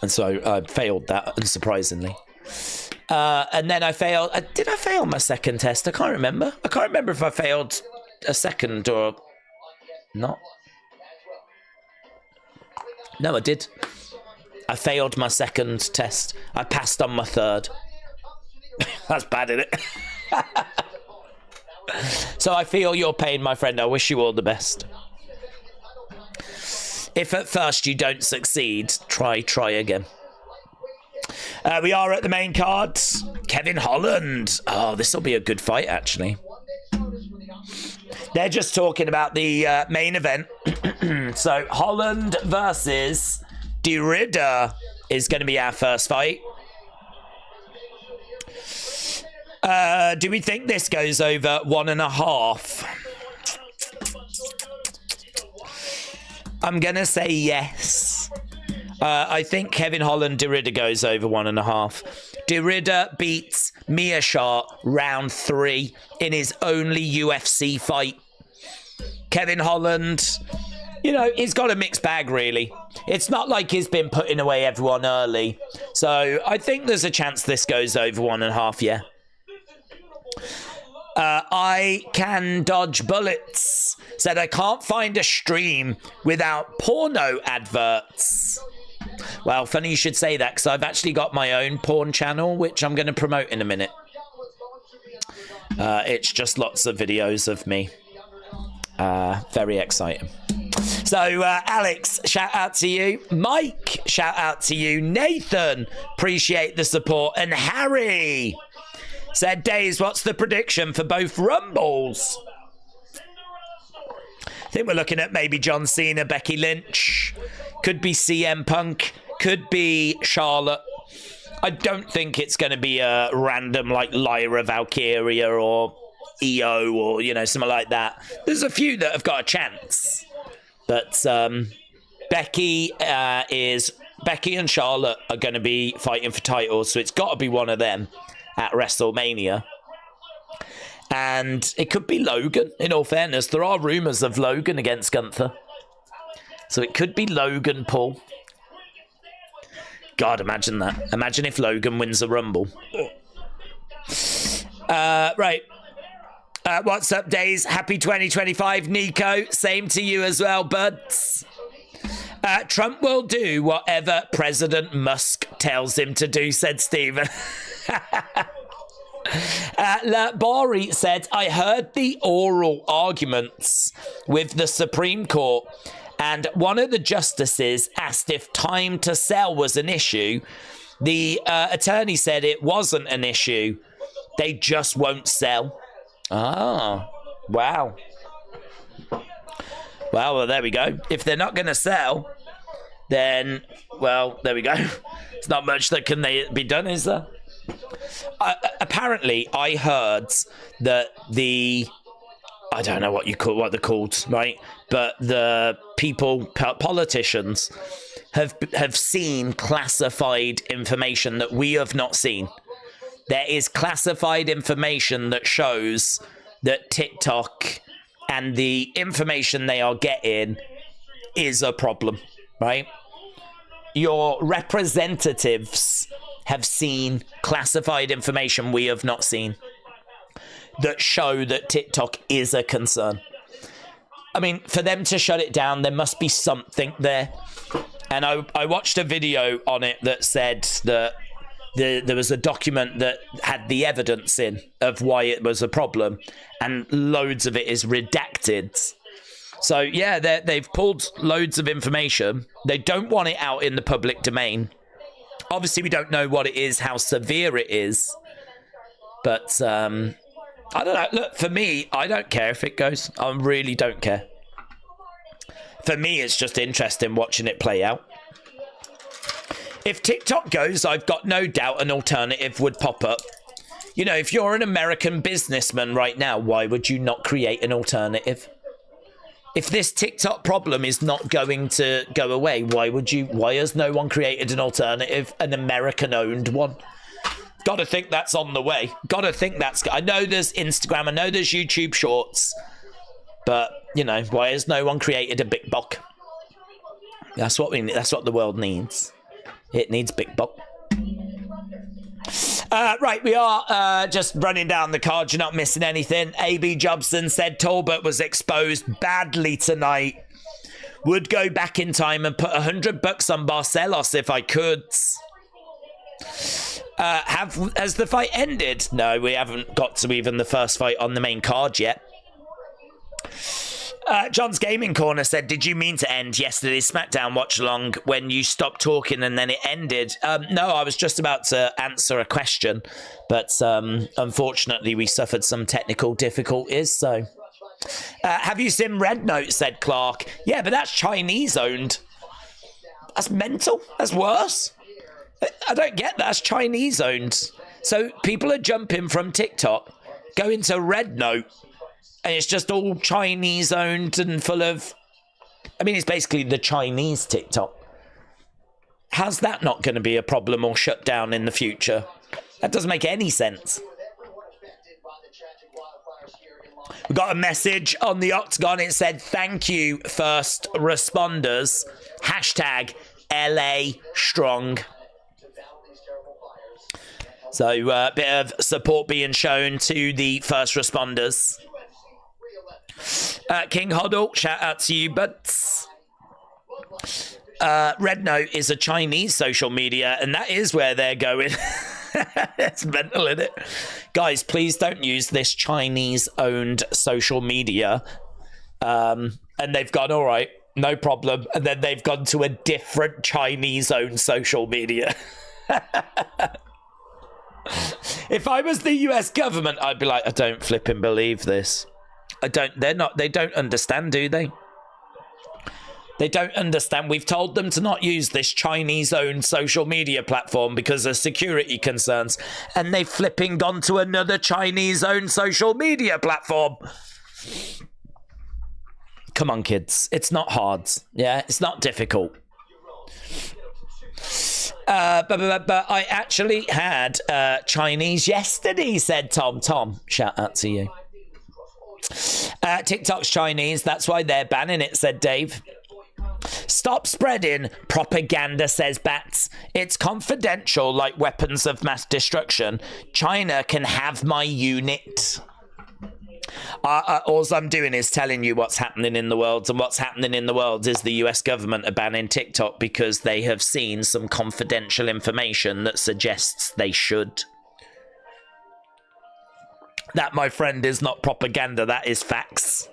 And so I failed that, unsurprisingly. And then I failed. Did I fail my second test? I can't remember. I can't remember if I failed a second or not. No, I did. I failed my second test. I passed on my third. That's bad, isn't it? So I feel your pain, my friend. I wish you all the best. If at first you don't succeed, try again. We are at the main card. Kevin Holland. Oh, this will be a good fight, actually. They're just talking about the main event. So Holland versus Derrida is going to be our first fight. Do we think this goes over 1.5? I'm going to say yes. I think Kevin Holland Derrida goes over 1.5. Derrida beats Meerschaert round 3 in his only UFC fight. Kevin Holland, you know, he's got a mixed bag, really. It's not like he's been putting away everyone early. So I think there's a chance this goes over 1.5, yeah. I can dodge bullets. Said I can't find a stream without porno adverts. Well, funny you should say that, because I've actually got my own porn channel, which I'm going to promote in a minute. It's just lots of videos of me. Very exciting. So, Alex, shout out to you. Mike, shout out to you. Nathan, appreciate the support. And Harry said, Days, what's the prediction for both Rumbles? I think we're looking at maybe John Cena, Becky Lynch. Could be CM Punk. Could be Charlotte. I don't think it's going to be a random like Lyra Valkyria or EO or, you know, something like that. There's a few that have got a chance. But Becky and Charlotte are going to be fighting for titles, so it's got to be one of them at WrestleMania. And it could be Logan, in all fairness. There are rumours of Logan against Gunther. So it could be Logan Paul. God, imagine that. Imagine if Logan wins a Rumble. Right. What's up, Days? Happy 2025, Nico. Same to you as well, buds. Trump will do whatever President Musk tells him to do, said Stephen. Bari said, I heard the oral arguments with the Supreme Court, and one of the justices asked if time to sell was an issue. The attorney said it wasn't an issue. They just won't sell. Ah, wow. Well, there we go. If they're not going to sell, then, well, there we go. It's not much that can be done, is there? Apparently, I heard that I don't know what they're called, right? But the politicians have seen classified information that we have not seen. There is classified information that shows that TikTok and the information they are getting is a problem, right? Your representatives have seen classified information we have not seen that show that TikTok is a concern. I mean, for them to shut it down, there must be something there. And I watched a video on it that said that there was a document that had the evidence in of why it was a problem, and loads of it is redacted. So yeah, they've pulled loads of information. They don't want it out in the public domain. Obviously, we don't know what it is, how severe it is. But I don't know. Look, for me, I don't care if it goes. I really don't care. For me, it's just interesting watching it play out. If TikTok goes, I've got no doubt an alternative would pop up. You know, if you're an American businessman right now, why would you not create an alternative? If this TikTok problem is not going to go away, why has no one created an alternative, an American-owned one? Gotta think that's on the way. Gotta think that's... I know there's Instagram, I know there's YouTube Shorts, but, you know, why has no one created a Big Bock? That's what we need. That's what the world needs. It needs Big Bock. Right, we are just running down the card. You're not missing anything. A.B. Jobson said Tober was exposed badly tonight. Would go back in time and put $100 on Barcelos if I could. Has the fight ended? No, we haven't got to even the first fight on the main card yet. John's Gaming Corner said, did you mean to end yesterday's SmackDown watch-along when you stopped talking and then it ended? No, I was just about to answer a question, but unfortunately we suffered some technical difficulties, so... have you seen Red Note, said Clark. Yeah, but that's Chinese-owned. That's mental. That's worse. I don't get that. That's Chinese-owned. So people are jumping from TikTok, going to Red Note, and it's just all Chinese-owned and full of... I mean, it's basically the Chinese TikTok. How's that not going to be a problem or shut down in the future? That doesn't make any sense. We got a message on the Octagon. It said, thank you, first responders. Hashtag LA Strong. So a bit of support being shown to the first responders. King Hoddle, shout out to you, buds. Red Note is a Chinese social media, and that is where they're going. It's mental, isn't it? Guys, please don't use this Chinese-owned social media. And they've gone, all right, no problem. And then they've gone to a different Chinese-owned social media. If I was the US government, I'd be like, I don't flipping believe this. They don't understand, do they? They don't understand. We've told them to not use this Chinese-owned social media platform because of security concerns, and they've flipping gone to another Chinese-owned social media platform. Come on, kids. It's not hard. Yeah, it's not difficult. But I actually had Chinese yesterday, said Tom. Tom, shout out to you. TikTok's Chinese, that's why they're banning it, said Dave. Stop spreading propaganda, says Bats. It's confidential, like weapons of mass destruction. China can have my unit. All I'm doing is telling you what's happening in the world, and what's happening in the world is the US government are banning TikTok because they have seen some confidential information that suggests they should. That, my friend, is not propaganda, that is facts.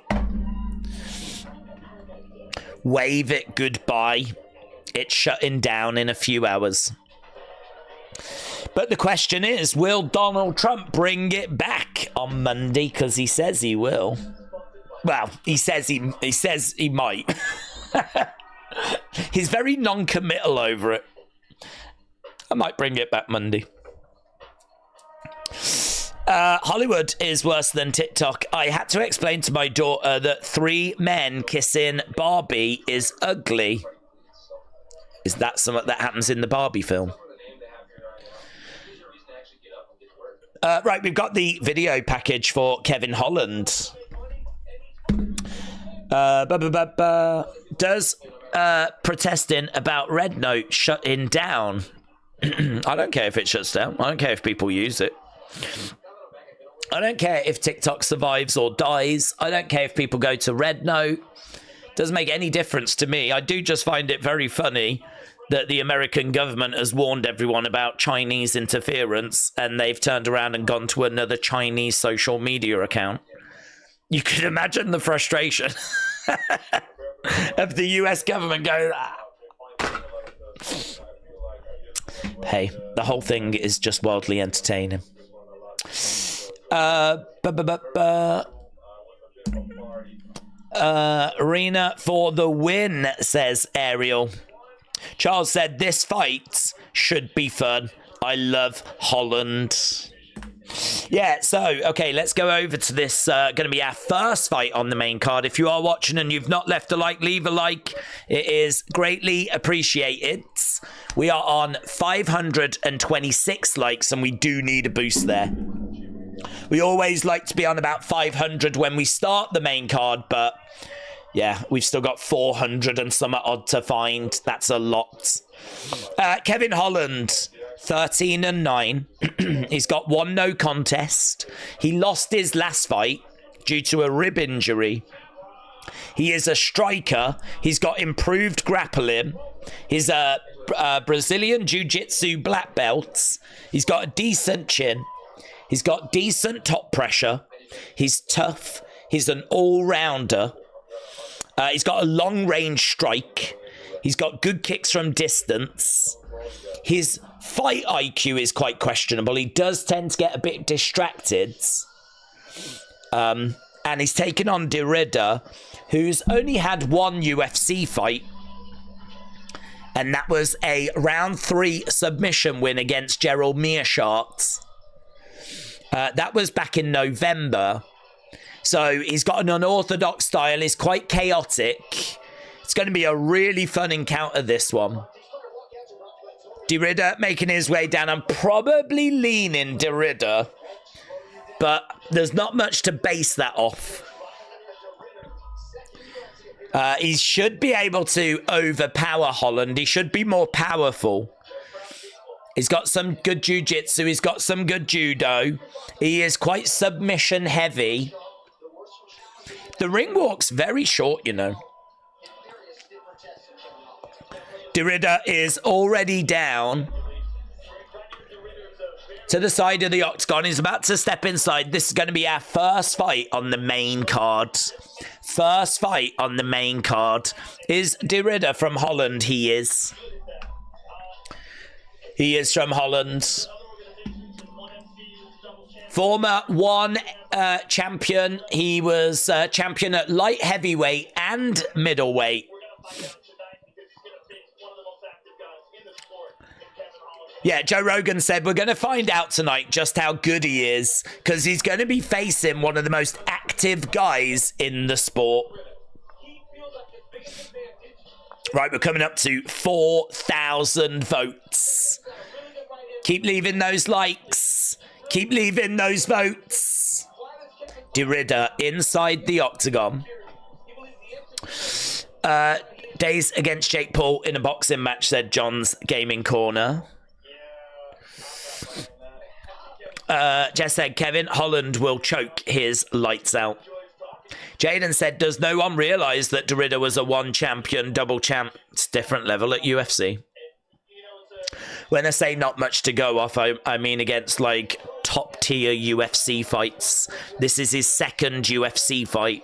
Wave it goodbye. It's shutting down in a few hours. But the question is, will Donald Trump bring it back on Monday? Because he says he will. Well, he says he might. He's very non-committal over it. I might bring it back Monday. Hollywood is worse than TikTok. I had to explain to my daughter that 3 men kissing Barbie is ugly. Is that something that happens in the Barbie film? Right, we've got the video package for Kevin Holland. Does protesting about Red Note shutting down? I don't care if it shuts down. I don't care if people use it. I don't care if TikTok survives or dies. I don't care if people go to Red Note. Doesn't make any difference to me. I do just find it very funny that the American government has warned everyone about Chinese interference and they've turned around and gone to another Chinese social media account. You could imagine the frustration of the US government going, hey, the whole thing is just wildly entertaining. Arena for the win, says Ariel. Charles said this fight should be fun. I love Holland. Yeah, so, okay, let's go over to this. Going to be our first fight on the main card. If you are watching and you've not left a like, leave a like. It is greatly appreciated. We are on 526 likes, and we do need a boost there. We always like to be on about 500 when we start the main card, but yeah, we've still got 400 and some odd to find. That's a lot. Kevin Holland, 13-9. He's got 1 no contest. He lost his last fight due to a rib injury. He is a striker. He's got improved grappling. He's a Brazilian Jiu-Jitsu black belt. He's got a decent chin. He's got decent top pressure. He's tough. He's an all-rounder. He's got a long-range strike. He's got good kicks from distance. His fight IQ is quite questionable. He does tend to get a bit distracted. And he's taken on Derrida, who's only had 1 UFC fight. And that was a round 3 submission win against Gerald Meerschaert. That was back in November. So he's got an unorthodox style. He's quite chaotic. It's going to be a really fun encounter, this one. Derrida making his way down. I'm probably leaning Derrida, but there's not much to base that off. He should be able to overpower Holland. He should be more powerful. He's got some good jiu-jitsu. He's got some good judo. He is quite submission heavy. The ring walk's very short, you know. Derrida is already down to the side of the octagon. He's about to step inside. This is going to be our first fight on the main card. First fight on the main card. Is Derrida from Holland? He is. He is from Holland. Former one champion. He was champion at light heavyweight and middleweight. Yeah, Joe Rogan said, we're going to find out tonight just how good he is, because he's going to be facing one of the most active guys in the sport. Right, we're coming up to 4,000 votes. Keep leaving those likes. Keep leaving those votes. Derrida inside the octagon. Days against Jake Paul in a boxing match, said John's Gaming Corner. Jess said Kevin Holland will choke his lights out. Jaden said, does no one realise that Derrida was a 1 champion, double champ? It's different level at UFC. When I say not much to go off, I mean against like top tier UFC fights. This is his 2nd UFC fight.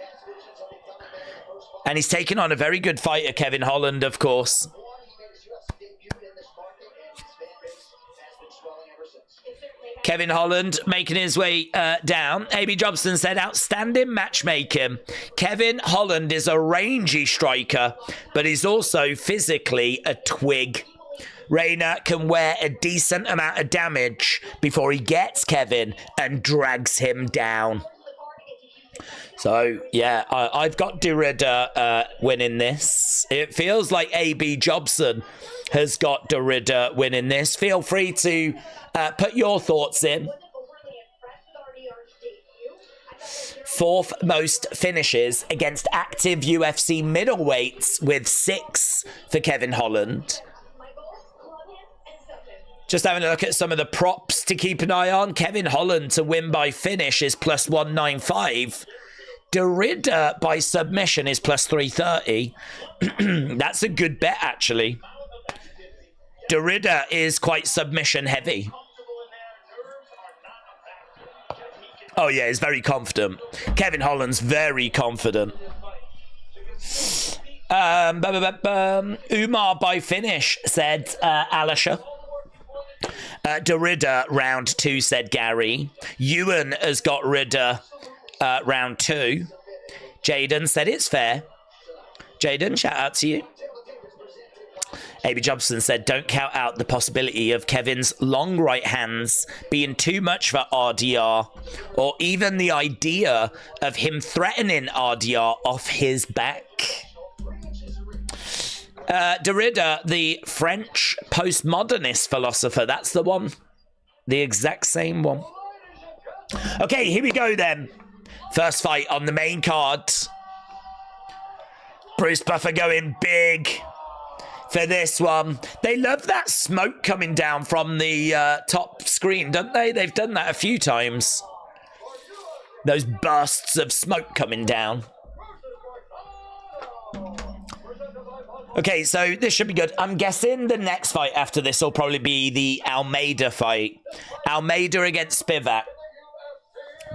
And he's taken on a very good fighter, Kevin Holland, of course. Kevin Holland making his way down. A.B. Jobson said, outstanding matchmaking. Kevin Holland is a rangy striker, but he's also physically a twig. Reina can wear a decent amount of damage before he gets Kevin and drags him down. So, yeah, I've got Derrida winning this. It feels like A.B. Jobson has got Derrida winning this. Feel free to put your thoughts in. 4th most finishes against active UFC middleweights with 6 for Kevin Holland. Just having a look at some of the props to keep an eye on. Kevin Holland to win by finish is plus 195. Derrida by submission is plus 330. That's a good bet, actually. Derrida is quite submission heavy. Oh, yeah, he's very confident. Kevin Holland's very confident. Umar by finish, said Alisha. Derrida round 2, said Gary. Ewan has got Ridda round 2. Jaden said it's fair. Jaden, shout out to you. A.B. Jobson said, don't count out the possibility of Kevin's long right hands being too much for RDR, or even the idea of him threatening RDR off his back. Derrida, the French postmodernist philosopher, that's the one. The exact same one. Okay, here we go then. First fight on the main card. Bruce Buffer going big for this one. They love that smoke coming down from the top screen, don't they? They've done that a few times. Those bursts of smoke coming down. Okay, so this should be good. I'm guessing the next fight after this will probably be the Almeida fight. Almeida against Spivac.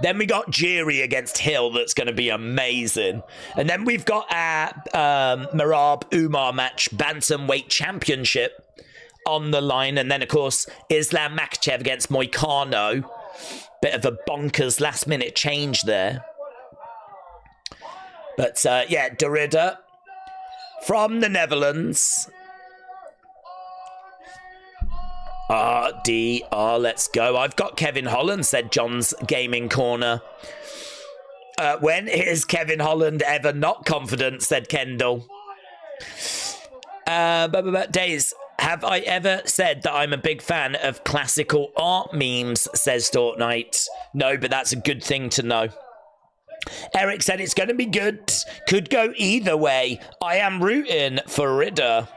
Then we got Jiri against Hill. That's going to be amazing. And then we've got our Merab Umar match, Bantamweight Championship on the line. And then, of course, Islam Makhachev against Moicano. Bit of a bonkers last-minute change there. But, yeah, Derrida from the Netherlands. RDR, let's go. I've got Kevin Holland, said John's Gaming Corner. When is Kevin Holland ever not confident, said Kendall. Days, have I ever said that I'm a big fan of classical art memes, says Fortnite. No, but that's a good thing to know. Eric said it's going to be good. Could go either way. I am rooting for Ridda.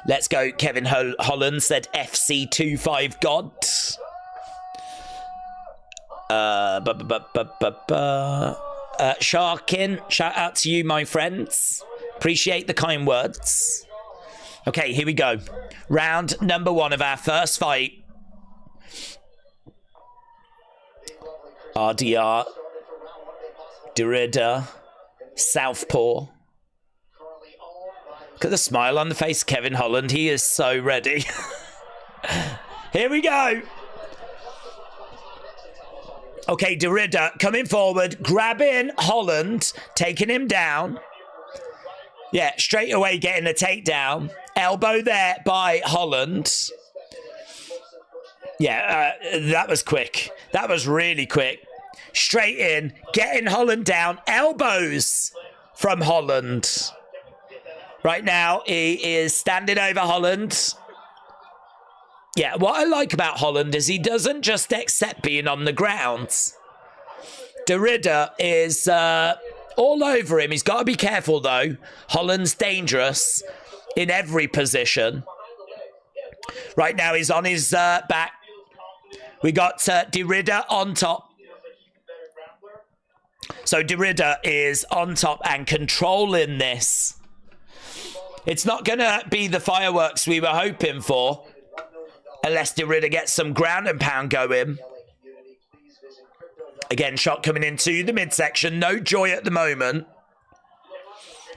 Let's go. Kevin Holland said FC25 God. Sharkin, shout out to you, my friends. Appreciate the kind words. Okay, here we go. Round number 1 of our first fight. RDR, Derrida, Southpaw. Look at the smile on the face of Kevin Holland. He is so ready. Here we go. Okay, Derrida coming forward, grabbing Holland, taking him down. Yeah, straight away getting a takedown. Elbow there by Holland. Yeah, that was quick. That was really quick. Straight in, getting Holland down. Elbows from Holland. Right now, he is standing over Holland. Yeah, what I like about Holland is he doesn't just accept being on the ground. Derrida is all over him. He's got to be careful, though. Holland's dangerous in every position. Right now, he's on his back. We got Derrida on top. So Derrida is on top and controlling this. It's not going to be the fireworks we were hoping for, unless Derrida gets some ground and pound going. Again, shot coming into the midsection. No joy at the moment.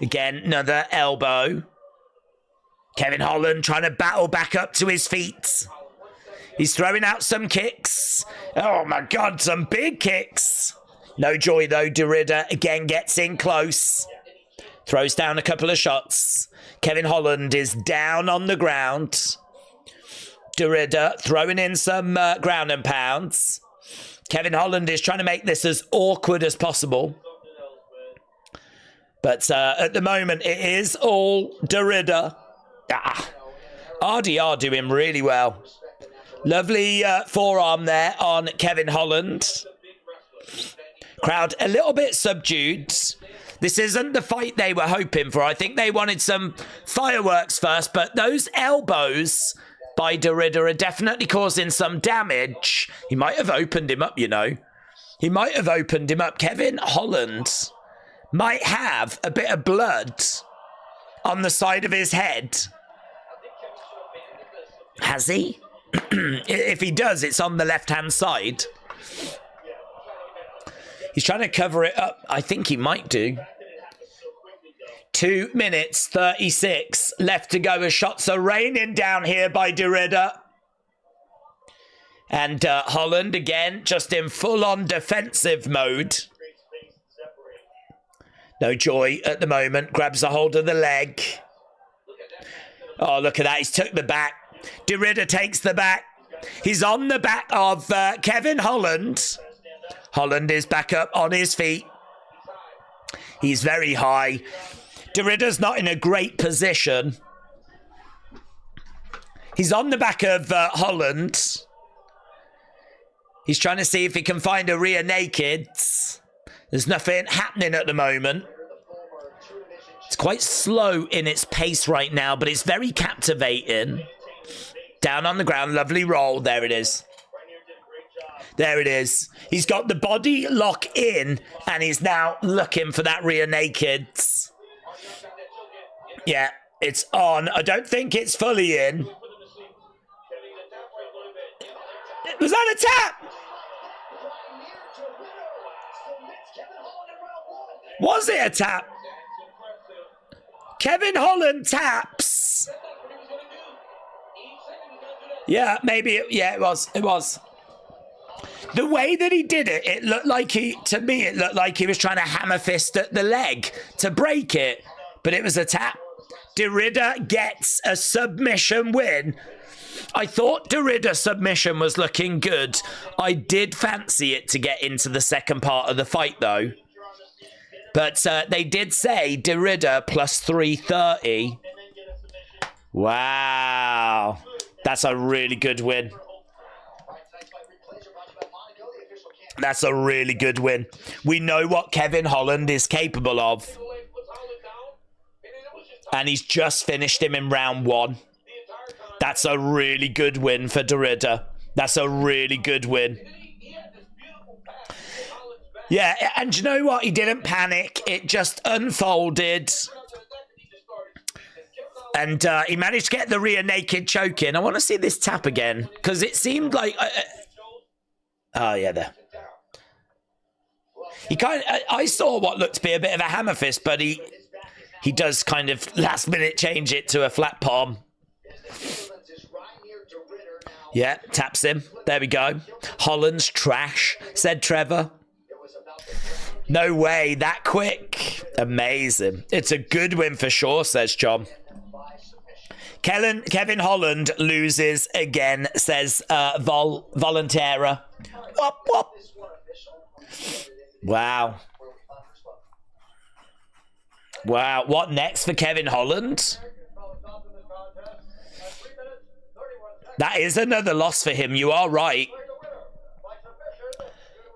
Again, another elbow. Kevin Holland trying to battle back up to his feet. He's throwing out some kicks. Oh my God, some big kicks. No joy though. Derrida again gets in close. Throws down a couple of shots. Kevin Holland is down on the ground. Derrida throwing in some ground and pounds. Kevin Holland is trying to make this as awkward as possible. But at the moment, it is all Derrida. RDR doing really well. Lovely forearm there on Kevin Holland. Crowd a little bit subdued. This isn't the fight they were hoping for. I think they wanted some fireworks first, but those elbows by Derrida are definitely causing some damage. He might have opened him up, you know. He might have opened him up. Kevin Holland might have a bit of blood on the side of his head. Has he? If he does, it's on the left-hand side. He's trying to cover it up. I think he might do. 2 minutes 36 left to go as shots are raining down here by Derrida. And Holland, again, just in full-on defensive mode. No joy at the moment. Grabs a hold of the leg. Oh, look at that. He's took the back. Derrida takes the back. He's on the back of Kevin Holland. Holland is back up on his feet. He's very high. Derrida's not in a great position. He's on the back of Holland. He's trying to see if he can find a rear naked. There's nothing happening at the moment. It's quite slow in its pace right now, but it's very captivating. Down on the ground, lovely roll. There it is. There it is. He's got the body lock in, and he's now looking for that rear naked. Yeah, it's on. I don't think it's fully in. Was that a tap? Was it a tap? Kevin Holland taps. Yeah, maybe. Yeah, it was. It was. The way that he did it, it looked like to me, it looked like he was trying to hammer fist at the leg to break it, but it was a tap. Derrida gets a submission win. I thought Derrida's submission was looking good. I did fancy it to get into the second part of the fight, though. But they did say Derrida plus 330. Wow. That's a really good win. That's a really good win. We know what Kevin Holland is capable of. And he's just finished him in round 1. That's a really good win for Derrida. That's a really good win. Yeah, and you know what? He didn't panic. It just unfolded. And he managed to get the rear naked choke in. I want to see this tap again, because it seemed like... oh, yeah, there. He kind of... I saw what looked to be a bit of a hammer fist, but he does kind of last minute change it to a flat palm. Yeah, taps him. There we go. Holland's trash, said Trevor. No way, that quick. Amazing. It's a good win for sure, says John. Kevin Holland loses again, says Volontaira. Whoop, whoop. Wow. Wow. What next for Kevin Holland? That is another loss for him. You are right.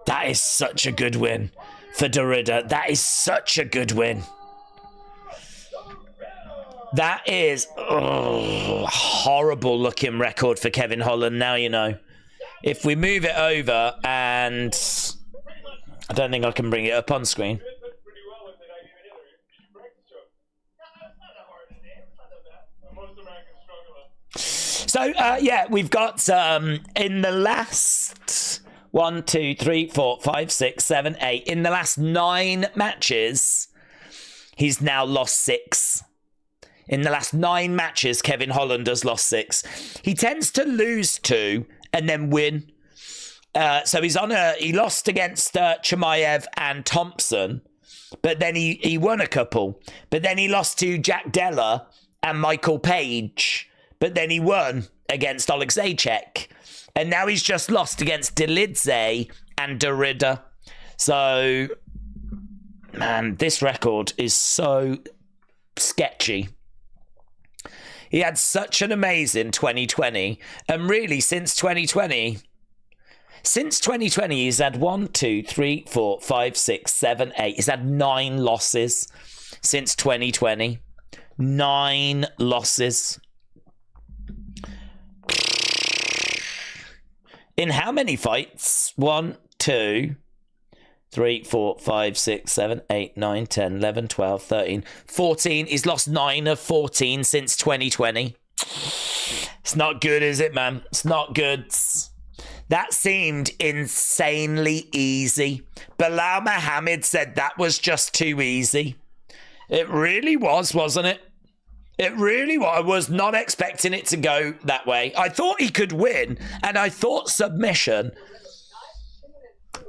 That is such a good win for Derrida. That is such a good win. That is a horrible looking record for Kevin Holland. Now you know. If we move it over, and I don't think I can bring it up on screen. So, yeah, we've got in the last 1, 2, 3, 4, 5, 6, 7, 8. In the last 9 matches, he's now lost 6. In the last 9 matches, Kevin Holland has lost 6. He tends to lose 2 and then win. So he lost against Chimaev and Thompson, but then he won a couple. But then he lost to Jack Della and Michael Page, but then he won against Oleksiejczuk. And now he's just lost against Delidze and Derrida. So, man, this record is so sketchy. He had such an amazing 2020. And really, since 2020, he's had 1, 2, 3, 4, 5, 6, 7, 8. He's had 9 losses since 2020. 9 losses. In how many fights? 1, 2, 3, 4, 5, 6, 7, 8, 9, 10, 11, 12, 13, 14. He's lost 9 of 14 since 2020. It's not good, is it, man? It's not good. That seemed insanely easy. Bilal Muhammad said that was just too easy. It really was, wasn't it? It really was. I was not expecting it to go that way. I thought he could win, and I thought submission,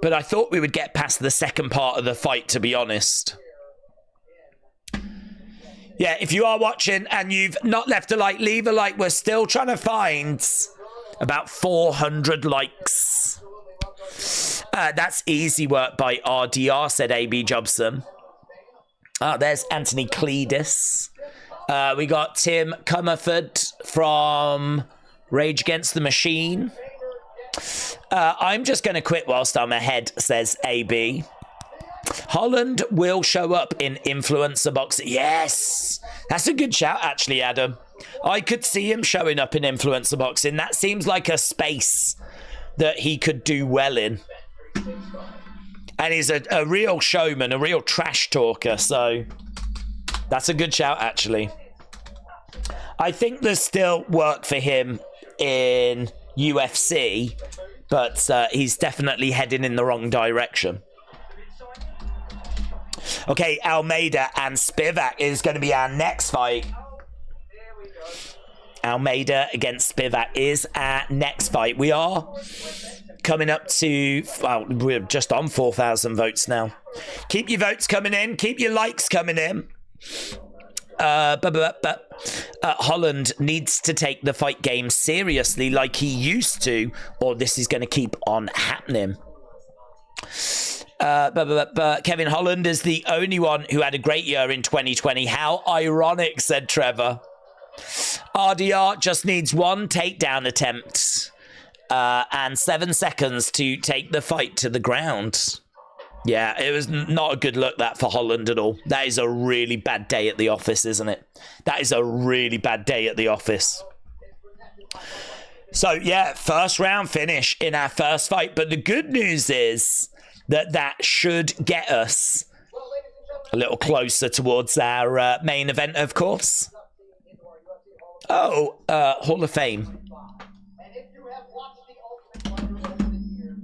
but I thought we would get past the second part of the fight, to be honest. Yeah, if you are watching and you've not left a like, leave a like. We're still trying to find about 400 likes. That's easy work by RDR, said AB Jobson. There's Anthony Cleedis. We got Tim Comerford from Rage Against the Machine. I'm just going to quit whilst I'm ahead, says AB. Holland will show up in influencer boxing. Yes! That's a good shout, actually, Adam. I could see him showing up in influencer boxing. That seems like a space that he could do well in. And he's a real showman, a real trash talker, so that's a good shout, actually. I think there's still work for him in UFC, but he's definitely heading in the wrong direction. Okay, Almeida and Spivac is going to be our next fight. Almeida against Spivac is our next fight. We are coming up to, well, we're just on 4,000 votes now. Keep your votes coming in. Keep your likes coming in. Holland needs to take the fight game seriously like he used to, or this is going to keep on happening. Kevin Holland is the only one who had a great year in 2020. How ironic, said Trevor. RDR just needs one takedown attempt and 7 seconds to take the fight to the ground. Yeah, it was not a good look, that, for Holland at all. That is a really bad day at the office, isn't it? That is a really bad day at the office. So, yeah, first round finish in our first fight. But the good news is that should get us a little closer towards our main event, of course. Oh, Hall of Fame.
And if you have watched The Ultimate Fighter over the years,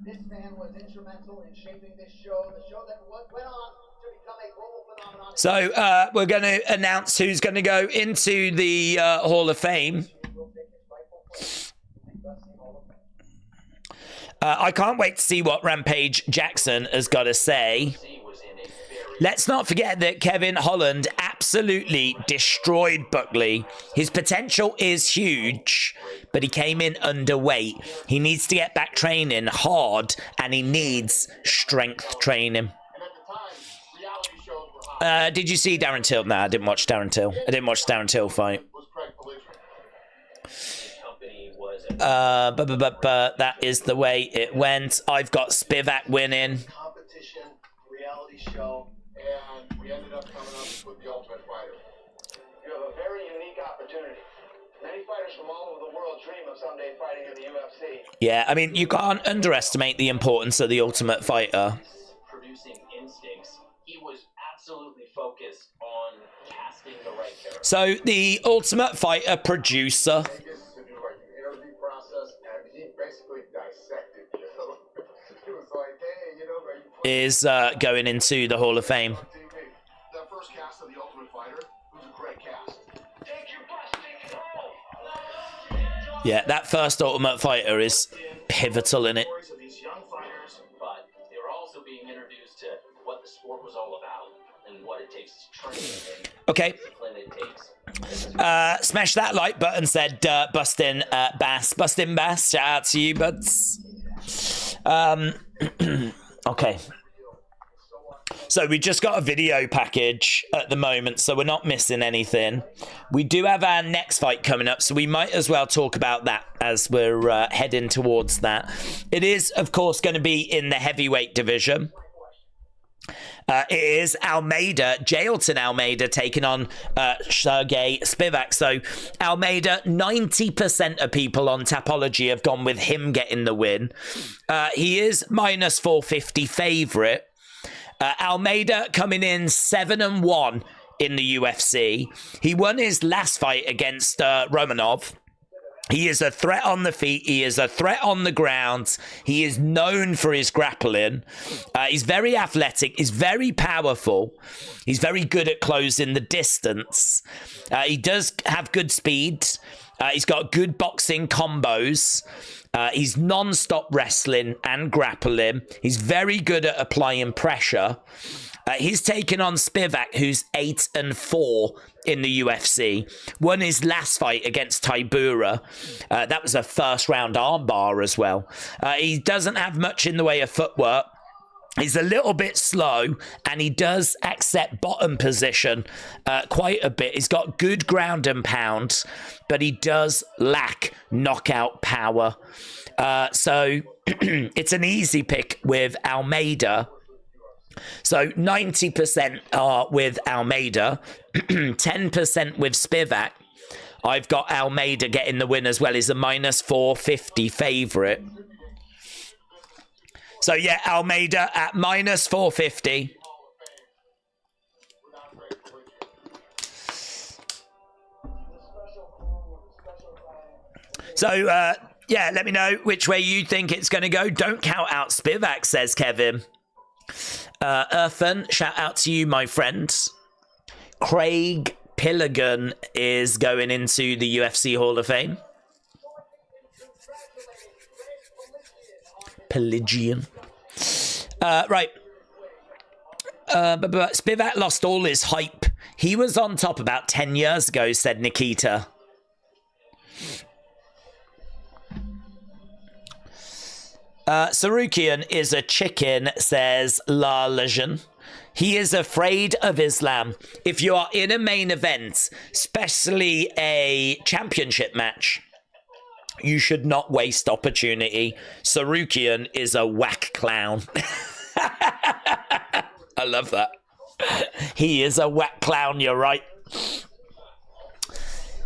this man was instrumental in shaping this show, the show that went on to become a global phenomenon.
So we're going to announce who's going to go into the Hall of Fame. I can't wait to see what Rampage Jackson has got to say. Let's not forget that Kevin Holland absolutely destroyed Buckley. His potential is huge, but he came in underweight. He needs to get back training hard, and he needs strength training. Did you see Darren Till? No, I didn't watch Darren Till. I didn't watch Darren Till fight. That is the way it went. I've got Spivac winning.
Competition, reality show, and we ended up coming up with the Ultimate Fighter. You have a very unique opportunity. Many fighters from all over the world dream of someday fighting in the UFC.
Yeah, I mean, you can't underestimate the importance of the Ultimate Fighter.
Producing instincts, he was absolutely focused on casting the right character.
So the Ultimate Fighter producer is going into the Hall of Fame.
That first cast of the Ultimate Fighter was a great cast.
Yeah, that first Ultimate Fighter is pivotal in it.
These young fighters,
But they were also being introduced to what the sport was all about and what it takes to train and
Okay.
discipline it takes.
Smash that like button, said Bustin Bass. Bustin Bass, shout out to you, buds. Okay. So we just got a video package at the moment, so we're not missing anything. We do have our next fight coming up, so we might as well talk about that as we're heading towards that. It is, of course, going to be in the heavyweight division. It is Almeida, Jailton Almeida, taking on Sergey Spivac. So Almeida, 90% of people on Tapology have gone with him getting the win. He is minus 450 favourite. Almeida coming in 7-1 in the UFC. He won his last fight against Romanov. He is a threat on the feet. He is a threat on the ground. He is known for his grappling. He's very athletic. He's very powerful. He's very good at closing the distance. He does have good speed. He's got good boxing combos. He's non-stop wrestling and grappling. He's very good at applying pressure. He's taken on Spivac, who's 8-4 in the UFC. Won his last fight against Tybura. That was a first-round armbar as well. He doesn't have much in the way of footwork. He's a little bit slow, and he does accept bottom position quite a bit. He's got good ground and pound, but he does lack knockout power. So it's an easy pick with Almeida. So 90% are with Almeida, 10% with Spivac. I've got Almeida getting the win as well. He's a minus 450 favourite. So yeah, Almeida at minus 450. So yeah, let me know which way you think it's going to go. Don't count out Spivac, says Kevin. Earthen, shout out to you, my friends. Craig Pilligan is going into the UFC Hall of Fame. Pelagian. Right. But Spivac lost all his hype. He was on top about 10 years ago, said Nikita. Sarukian is a chicken, says La Legion. He is afraid of Islam. If you are in a main event, especially a championship match, you should not waste opportunity. Sarukian is a whack clown. I love that. He is a whack clown, you're right.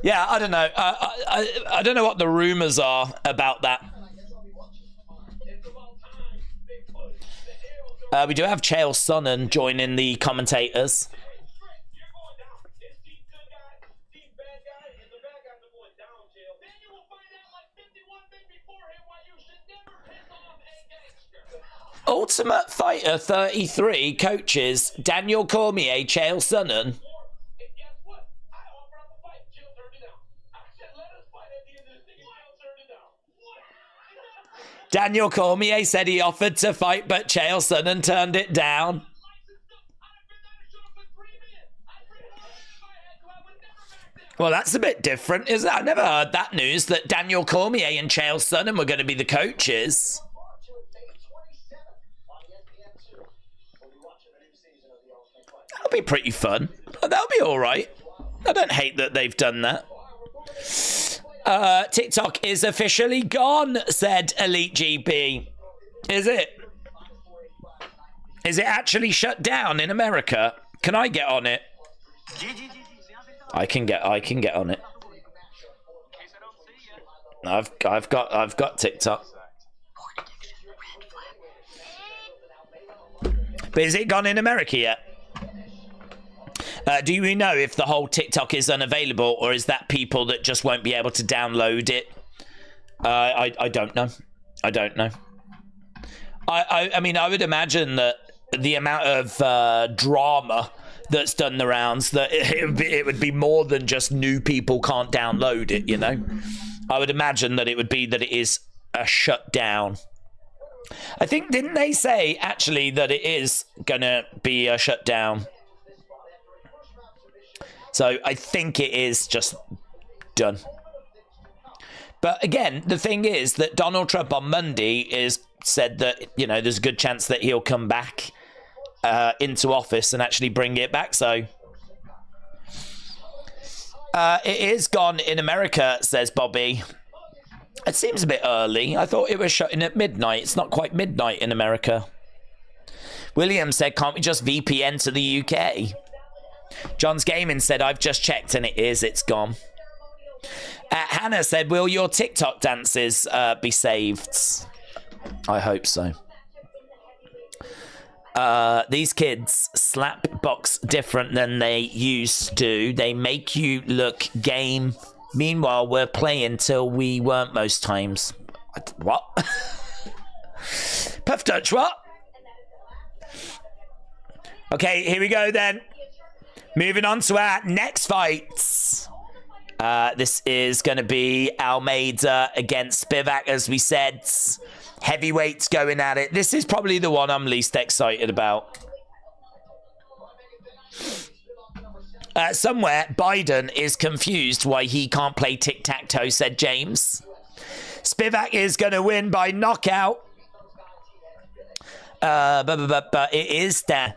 Yeah, I don't know. I don't know what the rumors are about that. We do have Chael Sonnen joining the commentators. Ultimate Fighter 33 coaches Daniel Cormier, Chael Sonnen. Daniel Cormier said he offered to fight, but Chael Sonnen turned it down. Well, that's a bit different, isn't it? I never heard that news, that Daniel Cormier and Chael Sonnen were going to be the coaches. That'll be pretty fun. That'll be all right. I don't hate that they've done that. TikTok is officially gone, said Elite GB. Is it? Is it actually shut down in America? Can I get on it? I can get on it. I've got TikTok. But is it gone in America yet? Do we know if the whole TikTok is unavailable, or is that people that just won't be able to download it? I don't know. I don't know. I mean, I would imagine that the amount of drama that's done the rounds, that it would be more than just new people can't download it, you know? I would imagine that it would be that it is a shutdown. I think, didn't they say, actually, that it is going to be a shutdown? So I think it is just done. But again, the thing is that Donald Trump on Monday said that, you know, there's a good chance that he'll come back into office and actually bring it back. So it is gone in America, says Bobby. It seems a bit early. I thought it was shutting at midnight. It's not quite midnight in America. William said, can't we just VPN to the UK? John's Gaming said, I've just checked and it is. It's gone. Hannah said, will your TikTok dances be saved? I hope so. These kids slap box different than they used to. They make you look game. Meanwhile, we're playing till we weren't most times. What? Puff Dutch, what? Okay, here we go then. Moving on to our next fights. This is going to be Almeida against Spivac, as we said. Heavyweights going at it. This is probably the one I'm least excited about. Somewhere, Biden is confused why he can't play tic-tac-toe, said James. Spivac is going to win by knockout. But it is there.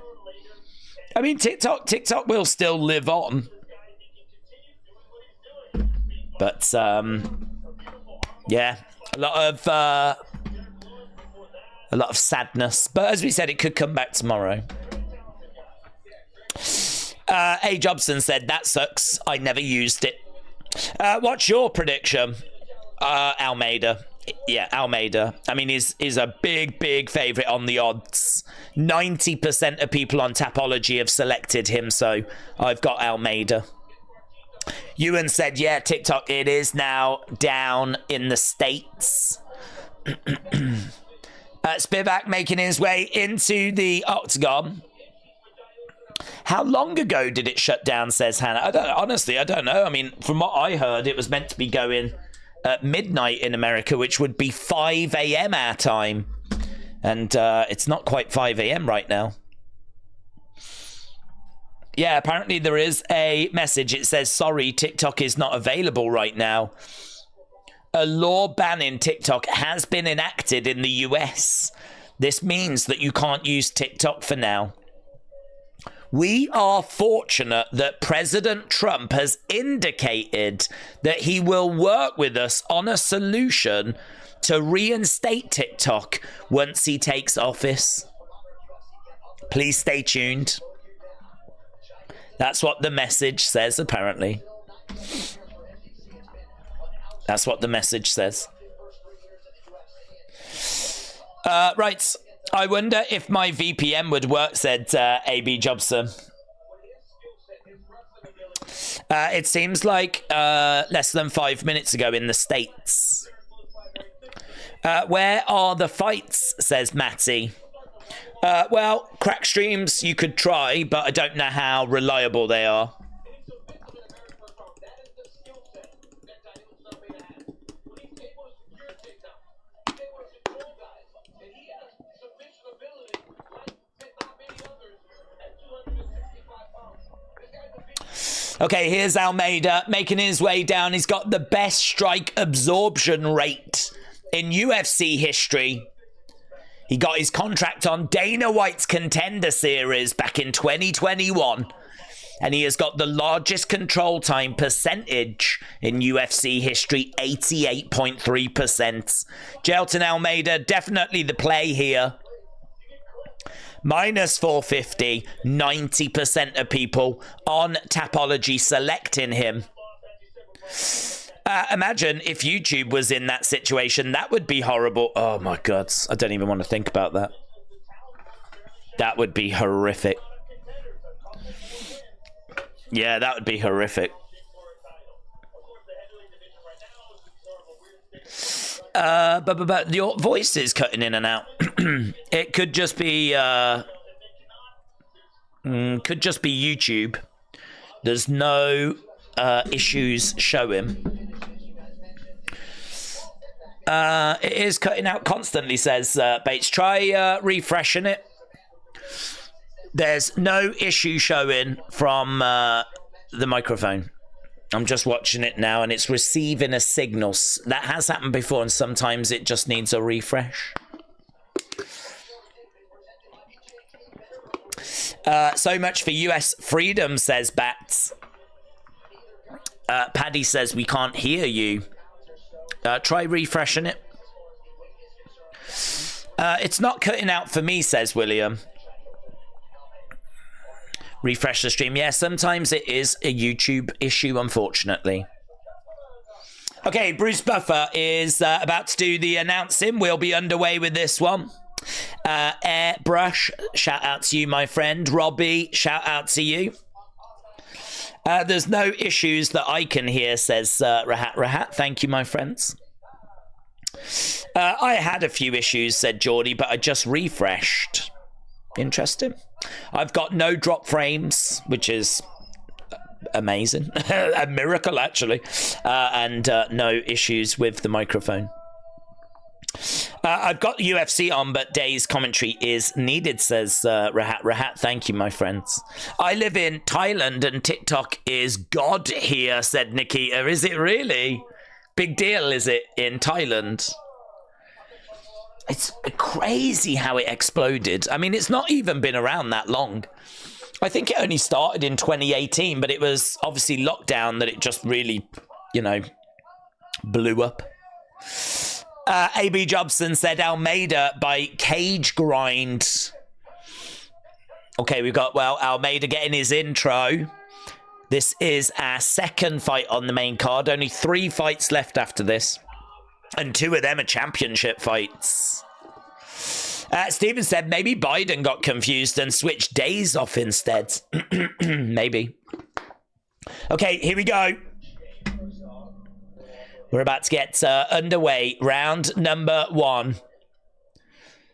I mean, TikTok will still live on. But, yeah, a lot of sadness. But as we said, it could come back tomorrow. A. Jobson said, that sucks. I never used it. What's your prediction? Almeida. Yeah, Almeida. I mean, is a big favourite on the odds. 90% of people on Tapology have selected him, so I've got Almeida. Ewan said, yeah, TikTok, it is now down in the States. Spivac making his way into the octagon. How long ago did it shut down, says Hannah? Honestly, I don't know. I mean, from what I heard, it was meant to be going at midnight in America, which would be 5 a.m. our time. And it's not quite 5 a.m. right now. Yeah, apparently there is a message. It says, sorry, TikTok is not available right now. A law banning TikTok has been enacted in the US. This means that you can't use TikTok for now. We are fortunate that President Trump has indicated that he will work with us on a solution to reinstate TikTok once he takes office. Please stay tuned. That's what the message says, apparently. That's what the message says. Right. I wonder if my VPN would work, said AB Jobson. It seems like less than 5 minutes ago in the States. Where are the fights, says Matty. Well, crack streams you could try, but I don't know how reliable they are. Okay, here's Almeida making his way down. He's got the best strike absorption rate in UFC history. He got his contract on Dana White's Contender Series back in 2021. And he has got the largest control time percentage in UFC history, 88.3%. Jelton Almeida, definitely the play here. Minus 450, 90% of people on Tapology selecting him. Imagine if YouTube was in that situation. That would be horrible. Oh my God. I don't even want to think about that. That would be horrific. Yeah, that would be horrific. But your voice is cutting in and out. It could just be YouTube. There's no issues showing. It is cutting out constantly, says Bates. Try refreshing it. There's no issue showing from the microphone. I'm just watching it now and it's receiving a signal. That has happened before and sometimes it just needs a refresh. So much for US freedom, says Bats. Paddy says we can't hear you. Try refreshing it. It's not cutting out for me, says William. Refresh the stream. Yeah, sometimes it is a YouTube issue, unfortunately. Okay, Bruce Buffer is about to do the announcing. We'll be underway with this one. Airbrush, shout out to you, my friend. Robbie, shout out to you. There's no issues that I can hear, says Rahat. Thank you, my friends. I had a few issues, said Geordie, but I just refreshed. Interesting. I've got no drop frames, which is amazing. A miracle, actually. And no issues with the microphone. I've got UFC on, but Day's commentary is needed, says Rahat. Thank you, my friends. I live in Thailand and TikTok is God here, said Nikita. Is it really? Big deal, is it, in Thailand? It's crazy how it exploded. I mean, it's not even been around that long. I think it only started in 2018, but it was obviously lockdown that it just really, blew up. A.B. Jobson said Almeida by cage grind. Okay, we've got, Almeida getting his intro. This is our second fight on the main card. Only 3 fights left after this. And 2 of them are championship fights. Steven said maybe Biden got confused and switched days off instead. Maybe. Okay, here we go. We're about to get underway. Round number 1.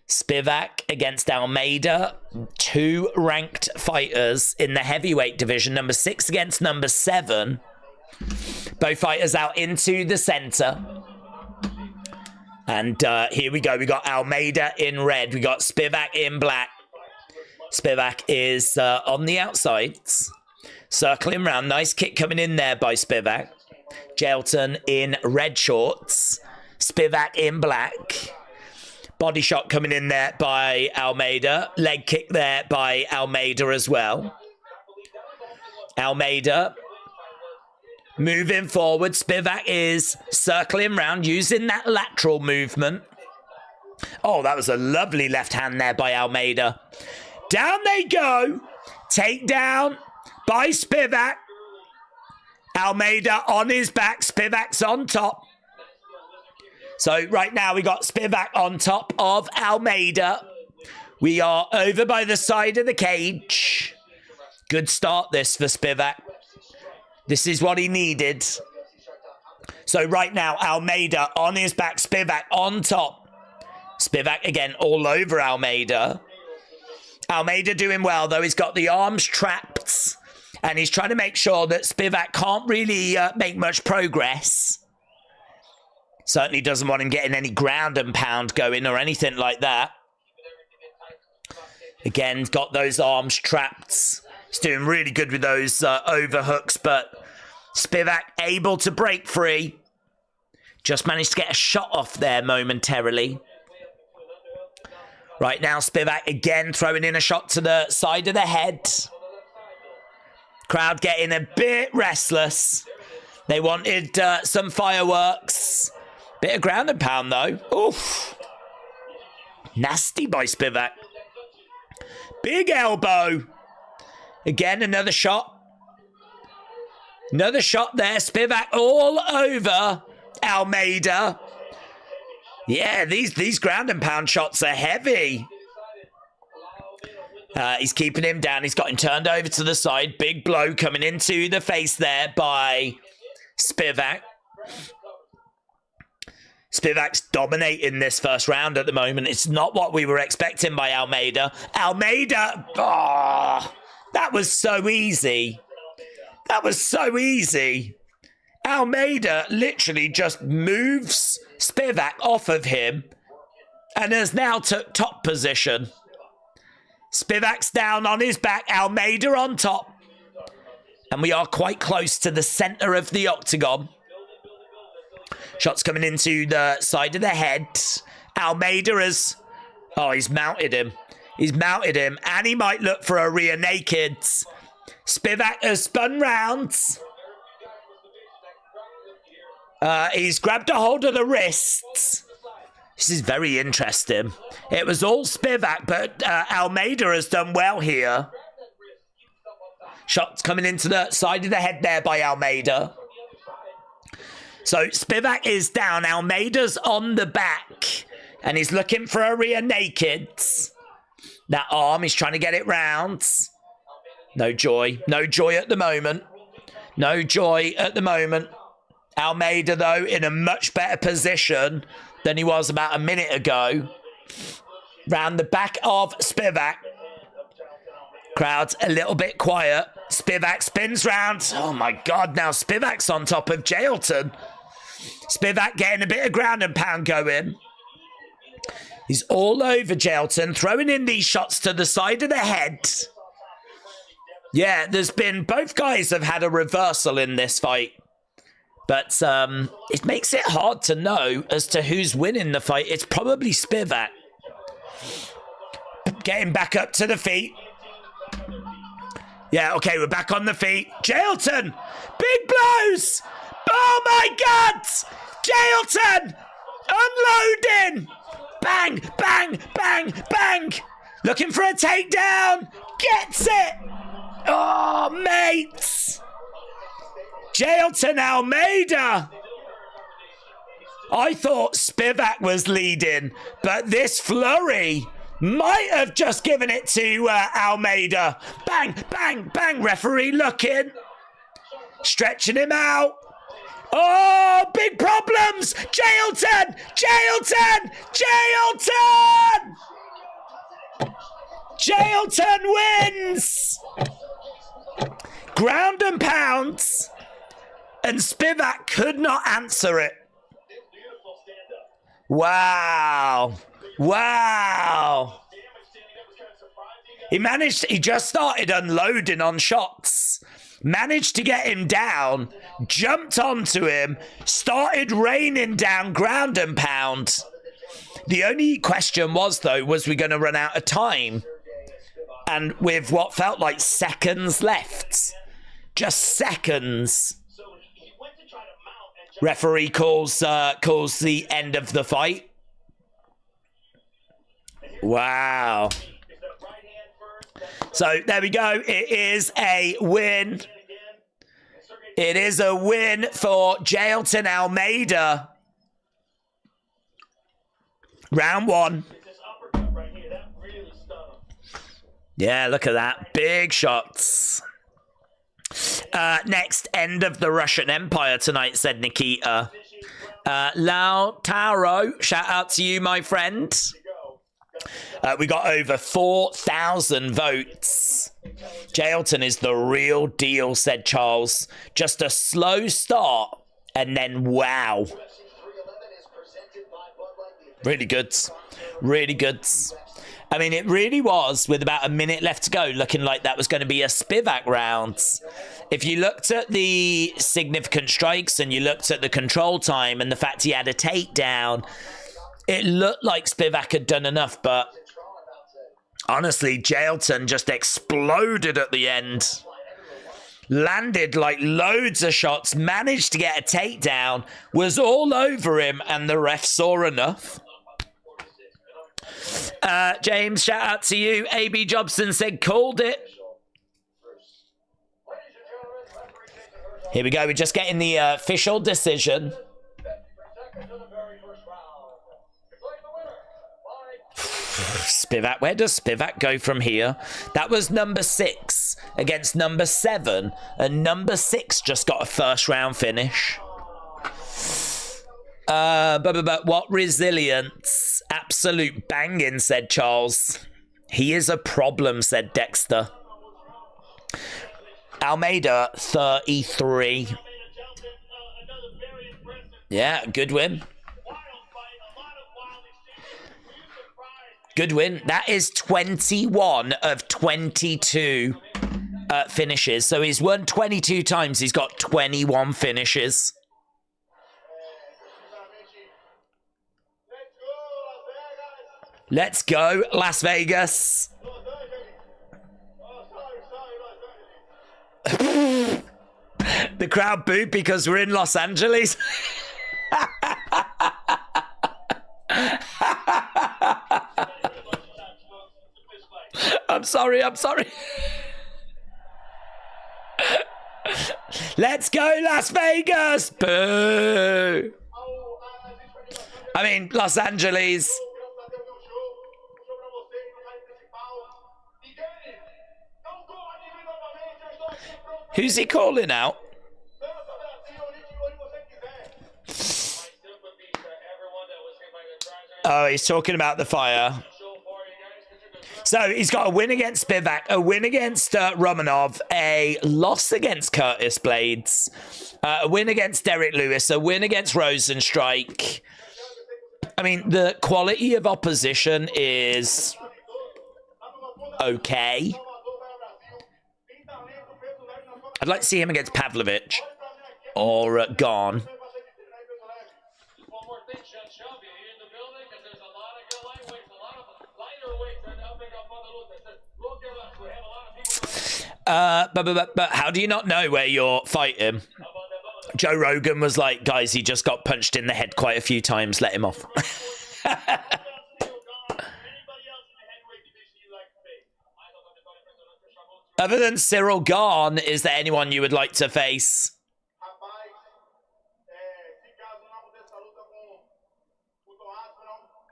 Spivac against Almeida. 2 ranked fighters in the heavyweight division. Number 6 against number 7. Both fighters out into the center. And here we go. We got Almeida in red. We got Spivac in black. Spivac is on the outsides. Circling round. Nice kick coming in there by Spivac. Jelton in red shorts. Spivac in black. Body shot coming in there by Almeida. Leg kick there by Almeida as well. Almeida moving forward. Spivac is circling round using that lateral movement. Oh, that was a lovely left hand there by Almeida. Down they go. Takedown by Spivac. Almeida on his back. Spivac's on top. So right now we got Spivac on top of Almeida. We are over by the side of the cage. Good start this for Spivac. This is what he needed. So right now Almeida on his back. Spivac on top. Spivac again all over Almeida. Almeida doing well though. He's got the arms trapped. And he's trying to make sure that Spivac can't really make much progress. Certainly doesn't want him getting any ground and pound going or anything like that. Again, got those arms trapped. He's doing really good with those overhooks, but Spivac able to break free. Just managed to get a shot off there momentarily. Right now, Spivac again throwing in a shot to the side of the head. Crowd getting a bit restless. They wanted some fireworks. Bit of ground and pound though. Oof. Nasty by Spivac. Big elbow. Again, another shot. Another shot there. Spivac all over Almeida. Yeah, these ground and pound shots are heavy. He's keeping him down. He's got him turned over to the side. Big blow coming into the face there by Spivac. Spivac's dominating this first round at the moment. It's not what we were expecting by Almeida. Almeida! Oh, that was so easy. That was so easy. Almeida literally just moves Spivac off of him and has now took top position. Spivac's down on his back. Almeida on top. And we are quite close to the center of the octagon. Shots coming into the side of the head. Almeida has... Oh, he's mounted him. He's mounted him. And he might look for a rear naked. Spivac has spun round. He's grabbed a hold of the wrists. This is very interesting. It was all Spivac, but Almeida has done well here. Shots coming into the side of the head there by Almeida. So Spivac is down. Almeida's on the back. And he's looking for a rear naked. That arm, he's trying to get it round. No joy. No joy at the moment. No joy at the moment. Almeida, though, in a much better position than he was about a minute ago. Round the back of Spivac. Crowd's a little bit quiet. Spivac spins round. Oh, my God. Now Spivac's on top of Jailton. Spivac getting a bit of ground and pound going. He's all over Jailton, throwing in these shots to the side of the head. Yeah, there's been... Both guys have had a reversal in this fight. But it makes it hard to know as to who's winning the fight. It's probably Spivac. Getting back up to the feet. Yeah, okay, we're back on the feet. Jailton! Big blows! Oh, my God! Jailton! Unloading! Bang, bang, bang, bang! Looking for a takedown! Gets it! Oh, mates! Jailton Almeida! I thought Spivac was leading, but this flurry might have just given it to Almeida. Bang, bang, bang, referee looking. Stretching him out. Oh, big problems! Jailton! Jailton! Jailton! Jailton wins! Ground and pounds. And Spivac could not answer it. Wow. Wow. He just started unloading on shots. Managed to get him down. Jumped onto him. Started raining down ground and pound. The only question was, though, was we going to run out of time? And with what felt like seconds left. Just seconds. Referee calls the end of the fight. Wow. So there we go. It is a win. It is a win for Jailton Almeida. Round one. Yeah, look at that. Big shots. Next, end of the Russian Empire tonight, said Nikita. Lao Taro, shout out to you, my friend. We got over 4,000 votes. Jailton is the real deal, said Charles. Just a slow start, and then wow. Really good. Really good. I mean, it really was, with about a minute left to go, looking like that was going to be a Spivac round. If you looked at the significant strikes and you looked at the control time and the fact he had a takedown, it looked like Spivac had done enough, but honestly, Jailton just exploded at the end. Landed like loads of shots, managed to get a takedown, was all over him, and the ref saw enough. James, shout out to you. AB Jobson said, called it. Here we go. We're just getting the official decision. Spivac, where does Spivac go from here? That was number 6 against number 7, and number 6 just got a first round finish. But what resilience. Absolute banging, said Charles. He is a problem, said Dexter. Almeida, 33. Yeah, good win. Good win. That is 21 of 22 finishes. So he's won 22 times. He's got 21 finishes. Let's go, Las Vegas. The crowd booed because we're in Los Angeles. I'm sorry. Let's go, Las Vegas! Boo! I mean, Los Angeles. Who's he calling out? Oh, he's talking about the fire. So he's got a win against Spivac, a win against Romanov, a loss against Curtis Blades, a win against Derek Lewis, a win against Rosenstrike. I mean, the quality of opposition is okay. I'd like to see him against Pavlovich or Gone. But how do you not know where you're fighting? Joe Rogan was like, guys, he just got punched in the head quite a few times. Let him off. Other than Cyril Gane, is there anyone you would like to face?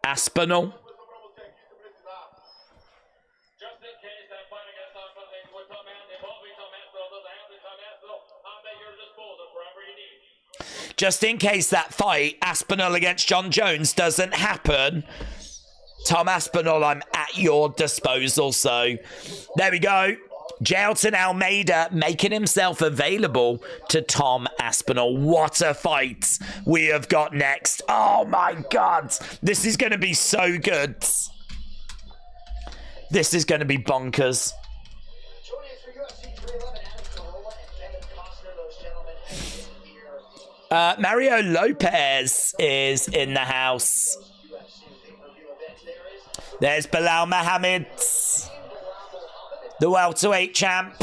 Aspinall? Just in case that fight, Aspinall against John Jones, doesn't happen, Tom Aspinall, I'm at your disposal. So there we go. Jailton Almeida making himself available to Tom Aspinall. What a fight we have got next. Oh my God. This is going to be so good. This is going to be bonkers. Mario Lopez is in the house. There's Bilal Muhammad, the welterweight champ.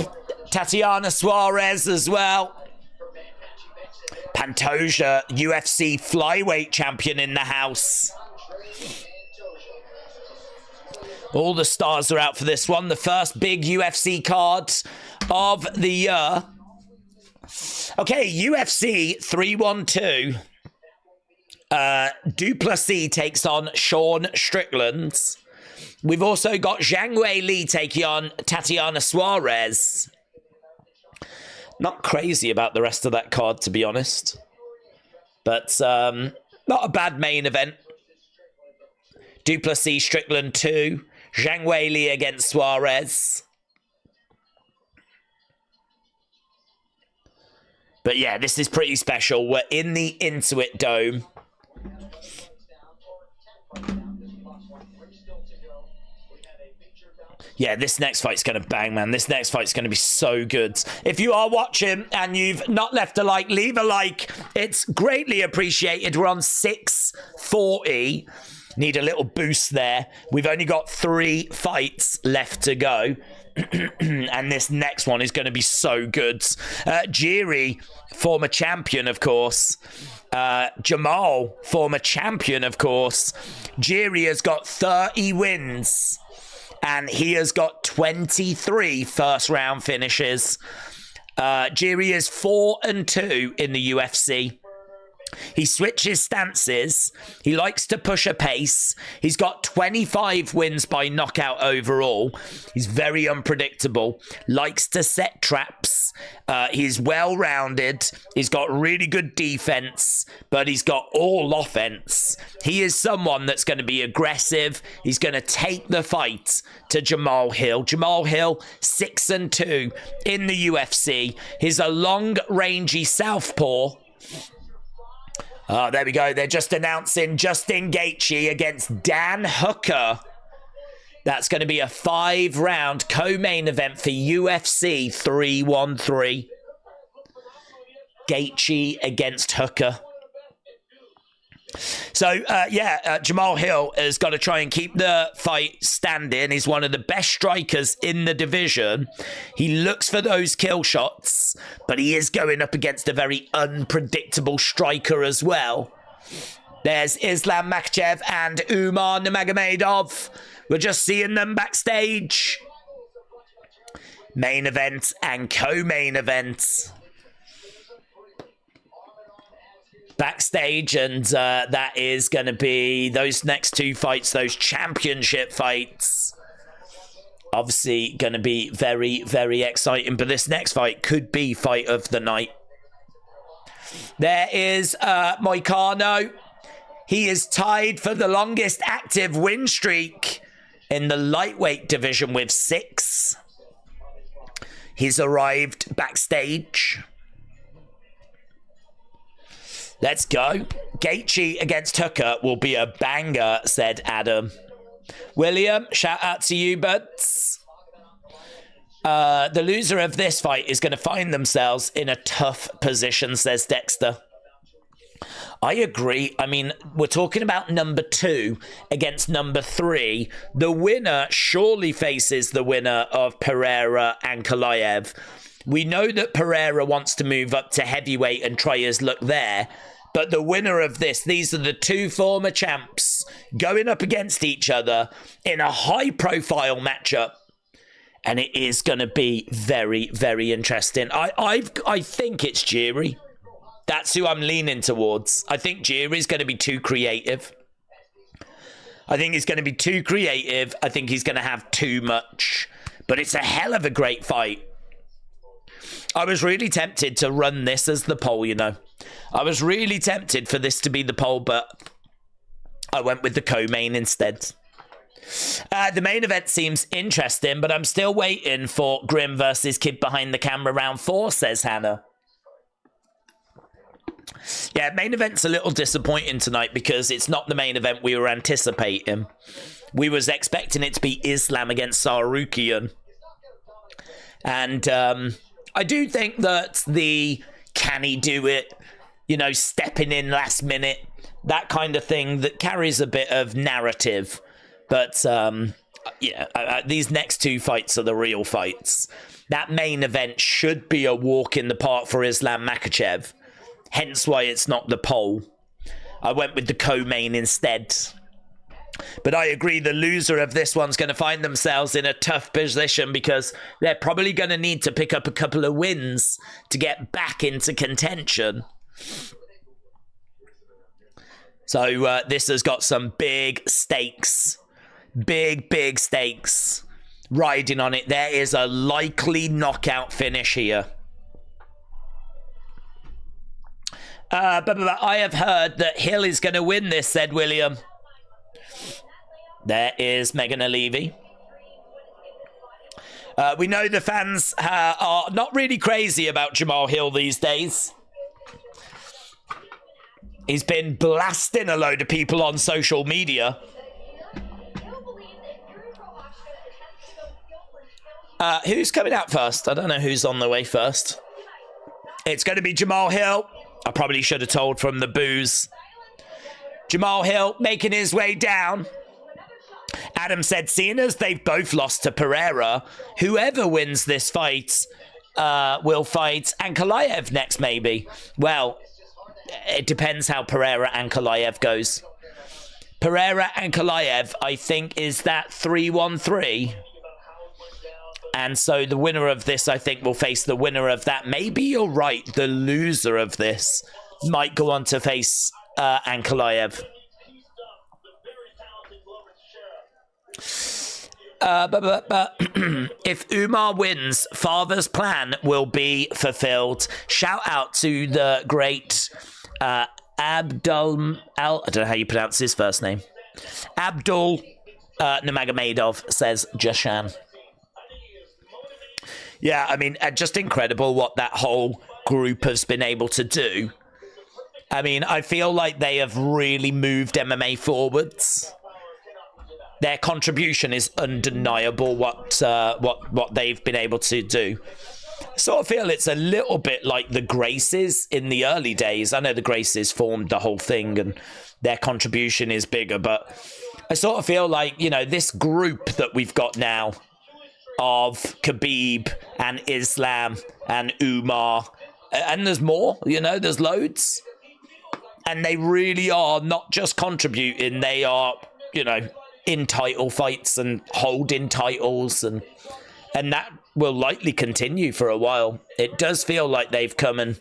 Tatiana Suarez as well. Pantoja, UFC flyweight champion in the house. All the stars are out for this one. The first big UFC card of the year. Okay, UFC 312. Duplessis takes on Sean Strickland. We've also got Zhang Wei Li taking on Tatiana Suarez. Not crazy about the rest of that card, to be honest. But not a bad main event. Duplessis, Strickland 2. Zhang Wei Li against Suarez. But yeah, this is pretty special. We're in the Intuit Dome. Yeah, this next fight's going to bang, man. This next fight's going to be so good. If you are watching and you've not left a like, leave a like. It's greatly appreciated. We're on 640. Need a little boost there. We've only got 3 fights left to go. And this next one is going to be so good. Jiri, former champion, of course. Jamal, former champion, of course. Jiri has got 30 wins. And he has got 23 first-round finishes. Jiri is 4-2 in the UFC. He switches stances. He likes to push a pace. He's got 25 wins by knockout overall. He's very unpredictable. Likes to set traps. He's well-rounded. He's got really good defense, but he's got all offense. He is someone that's going to be aggressive. He's going to take the fight to Jamal Hill. Jamal Hill, 6-2 in the UFC. He's a long-rangey southpaw. Oh, there we go. They're just announcing Justin Gaethje against Dan Hooker. That's going to be a 5-round co-main event for UFC 313. Gaethje against Hooker. So, Jamal Hill has got to try and keep the fight standing. He's one of the best strikers in the division. He looks for those kill shots, but he is going up against a very unpredictable striker as well. There's Islam Makhachev and Umar Nurmagomedov. We're just seeing them backstage. Main event and co-main event. backstage, and that is going to be those next two fights, those championship fights. Obviously going to be very, very exciting, but this next fight could be fight of the night. There is Moicano. He is tied for the longest active win streak in the lightweight division with 6. He's arrived backstage. Let's go. Gaethje against Hooker will be a banger, said Adam. William, shout out to you, buds. The loser of this fight is going to find themselves in a tough position, says Dexter. I agree. I mean, we're talking about number 2 against number 3. The winner surely faces the winner of Ferrera and Ankalaev. We know that Ferrera wants to move up to heavyweight and try his luck there. But the winner of this, these are the 2 former champs going up against each other in a high-profile matchup. And it is going to be very, very interesting. I think it's Jiri. That's who I'm leaning towards. I think Jiri's going to be too creative. I think he's going to be too creative. I think he's going to have too much. But it's a hell of a great fight. I was really tempted to run this as the poll, you know. I was really tempted for this to be the poll, but I went with the co-main instead. The main event seems interesting, but I'm still waiting for Grimm versus Kid Behind the Camera round 4, says Hannah. Yeah, main event's a little disappointing tonight because it's not the main event we were anticipating. We was expecting it to be Islam against Sarukian. And I do think that the can he do it, you know, stepping in last minute, that kind of thing that carries a bit of narrative. But yeah, these next 2 fights are the real fights. That main event should be a walk in the park for Islam Makhachev. Hence why it's not the poll. I went with the co-main instead. But I agree, the loser of this one's going to find themselves in a tough position because they're probably going to need to pick up a couple of wins to get back into contention. So this has got some big stakes. Big stakes riding on it. There is a likely knockout finish here. But I have heard that Hill is going to win this, said William. There is Megan Levy. We know the fans are not really crazy about Jamal Hill these days. He's been blasting a load of people on social media. Who's coming out first? I don't know who's on the way first. It's going to be Jamal Hill. I probably should have told from the booze. Jamal Hill making his way down. Adam said, seeing as they've both lost to Ferrera, whoever wins this fight will fight Ankalaev next, maybe. Well, it depends how Ferrera and Ankalaev goes. Ferrera and Ankalaev, I think, is that 3-1-3. And so the winner of this, I think, will face the winner of that. Maybe you're right. The loser of this might go on to face Ankalaev. But if Umar wins, father's plan will be fulfilled. Shout out to the great Abdul... I don't know how you pronounce his first name. Abdul Nurmagomedov, says Jashan. Yeah, I mean, just incredible what that whole group has been able to do. I mean, I feel like they have really moved MMA forwards. Their contribution is undeniable, what they've been able to do. I sort of feel it's a little bit like the Gracies in the early days. I know the Gracies formed the whole thing and their contribution is bigger, but I sort of feel like, you know, this group that we've got now of Khabib and Islam and Umar, and there's more, you know, there's loads. And they really are not just contributing, they are, you know, in title fights and holding titles, and that will likely continue for a while. It does feel like they've come and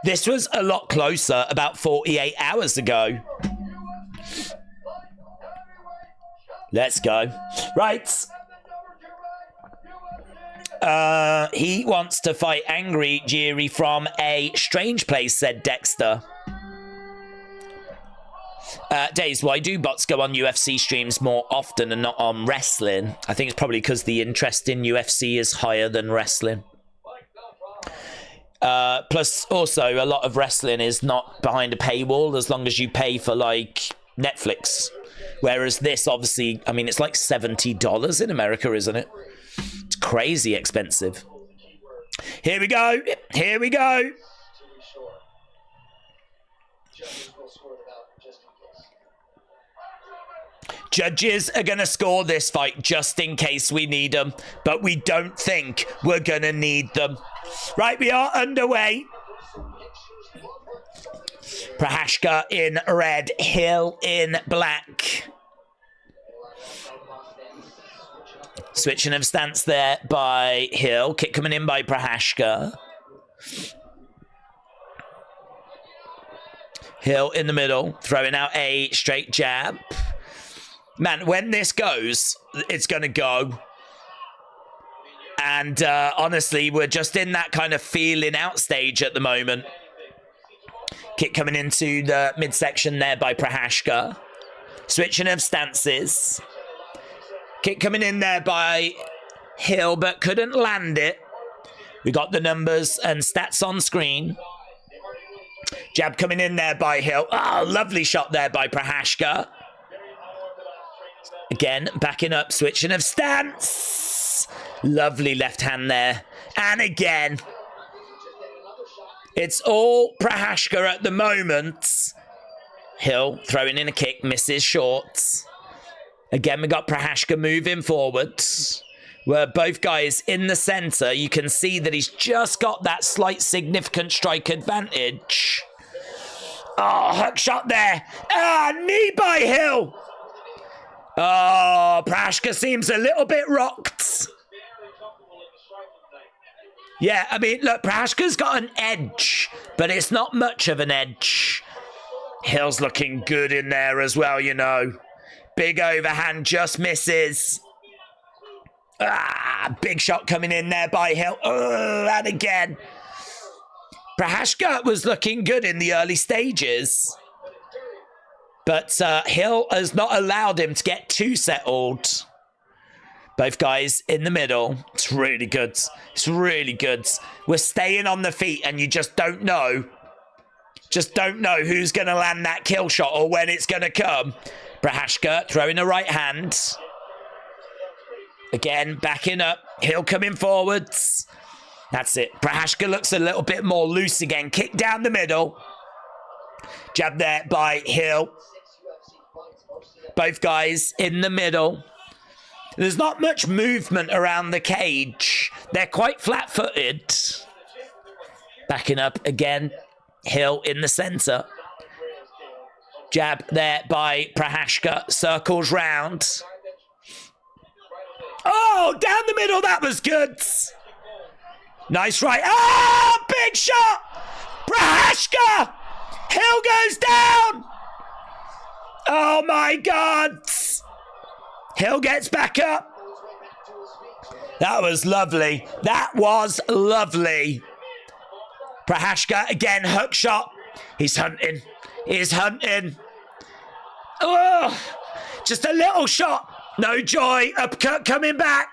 This was a lot closer about 48 hours ago.
UFC Light Heavyweight
Let's go. Right. He wants to fight Angry Jiri from a strange place, said Dexter. Days, why do bots go on UFC streams more often and not on wrestling? I think it's probably because the interest in UFC is higher than wrestling. Plus, also, a lot of wrestling is not behind a paywall as long as you pay for, like, Netflix. Whereas this, obviously, I mean, it's like $70 in America, isn't it? It's crazy expensive. Here we go. Here we go. Judges are going to score this fight just in case we need them, but we don't think we're going to need them. Right, we are underway. Prashka in red, Hill in black. Switching of stance there by Hill. Kick coming in by Prashka. Hill in the middle, throwing out a straight jab. Man, when this goes, it's going to go. And honestly, we're just in that kind of feeling out stage at the moment. Kick coming into the midsection there by Prashka. Switching of stances. Kick coming in there by Hill, but couldn't land it. We got the numbers and stats on screen. Jab coming in there by Hill. Oh, lovely shot there by Prashka. Again, backing up, switching of stance. Lovely left hand there. And again. It's all Prashka at the moment. Hill throwing in a kick, misses short. Again, we got Prashka moving forward. Where both guys in the centre, you can see that he's just got that slight significant strike advantage. Oh, hook shot there. Ah, knee by Hill. Oh, Prashka seems a little bit rocked. Yeah, I mean, look, Prashka's got an edge, but it's not much of an edge. Hill's looking good in there as well, you know. Big overhand just misses. Ah, big shot coming in there by Hill. Oh, and again. Prashka was looking good in the early stages. But Hill has not allowed him to get too settled. Both guys in the middle. It's really good. It's really good. We're staying on the feet and you just don't know. Just don't know who's going to land that kill shot or when it's going to come. Prashka throwing a right hand. Again, backing up. Hill coming forwards. That's it. Prashka looks a little bit more loose again. Kick down the middle. Jab there by Hill. Both guys in the middle. There's not much movement around the cage. They're quite flat-footed. Backing up again. Hill in the centre. Jab there by Prashka. Circles round. Oh, down the middle. That was good. Nice right. Oh, big shot. Prashka. Hill goes down. Oh, my God. Hill gets back up. That was lovely. That was lovely. Prashka again, hook shot. He's hunting. He's hunting. Oh, just a little shot. No joy. Uppercut coming back.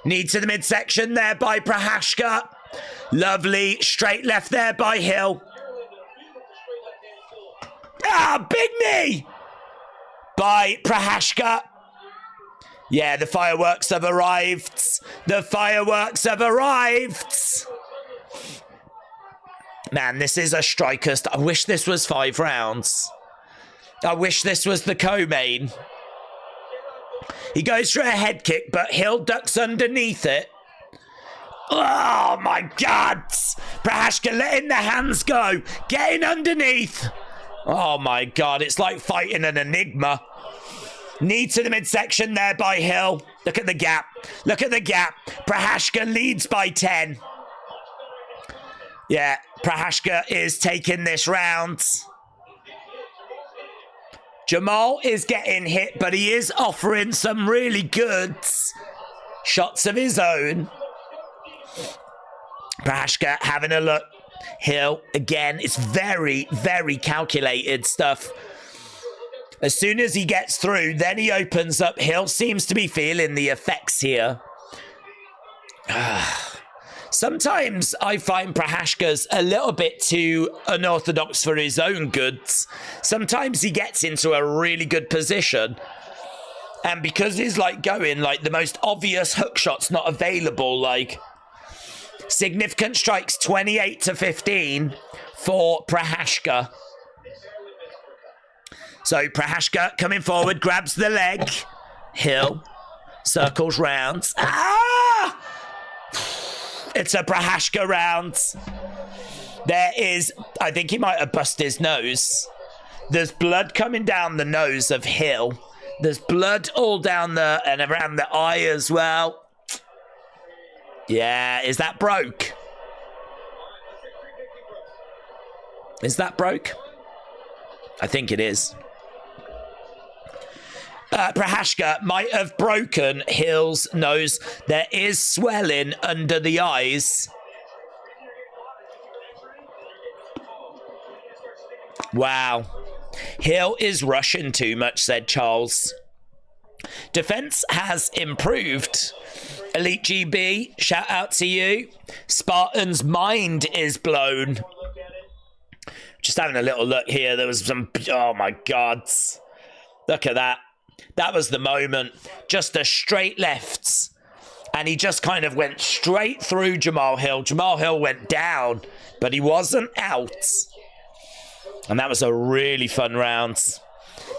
Knee to the midsection there by Prashka. Lovely. Straight left there by Hill. Ah, big knee by Prashka. Yeah, the fireworks have arrived. The fireworks have arrived. Man, this is a striker. I wish this was 5 rounds. I wish this was the co-main. He goes for a head kick, but Hill ducks underneath it. Oh, my God. Prashka letting the hands go. Getting underneath. Oh, my God. It's like fighting an enigma. Knee to the midsection there by Hill. Look at the gap. Look at the gap. Prashka leads by 10. Yeah, Prashka is taking this round. Jamal is getting hit, but he is offering some really good shots of his own. Prashka having a look. Hill, again, it's very, very calculated stuff. As soon as he gets through, then he opens up. Hill seems to be feeling the effects here. Sometimes I find Prashka's a little bit too unorthodox for his own goods. Sometimes he gets into a really good position. And because he's like going, like the most obvious hook shot's not available, like significant strikes 28-15 for Prashka. So Prashka coming forward, grabs the leg. Hill circles round. Ah! It's a Prashka round. There is, I think he might have busted his nose. There's blood coming down the nose of Hill. There's blood all down the, and around the eye as well. Yeah, is that broke? Is that broke? I think it is. Prashka might have broken Hill's nose. There is swelling under the eyes. Wow. Hill is rushing too much, said Charles. Defense has improved. Elite GB, shout out to you. Spartan's mind is blown. Just having a little look here. There was some, oh my God. Look at that. That was the moment. Just a straight left. And he just kind of went straight through Jamal Hill. Jamal Hill went down, but he wasn't out. And that was a really fun round.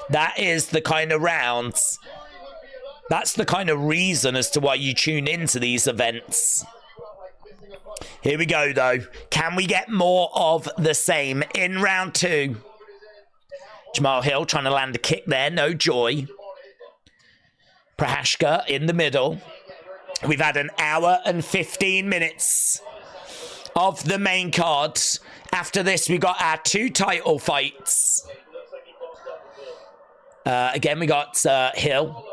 That is the kind of rounds. That's the kind of reason as to why you tune into these events. Here we go, though. Can we get more of the same in round 2? Jamal Hill trying to land a kick there. No joy. Prashka in the middle. We've had an hour and 15 minutes of the main card. After this, we got our 2 title fights. Again, we got Hill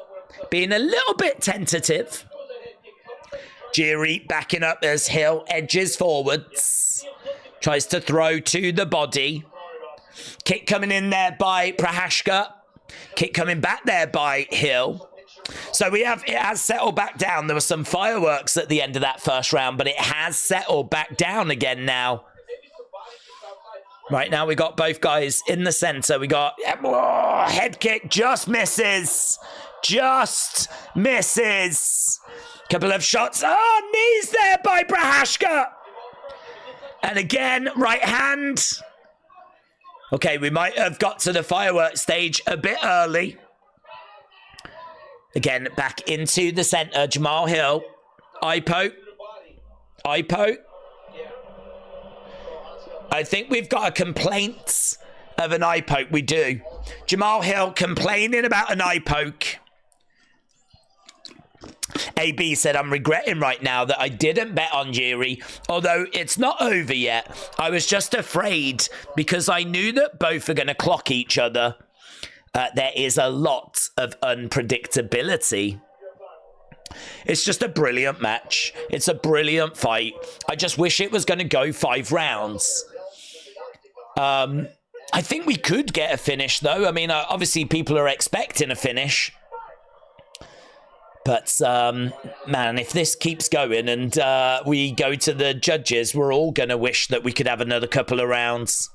being a little bit tentative. Jiri backing up as Hill edges forwards. Tries to throw to the body. Kick coming in there by Prashka. Kick coming back there by Hill. So it has settled back down. There were some fireworks at the end of that first round, but it has settled back down again now. Right now we got both guys in the center. We got head kick, just misses. Just misses. Couple of shots. Oh, knees there by Prashka. And again, right hand. Okay, we might have got to the fireworks stage a bit early. Again, back into the center. Jamal Hill. Eye poke. Eye poke. I think we've got a complaint of an eye poke. We do. Jamal Hill complaining about an eye poke. AB said, I'm regretting right now that I didn't bet on Jiri, although it's not over yet. I was just afraid because I knew that both are going to clock each other. There is a lot of unpredictability. It's just a brilliant match. It's a brilliant fight. I just wish it was going to go 5 rounds. I think we could get a finish, though. I mean, obviously people are expecting a finish. But, man, if this keeps going and we go to the judges, we're all going to wish that we could have another couple of rounds.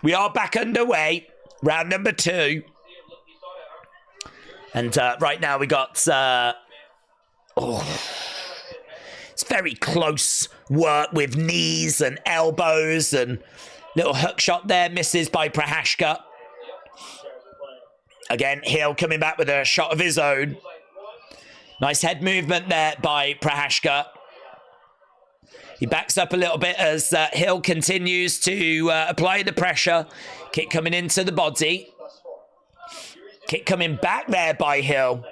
We are back underway. Round number 2. And right now we got... it's very close work with knees and elbows and little hook shot there. Misses by Prashka. Again, Hill coming back with a shot of his own. Nice head movement there by Prashka. He backs up a little bit as Hill continues to apply the pressure. Kick coming into the body. Kick coming back there by Hill.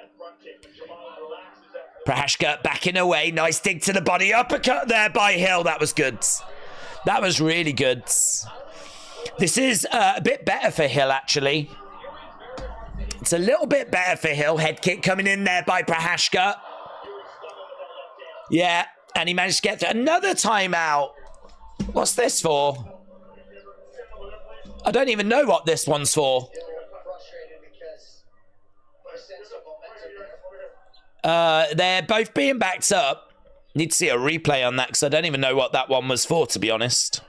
Prashka backing away. Nice dig to the body. Uppercut there by Hill. That was good. That was really good. This is a bit better for Hill, actually. It's a little bit better for Hill. Head kick coming in there by Prashka. Yeah, and he managed to get another timeout. What's this for? I don't even know what this one's for. They're both being backed up. Need to see a replay on that because I don't even know what that one was for, to be honest.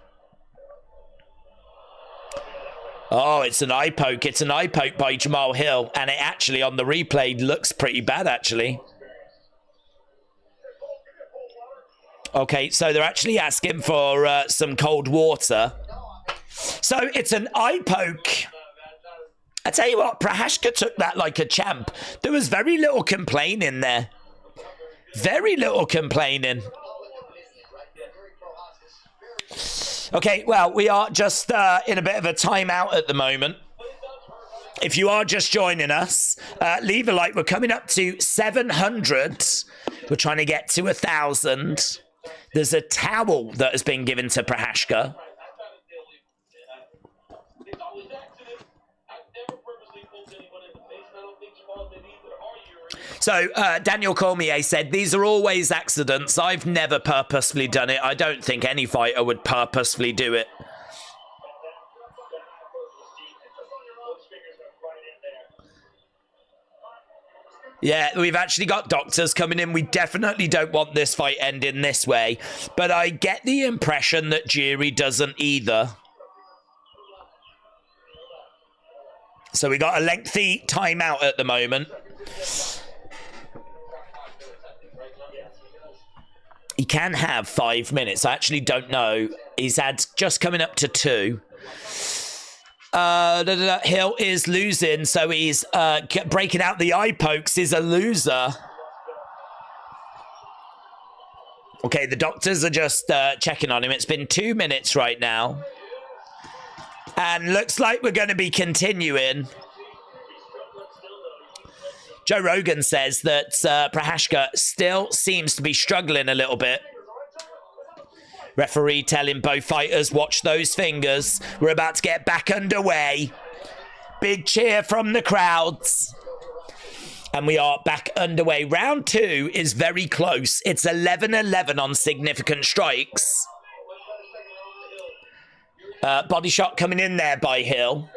Oh, it's an eye poke. It's an eye poke by Jamal Hill. And it actually, on the replay, looks pretty bad, actually. Okay, so they're actually asking for some cold water. So it's an eye poke. I tell you what, Prashka took that like a champ. There was very little complaining there. Very little complaining. Okay, well, we are just in a bit of a timeout at the moment. If you are just joining us, leave a like. We're coming up to 700. We're trying to get to 1,000. There's a towel that has been given to Prashka. So, Daniel Cormier said, these are always accidents. I've never purposefully done it. I don't think any fighter would purposefully do it. Yeah, we've actually got doctors coming in. We definitely don't want this fight ending this way. But I get the impression that Jury doesn't either. So we got a lengthy timeout at the moment. He can have 5 minutes. I actually don't know. He's had just coming up to 2. Hill is losing, so he's breaking out the eye pokes. Is a loser. Okay, the doctors are just checking on him. It's been 2 minutes right now. And looks like we're going to be continuing. Joe Rogan says that Prashka still seems to be struggling a little bit. Referee telling both fighters, watch those fingers. We're about to get back underway. Big cheer from the crowds. And we are back underway. Round 2 is very close. It's 11-11 on significant strikes. Body shot coming in there by Hill.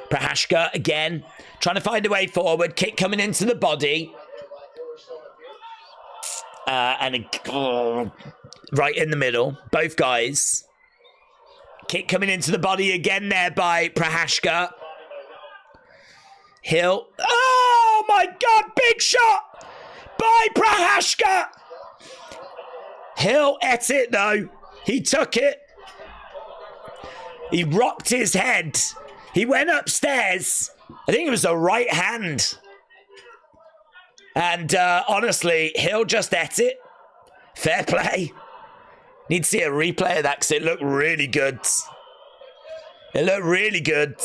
Prashka again. Trying to find a way forward. Kick coming into the body. Right in the middle. Both guys. Kick coming into the body again there by Prashka. Hill. Oh my God. Big shot by Prashka. Hill ate it though. He took it. He rocked his head. He went upstairs. I think it was a right hand. And honestly, Hill just ate it. Fair play. Need to see a replay of that because it looked really good. It looked really good.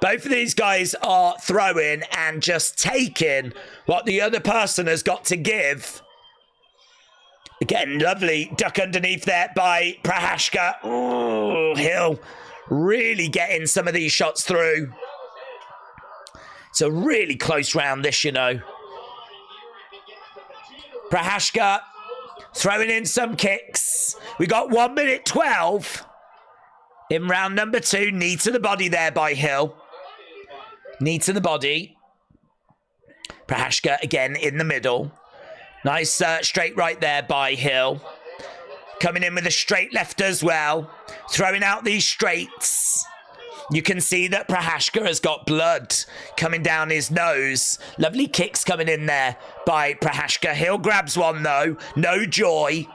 Both of these guys are throwing and just taking what the other person has got to give. Again, lovely duck underneath there by Prashka. Ooh, Hill really getting some of these shots through. It's a really close round, this, you know. Prashka throwing in some kicks. We got 1 minute 12 in round number 2. Knee to the body there by Hill. Knee to the body. Prashka again in the middle. Nice straight right there by Hill. Coming in with a straight left as well. Throwing out these straights. You can see that Prashka has got blood coming down his nose. Lovely kicks coming in there by Prashka. Hill grabs one though. No joy.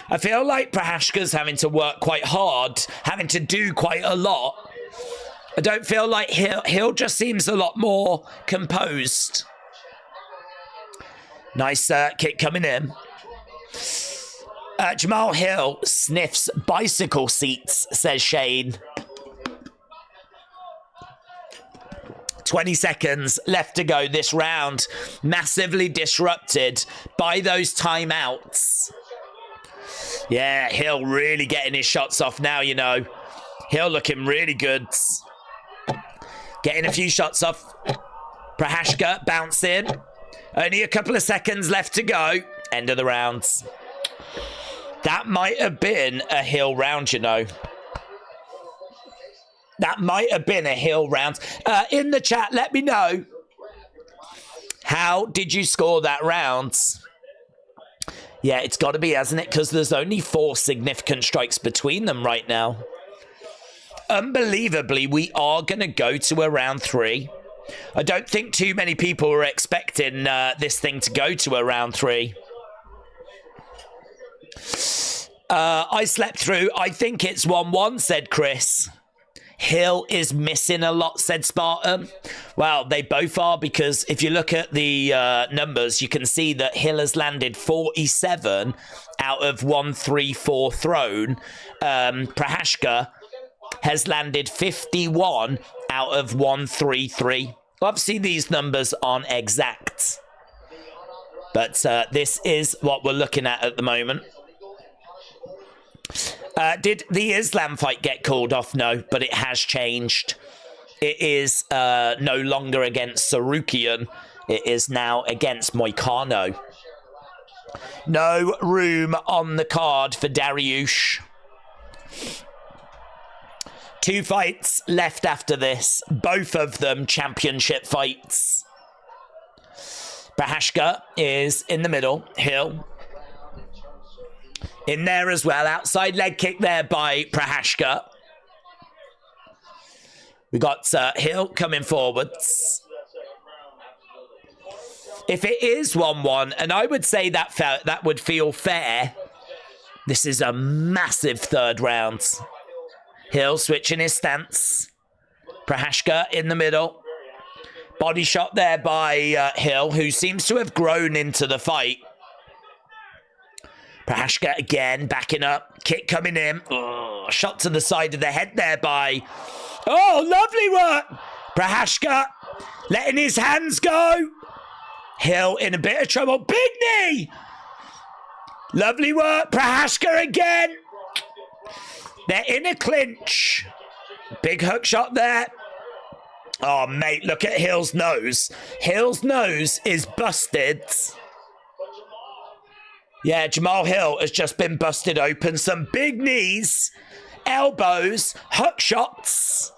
I feel like Prashka's having to work quite hard. Having to do quite a lot. I don't feel like Hill just seems a lot more composed. Nice kick coming in. Jamal Hill sniffs bicycle seats, says Shane. 20 seconds left to go this round. Massively disrupted by those timeouts. Yeah, Hill really getting his shots off now, you know. Hill looking really good. Getting a few shots off. Prashka bouncing. Only a couple of seconds left to go. End of the rounds. That might have been a Hill round, you know. That might have been a Hill round. In the chat, let me know. How did you score that round? Yeah, it's got to be, hasn't it? Because there's only 4 significant strikes between them right now. Unbelievably, we are going to go to a round 3. I don't think too many people were expecting this thing to go to a round 3. I slept through. I think it's 1-1, said Chris. Hill is missing a lot, said Spartan. Well, they both are, because if you look at the numbers, you can see that Hill has landed 47 out of 134 thrown. Prashka has landed 51 out of 133. Obviously, these numbers aren't exact, but this is what we're looking at the moment. Did the Islam fight get called off? No, but it has changed. It is no longer against Sarukian. It is now against Moicano. No room on the card for Dariush. 2 fights left after this. Both of them championship fights. Prashka is in the middle. Hill in there as well. Outside leg kick there by Prashka. We got Hill coming forwards. If it is 1-1, and I would say that would feel fair, this is a massive 3rd round. Hill switching his stance. Prashka in the middle. Body shot there by Hill, who seems to have grown into the fight. Prashka again, backing up. Kick coming in. Oh, shot to the side of the head there by... Oh, lovely work! Prashka letting his hands go. Hill in a bit of trouble. Big knee! Lovely work. Prashka again. They're in a clinch. Big hook shot there. Oh, mate, look at Hill's nose. Hill's nose is busted. Yeah, Jamal Hill has just been busted open. Some big knees, elbows, hook shots.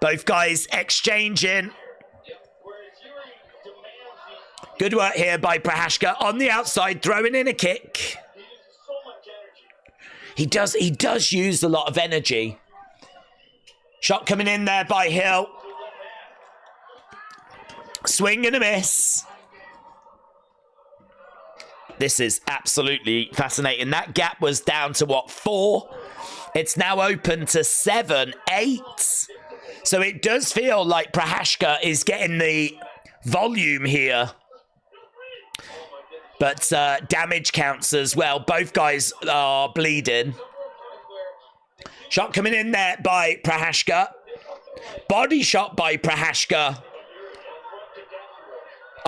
Both guys exchanging. Good work here by Prashka on the outside, throwing in a kick. He does use a lot of energy. Shot coming in there by Hill. Swing and a miss. This is absolutely fascinating. That gap was down to, what, 4? It's now open to 7, 8. So it does feel like Prashka is getting the volume here. But damage counts as well. Both guys are bleeding. Shot coming in there by Prashka. Body shot by Prashka.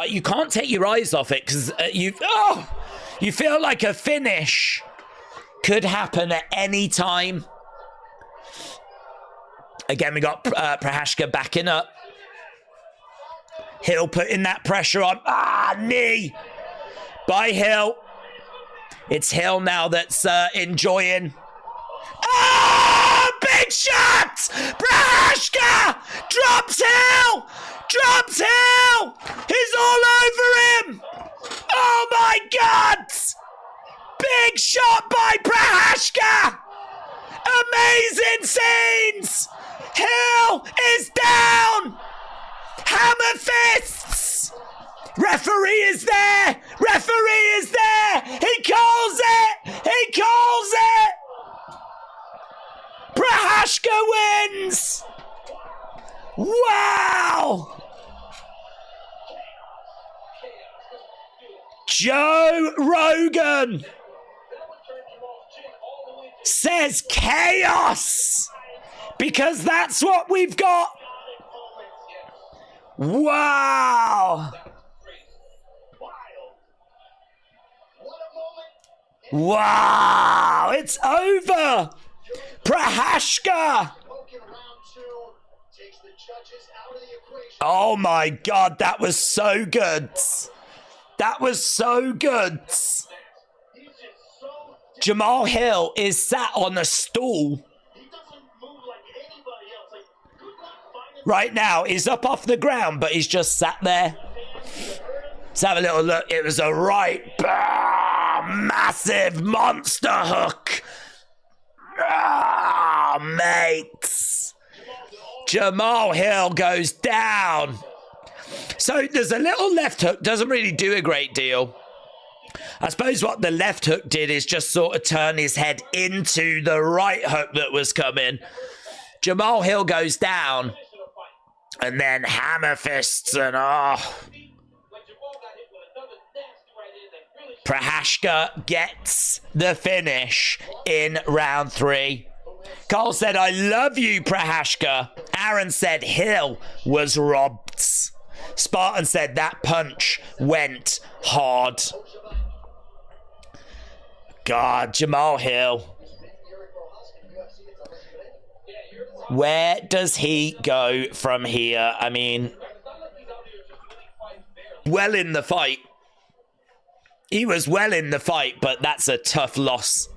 You can't take your eyes off it because you feel like a finish could happen at any time. Again, we got Prashka backing up. Hill putting that pressure on. Knee by Hill. It's Hill now that's enjoying. Big shot! Prashka drops Hill! Drops Hill! He's all over him! Oh my God! Big shot by Prashka! Amazing scenes! Hill is down! Hammer fists! Referee is there! Referee is there! He calls it! He calls it! Prashka wins! Wow! Joe Rogan says chaos because that's what we've got. Wow! Wow! It's over! Prashka Oh my God, that was so good. That was so good. Jamal Hill is sat on a stool. Right now, he's up off the ground, but he's just sat there. Let's have a little look. It was a right massive monster hook. Ah, mates. Jamal Hill goes down. So there's a little left hook. Doesn't really do a great deal. I suppose what the left hook did is just sort of turn his head into the right hook that was coming. Jamal Hill goes down. And then hammer fists and Prashka gets the finish in round 3. Cole said, I love you, Prashka. Aaron said Hill was robbed. Spartan said that punch went hard. God, Jamal Hill. Where does he go from here? I mean, well in the fight. He was well in the fight, but that's a tough loss.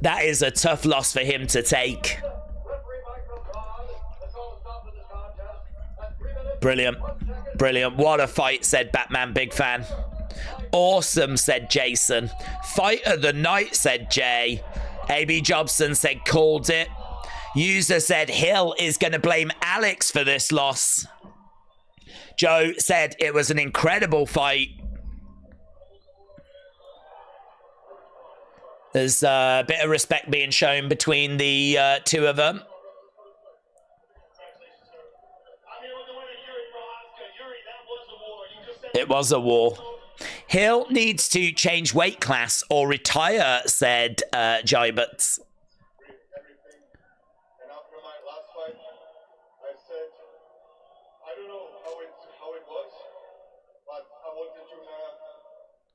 That is a tough loss for him to take. Brilliant. Brilliant. What a fight, said Batman Big Fan. Awesome, said Jason. Fight of the night, said Jay. AB Jobson said called it. User said Hill is going to blame Alex for this loss. Joe said it was an incredible fight. There's a bit of respect being shown between the two of them. It was a war. Hill needs to change weight class or retire, said Jybert.
And after my last fight, I said, I don't know how it was, but I wanted to have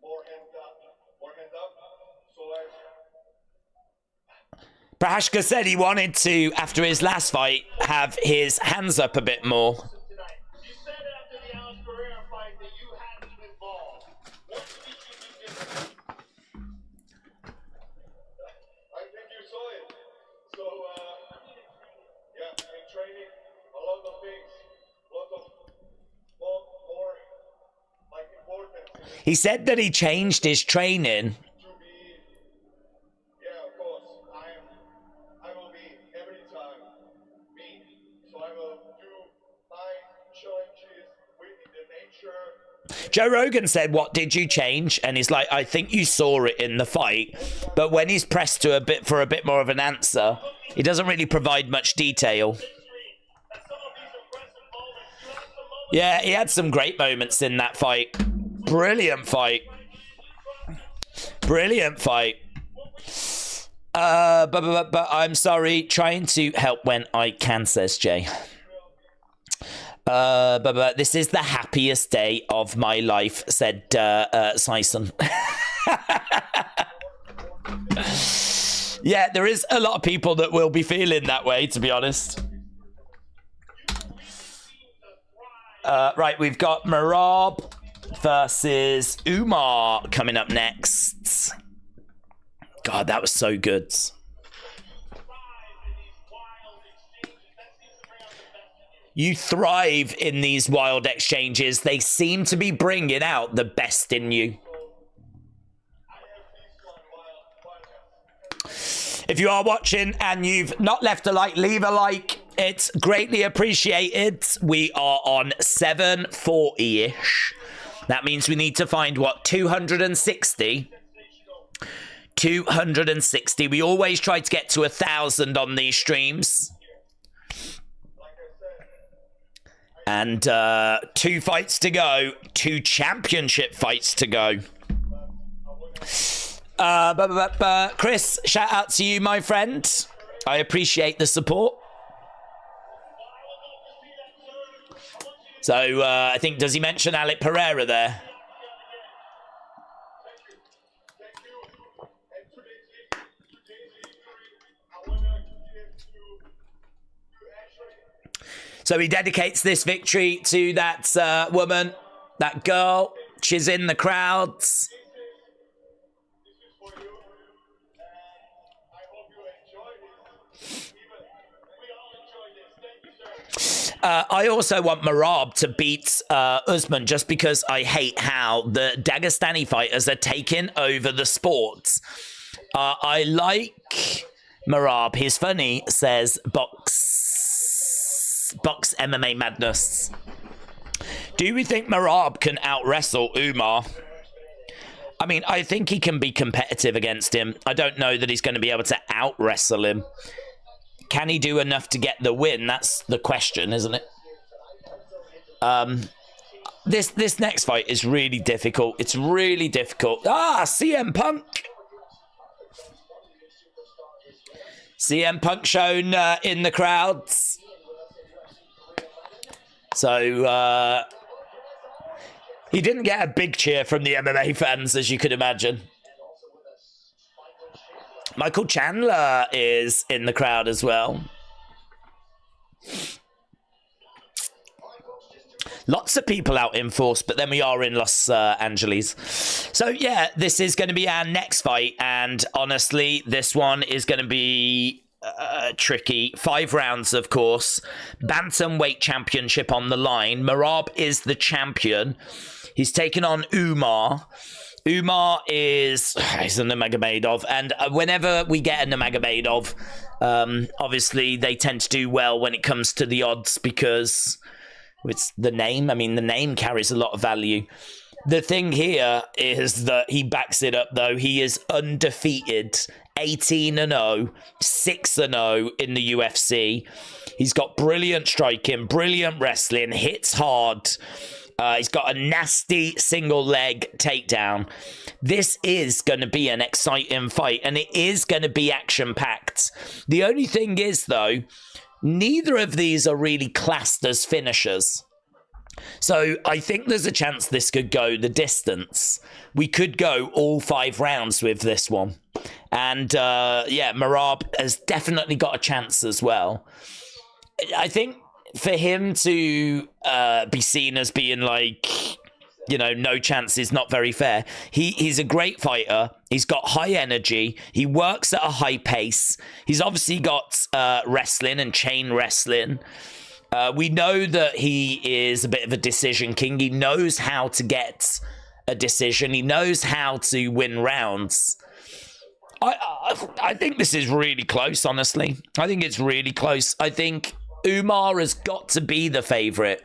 more hands up. So
Prashka said he wanted to, after his last fight, have his hands up a bit more.
You said after the Alex Ferrera fight that you had to involve. What did you do differently?
I think you saw it. So, yeah, in training, a lot of things, more like important
He said that he changed his training.
to be. Yeah, of course, I will be every time me. So I will do my challenges within the nature.
Joe Rogan said, what did you change? And he's like, I think you saw it in the fight. But when he's pressed to for a bit more of an answer, he doesn't really provide much detail. Yeah, he had some great moments in that fight. Brilliant fight. Brilliant fight. But I'm sorry, trying to help when I can, says Jay. But this is the happiest day of my life, said Sison. Yeah, there is a lot of people that will be feeling that way, to be honest. Right, we've got Merab versus Umar coming up next. God, that was so good. You thrive in these wild exchanges. They seem to be bringing out the best in you. If you are watching and you've not left a like, leave a like. It's greatly appreciated. We are on 740-ish. That means we need to find, what, 260? 260. We always try to get to 1,000 on these streams. And 2 fights to go. 2 championship fights to go. Chris, shout out to you, my friend. I appreciate the support. So, I think, does he mention Alec Pereira there? So he dedicates this victory to that woman, that girl. She's in the crowds. I also want Merab to beat Usman just because I hate how the Dagestani fighters are taking over the sport. I like Merab. He's funny, says Box MMA Madness. Do we think Merab can out-wrestle Umar? I mean, I think he can be competitive against him. I don't know that he's going to be able to out-wrestle him. Can he do enough to get the win? That's the question, isn't it? This next fight is really difficult. It's really difficult. CM Punk. CM Punk shown in the crowds. So, he didn't get a big cheer from the MMA fans, as you could imagine. Michael Chandler is in the crowd as well. Lots of people out in force, but then we are in Los Angeles. So, yeah, this is going to be our next fight. And honestly, this one is going to be tricky. 5 rounds, of course. Bantamweight Championship on the line. Merab is the champion. He's taken on Umar. Umar he's a Nurmagomedov, and whenever we get a Nurmagomedov, obviously they tend to do well when it comes to the odds because it's the name. I mean, the name carries a lot of value. The thing here is that he backs it up, though. He is undefeated, 18-0, 6-0 in the UFC. He's got brilliant striking, brilliant wrestling, hits hard. He's got a nasty single leg takedown. This is going to be an exciting fight, and it is going to be action-packed. The only thing is, though, neither of these are really classed as finishers. So I think there's a chance this could go the distance. We could go all 5 rounds with this one. And, yeah, Merab has definitely got a chance as well. I think for him to be seen as being like, you know, no chance is not very fair. He's a great fighter. He's got high energy. He works at a high pace. He's obviously got wrestling and chain wrestling. We know that he is a bit of a decision king. He knows how to get a decision. He knows how to win rounds. I think this is really close, honestly. I think it's really close. I think Umar has got to be the favourite,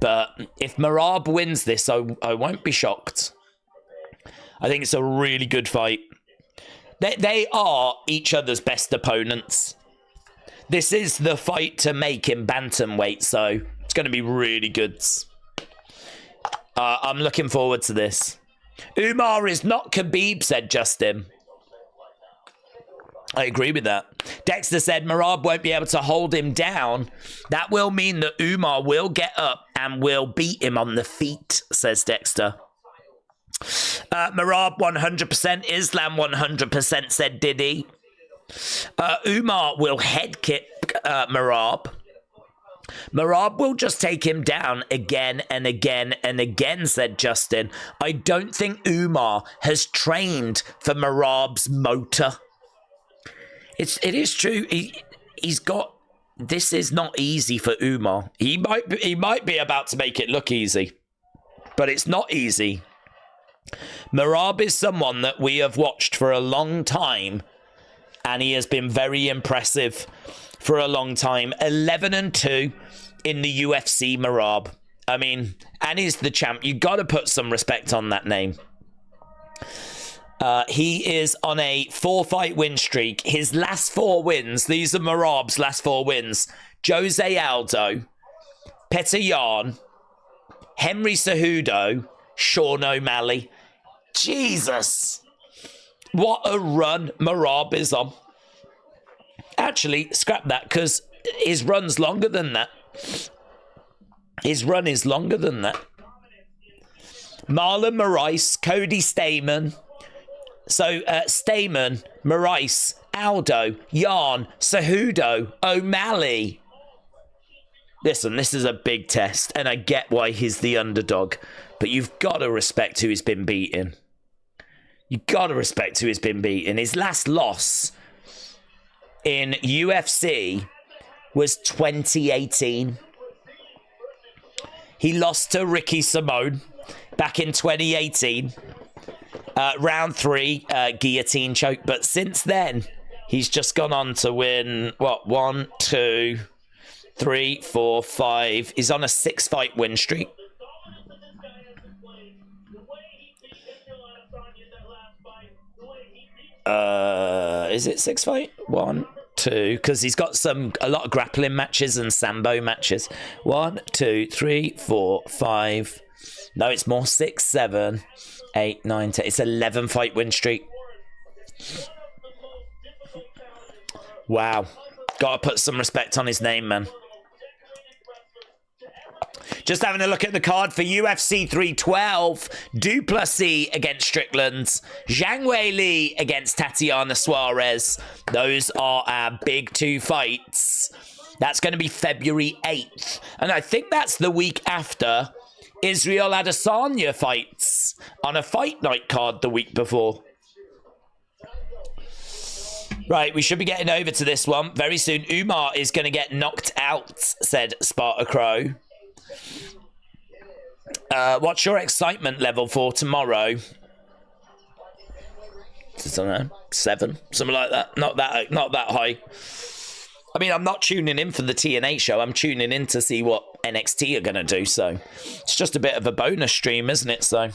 but if Merab wins this, I won't be shocked. I think it's a really good fight. They are each other's best opponents. This is the fight to make in bantamweight, so it's going to be really good. I'm looking forward to this. Umar is not Khabib, said Justin. I agree with that. Dexter said Merab won't be able to hold him down. That will mean that Umar will get up and will beat him on the feet, says Dexter. Merab 100%, Islam 100%, said Diddy. Umar will head kick Merab. Merab will just take him down again and again and again, said Justin. I don't think Umar has trained for Merab's motor. It is true. He's got. This is not easy for Umar. He might be about to make it look easy, but it's not easy. Merab is someone that we have watched for a long time, and he has been very impressive for a long time. 11-2 in the UFC, Merab. I mean, and he's the champ. You got to put some respect on that name. He is on a 4-fight win streak. His last 4 wins, these are Merab's last 4 wins. Jose Aldo, Petr Yan, Henry Cejudo, Sean O'Malley. Jesus. What a run Merab is on. Actually, scrap that, because his run's longer than that. His run is longer than that. Marlon Moraes, Cody Stamann. So, Stamann, Moraes, Aldo, Yan, Cejudo, O'Malley. Listen, this is a big test, and I get why he's the underdog, but you've got to respect who he's been beating. You've got to respect who he's been beating. His last loss in UFC was 2018. He lost to Ricky Simone back in 2018. Round 3, guillotine choke. But since then, he's just gone on to win, 1, 2, 3, 4, 5. He's on a 6-fight win streak. Is it 6-fight? 1, 2, because he's got a lot of grappling matches and sambo matches. 1, 2, 3, 4, 5. No, it's more. 6, 7, 8, 9, 10. It's 11-fight win streak. Wow. Gotta put some respect on his name, man. Just having a look at the card for UFC 312. Duplessis against Strickland. Zhang Weili against Tatiana Suarez. Those are our big 2 fights. That's going to be February 8th. And I think that's the week after Israel Adesanya fights on a fight night card the week before. Right, we should be getting over to this one very soon. Umar is going to get knocked out, said Sparta Crow. What's your excitement level for tomorrow? I don't know, 7, something like that. Not that high. I mean, I'm not tuning in for the TNA show. I'm tuning in to see what NXT are going to do. So it's just a bit of a bonus stream, isn't it? So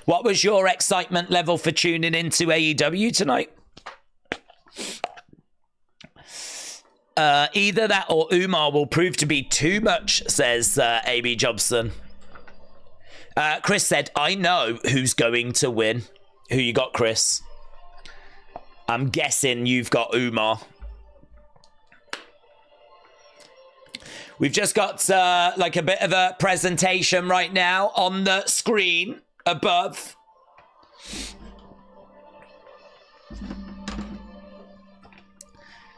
what was your excitement level for tuning into AEW tonight? Either that or Umar will prove to be too much, says AB Jobson. Chris said, I know who's going to win. Who you got, Chris? I'm guessing you've got Umar. We've just got like a bit of a presentation right now on the screen above.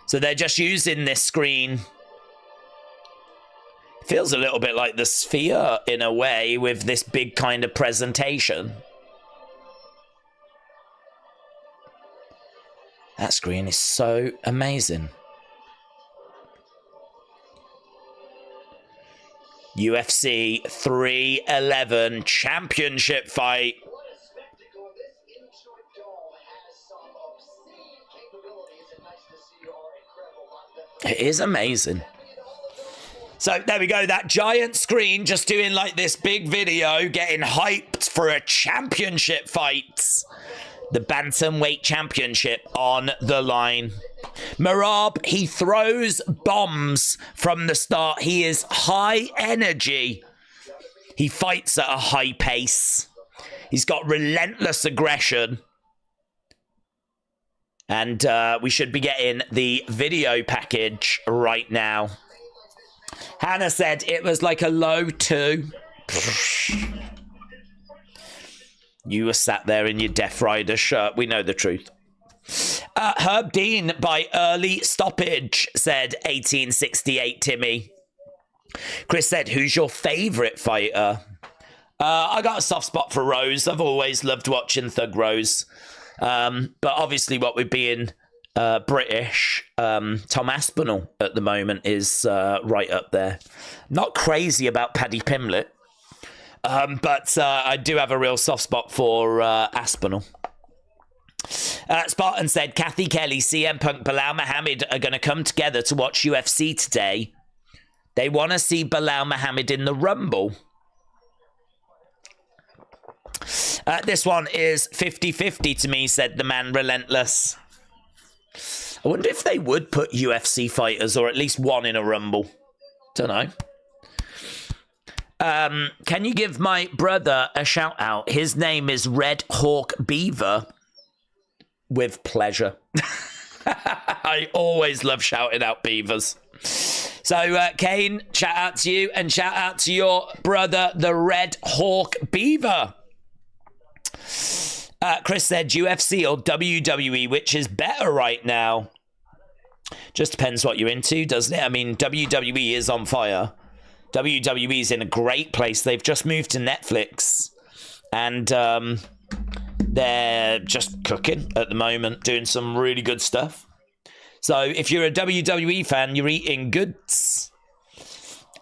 So they're just using this screen. Feels a little bit like the Sphere in a way with this big kind of presentation. That screen is so amazing. UFC 311 Championship fight. It is amazing. So there we go, that giant screen just doing like this big video, getting hyped for a championship fight. The Bantamweight Championship on the line. Merab, he throws bombs from the start. He is high energy. He fights at a high pace. He's got relentless aggression. And we should be getting the video package right now. Hannah said it was like a low 2. You were sat there in your Death Rider shirt. We know the truth. Herb Dean by early stoppage, said 1868 Timmy. Chris said, who's your favourite fighter? I got a soft spot for Rose. I've always loved watching Thug Rose. But obviously what with being British, Tom Aspinall at the moment is right up there. Not crazy about Paddy Pimblett, but I do have a real soft spot for Aspinall. Spartan said, Kathy Kelly, CM Punk, Bilal Muhammad are going to come together to watch UFC today. They want to see Bilal Muhammad in the Rumble. This one is 50-50 to me, said the man relentless. I wonder if they would put UFC fighters, or at least one, in a Rumble. Don't know. Can you give my brother a shout out? His name is Red Hawk Beaver. With pleasure. I always love shouting out beavers. So, Kane, shout out to you, and shout out to your brother, the Red Hawk Beaver. Chris said UFC or WWE, which is better right now? Just depends what you're into, doesn't it? I mean, WWE is on fire. WWE's in a great place. They've just moved to Netflix. And they're just cooking at the moment, doing some really good stuff. So if you're a WWE fan, you're eating goods.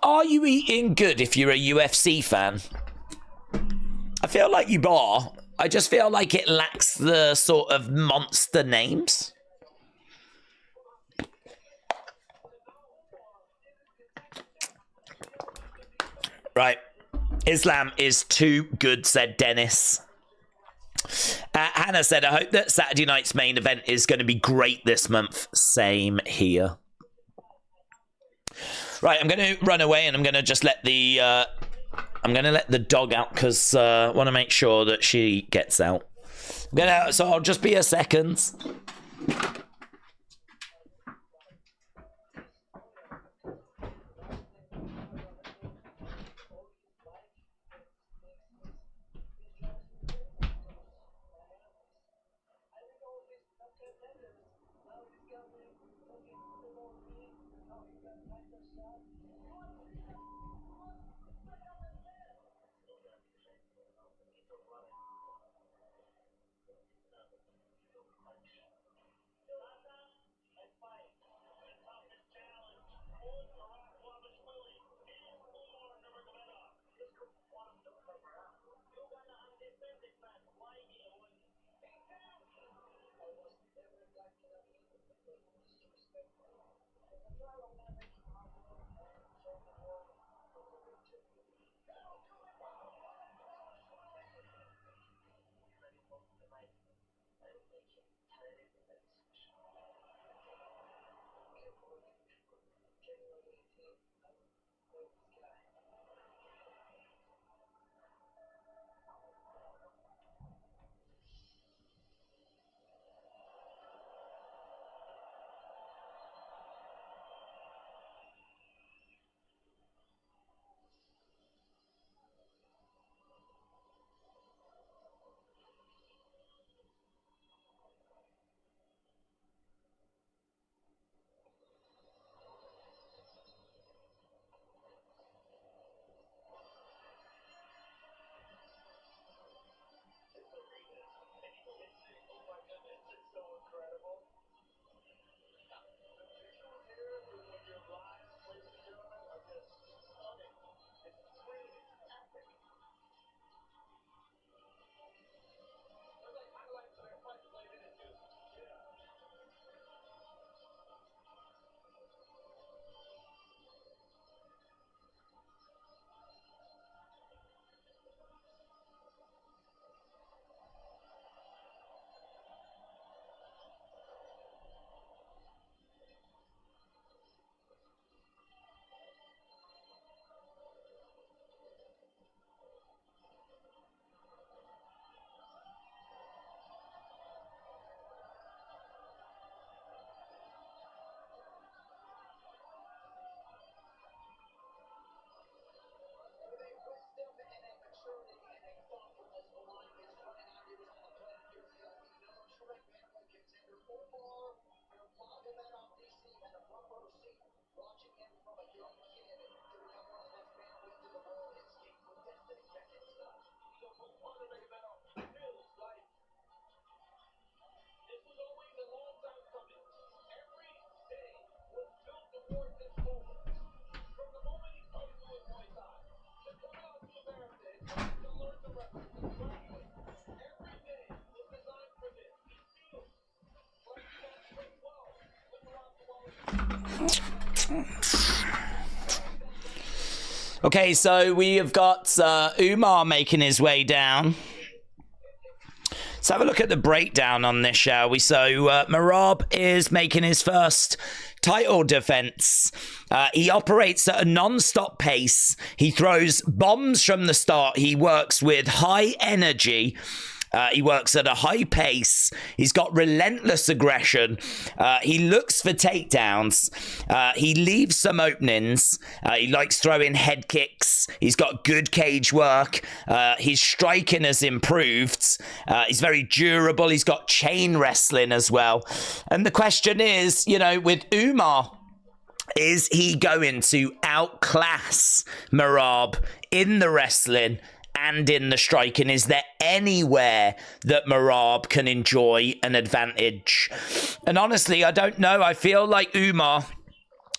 Are you eating good if you're a UFC fan? I feel like you are. I just feel like it lacks the sort of monster names. Right. Islam is too good, said Dennis. Hannah said, I hope that Saturday night's main event is going to be great this month. Same here. Right, I'm going to run away and I'm going to just let the dog out because I want to make sure that she gets out. So I'll just be a second. Okay, so we have got Umar making his way down. Let's have a look at the breakdown on this, shall we? So Merab is making his first title defense. He operates at a non-stop pace. He throws bombs from the start. He works with high energy. He works at a high pace. He's got relentless aggression. He looks for takedowns. He leaves some openings. He likes throwing head kicks. He's got good cage work. His striking has improved. He's very durable. He's got chain wrestling as well. And the question is, you know, with Umar, is he going to outclass Merab in the wrestling and in the striking? Is there anywhere that Merab can enjoy an advantage? And honestly, I don't know. I feel like Umar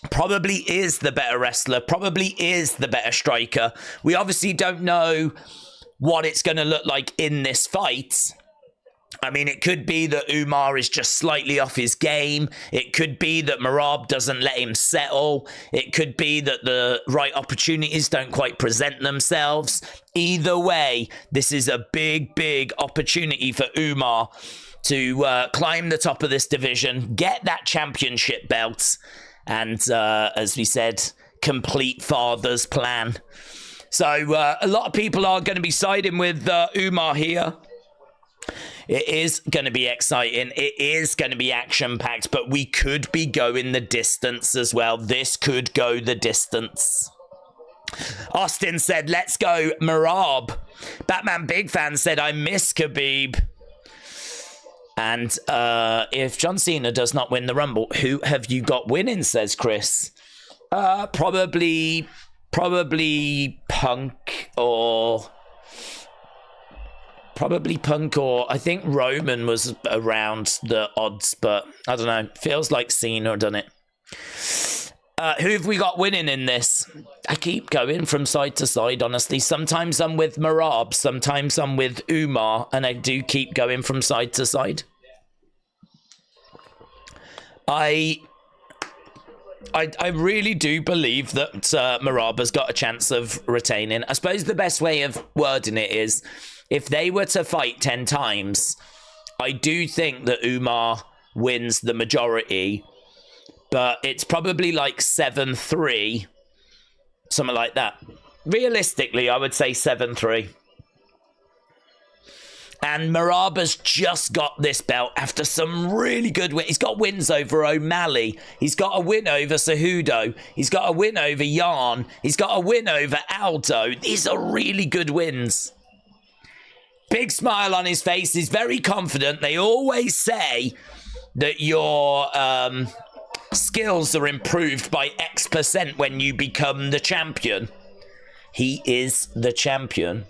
probably is the better wrestler, probably is the better striker. We obviously don't know what it's going to look like in this fight. I mean, it could be that Umar is just slightly off his game. It could be that Merab doesn't let him settle. It could be that the right opportunities don't quite present themselves. Either way, this is a big, big opportunity for Umar to climb the top of this division, get that championship belt, and, as we said, complete father's plan. So a lot of people are going to be siding with Umar here. It is going to be exciting. It is going to be action-packed, but we could be going the distance as well. This could go the distance. Austin said, let's go Merab. Batman Big Fan said, I miss Khabib. And if John Cena does not win the Rumble, who have you got winning, says Chris? Probably Punk or... Probably Punk, or I think Roman was around the odds, but I don't know. Feels like Cena done it. Who have we got winning in this? I keep going from side to side, honestly. Sometimes I'm with Merab, sometimes I'm with Umar, and I do keep going from side to side. I really do believe that Merab has got a chance of retaining. I suppose the best way of wording it is, if they were to fight 10 times, I do think that Umar wins the majority, but it's probably like 7-3, something like that. Realistically, I would say 7-3. And Merab has just got this belt after some really good wins. He's got wins over O'Malley. He's got a win over Cejudo. He's got a win over Jan. He's got a win over Aldo. These are really good wins. Big smile on his face. He's very confident. They always say that your skills are improved by X% when you become the champion. He is the champion.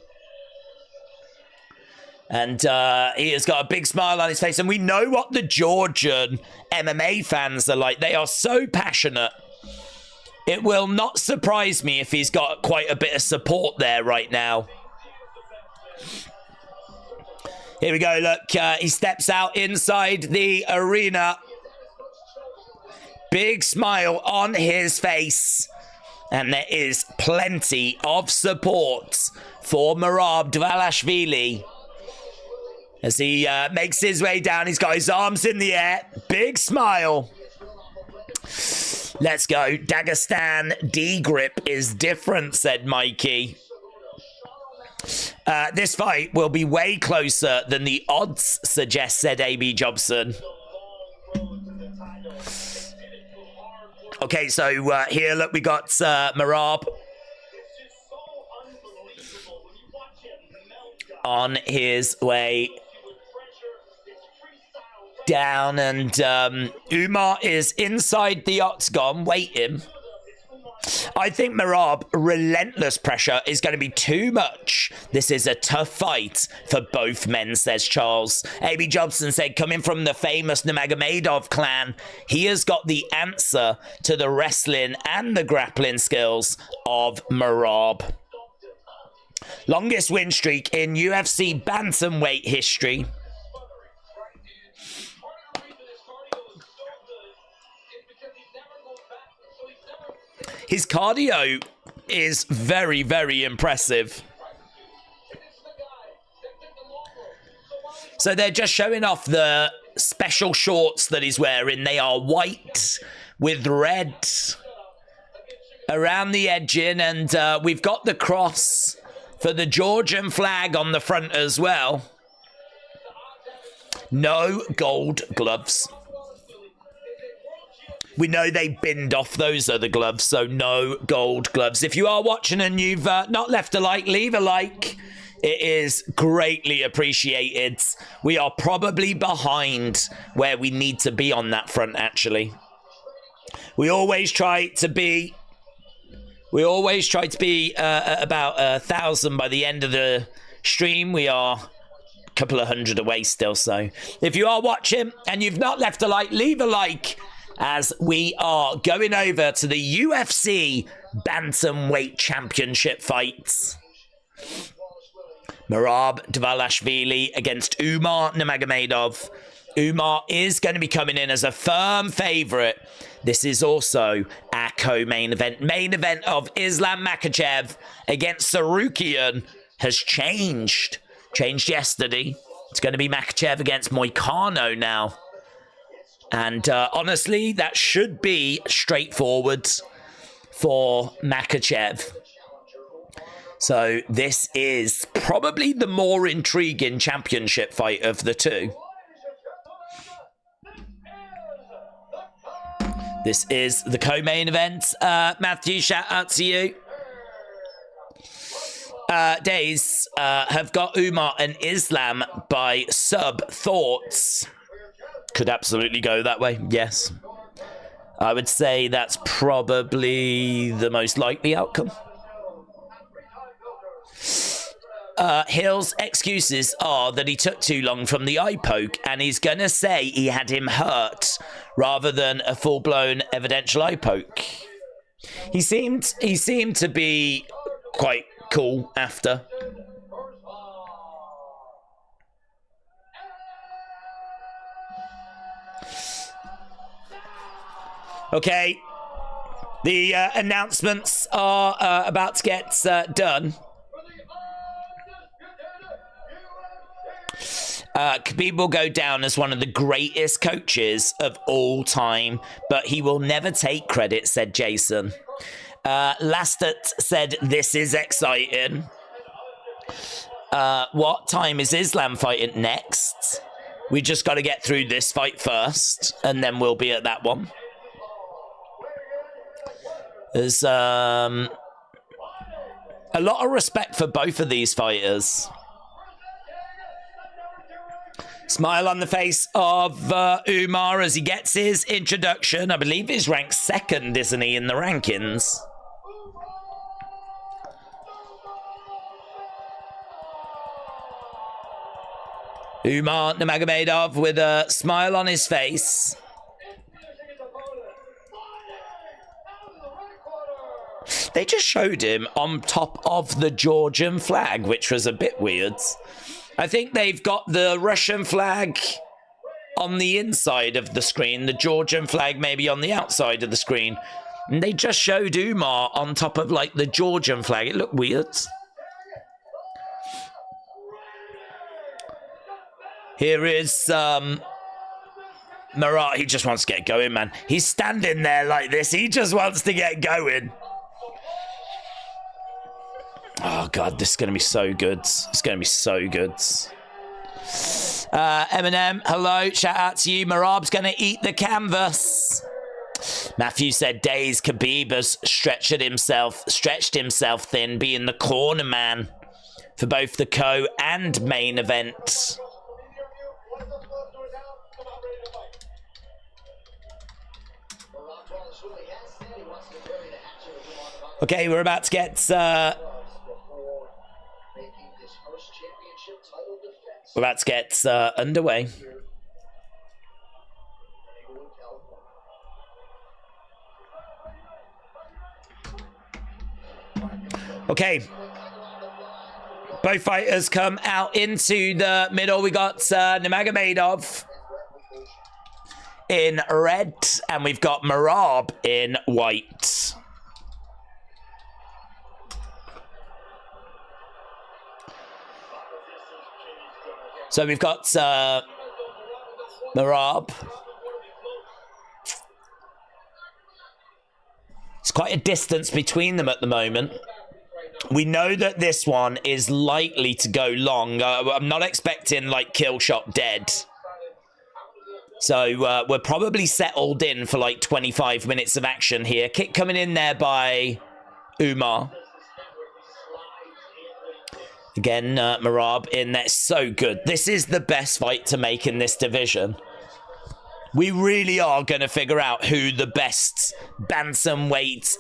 And he has got a big smile on his face. And we know what the Georgian MMA fans are like. They are so passionate. It will not surprise me if he's got quite a bit of support there right now. Here we go, look, he steps out inside the arena. Big smile on his face. And there is plenty of support for Merab Dvalishvili. As he makes his way down, he's got his arms in the air. Big smile. Let's go. Dagestan D-grip is different, said Mikey. This fight will be way closer than the odds suggest, said AB Jobson. Okay, so here, look, we got Merab on his way down, and Umar is inside the octagon waiting. I think Merab, relentless pressure is going to be too much. This is a tough fight for both men, says Charles. A.B. Jobson said, coming from the famous Nurmagomedov clan, he has got the answer to the wrestling and the grappling skills of Merab. Longest win streak in UFC Bantamweight history. His cardio is very, very impressive. So they're just showing off the special shorts that he's wearing. They are white with red around the edging, and we've got the cross for the Georgian flag on the front as well. No gold gloves. We know they binned off those other gloves, so no gold gloves. If you are watching and you've not left a like, leave a like. It is greatly appreciated. We are probably behind where we need to be on that front, actually. We always try to be about 1,000 by the end of the stream. We are a couple of hundred away still, so if you are watching and you've not left a like, leave a like, as we are going over to the UFC Bantamweight Championship fights. Merab Dvalishvili against Umar Nurmagomedov. Umar is going to be coming in as a firm favourite. This is also our co-main event. Main event of Islam Makhachev against Sarukian has changed. Changed yesterday. It's going to be Makhachev against Moicano now. And honestly, that should be straightforward for Makhachev. So this is probably the more intriguing championship fight of the two. This is the co-main event. Matthew, shout out to you. Days have got Umar and Islam by sub. Thoughts? Could absolutely go that way, yes. I would say that's probably the most likely outcome. Hill's excuses are that he took too long from the eye poke, and he's gonna say he had him hurt rather than a full-blown evidential eye poke. He seemed to be quite cool after. Okay, the announcements are about to get done. Khabib will go down as one of the greatest coaches of all time, but he will never take credit, said Jason. Lastet said, this is exciting. What time is Islam fighting next? We just got to get through this fight first, and then we'll be at that one. There's a lot of respect for both of these fighters. Smile on the face of Umar as he gets his introduction. I believe he's ranked second, isn't he, in the rankings? Umar Nurmagomedov with a smile on his face. They just showed him on top of the Georgian flag, which was a bit weird. I think they've got the Russian flag on the inside of the screen, the Georgian flag maybe on the outside of the screen. And they just showed Umar on top of, like, the Georgian flag. It looked weird. Here is Merab. He just wants to get going, man. He's standing there like this. He just wants to get going. Oh, God, this is going to be so good. It's going to be so good. Eminem, hello. Shout out to you. Merab's going to eat the canvas. Matthew said Days Khabib has stretched himself thin, being the corner man for both the co and main event. Okay, we're about to get underway. Okay. Both fighters come out into the middle. We got Nurmagomedov in red, and we've got Merab in white. So we've got Merab. It's quite a distance between them at the moment. We know that this one is likely to go long. I'm not expecting, like, kill shot dead. So we're probably settled in for like 25 minutes of action here. Kick coming in there by Umar. Again, Merab in there. So good. This is the best fight to make in this division. We really are going to figure out who the best bantamweight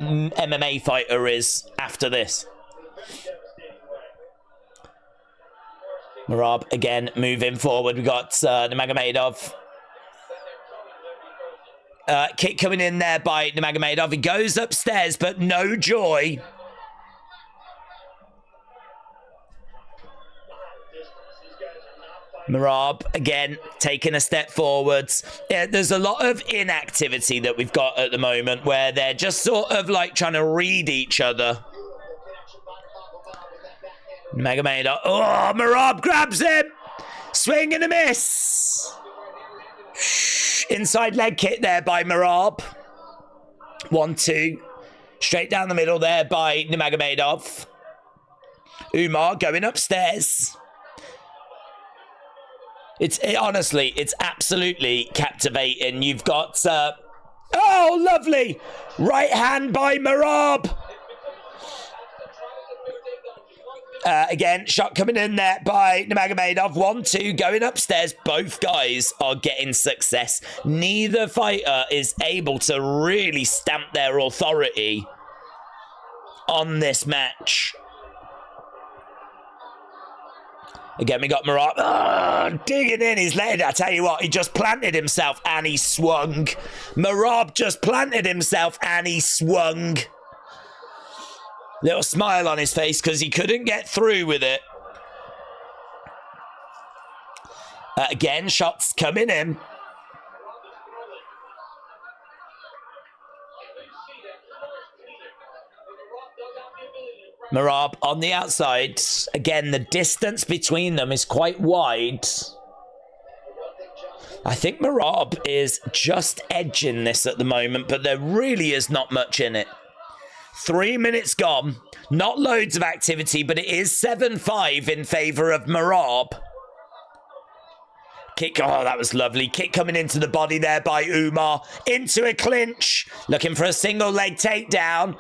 MMA fighter is after this. Merab again moving forward. We got Nurmagomedov. Kick coming in there by Nurmagomedov. He goes upstairs, but no joy. Merab again taking a step forwards. Yeah, there's a lot of inactivity that we've got at the moment where they're just sort of like trying to read each other. Nurmagomedov. Oh, Merab grabs him. Swing and a miss. Inside leg kick there by Merab. 1-2. Straight down the middle there by Nurmagomedov. Umar going upstairs. Honestly, it's absolutely captivating. You've got, oh, lovely. Right hand by Merab. Again, shot coming in there by Nurmagomedov. 1-2 going upstairs. Both guys are getting success. Neither fighter is able to really stamp their authority on this match. Again, we got Merab digging in. He's letting it. I tell you what, he just planted himself and he swung. Merab just planted himself and he swung. Little smile on his face because he couldn't get through with it. Again, shots coming in. Merab on the outside. Again, the distance between them is quite wide. I think Merab is just edging this at the moment, but there really is not much in it. 3 minutes gone. Not loads of activity, but it is 7-5 in favour of Merab. Kick. Oh, that was lovely. Kick coming into the body there by Umar. Into a clinch. Looking for a single leg takedown.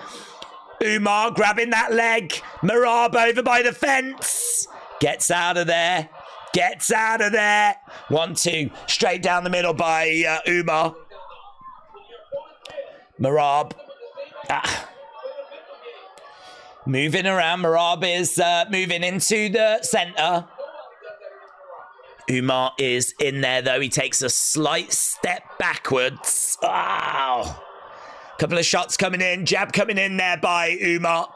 Umar grabbing that leg. Merab over by the fence. Gets out of there. Gets out of there. 1-2. Straight down the middle by Umar. Merab. Moving around. Merab is moving into the centre. Umar is in there, though. He takes a slight step backwards. Wow. Couple of shots coming in. Jab coming in there by Umar.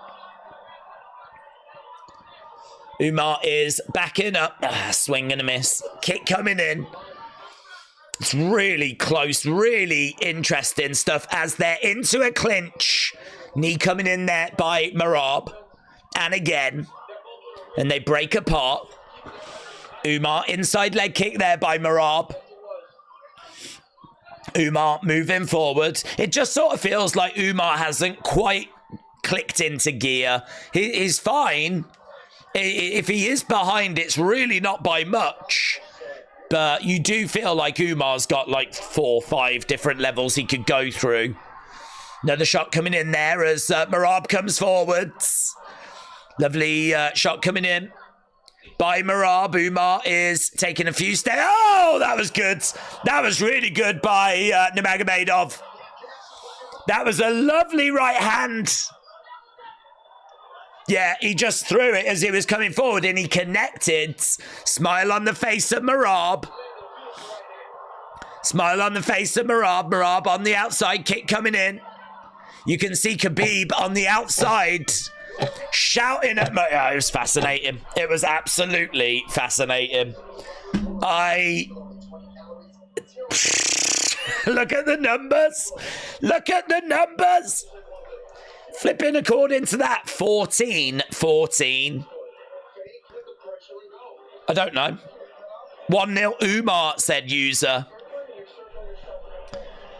Umar is backing up. Swing and a miss. Kick coming in. It's really close. Really interesting stuff as they're into a clinch. Knee coming in there by Merab. And again. And they break apart. Umar inside leg kick there by Merab. Umar moving forward. It just sort of feels like Umar hasn't quite clicked into gear. He's fine. If he is behind, it's really not by much. But you do feel like Umar's got like 4 or 5 different levels he could go through. Another shot coming in there as Merab comes forwards. Lovely shot coming in by Merab. Umar is taking a few steps. Oh, that was good. That was really good by Nurmagomedov. That was a lovely right hand. Yeah, he just threw it as he was coming forward and he connected. Smile on the face of Merab. Smile on the face of Merab. Merab on the outside, kick coming in. You can see Khabib on the outside shouting at Mo. Oh, it was fascinating. It was absolutely fascinating. Look at the numbers. Look at the numbers. Flipping according to that. 14-14. I don't know. 1-0 Umar, said user.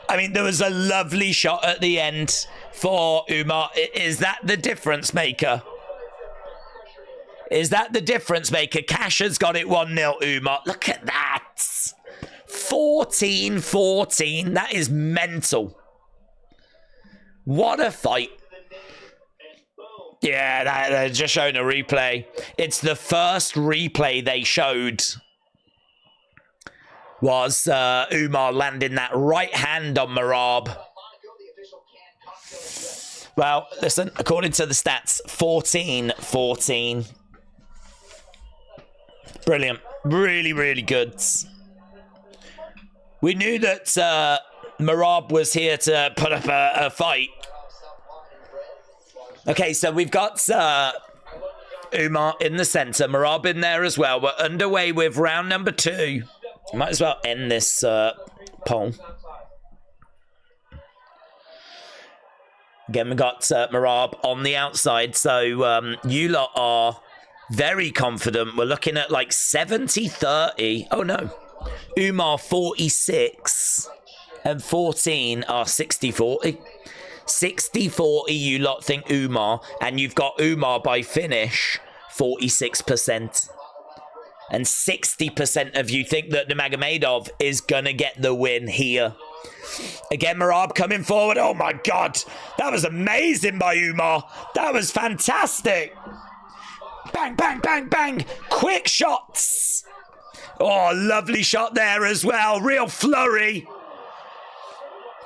I mean, there was a lovely shot at the end for Umar. Is that the difference maker? Is that the difference maker? Cash has got it 1-0 Umar. Look at that. 14-14. That is mental. What a fight. Yeah, they're just showing a replay. It's the first replay they showed. Was Umar landing that right hand on Merab. Well, listen, according to the stats, 14-14. Brilliant. Really, really good. We knew that Merab was here to put up a fight. Okay, so we've got Umar in the center, Merab in there as well. We're underway with round number 2. Might as well end this poll. Again, we got Merab on the outside, so you lot are very confident. We're looking at like 70-30. Oh, no. Umar 46 and 14 are 60-40. 60-40, you lot think Umar, and you've got Umar by finish 46%. And 60% of you think that Nurmagomedov is going to get the win here. Again, Merab coming forward. Oh, my God. That was amazing by Umar. That was fantastic. Bang, bang, bang, bang. Quick shots. Oh, lovely shot there as well. Real flurry.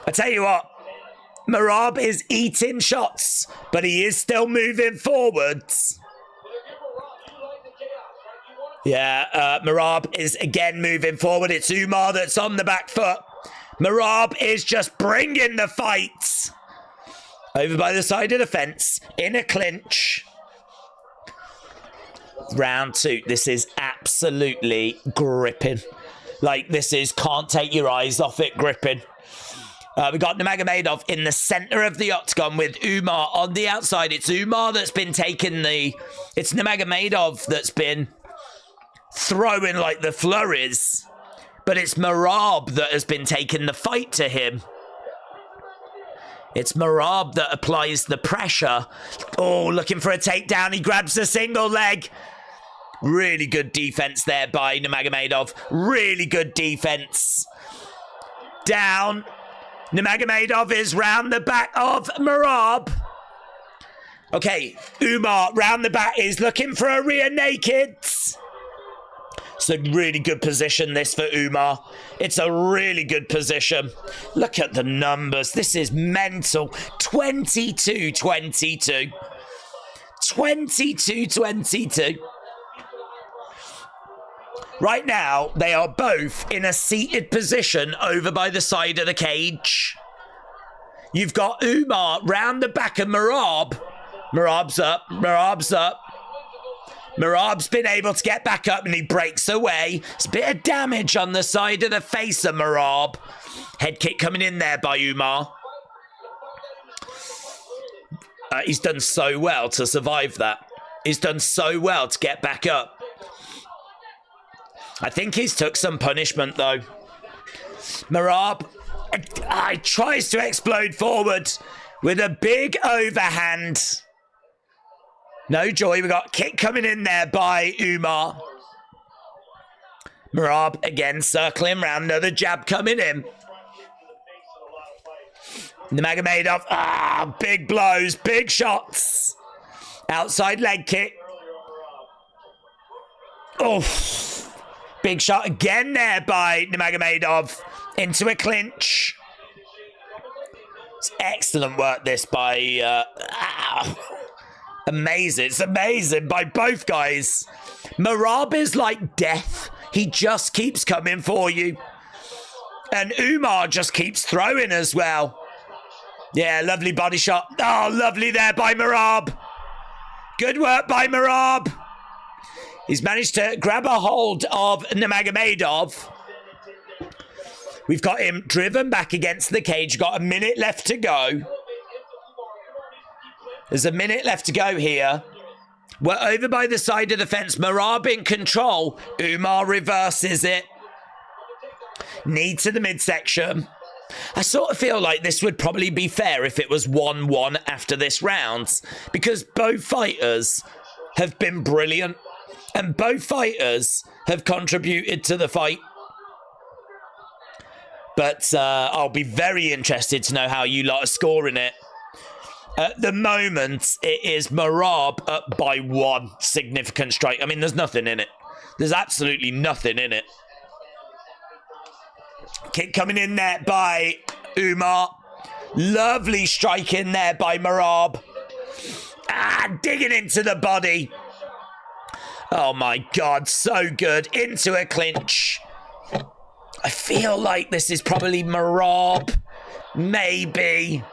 I tell you what. Merab is eating shots, but he is still moving forwards. Yeah, Merab is again moving forward. It's Umar that's on the back foot. Merab is just bringing the fight. Over by the side of the fence, in a clinch. Round 2. This is absolutely gripping. Like, this is can't take your eyes off it gripping. We got Nurmagomedov in the center of the octagon with Umar on the outside. It's Umar that's been taking the... It's Nurmagomedov that's been throwing like the flurries. But it's Merab that has been taking the fight to him. It's Merab that applies the pressure. Oh, looking for a takedown. He grabs a single leg. Really good defense there by Nurmagomedov. Really good defense. Down. Nurmagomedov is round the back of Merab. Okay, Umar round the back is looking for a rear naked. It's a really good position, this, for Umar. It's a really good position. Look at the numbers. This is mental. 22-22. 22-22. Right now, they are both in a seated position over by the side of the cage. You've got Umar round the back of Merab. Merab's up. Merab's up. Merab's been able to get back up and he breaks away. It's a bit of damage on the side of the face of Merab. Head kick coming in there by Umar. He's done so well to survive that. He's done so well to get back up. I think he's took some punishment, though. Merab tries to explode forward with a big overhand. No joy. We got kick coming in there by Umar. Merab again circling round. Another jab coming in. Nurmagomedov. Big blows. Big shots. Outside leg kick. Oof. Big shot again there by Nurmagomedov into a clinch. It's excellent work this by... amazing. It's amazing by both guys. Merab is like death. He just keeps coming for you. And Umar just keeps throwing as well. Yeah, lovely body shot. Oh, lovely there by Merab. Good work by Merab. He's managed to grab a hold of Nurmagomedov. We've got him driven back against the cage. Got a minute left to go. There's a minute left to go here. We're over by the side of the fence. Merab in control. Umar reverses it. Knee to the midsection. I sort of feel like this would probably be fair if it was 1-1 after this round. Because both fighters have been brilliant. And both fighters have contributed to the fight. But I'll be very interested to know how you lot are scoring it. At the moment, it is Merab up by 1 significant strike. I mean, there's nothing in it. There's absolutely nothing in it. Kick coming in there by Umar. Lovely strike in there by Merab. Digging into the body. Oh my God, so good. Into a clinch. I feel like this is probably Merab. Maybe.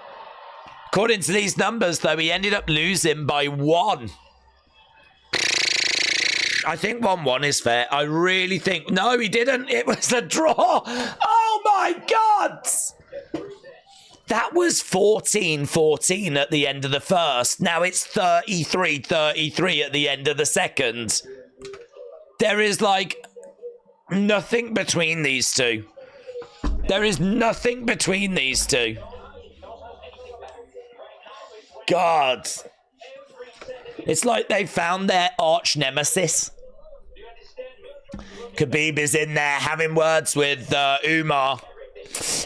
According to these numbers, though, he ended up losing by 1. I think 1-1 is fair. I really think... No, he didn't. It was a draw. Oh, my God. That was 14-14 at the end of the first. Now it's 33-33 at the end of the second. There is, like, nothing between these two. There is nothing between these two. God. It's like they found their arch nemesis. Khabib is in there having words with Umar.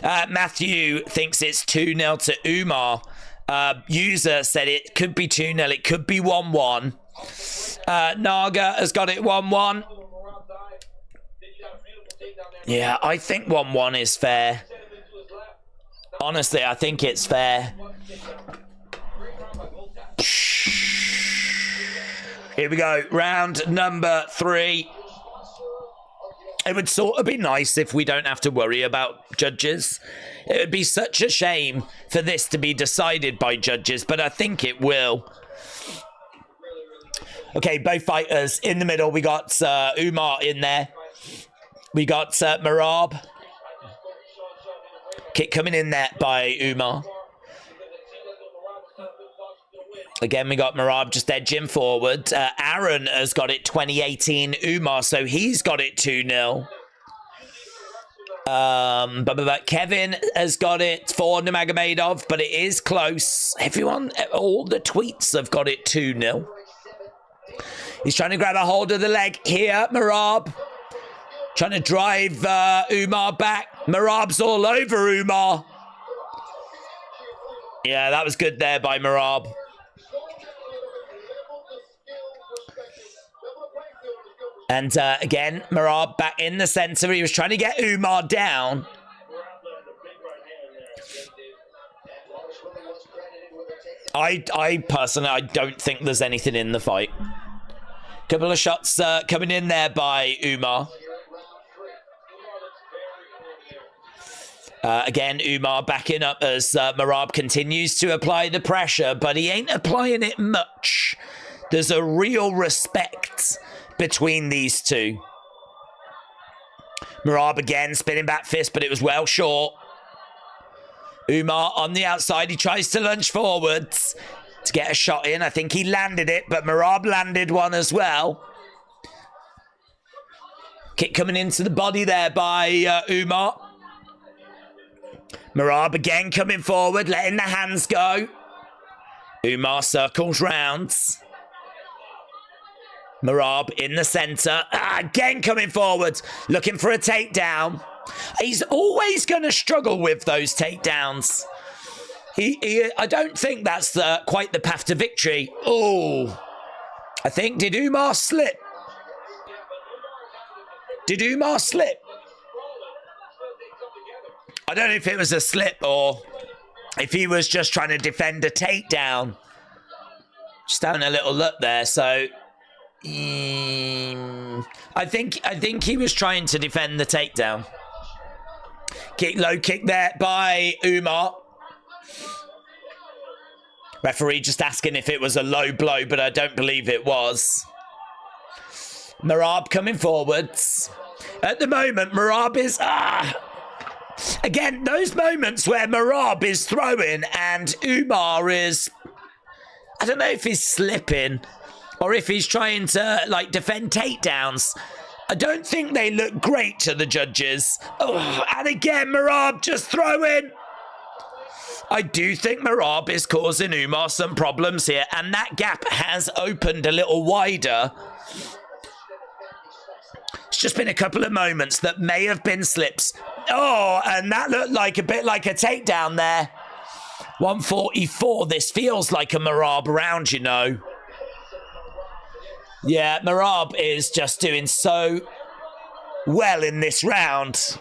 Matthew thinks it's 2-0 to Umar. User said it could be 2-0. It could be 1-1. Naga has got it 1-1. Yeah, I think 1-1 is fair. Honestly, I think it's fair. Here we go. Round number 3. It would sort of be nice if we don't have to worry about judges. It would be such a shame for this to be decided by judges, but I think it will. Okay, both fighters in the middle. We got Umar in there. We got Merab. Kick coming in there by Umar. Again, we got Merab just edging forward. Aaron has got it 2018 Umar, so he's got it 2-0. Kevin has got it for Nurmagomedov, but it is close. Everyone, all the tweets have got it 2-0. He's trying to grab a hold of the leg here, Merab. Trying to drive Umar back. Merab's all over Umar. Yeah, that was good there by Merab. And again, Merab back in the center. He was trying to get Umar down. I personally, I don't think there's anything in the fight. Couple of shots coming in there by Umar. Again, Umar backing up as Merab continues to apply the pressure, but he ain't applying it much. There's a real respect between these two. Merab again spinning back fist, but it was well short. Umar on the outside. He tries to lunge forwards to get a shot in. I think he landed it, but Merab landed one as well. Kick coming into the body there by Umar. Merab again coming forward, letting the hands go. Umar circles rounds. Merab in the center. Again coming forward, looking for a takedown. He's always going to struggle with those takedowns. I don't think that's quite the path to victory. Oh, I think, did Umar slip? Did Umar slip? I don't know if it was a slip or if he was just trying to defend a takedown. Just having a little look there, so... I think he was trying to defend the takedown. Low kick there by Umar. Referee just asking if it was a low blow, but I don't believe it was. Merab coming forwards. At the moment, Merab is... Again, those moments where Merab is throwing and Umar is... I don't know if he's slipping or if he's trying to, like, defend takedowns. I don't think they look great to the judges. Oh, and again, Merab just throwing. I do think Merab is causing Umar some problems here, and that gap has opened a little wider. It's just been a couple of moments that may have been slips. Oh, and that looked like a bit like a takedown there. 144. This feels like a Merab round, you know. Yeah, Merab is just doing so well in this round.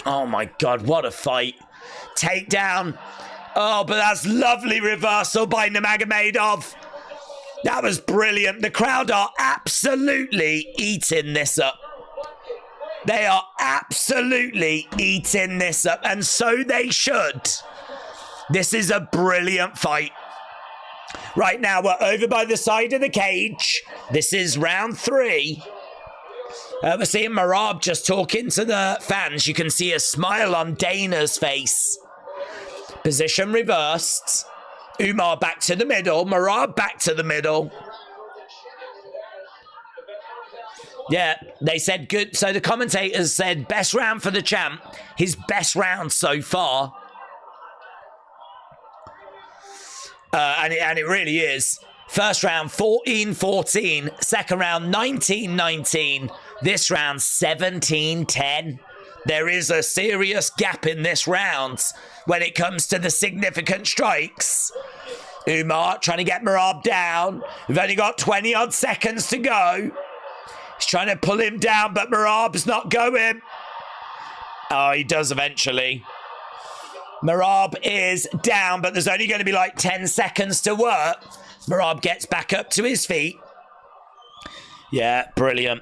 Oh my God, what a fight. Takedown. Oh, but that's lovely reversal by Nurmagomedov. That was brilliant. The crowd are absolutely eating this up. They are absolutely eating this up, and so they should. This is a brilliant fight. Right now, we're over by the side of the cage. This is round 3. We're seeing Morab just talking to the fans. You can see a smile on Dana's face. Position reversed. Umar back to the middle. Morab back to the middle. Yeah, they said good. So the commentators said best round for the champ. His best round so far. And it really is. First round, 14-14. Second round, 19-19. This round, 17-10. There is a serious gap in this round when it comes to the significant strikes. Umar trying to get Merab down. We've only got 20-odd seconds to go. He's trying to pull him down, but Merab's not going. Oh, he does eventually. Merab is down, but there's only going to be like 10 seconds to work. Merab gets back up to his feet. Yeah, brilliant.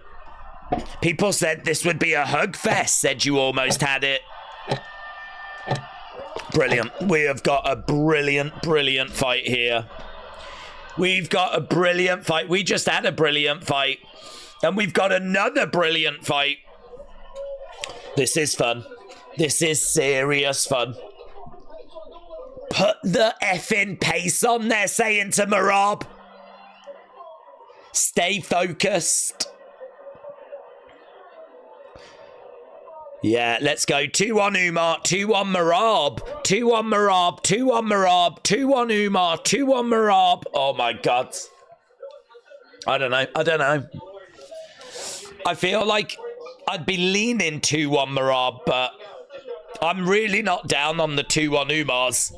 People said this would be a hug fest, said you almost had it. Brilliant. We have got a brilliant, brilliant fight here. We've got a brilliant fight. We just had a brilliant fight. And we've got another brilliant fight. This is fun. This is serious fun. Put the effing pace on, they're saying to Merab. Stay focused. Yeah, let's go. 2-1 Umar, 2-1 Merab, 2-1 Merab, 2-1 Merab, 2-1 Umar, 2-1 Merab. Oh my God. I don't know. I feel like I'd be leaning 2-1 Merab, but I'm really not down on the 2-1 Umars.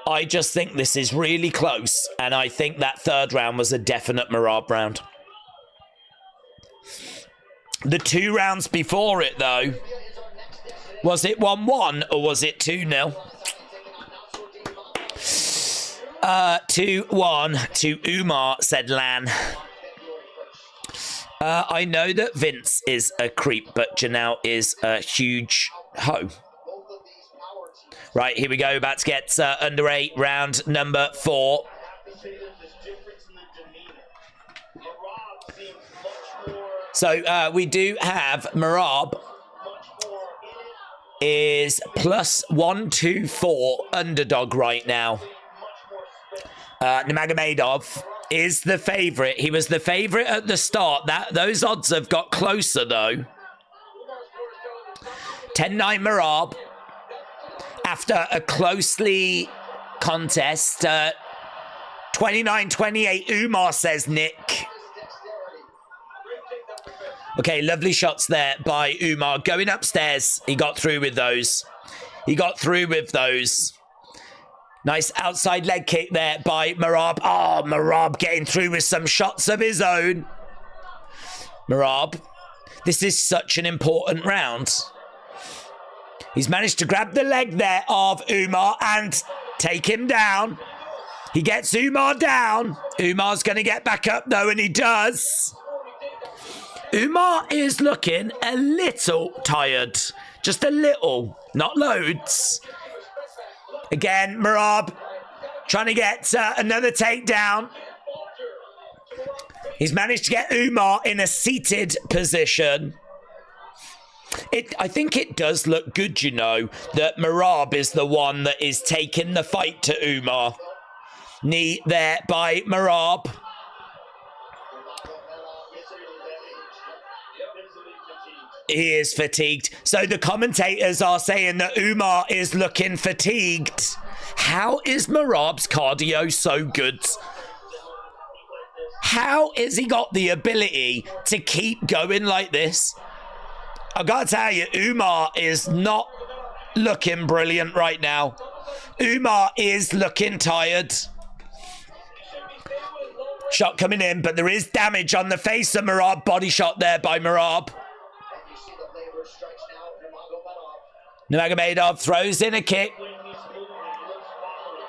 I just think this is really close, and I think that third round was a definite Merab round. The 2 rounds before it, though, was it 1-1 or was it 2-0? 2-1 to Umar, said Lan. I know that Vince is a creep, but Janelle is a huge hoe. Right, here we go. About to get under 8, round number 4. So we do have Merab is plus 124 underdog right now. Nurmagomedov is the favourite. He was the favourite at the start. Those odds have got closer though. 10-9 Merab after a closely contest. 29-28 Umar, says Nick. Okay, lovely shots there by Umar. Going upstairs. He got through with those. Nice outside leg kick there by Merab. Oh, Merab getting through with some shots of his own. Merab. This is such an important round. He's managed to grab the leg there of Umar and take him down. He gets Umar down. Umar's going to get back up though, and he does. Umar is looking a little tired. Just a little, not loads. Again, Merab trying to get another takedown. He's managed to get Umar in a seated position. I think it does look good, you know, that Merab is the one that is taking the fight to Umar. Knee there by Merab. He is fatigued. So the commentators are saying that Umar is looking fatigued. How is Merab's cardio so good? How has he got the ability to keep going like this? I gotta tell you, Umar is not looking brilliant right now. Umar is looking tired. Shot coming in, but there is damage on the face of Merab. Body shot there by Merab. Nurmagomedov throws in a kick.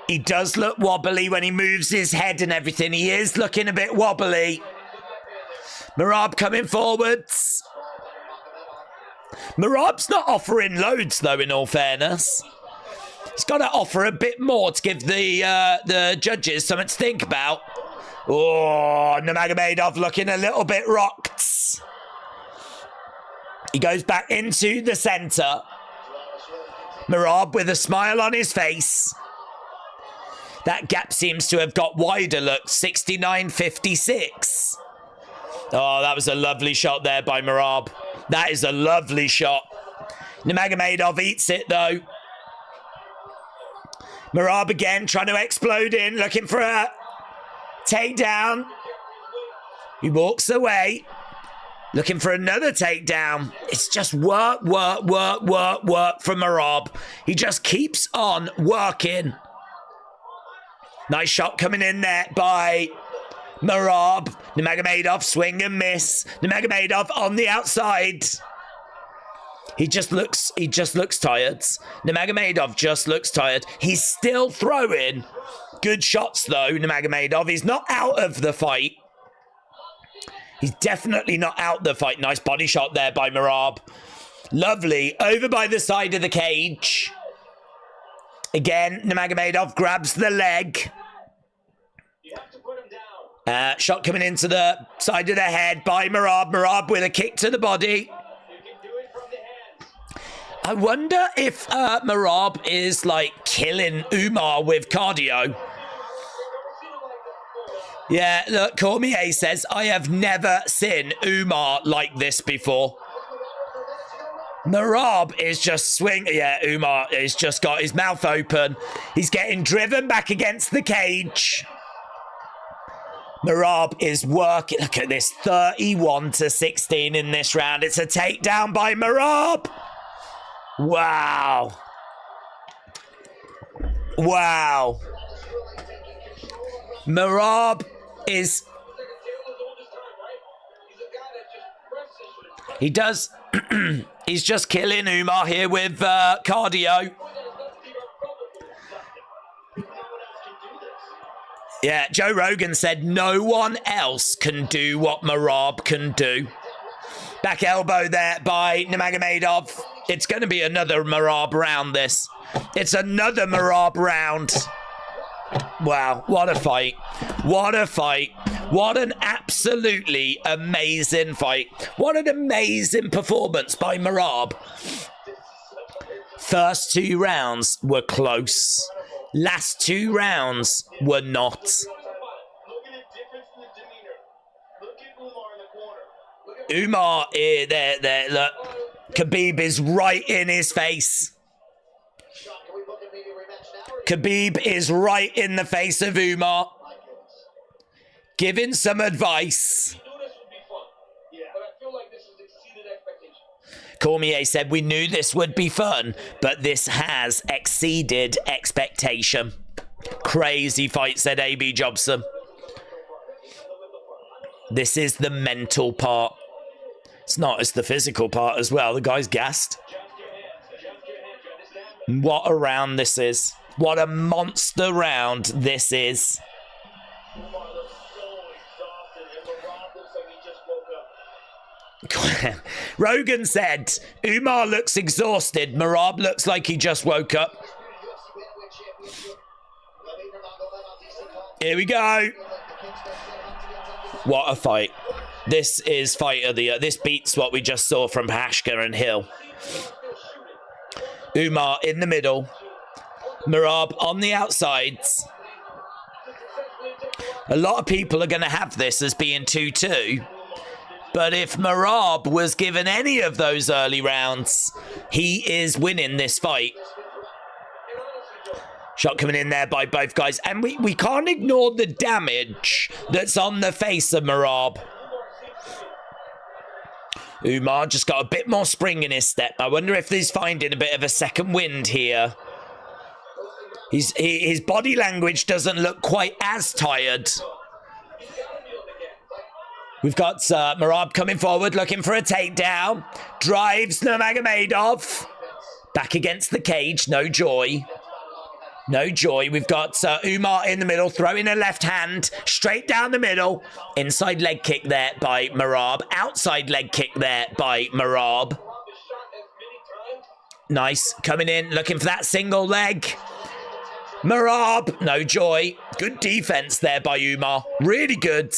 He does look wobbly when he moves his head and everything. He is looking a bit wobbly. Merab coming forwards. Merab's not offering loads, though, in all fairness. He's got to offer a bit more to give the judges something to think about. Oh, Nurmagomedov looking a little bit rocked. He goes back into the centre. Merab with a smile on his face. That gap seems to have got wider, look. 69-56. Oh, that was a lovely shot there by Merab. That is a lovely shot. Nurmagomedov eats it, though. Merab again trying to explode in, looking for a takedown. He walks away, looking for another takedown. It's just work from Merab. He just keeps on working. Nice shot coming in there by Merab. Nurmagomedov swing and miss. Nurmagomedov on the outside. He just looks tired. Nurmagomedov just looks tired. He's still throwing good shots though, Nurmagomedov. He's not out of the fight. He's definitely not out the fight. Nice body shot there by Merab. Lovely. Over by the side of the cage. Again, Nurmagomedov grabs the leg.
You have to put him down.
Shot coming into the side of the head by Merab. Merab with a kick to the body.
You can do it from the hands.
I wonder if Merab is like killing Umar with cardio. Yeah, look, Cormier says, I have never seen Umar like this before. Merab is just swinging. Yeah, Umar has just got his mouth open. He's getting driven back against the cage. Merab is working. Look at this, 31-16 in this round. It's a takedown by Merab. Wow. Wow. Merab is... He does... He's just killing Umar here with cardio. Yeah, Joe Rogan said no one else can do what Merab can do. Back elbow there by Nurmagomedov. It's going to be another Merab round, this. It's another Merab round. Wow, what a fight. What a fight. What an absolutely amazing fight. What an amazing performance by Merab. First two rounds were close. Last two rounds were not.
Look at the difference in the demeanor. Look at Umar in the corner.
Umar, there, look. Khabib is right in his face. Khabib is right in the face of Umar. Giving some advice. Cormier said, we knew this would be fun, but this has exceeded expectation. Crazy fight, said A.B. Jobson. This is the mental part. It's not, it's the physical part as well. The guy's gassed. What a round this is. What a monster round this is. Rogan said, Umar looks exhausted. Merab looks like he just woke up. Here we go. What a fight. This is fight of the year. This beats what we just saw from Prashka and Hill. Umar in the middle. Merab on the outsides. A lot of people are going to have this as being 2-2. But if Merab was given any of those early rounds, he is winning this fight. Shot coming in there by both guys. And we can't ignore the damage that's on the face of Merab. Umar just got a bit more spring in his step. I wonder if he's finding a bit of a second wind here. His body language doesn't look quite as tired. We've got Merab coming forward, looking for a takedown. Drives Nurmagomedov. Back against the cage, no joy. No joy. We've got Umar in the middle, throwing a left hand straight down the middle. Inside leg kick there by Merab. Outside leg kick there by Merab. Nice. Coming in, looking for that single leg. Merab, no joy. Good defense there by Umar. Really good.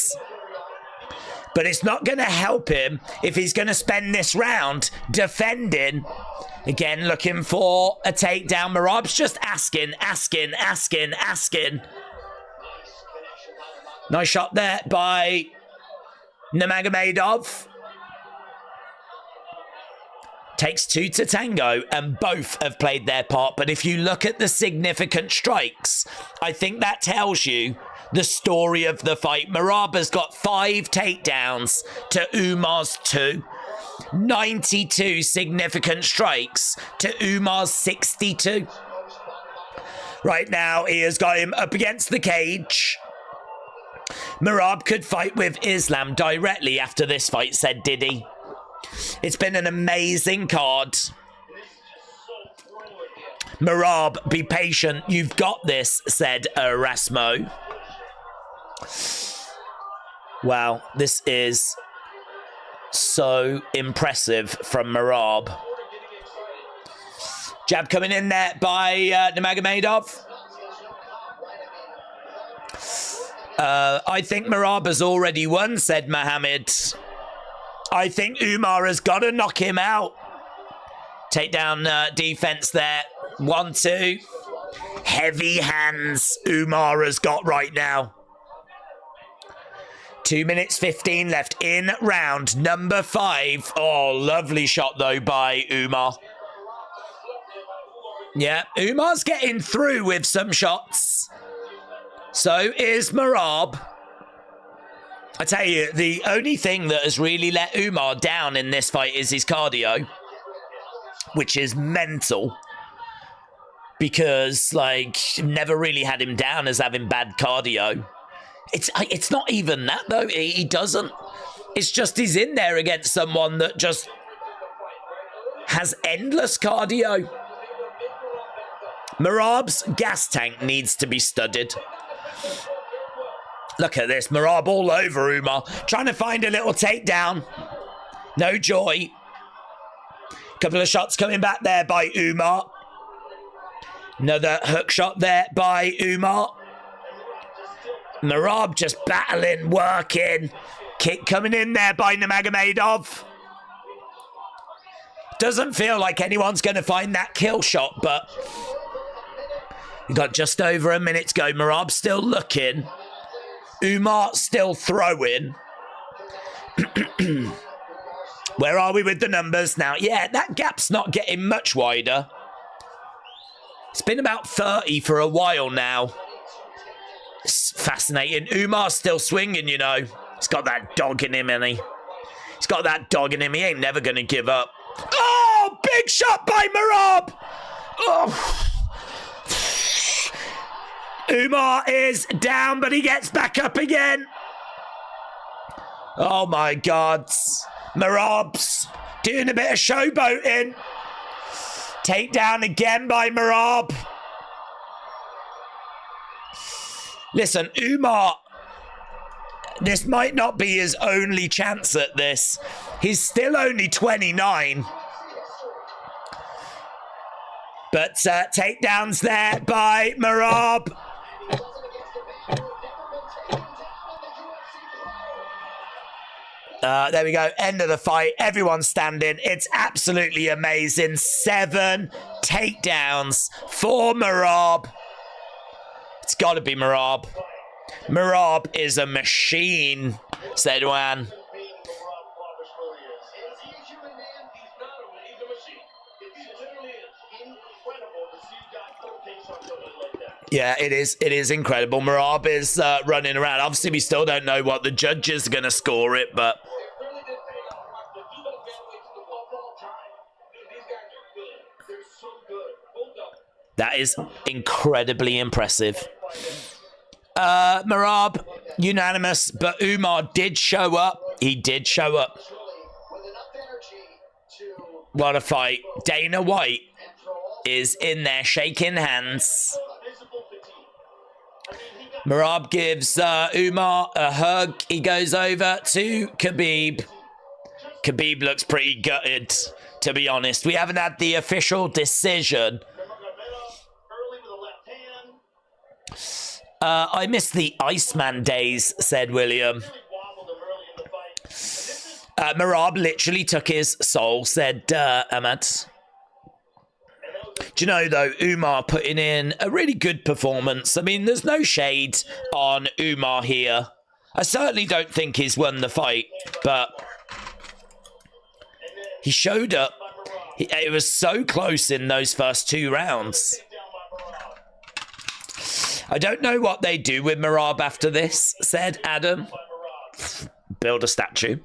But it's not going to help him if he's going to spend this round defending. Again, looking for a takedown. Merab's just asking. Nice shot there by Nurmagomedov. Takes two to tango, and both have played their part. But if you look at the significant strikes, I think that tells you the story of the fight. Merab has got 5 takedowns to Umar's 2. 92 significant strikes to Umar's 62. Right now, he has got him up against the cage. Merab could fight with Islam directly after this fight, said Diddy. It's been an amazing card. Merab, be patient. You've got this, said Erasmo. Wow, this is so impressive from Merab. Jab coming in there by Nurmagomedov. I think Merab has already won, said Mohammed. I think Umar has got to knock him out. Takedown defense there. 1-2. Heavy hands Umar has got right now. 2 minutes 15 left in round number 5. Oh, lovely shot though by Umar. Yeah, Umar's getting through with some shots. So is Merab. I tell you, the only thing that has really let Umar down in this fight is his cardio, which is mental. Because, like, never really had him down as having bad cardio. It's not even that, though. He doesn't. It's just he's in there against someone that just has endless cardio. Merab's gas tank needs to be studied. Look at this. Merab all over Umar. Trying to find a little takedown. No joy. Couple of shots coming back there by Umar. Another hook shot there by Umar. Merab just battling, working. Kick coming in there by Nurmagomedov. Doesn't feel like anyone's going to find that kill shot, but we've got just over a minute to go. Merab still looking. Umar still throwing. Where are we with the numbers now? Yeah, that gap's not getting much wider. It's been about 30 for a while now. It's fascinating. Umar's still swinging, you know. He's got that dog in him, and he's got that dog in him. He ain't never going to give up. Oh, big shot by Merab. Oh. Umar is down, but he gets back up again. Oh, my God. Merab's doing a bit of showboating. Takedown again by Merab. Listen, Umar, this might not be his only chance at this. He's still only 29. But takedowns there by Merab. There we go. End of the fight. Everyone's standing. It's absolutely amazing. 7 takedowns for Merab. It's got to be Merab. Merab is a machine, said Juan. Yeah, it is. It is incredible. Merab is running around. Obviously, we still don't know what the judges are going to score it, but
It really did pay off. The two best bantamweights in the world of all time. These guys are good. They're so good. Hold up.
that is incredibly impressive. Merab, unanimous, but Umar did show up. He did show up.
With enough energy to
What a fight. Dana White
and throw all
is in there shaking hands.
Visible fatigue. I mean, he got
Merab gives Umar a hug. He goes over to Khabib. Khabib looks pretty gutted, to be honest. We haven't had the official decision.
Nurmagomedov early with a left hand.
I miss the Iceman days, said William.
Really wobbled him early in the fight. And this is
Merab literally took his soul, said Ahmad. Do you know, though, Umar putting in a really good performance. I mean, there's no shade on Umar here. I certainly don't think he's won the fight, but he showed up. It was so close in those first 2 rounds.
down by Morab.
I don't know what they do with Merab after this, said Adam. Build a statue.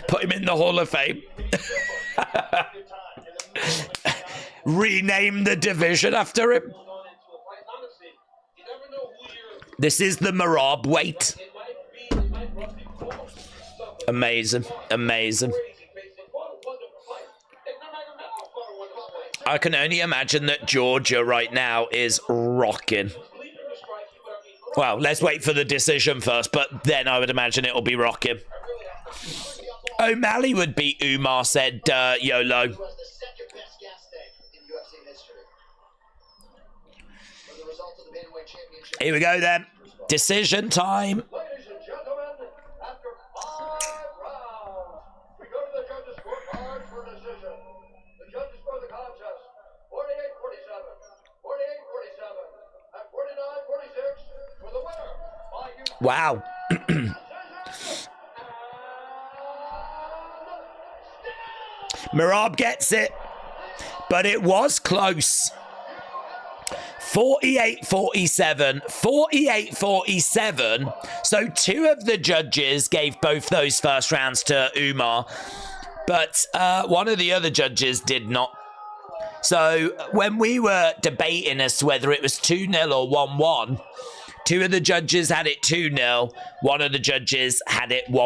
Put him in the Hall of Fame. Rename the division after him. This is the Merab weight. Amazing. Amazing. I can only imagine that Georgia right now is rocking. Well, let's wait for the decision first, but then I would imagine it'll be rocking. O'Malley would beat Umar, said YOLO.
was the second best gas tank in UFC history. As a result of the Bantamweight Championship.
Here we go then. Decision time.
Ladies and gentlemen, after 5 rounds, we go to the judges' scorecard for decision. The judges score the contest 48-47, 48-47, and 49-46 for the winner by UFC.
Wow. Merab gets it, but it was close. 48-47, 48-47. So 2 of the judges gave both those first rounds to Umar, but one of the other judges did not. So when we were debating as to whether it was 2-0 or 1-1, 2 of the judges had it 2-0, one of the judges had it 1-1.
I'm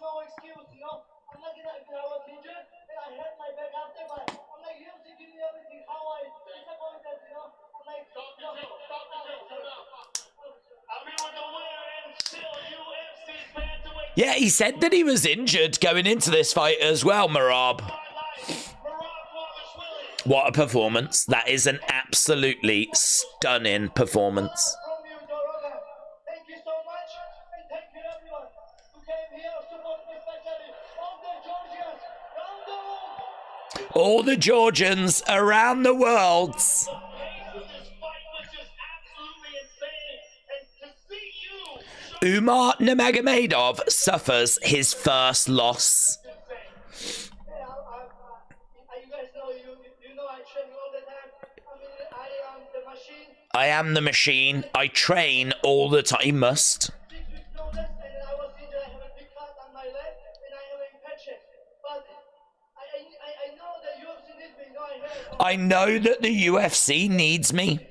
no excuse, you know. I'm not gonna, I was injured and I hurt my back after, but I'm like, UFC give me everything. How I disappointed, you know. I'm like, stop the show, shut up. I'm here with the winner and still UFC's Bantamweight.
Yeah, he said that he was injured going into this fight as well, Merab.
Merab Dvalishvili.
What a performance. That is an absolutely stunning performance.
From you, Rosa. Thank you so much, and thank you everyone who came here to support me, especially all the Georgians around the world.
All the Georgians around the world.
The pace of this fight was just absolutely insane, and to see you
Umar Nurmagomedov suffers his first loss.
you guys know, you know I train all the time. I mean, I am the machine.
I am the machine. I train all the time. You must.
6 weeks notice, and I was injured. I have a big cut on my leg, and I have an infection. But I know that UFC needs me. You know,
I know that the UFC needs me.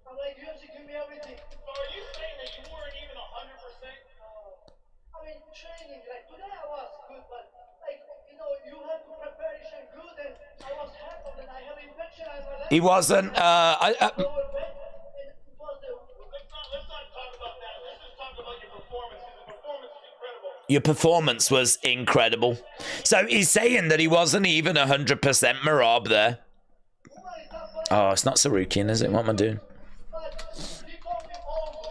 I'm like, UFC, give me everything. So are you saying that you weren't even 100%? I mean, training, like today I was good, but like, you know, you have to preparation good, and I was half of it. I have infection on my leg.
He wasn't.
Lower back, and it was the... Let's not talk about that. Let's just talk about your performance, because the performance is incredible.
Your performance was incredible. So he's saying that he wasn't even 100% Merab there. Oh, it's not Sarukian, is it? What am I doing?
But he called me old.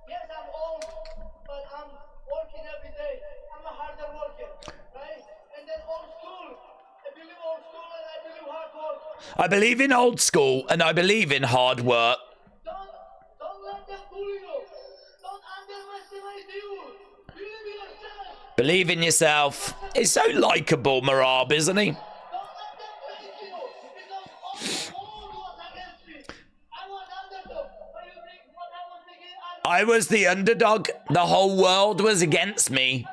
Yes, I'm old, but I'm working every day. I'm a harder worker, right? And then old school. I believe old school and I believe hard work.
I believe in old school and I believe in hard work.
Don't let them bully you. Don't underestimate you. Believe in yourself.
Believe in yourself. He's so likable, Merab, isn't he?
Don't let them face you. Because all the world was against me.
I was the underdog. The whole world was against me.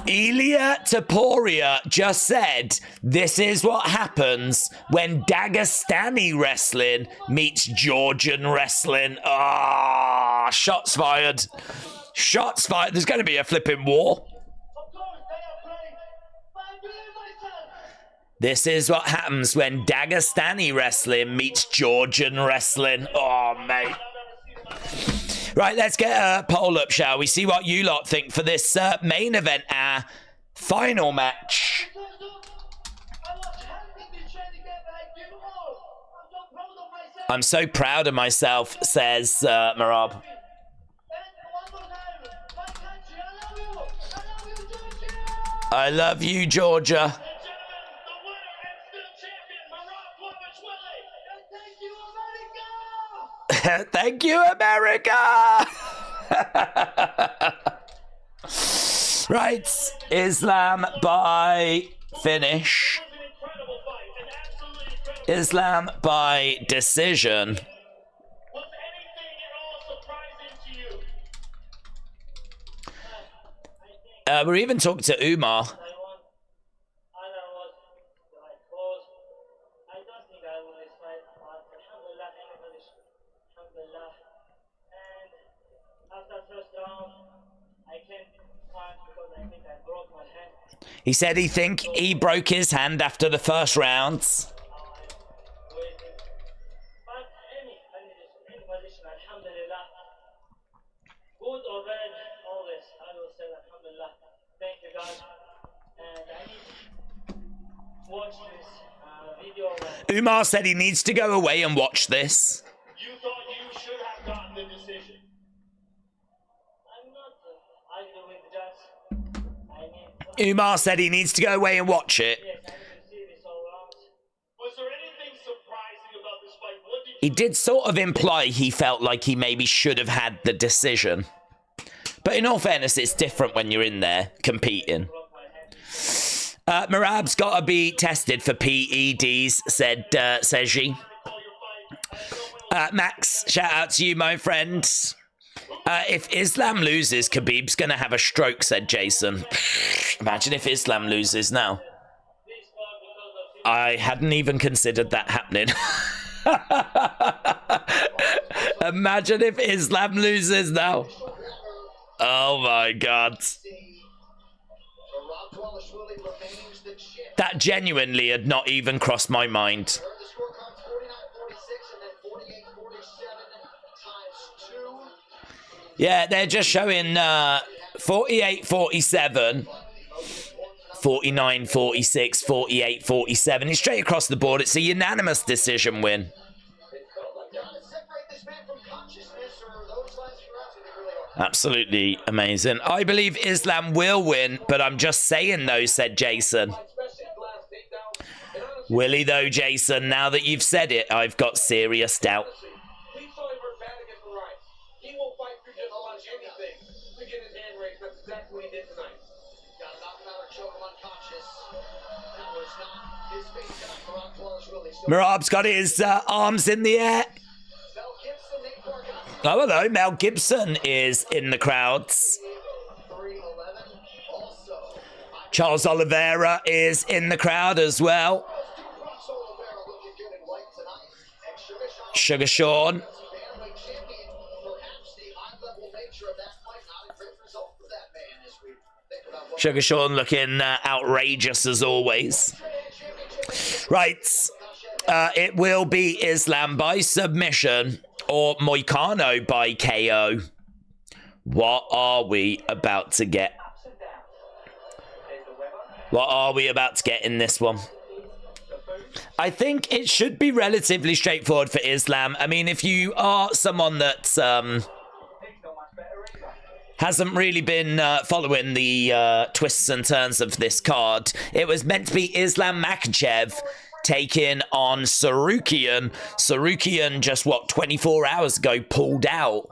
Ilya Taporia just said, this is what happens when Dagestani wrestling meets Georgian wrestling. Ah, shots fired. Shots fired. There's going to be a flipping war. This is what happens when Dagestani wrestling meets Georgian wrestling. Oh, mate. Right, let's get a poll up, shall we? See what you lot think for this main event, our final match. I'm so proud of myself, says Merab. I love you, Georgia. Thank you, America! Right, Islam by finish. Islam by decision. We're even talking to Umar. He said he broke his hand after the first rounds. Umar said he needs to go away and watch this.
You thought you should have gotten the decision. I'm not arguing with the judge.
Umar said he needs to go away and watch it.
Yes, I didn't see this all round. Was there anything surprising about this fight? What did
He did sort of imply he felt like he maybe should have had the decision. But in all fairness, it's different when you're in there competing. Merab's got to be tested for PEDs, said Seji. Max, shout out to you, my friend. If Islam loses, Khabib's going to have a stroke, said Jason. Imagine if Islam loses now. I hadn't even considered that happening. Imagine if Islam loses now. Oh my God. That genuinely had not even crossed my mind. Yeah, they're just showing 48-47, 49-46, 48-47. It's straight across the board. It's a unanimous decision win. Absolutely amazing. I believe Islam will win, but I'm just saying though, said Jason. Will he though, Jason? Now that you've said it, I've got serious doubt. Merab's got his arms in the air. Oh, hello. Mel Gibson is in the crowds. Charles Oliveira is in the crowd as well. Sugar Sean. Sugar Sean looking outrageous as always. Right. It will be Islam by submission or Moicano by KO. What are we about to get? What are we about to get in this one? I think it should be relatively straightforward for Islam. I mean, if you are someone that hasn't really been following the twists and turns of this card, it was meant to be Islam Makhachev taking on Sarukian. Sarukian just, 24 hours ago pulled out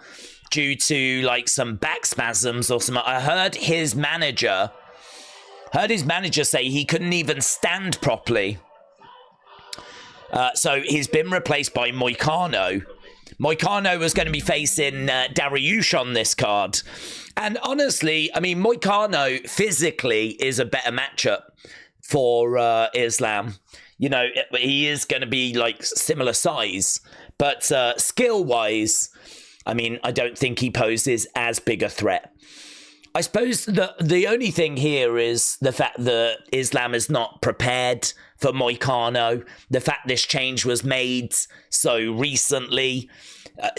due to, like, some back spasms or something. I heard his manager say he couldn't even stand properly. So he's been replaced by Moicano. Moicano was going to be facing Dariush on this card. And honestly, I mean, Moicano physically is a better matchup for Islam. You know, he is going to be like similar size, but skill-wise, I mean, I don't think he poses as big a threat. I suppose the only thing here is the fact that Islam is not prepared for Moicano. The fact this change was made so recently,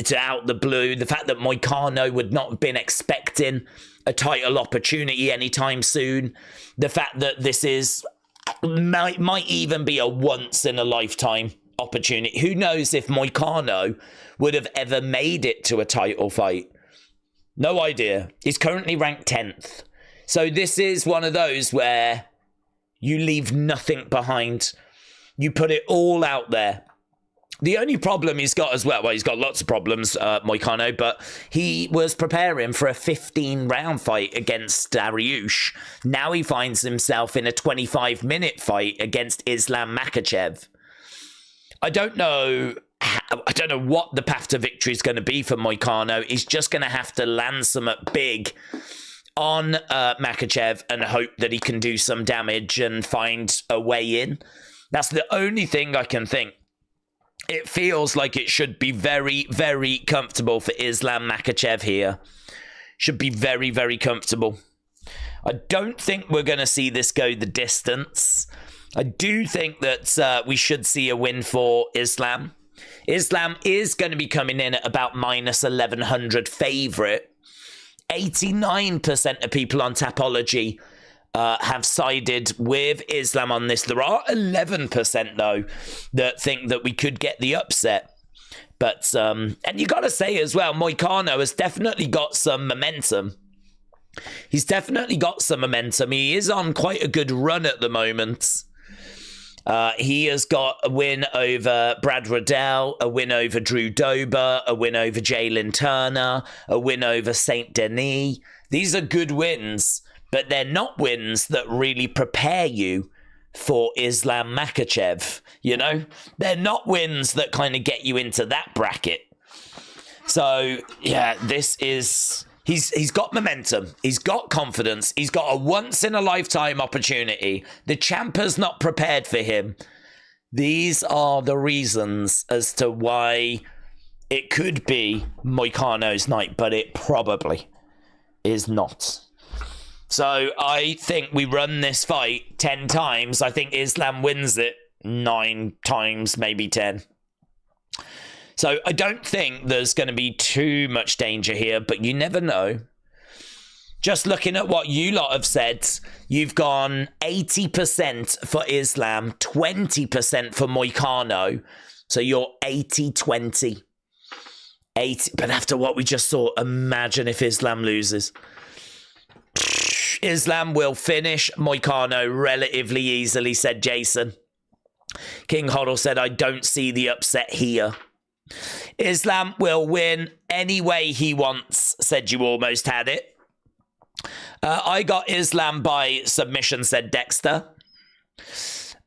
to out the blue. The fact that Moicano would not have been expecting a title opportunity anytime soon. The fact that this might even be a once-in-a-lifetime opportunity. Who knows if Moicano would have ever made it to a title fight? No idea. He's currently ranked 10th. So this is one of those where you leave nothing behind. You put it all out there. The only problem he's got as well, he's got lots of problems, Moicano, but he was preparing for a 15-round fight against Dariush. Now he finds himself in a 25-minute fight against Islam Makhachev. I don't know what the path to victory is going to be for Moicano. He's just going to have to land something big on Makhachev and hope that he can do some damage and find a way in. That's the only thing I can think. It feels like it should be very, very comfortable for Islam Makhachev here. Should be very, very comfortable. I don't think we're going to see this go the distance. I do think that we should see a win for Islam. Islam is going to be coming in at about minus 1100 favourite. 89% of people on Tapology have sided with Islam on this. There are 11% though that think that we could get the upset. But and you got to say as well, Moicano has definitely got some momentum. He's definitely got some momentum. He is on quite a good run at the moment. He has got a win over Brad Riddell, a win over Drew Dober, a win over Jalen Turner, a win over Saint Denis. These are good wins, but they're not wins that really prepare you for Islam Makhachev. You know, they're not wins that kind of get you into that bracket. So yeah, this is. He's got momentum. He's got confidence. He's got a once-in-a-lifetime opportunity. The champ is not prepared for him. These are the reasons as to why it could be Moicano's night, but it probably is not. So I think we run this fight 10 times. I think Islam wins it 9 times, maybe 10. So I don't think there's going to be too much danger here, but you never know. Just looking at what you lot have said, you've gone 80% for Islam, 20% for Moicano. So you're 80-20. 80. But after what we just saw, imagine if Islam loses. Islam will finish Moicano relatively easily, said Jason. King Hoddle said, I don't see the upset here. Islam will win any way he wants, said you almost had it. I got Islam by submission, said Dexter.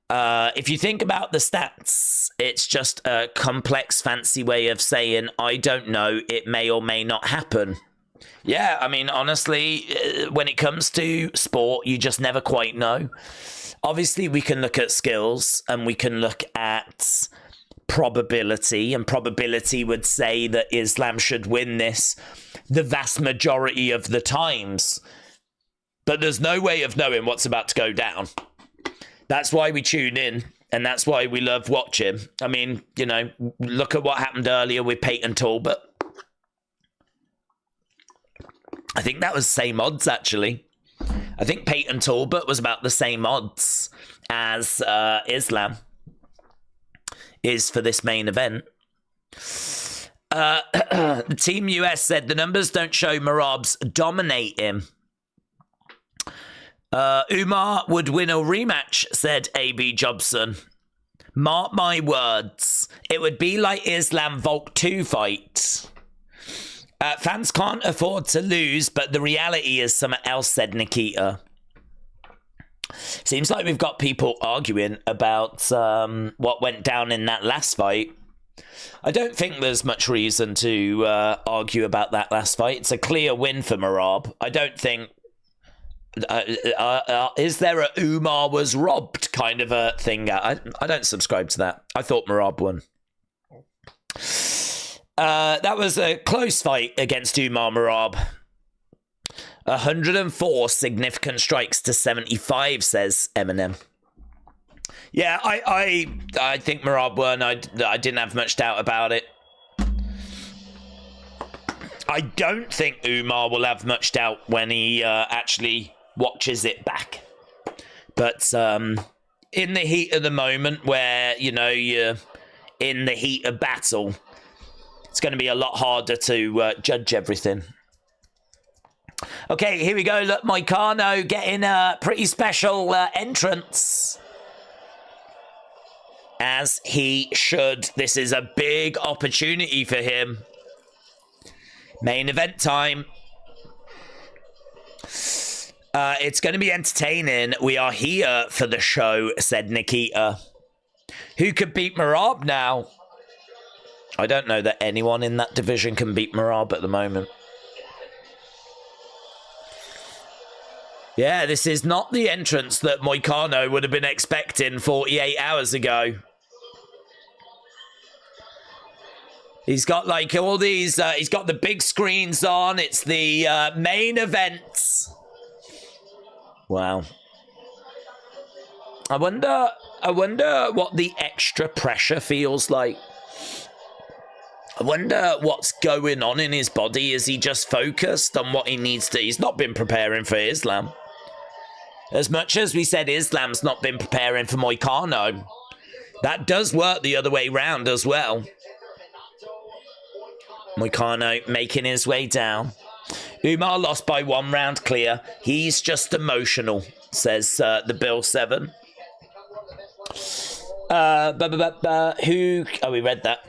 If you think about the stats, it's just a complex, fancy way of saying, I don't know, it may or may not happen. Yeah, I mean, honestly, when it comes to sport, you just never quite know. Obviously, we can look at skills and we can look at probability, and probability would say that Islam should win this the vast majority of the times. But there's no way of knowing what's about to go down. That's why we tune in, and that's why we love watching. I mean, you know, look at what happened earlier with Peyton Talbot. I think that was same odds, actually. I think Peyton Talbot was about the same odds as Islam is for this main event. The Team US said the numbers don't show Merab's dominate him. Umar would win a rematch, said AB Jobson. Mark my words. It would be like Islam Volk 2 fight. Fans can't afford to lose, but the reality is something else, said Nikita. Seems like we've got people arguing about what went down in that last fight. I don't think there's much reason to argue about that last fight. It's a clear win for Merab. I don't think... is there a Umar was robbed kind of a thing? I don't subscribe to that. I thought Merab won. That was a close fight against Umar Merab. 104 significant strikes to 75, says Eminem. Yeah, I think Merab won. I didn't have much doubt about it. I don't think Umar will have much doubt when he actually watches it back. But in the heat of the moment where, you know, you're in the heat of battle, it's going to be a lot harder to judge everything. Okay, here we go. Look, Moicano getting a pretty special entrance. As he should. This is a big opportunity for him. Main event time. It's going to be entertaining. We are here for the show, said Nikita. Who could beat Merab now? I don't know that anyone in that division can beat Merab at the moment. Yeah, this is not the entrance that Moicano would have been expecting 48 hours ago. He's got like all these, he's got the big screens on. It's the main event. Wow. I wonder what the extra pressure feels like. I wonder what's going on in his body. Is he just focused on what he needs to? He's not been preparing for Islam. As much as we said Islam's not been preparing for Moicano, that does work the other way round as well. Moicano making his way down. Umar lost by 1 round clear. He's just emotional, says the Bill 7. Who... Oh, we read that.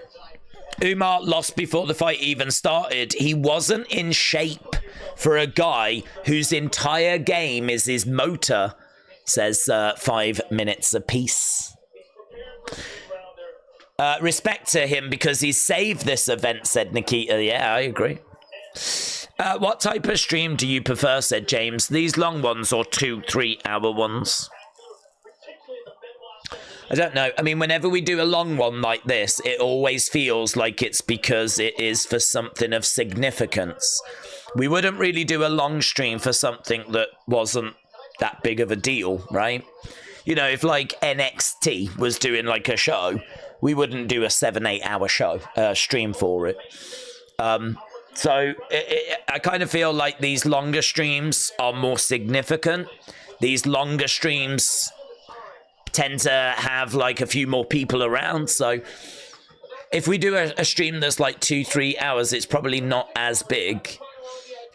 Umar lost before the fight even started. He wasn't in shape for a guy whose entire game is his motor, says 5 minutes apiece. Respect to him because he saved this event, said Nikita. Yeah, I agree. What type of stream do you prefer, said James? These long ones or 2-3 hour ones? I don't know. I mean, whenever we do a long one like this, it always feels like it's because it is for something of significance. We wouldn't really do a long stream for something that wasn't that big of a deal, right? You know, if like NXT was doing like a show, we wouldn't do a 7-8 hour show stream for it. So I kind of feel like these longer streams are more significant. These longer streams tend to have like a few more people around. So if we do a stream that's like 2-3 hours, it's probably not as big.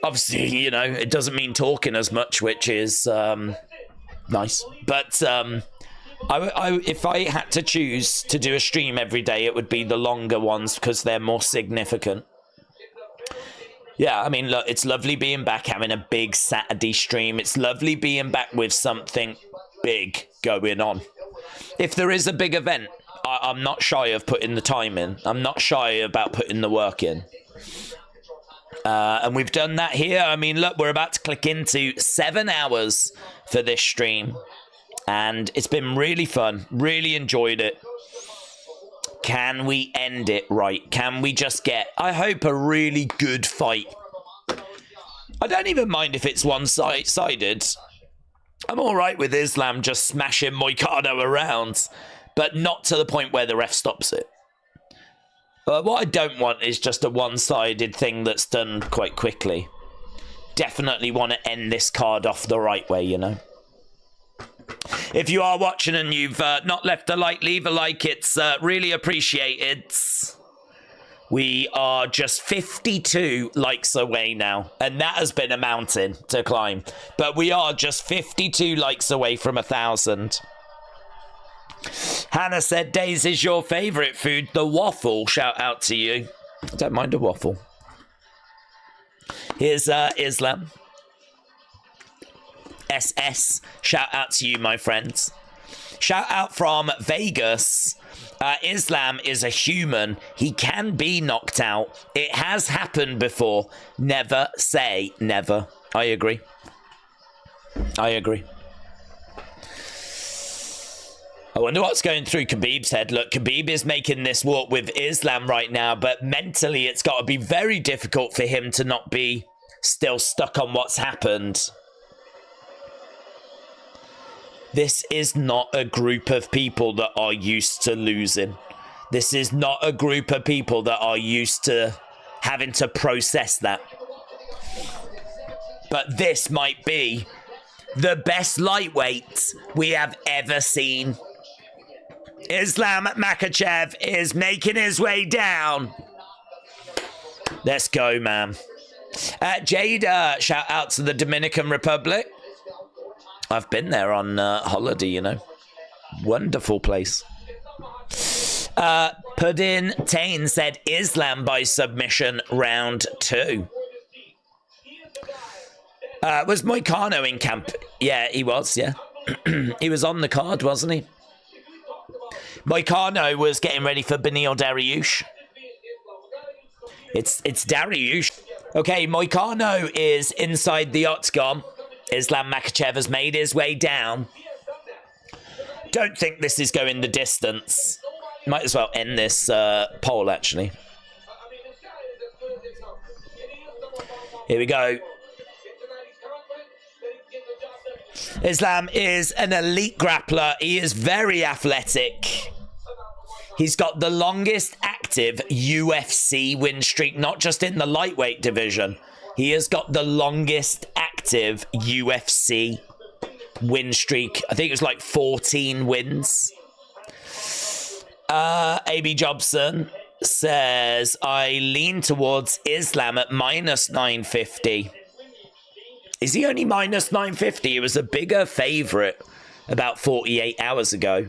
Obviously, you know, it doesn't mean talking as much, which is nice. But if I had to choose to do a stream every day, it would be the longer ones because they're more significant. Yeah, I mean, look, it's lovely being back, having a big Saturday stream. It's lovely being back with something big going on. If there is a big event, I'm not shy of putting the time in. I'm not shy about putting the work in. And we've done that here. I mean, look, we're about to click into 7 hours for this stream. And it's been really fun. Really enjoyed it. Can we end it right? Can we just get, I hope, a really good fight? I don't even mind if it's one-sided. I'm all right with Islam just smashing Moicano around, but not to the point where the ref stops it. What I don't want is just a one-sided thing that's done quite quickly. Definitely want to end this card off the right way, you know. If you are watching and you've not left a like, leave a like. It's really appreciated. We are just 52 likes away now, and that has been a mountain to climb. But we are just 52 likes away from 1,000. Hannah said, Days is your favourite food, the waffle. Shout out to you. I don't mind a waffle. Here's Islam. SS. Shout out to you, my friends. Shout out from Vegas. Islam is a human. He can be knocked out. It has happened before. Never say never. I agree. I agree. I wonder what's going through Khabib's head. Look, Khabib is making this walk with Islam right now, but mentally it's got to be very difficult for him to not be still stuck on what's happened. This is not a group of people that are used to losing. This is not a group of people that are used to having to process that. But this might be the best lightweight we have ever seen. Islam Makhachev is making his way down. Let's go, man. Jada, shout out to the Dominican Republic. I've been there on holiday, you know. Wonderful place. Puddin Tain said Islam by submission round 2. Was Moicano in camp? Yeah, he was, yeah. He was on the card, wasn't he? Moicano was getting ready for Beneil Dariush. It's Dariush. Okay, Moicano is inside the octagon. Islam Makhachev has made his way down. Don't think this is going the distance. Might as well end this poll, actually. Here we go. Islam is an elite grappler. He is very athletic. He's got the longest active UFC win streak, not just in the lightweight division. He has got the longest active UFC win streak. I think it was like 14 wins. AB Jobson says, I lean towards Islam at minus 950. Is he only minus 950? He was a bigger favourite about 48 hours ago.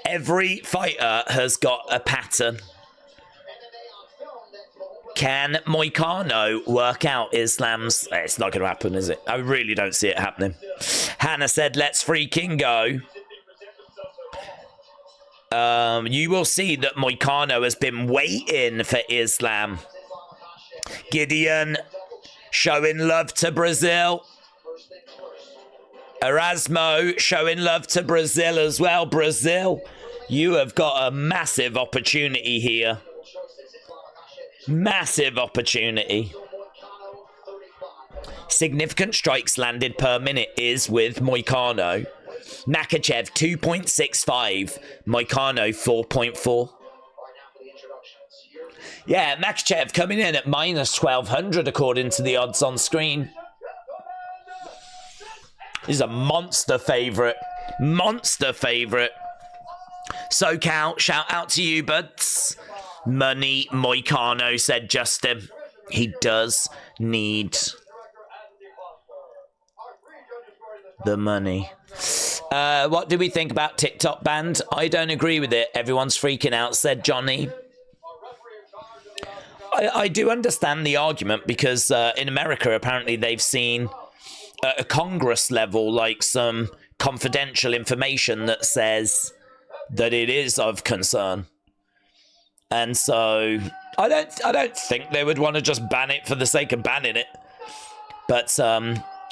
Every fighter has got a pattern. Can Moicano work out Islam's... It's not going to happen, is it? I really don't see it happening. Hannah said, let's freaking go. You will see that Moicano has been waiting for Islam. Gideon showing love to Brazil. Erasmo showing love to Brazil as well. Brazil, you have got a massive opportunity here. Massive opportunity. Significant strikes landed per minute is with Moicano. Makhachev 2.65, Moicano 4.4. Yeah, Makhachev coming in at minus 1200 according to the odds on screen. He's a monster favourite. Monster favourite. SoCal, shout out to you, buds. Money Moicano, said Justin. He does need the money. What do we think about TikTok banned? I don't agree with it. Everyone's freaking out, said Johnny. I do understand the argument because in America, apparently they've seen at a Congress level, like some confidential information that says that it is of concern. And so I don't think they would want to just ban it for the sake of banning it. But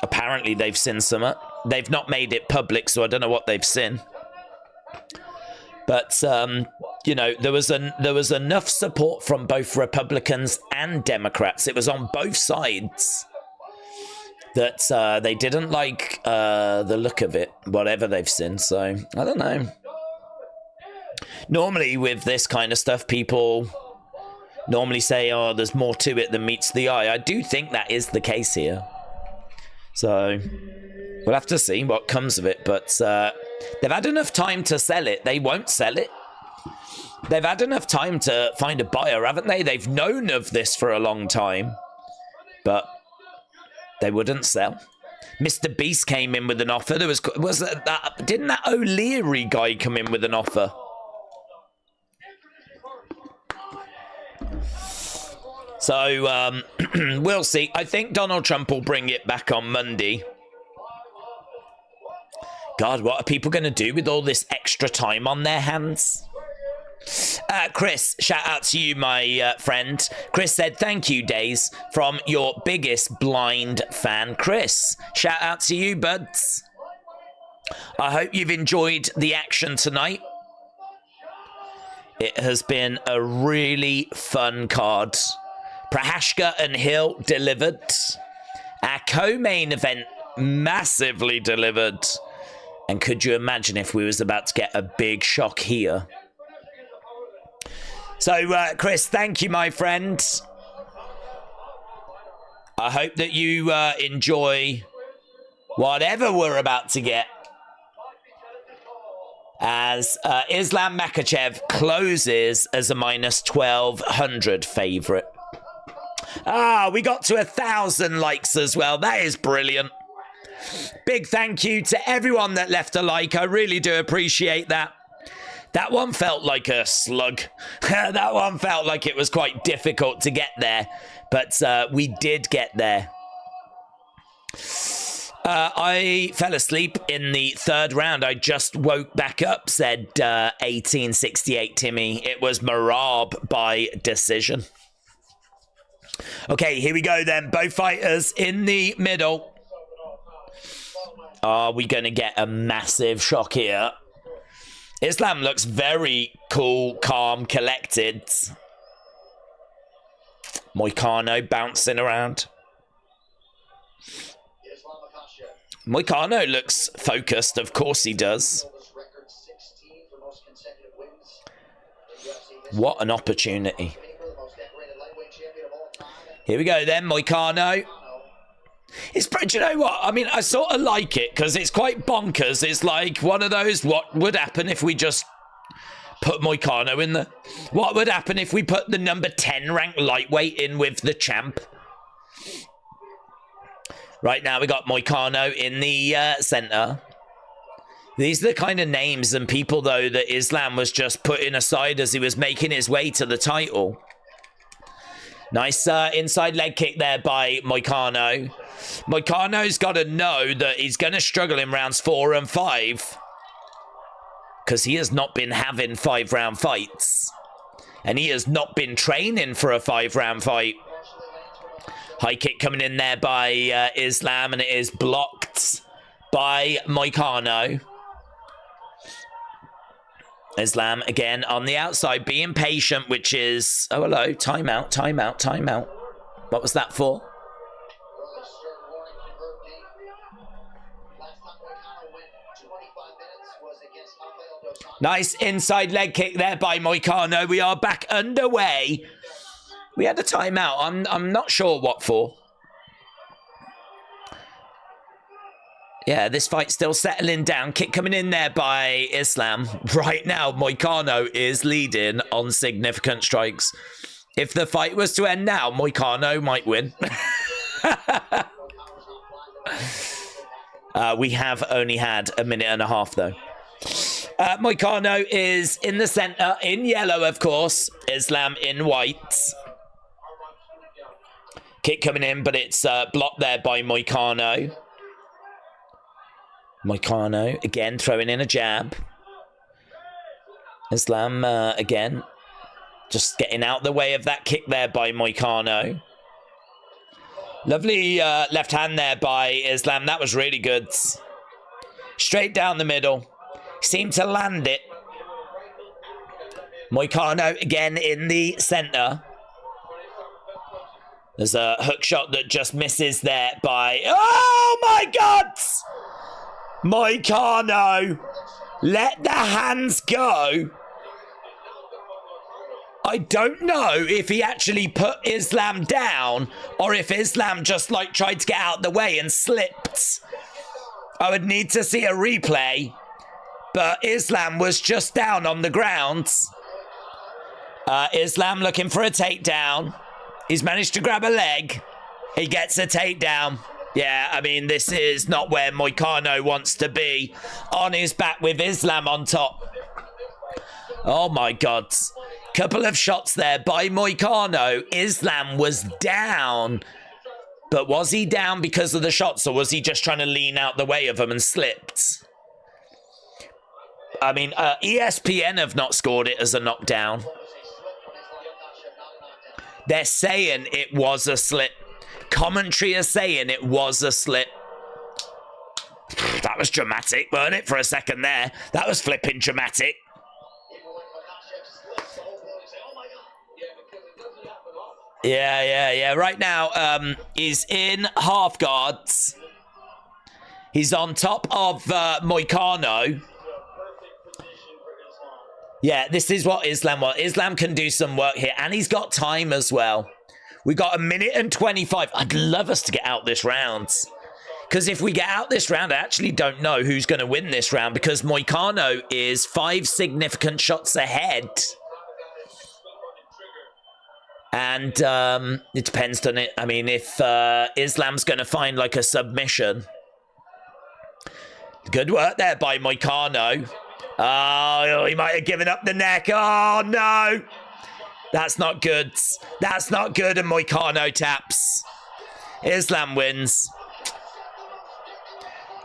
apparently they've seen some. They've not made it public, so I don't know what they've seen. But you know, there was enough support from both Republicans and Democrats. It was on both sides that they didn't like the look of it, whatever they've seen. So I don't know. Normally with this kind of stuff, people normally say, oh, there's more to it than meets the eye. I do think that is the case here. So we'll have to see what comes of it. But they've had enough time to sell it. They won't sell it. They've had enough time to find a buyer, haven't they? They've known of this for a long time. But they wouldn't sell. Mr. Beast came in with an offer. There didn't that O'Leary guy come in with an offer? So we'll see. I think Donald Trump will bring it back on Monday. God, what are people going to do with all this extra time on their hands? Chris, shout out to you, my friend. Chris said, thank you, Days, from your biggest blind fan, Chris. Shout out to you, buds. I hope you've enjoyed the action tonight. It has been a really fun card. Prashka and Hill delivered. Our co-main event massively delivered. And could you imagine if we was about to get a big shock here? So, Chris, thank you, my friend. I hope that you enjoy whatever we're about to get. As Islam Makhachev closes as a minus 1,200 favourite. Ah, we got to 1,000 likes as well. That is brilliant. Big thank you to everyone that left a like. I really do appreciate that. That one felt like a slug. That one felt like it was quite difficult to get there. But we did get there. I fell asleep in the third round. I just woke back up, said 1868 Timmy. It was Morab by decision. Okay, here we go then. Both fighters in the middle. Are we going to get a massive shock here? Islam looks very cool, calm, collected. Moicano bouncing around. Moicano looks focused, of course he does. What an opportunity. Here we go then, Moicano. It's, do you know what? I mean, I sort of like it because it's quite bonkers. It's like one of those, what would happen if we just put Moicano in the... What would happen if we put the number 10 ranked lightweight in with the champ? Right now we got Moicano in the centre. These are the kind of names and people, though, that Islam was just putting aside as he was making his way to the title. Nice inside leg kick there by Moicano. Moicano's got to know that he's going to struggle in rounds 4 and 5. Because he has not been having 5-round fights. And he has not been training for a 5-round fight. High kick coming in there by Islam, and it is blocked by Moicano. Islam again on the outside, being patient, which is... Oh, hello. Timeout, timeout, timeout. What was that for? Nice inside leg kick there by Moicano. We are back underway. We had a timeout. I'm not sure what for. Yeah, this fight's still settling down. Kick coming in there by Islam. Right now, Moicano is leading on significant strikes. If the fight was to end now, Moicano might win. We have only had a minute and a half, though. Moicano is in the centre, in yellow, of course. Islam in white. Kick coming in, but it's blocked there by Moicano. Moicano, again, throwing in a jab. Islam, again, just getting out the way of that kick there by Moicano. Lovely left hand there by Islam. That was really good. Straight down the middle. Seemed to land it. Moicano, again, in the centre. There's a hook shot that just misses there by... Oh, my God! Moicano, let the hands go. I don't know if he actually put Islam down or if Islam just like tried to get out the way and slipped. I would need to see a replay, but Islam was just down on the ground. Islam looking for a takedown. He's managed to grab a leg. He gets a takedown. Yeah, I mean, this is not where Moicano wants to be. On his back with Islam on top. Oh, my God. Couple of shots there by Moicano. Islam was down. But was he down because of the shots, or was he just trying to lean out the way of them and slipped? I mean, ESPN have not scored it as a knockdown. They're saying it was a slip. Commentary are saying it was a slip. That was dramatic, weren't it, for a second there? That was flipping dramatic. Yeah. Right now, he's in half guards. He's on top of Moicano. Yeah, this is what Islam wants. Islam can do some work here, and he's got time as well. We got 1 minute and 25. I'd love us to get out this round. Because if we get out this round, I actually don't know who's going to win this round, because Moicano is 5 significant shots ahead. And it depends, doesn't it? I mean, if Islam's going to find like a submission. Good work there by Moicano. Oh, he might have given up the neck. Oh, no. That's not good. That's not good. And Moicano taps. Islam wins.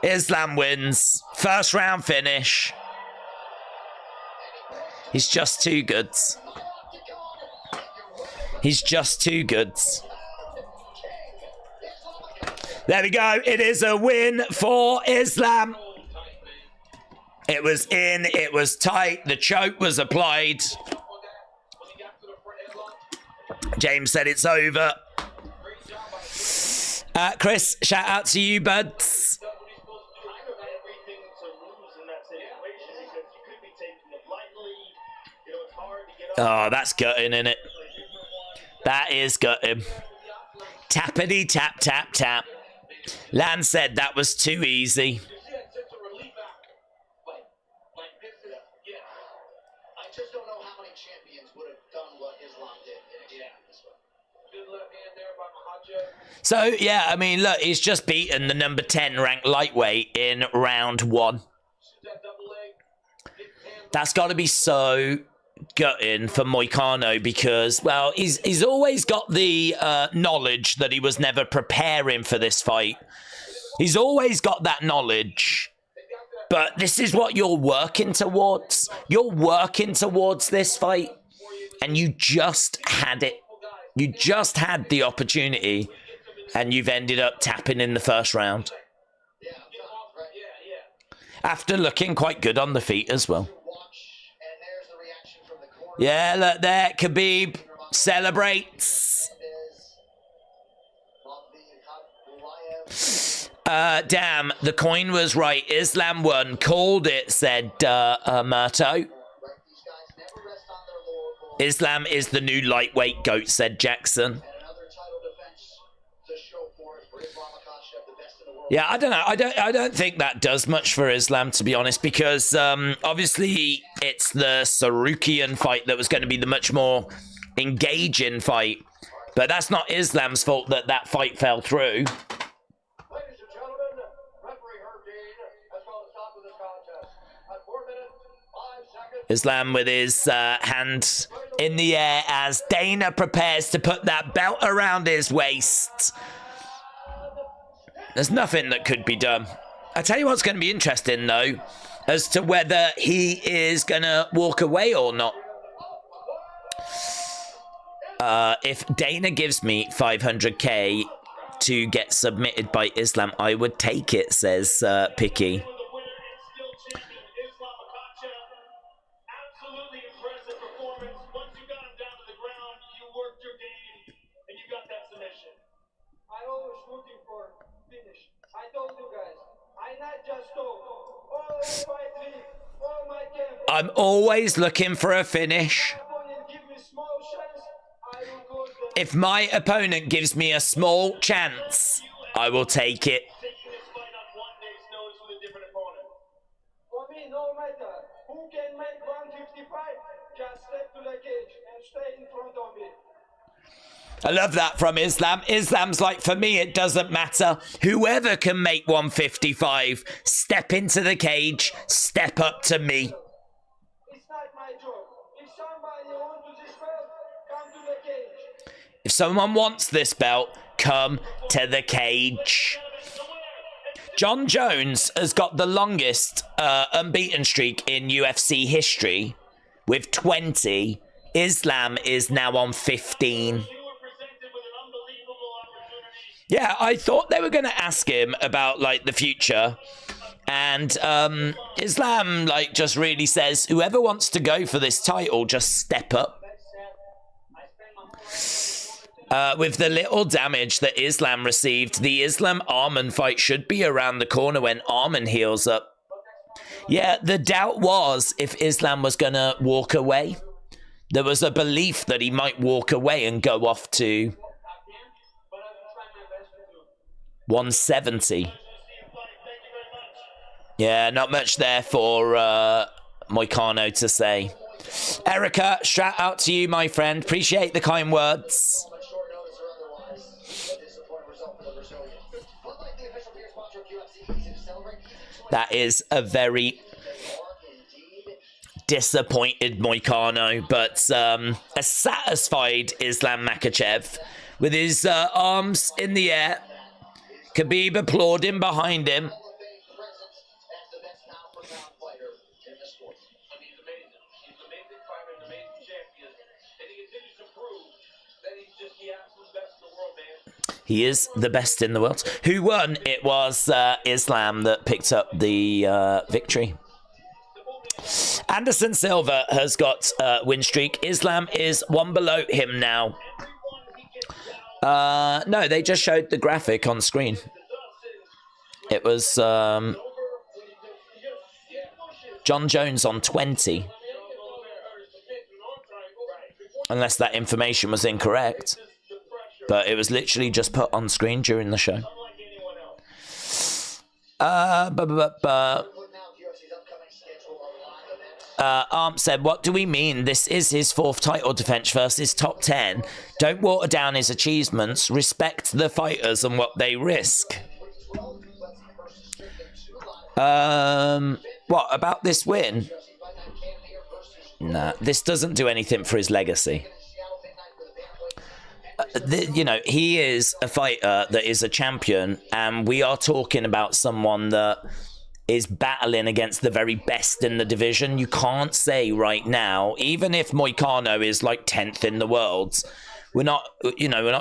Islam wins. First round finish. He's just too good. He's just too good. There we go. It is a win for Islam. It was in. It was tight. The choke was applied. James said it's over. Chris, shout out to you, buds. Oh, that's gutting, isn't it? That is gutting. Tappity tap tap tap. Lan said that was too easy. So, yeah, I mean, look, he's just beaten the number 10 ranked lightweight in round 1. That's got to be so gutting for Moicano because, well, he's always got the knowledge that he was never preparing for this fight. He's always got that knowledge. But this is what you're working towards. You're working towards this fight. And you just had it. You just had the opportunity. And you've ended up tapping in the first round. After looking quite good on the feet as well. Yeah, look there. Khabib celebrates. Damn, the coin was right. Islam won. Called it, said Murto. Islam is the new lightweight GOAT, said Jackson. Yeah, I don't know. I don't think that does much for Islam, to be honest, because obviously it's the Sarukian fight that was going to be the much more engaging fight. But that's not Islam's fault that that fight fell through.
Ladies and gentlemen, referee Herdine has called a stop to this contest at 4 minutes, 5 seconds.
Islam with his hand in the air as Dana prepares to put that belt around his waist. There's nothing that could be done. I tell you what's going to be interesting, though, as to whether he is going to walk away or not. If Dana gives me 500k to get submitted by Islam, I would take it, says Picky.
Absolutely impressive performance. Once you got him down to the ground, you worked your game, and you got that submission. I always looking for finish. I told you guys, I not just told. Oh, fight me. Oh, my game.
I'm always looking for a finish.
Give me small chance. I will go to
If my opponent gives me a small chance, I will take it.
taking this fight on 1 day's notice with a different opponent. For me, no matter who can make 155, just step to the cage and stay in front of me.
I love that from Islam. Islam's like, for me, it doesn't matter. Whoever can make 155, step into the cage, step up to me.
It's not my job. If somebody wants to
someone wants this belt, come to the cage. John Jones has got the longest unbeaten streak in UFC history with 20. Islam is now on 15. Yeah, I thought they were going to ask him about, like, the future. And Islam, like, just really says, whoever wants to go for this title, just step up. With the little damage that Islam received, the Islam-Arman fight should be around the corner when Arman heals up. Yeah, the doubt was if Islam was going to walk away. There was a belief that he might walk away and go off to 170. Yeah, not much there for Moicano to say. Erica, shout out to you, my friend. Appreciate the kind words. That is a very disappointed Moicano, but a satisfied Islam Makhachev with his arms in the air. Khabib applauding behind him. He is the best in the world. Who won? It was Islam that picked up the victory. Anderson Silva has got a win streak. Islam is one below him now. No, they just showed the graphic on screen. It was John Jones on 20. Unless that information was incorrect. But it was literally just put on screen during the show. Arm said, what do we mean? This is his 4th title defense versus top 10. Don't water down his achievements. Respect the fighters and what they risk. What, about this win? Nah, this doesn't do anything for his legacy. You know, he is a fighter that is a champion, and we are talking about someone that is battling against the very best in the division. You can't say right now, even if Moicano is like 10th in the world, we're not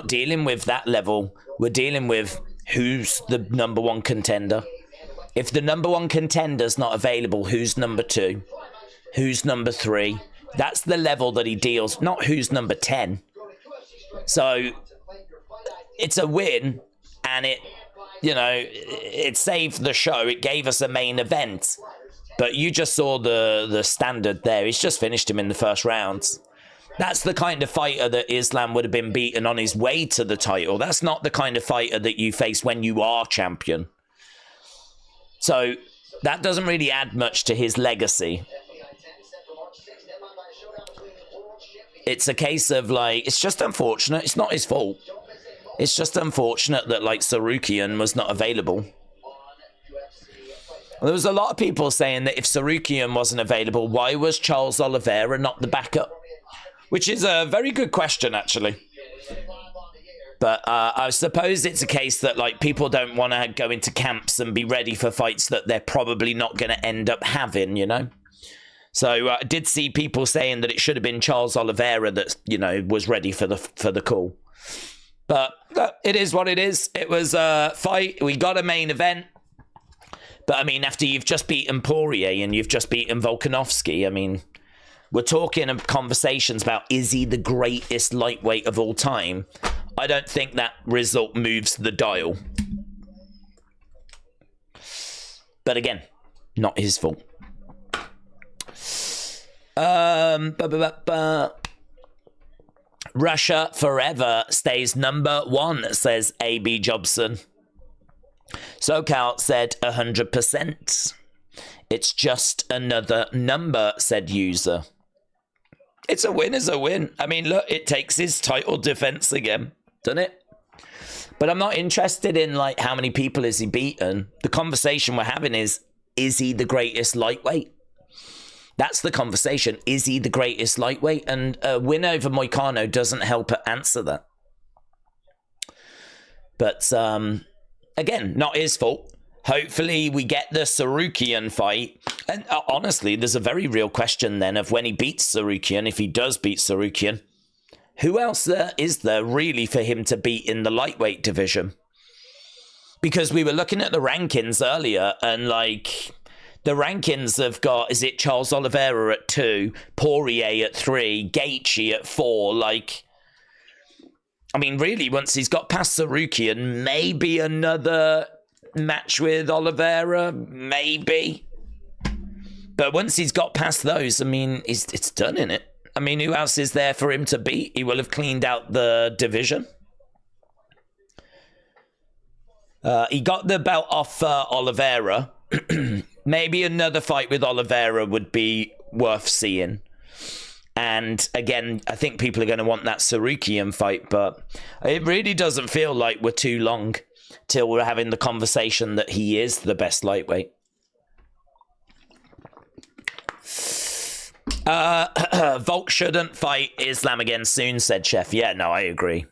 dealing with that level. We're dealing with who's the number 1 contender. If the number 1 contender's not available, who's number 2? Who's number 3? That's the level that he deals, not who's number 10. So it's a win, and it saved the show. It gave us a main event, but you just saw the standard there. He's just finished him in the first round. That's the kind of fighter that Islam would have been beaten on his way to the title. That's not the kind of fighter that you face when you are champion. So that doesn't really add much to his legacy. It's a case of, like, it's just unfortunate. It's not his fault. It's just unfortunate that, like, Sarukian was not available. There was a lot of people saying that if Sarukian wasn't available, why was Charles Oliveira not the backup? Which is a very good question, actually. But I suppose it's a case that, like, people don't want to go into camps and be ready for fights that they're probably not going to end up having, you know? So I did see people saying that it should have been Charles Oliveira that, was ready for the call. But it is what it is. It was a fight. We got a main event. But, I mean, after you've just beaten Poirier and you've just beaten Volkanovski, I mean, we're talking of conversations about, is he the greatest lightweight of all time? I don't think that result moves the dial. But again, not his fault. Russia forever stays number 1, says AB Jobson. SoCal said 100%. It's just another number, said user. It's a win is a win. I mean, look, it takes his title defense again, doesn't it? But I'm not interested in, like, how many people has he beaten. The conversation we're having is he the greatest lightweight? That's the conversation. Is he the greatest lightweight? And a win over Moicano doesn't help answer that. But, again, not his fault. Hopefully we get the Sarukian fight. And honestly, there's a very real question then of when he beats Sarukian, if he does beat Sarukian, who else is there really for him to beat in the lightweight division? Because we were looking at the rankings earlier, and like the rankings have got, is it Charles Oliveira at 2, Poirier at 3, Gaethje at 4, like, I mean, really, once he's got past Sarukian, maybe another match with Oliveira, maybe. But once he's got past those, I mean, it's done, innit? I mean, who else is there for him to beat? He will have cleaned out the division. He got the belt off Oliveira. Maybe another fight with Oliveira would be worth seeing. And again, I think people are going to want that Sarukian fight, but it really doesn't feel like we're too long till we're having the conversation that he is the best lightweight. Volk shouldn't fight Islam again soon, said Chef. Yeah, no, I agree.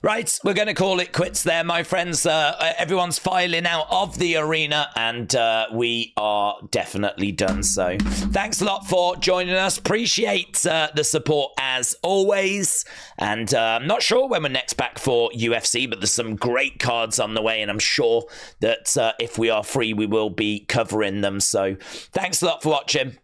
Right, we're going to call it quits there, my friends. Everyone's filing out of the arena, and we are definitely done. So thanks a lot for joining us. Appreciate the support as always. And I'm not sure when we're next back for UFC, but there's some great cards on the way, and I'm sure that if we are free, we will be covering them. So thanks a lot for watching.